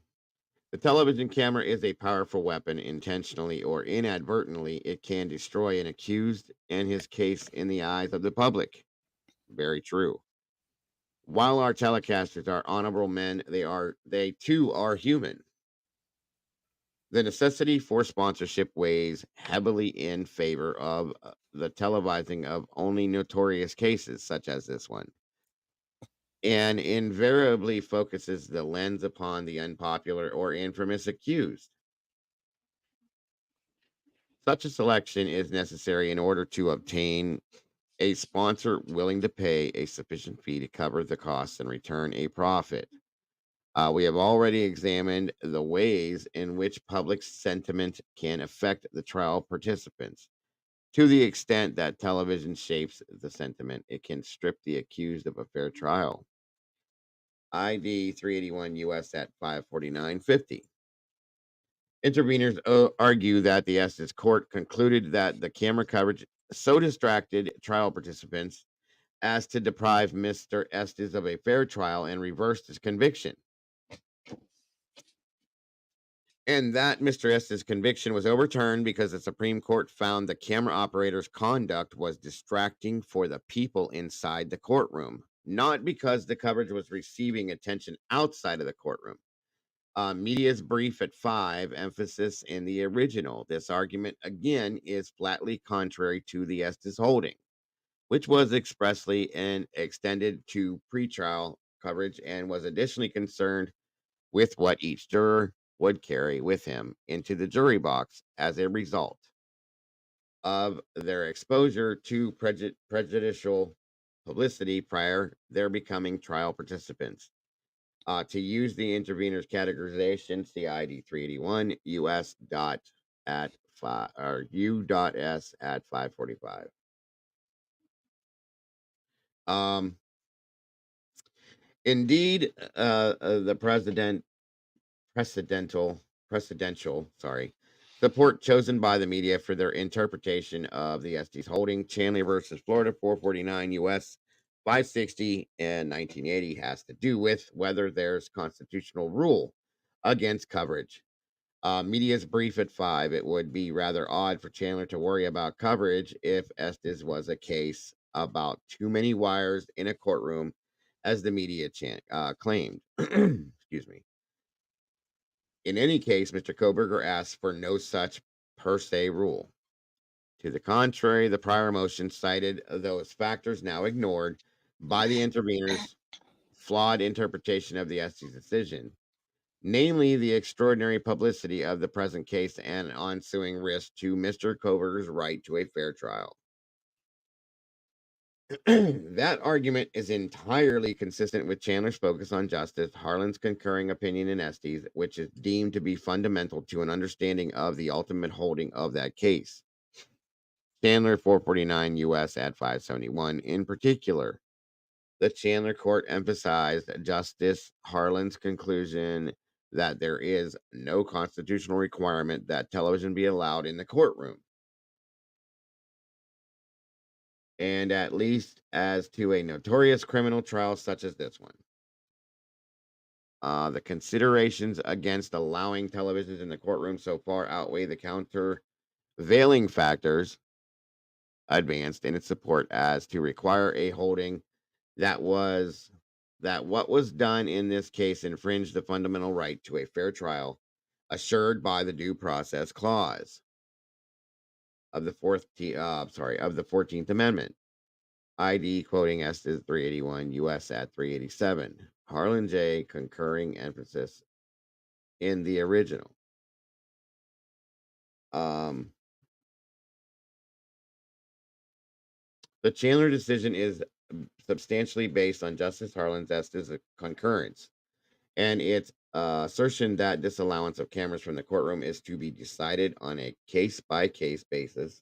The television camera is a powerful weapon. Intentionally or inadvertently, it can destroy an accused and his case in the eyes of the public. Very true. While our telecasters are honorable men, they too are human. The necessity for sponsorship weighs heavily in favor of the televising of only notorious cases such as this one, and invariably focuses the lens upon the unpopular or infamous accused. Such a selection is necessary in order to obtain a sponsor willing to pay a sufficient fee to cover the costs and return a profit. We have already examined the ways in which public sentiment can affect the trial participants. To the extent that television shapes the sentiment, it can strip the accused of a fair trial. ID 381 U.S. at 549.50. Interveners argue that the Estes court concluded that the camera coverage so distracted trial participants as to deprive Mr. Estes of a fair trial and reversed his conviction. And that Mr. Estes' conviction was overturned because the Supreme Court found the camera operator's conduct was distracting for the people inside the courtroom, not because the coverage was receiving attention outside of the courtroom. Media's brief at 5, emphasis in the original. This argument, again, is flatly contrary to the Estes holding, which was expressly and extended to pretrial coverage and was additionally concerned with what each juror would carry with him into the jury box as a result of their exposure to prejudicial publicity prior their becoming trial participants. To use the intervener's categorization, see ID 381 US dot at 5 or U dot S at 545. Indeed, the precedential support chosen by the media for their interpretation of the Estes holding, Chandler versus Florida 449 US 560 in 1980, has to do with whether there's constitutional rule against coverage. Media's brief at 5, it would be rather odd for Chandler to worry about coverage if Estes was a case about too many wires in a courtroom, as the media claimed. Excuse me. In any case, Mr. Kohberger asks for no such per se rule. To the contrary, the prior motion cited those factors now ignored by the intervener's flawed interpretation of the Estes decision, namely the extraordinary publicity of the present case and ensuing risk to Mr. Kohberger's right to a fair trial. That argument is entirely consistent with Chandler's focus on justice, Harlan's concurring opinion in Estes, which is deemed to be fundamental to an understanding of the ultimate holding of that case. Chandler 449 U.S. at 571. In particular, the Chandler court emphasized Justice Harlan's conclusion that there is no constitutional requirement that television be allowed in the courtroom. And at least as to a notorious criminal trial such as this one. The considerations against allowing televisions in the courtroom so far outweigh the countervailing factors advanced in its support as to require a holding that what was done in this case infringed the fundamental right to a fair trial assured by the due process clause of the 14th Amendment. ID quoting Estes 381 U.S. at 387. Harlan J. concurring emphasis in the original. The Chandler decision is substantially based on Justice Harlan Zesta's concurrence and its assertion that disallowance of cameras from the courtroom is to be decided on a case-by-case basis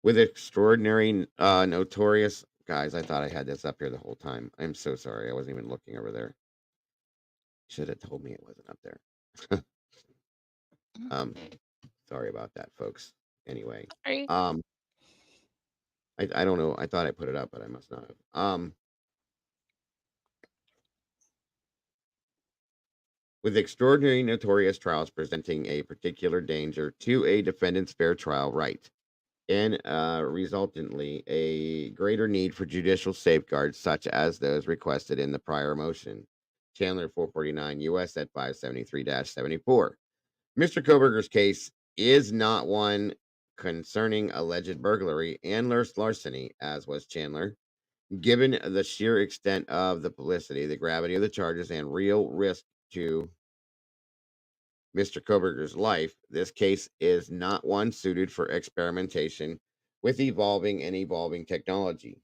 with extraordinary notorious guys. I thought I had this up here the whole time. I'm so sorry. I wasn't even looking over there. Should have told me it wasn't up there. Sorry about that, folks. Anyway, Sorry. I don't know. I thought I put it up, but I must not have. With extraordinary notorious trials presenting a particular danger to a defendant's fair trial right, and resultantly a greater need for judicial safeguards such as those requested in the prior motion. Chandler 449 U.S. at 573-74. Mr. Kohberger's case is not one concerning alleged burglary and larceny, as was Chandler. Given the sheer extent of the publicity, the gravity of the charges, and real risk to Mr. Kohberger's life, this case is not one suited for experimentation with evolving technology,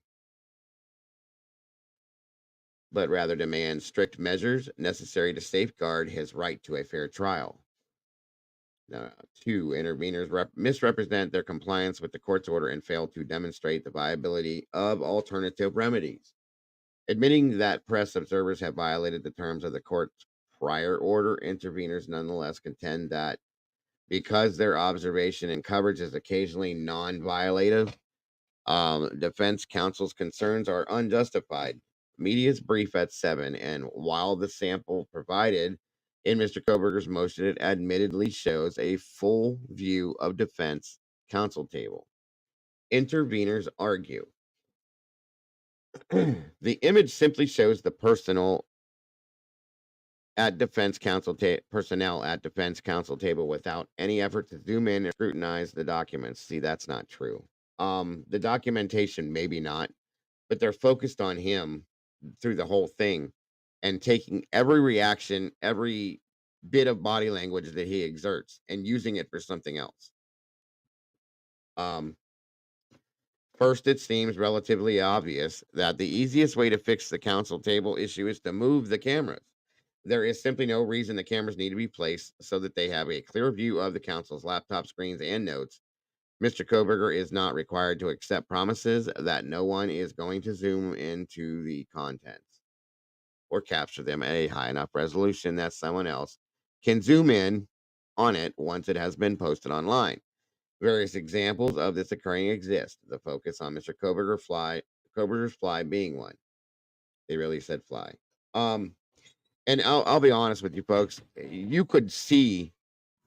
but rather demands strict measures necessary to safeguard his right to a fair trial. Now, 2 interveners misrepresent their compliance with the court's order and fail to demonstrate the viability of alternative remedies. Admitting that press observers have violated the terms of the court's prior order, interveners nonetheless contend that because their observation and coverage is occasionally non-violative, defense counsel's concerns are unjustified. Media's brief at 7, and while the sample provided in Mr. Kohberger's motion, it admittedly shows a full view of defense counsel table. Interveners argue the image simply shows the personnel at defense counsel table without any effort to zoom in and scrutinize the documents. See, that's not true. The documentation maybe not, but they're focused on him through the whole thing and taking every reaction, every bit of body language that he exerts and using it for something else. First, it seems relatively obvious that the easiest way to fix the counsel table issue is to move the cameras. There is simply no reason the cameras need to be placed so that they have a clear view of the counsel's laptop screens and notes. Mr. Kohberger is not required to accept promises that no one is going to zoom into the contents or capture them at a high enough resolution that someone else can zoom in on it once it has been posted online. Various examples of this occurring exist. The focus on Mr. Kohberger's fly being one. They really said fly. And I'll be honest with you folks, you could see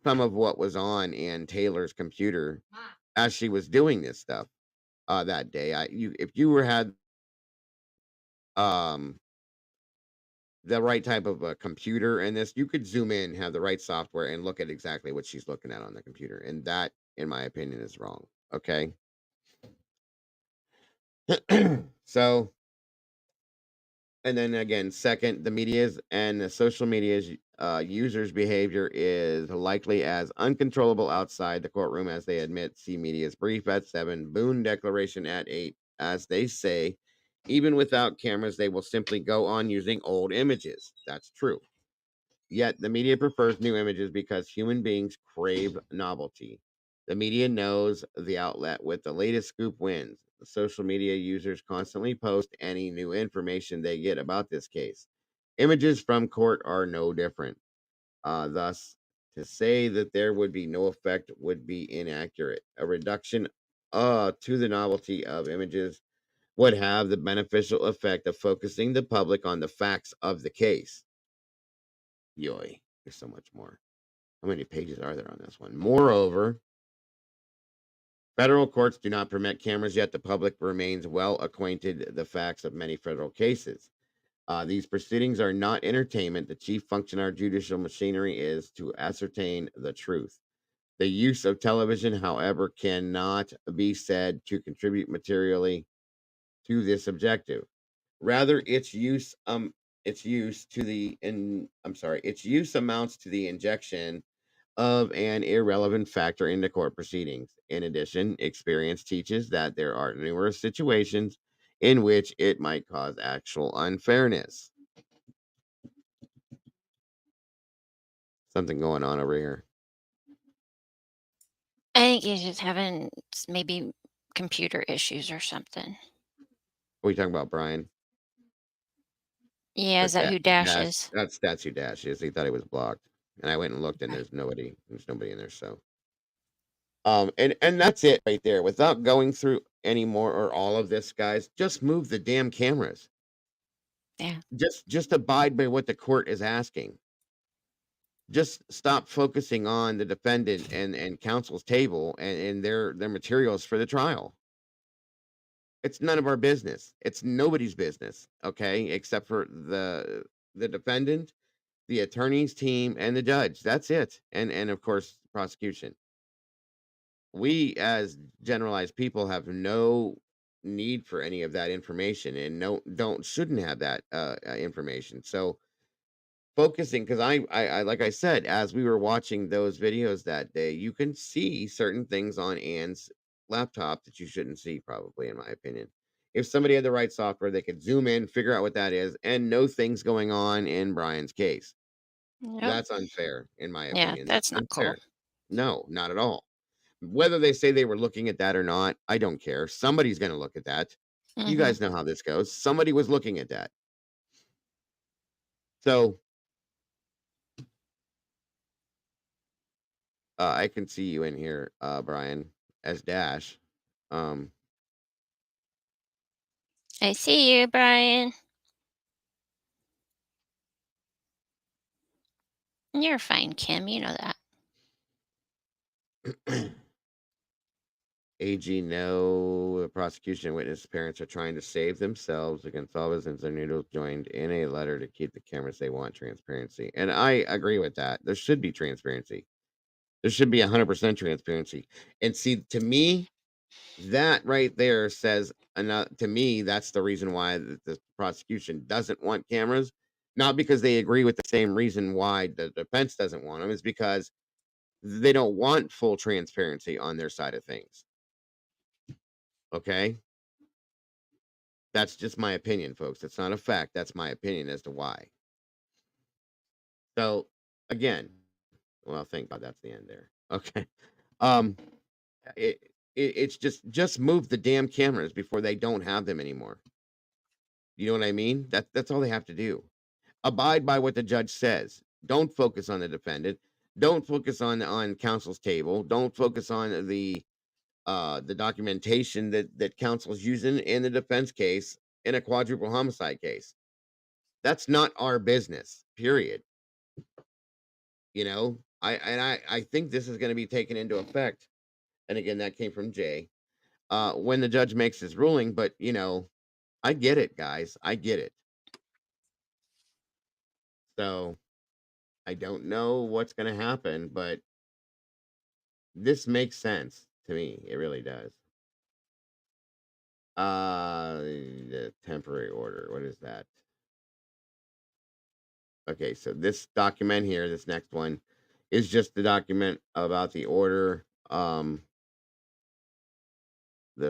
some of what was on Ann Taylor's computer as she was doing this stuff that day. If you had the right type of a computer in this, you could zoom in, have the right software, and look at exactly what she's looking at on the computer. And that, in my opinion, is wrong. Okay. So, and then again, second, the media's and the social media's users' behavior is likely as uncontrollable outside the courtroom as they admit. See media's brief at 7, Boone declaration at 8. As they say, even without cameras, they will simply go on using old images. That's true. Yet the media prefers new images because human beings crave novelty. The media knows the outlet with the latest scoop wins. The social media users constantly post any new information they get about this case. Images from court are no different. Thus, to say that there would be no effect would be inaccurate. A reduction to the novelty of images would have the beneficial effect of focusing the public on the facts of the case. Yoy, there's so much more. How many pages are there on this one? Moreover, federal courts do not permit cameras, yet the public remains well acquainted the facts of many federal cases. These proceedings are not entertainment. The chief function of our judicial machinery is to ascertain the truth. The use of television, however, cannot be said to contribute materially to this objective. Rather, its use its use amounts to the injection of an irrelevant factor into court proceedings. In addition, experience teaches that there are numerous situations in which it might cause actual unfairness. Something going on over here. I think he's just having maybe computer issues or something. What are we talking about, Bryan? Yeah, Or is that who Dash is? That's who Dash is. He thought he was blocked, and I went and looked, and there's nobody in there. So, and that's it right there. Without going through any more or all of this, guys, just move the damn cameras. Yeah. Just abide by what the court is asking. Just stop focusing on the defendant and counsel's table and their materials for the trial. It's none of our business. It's nobody's business, okay, except for the defendant, the attorney's team, and the judge. That's it. And of course, prosecution. We as generalized people have no need for any of that information and shouldn't have that information. So focusing, because I like I said, as we were watching those videos that day, you can see certain things on Ann's laptop that you shouldn't see, probably, in my opinion. If somebody had the right software, they could zoom in, figure out what that is, and know things going on in Bryan's case. Yep. That's unfair, in my Yeah, opinion. that's not cool. Unfair. No, not at all. Whether they say they were looking at that or not, I don't care. Somebody's going to look at that. You guys know how this goes. Somebody was looking at that. So I can see you in here, Bryan, as Dash. I see you, Bryan. You're fine, Kim. You know that. AG, no. The prosecution witness parents are trying to save themselves against all this, and their noodles joined in a letter to keep the cameras. They want transparency. And I agree with that. There should be transparency. There should be 100% transparency. And see, to me, that right there says, to me, that's the reason why the prosecution doesn't want cameras. Not because they agree with the same reason why the defense doesn't want them, is because they don't want full transparency on their side of things. Okay? That's just my opinion, folks. It's not a fact. That's my opinion as to why. So, again, well, thank God that's the end there. Okay. It's just move the damn cameras before they don't have them anymore. You know what I mean? That's all they have to do. Abide by what the judge says. Don't focus on the defendant. Don't focus on counsel's table. Don't focus on the documentation that counsel's using in the defense case in a quadruple homicide case. That's not our business. Period. You know, I think this is going to be taken into effect. And again, that came from Jay. When the judge makes his ruling, but you know, I get it, guys. I get it. So I don't know what's going to happen, but this makes sense to me. It really does. The temporary order. What is that? Okay, so this document here, this next one, is just the document about the order, the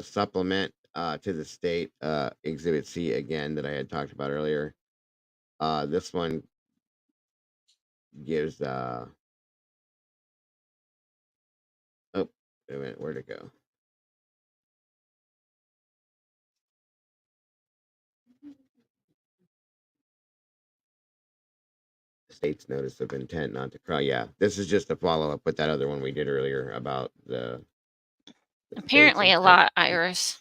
supplement to the state Exhibit C again that I had talked about earlier. This one gives oh, wait a minute, where'd it go? State's notice of intent not to cross. Yeah, this is just a follow up with that other one we did earlier about the Apparently a lot, Iris.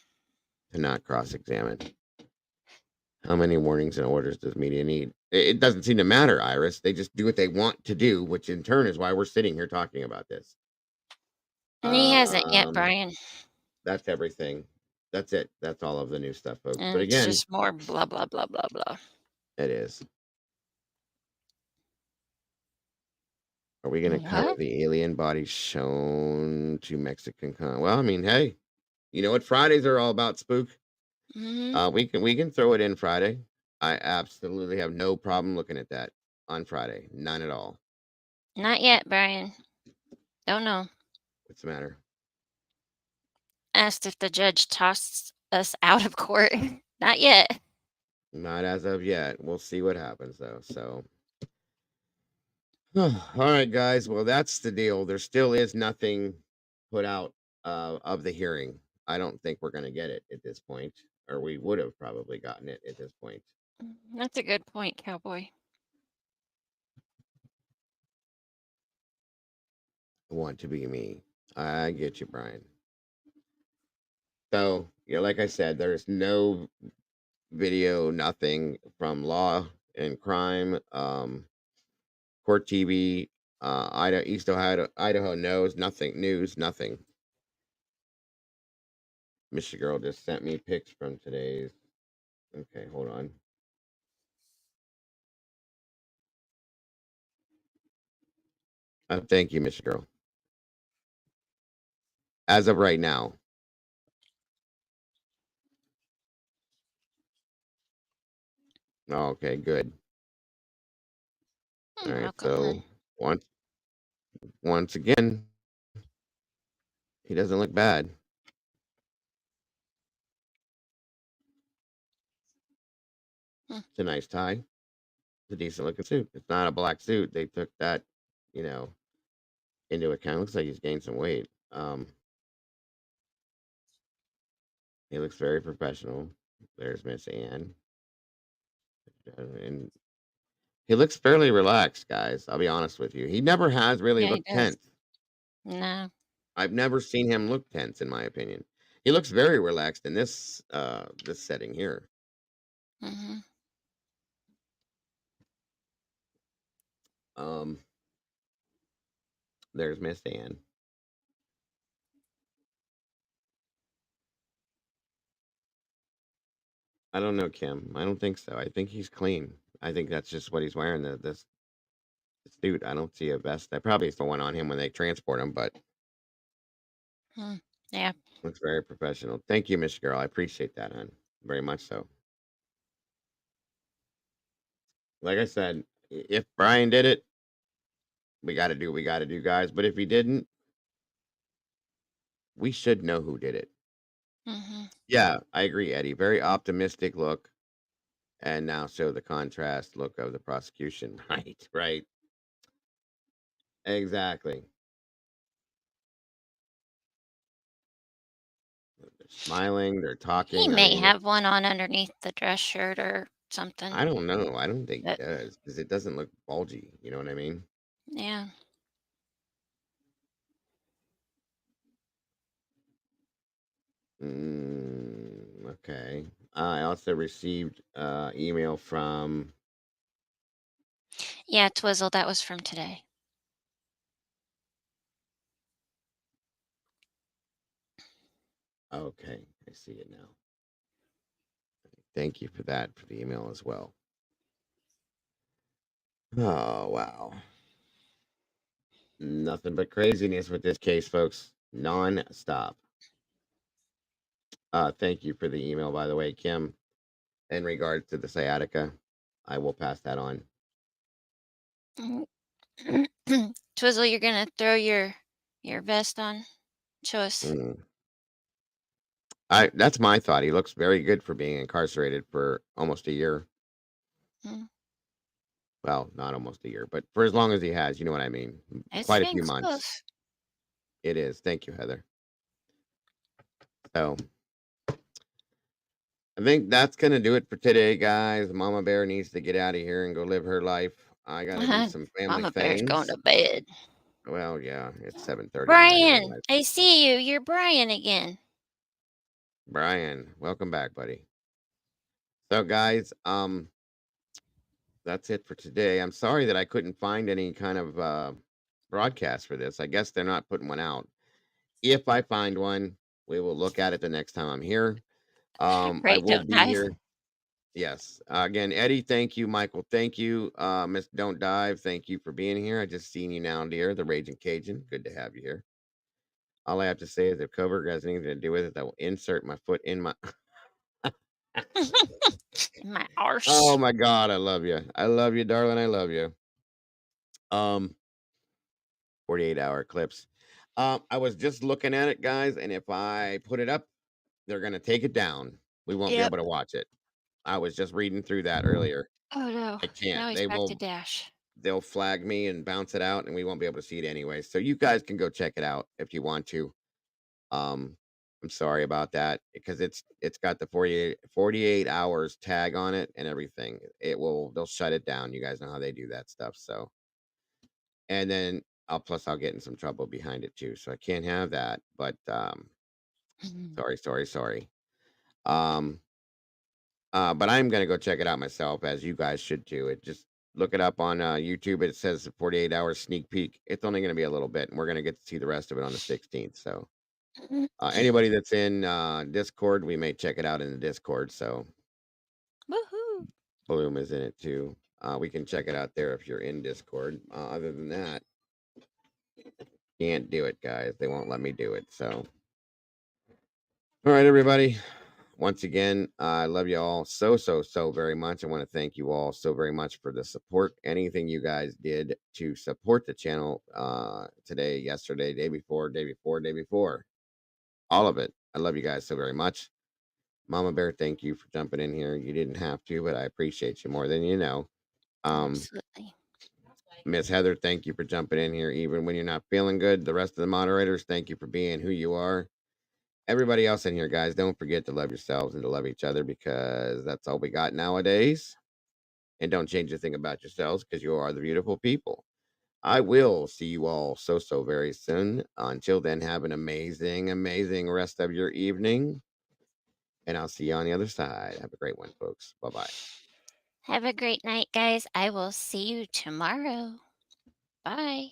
To not cross examine. How many warnings and orders does media need? It doesn't seem to matter, Iris. They just do what they want to do, which in turn is why we're sitting here talking about this. And he hasn't yet, Bryan. That's everything. That's it. That's all of the new stuff, folks. And But again, it's just more blah, blah, blah, blah, blah. It is. Are we going to cover What? the alien body shown to Mexican Well, I mean, hey, you know what Fridays are all about, spook. Mhm. We can throw it in Friday. I absolutely have no problem looking at that on Friday. None at all. Not yet, Brian. Don't know. What's the matter? Asked if the judge tossed us out of court. Not yet. Not as of yet. We'll see what happens though. So, all right, guys. Well, that's the deal. There still is nothing put out of the hearing. I don't think we're going to get it at this point, or we would have probably gotten it at this point. That's a good point, Cowboy. Want to be me. I get you, Brian. So, like I said, there's no video, nothing from Law and Crime, Court TV, Idaho, East Idaho knows nothing, news, nothing. Michigan Girl just sent me pics from today's. Okay, hold on. Thank you, Michigan Girl. As of right now. Okay, good. All right, so once again, he doesn't look bad. It's a nice tie. It's a decent looking suit. It's not a black suit. They took that, into account. Looks like he's gained some weight. He looks very professional. There's Miss Anne. And he looks fairly relaxed, guys. I'll be honest with you. He never has really Yeah, he looked does. tense. No. I've never seen him look tense, in my opinion. He looks very relaxed in this setting here. Mm-hmm. There's Miss Anne. I don't know, Kim. I don't think so. I think he's clean. I think that's just what he's wearing. This suit. I don't see a vest. That probably is the one on him when they transport him, but Yeah. looks very professional. Thank you, Miss Girl. I appreciate that, hon. Very much so. Like I said, if Brian did it, we got to do what we got to do, guys. But if he didn't, we should know who did it. Mm-hmm. Yeah, I agree, Eddie. Very optimistic look. And now show the contrast look of the prosecution. Right, right. Exactly. They're smiling, they're talking. He I may mean, have one on underneath the dress shirt or something. I don't know. I don't think he But does because it doesn't look bulgy. You know what I mean? yeah. Okay. I also received email from. Yeah, Twizzle, that was from today. Okay, I see it now. Thank you for that, for the email as well. Oh, wow. Nothing but craziness with this case, folks. Non-stop. Thank you for the email, by the way, Kim. In regards to the sciatica, I will pass that on. Twizzle, you're gonna throw your vest on? Show us. That's my thought. He looks very good for being incarcerated for almost a year. Mm. Well, not almost a year, but for as long as he has, you know what I mean. It's Quite a getting few months. close. It is. Thank you, Heather. So I think that's gonna do it for today, guys. Mama Bear needs to get out of here and go live her life. I gotta do some family Mama Bear's going things. to bed. Well, yeah, it's 7:30. Brian, I see you. You're Brian again. Brian, welcome back, buddy. So, guys, that's it for today. I'm sorry that I couldn't find any kind of broadcast for this. I guess they're not putting one out. If I find one, we will look at it the next time I'm here. I Right, will don't be dive. here. Yes. Again, Eddie, thank you. Michael, thank you. Miss Don't Dive, thank you for being here. I just seen you now, dear. The Raging Cajun. Good to have you here. All I have to say is if Kohberger has anything to do with it, I will insert my foot in my In my arse. Oh my God, I love you. I love you, darling. I love you. 48-hour clips. I was just looking at it, guys, and if I put it up, they're gonna take it down. We won't be Yep. able to watch it. I was just reading through that earlier. Oh no. I can't. Now he's back to Dash. They'll flag me and bounce it out, and we won't be able to see it anyway. So you guys can go check it out if you want to. Um, I'm sorry about that because it's got the 48 hours tag on it and everything. They'll shut it down. You guys know how they do that stuff. So, and then I'll get in some trouble behind it too. So I can't have that. But sorry. Um, but I'm gonna go check it out myself, as you guys should too. It just look it up on YouTube. It says 48-hour sneak peek. It's only gonna be a little bit, and we're gonna get to see the rest of it on the 16th. So anybody that's in Discord, we may check it out in the Discord. So Woohoo. Bloom is in it too. We can check it out there if you're in Discord. Other than that, can't do it, guys. They won't let me do it. So, all right, everybody. Once again, I love you all so very much. I want to thank you all so very much for the support. Anything you guys did to support the channel today, yesterday, day before, all of it. I love you guys so very much. Mama Bear, thank you for jumping in here. You didn't have to, but I appreciate you more than you know. Absolutely. Miss Heather, thank you for jumping in here even when you're not feeling good. The rest of the moderators, thank you for being who you are. Everybody else in here, guys, don't forget to love yourselves and to love each other, because that's all we got nowadays. And don't change a thing about yourselves, because you are the beautiful people. I will see you all so very soon. Until then, have an amazing rest of your evening. And I'll see you on the other side. Have a great one, folks. Bye-bye. Have a great night, guys. I will see you tomorrow. Bye.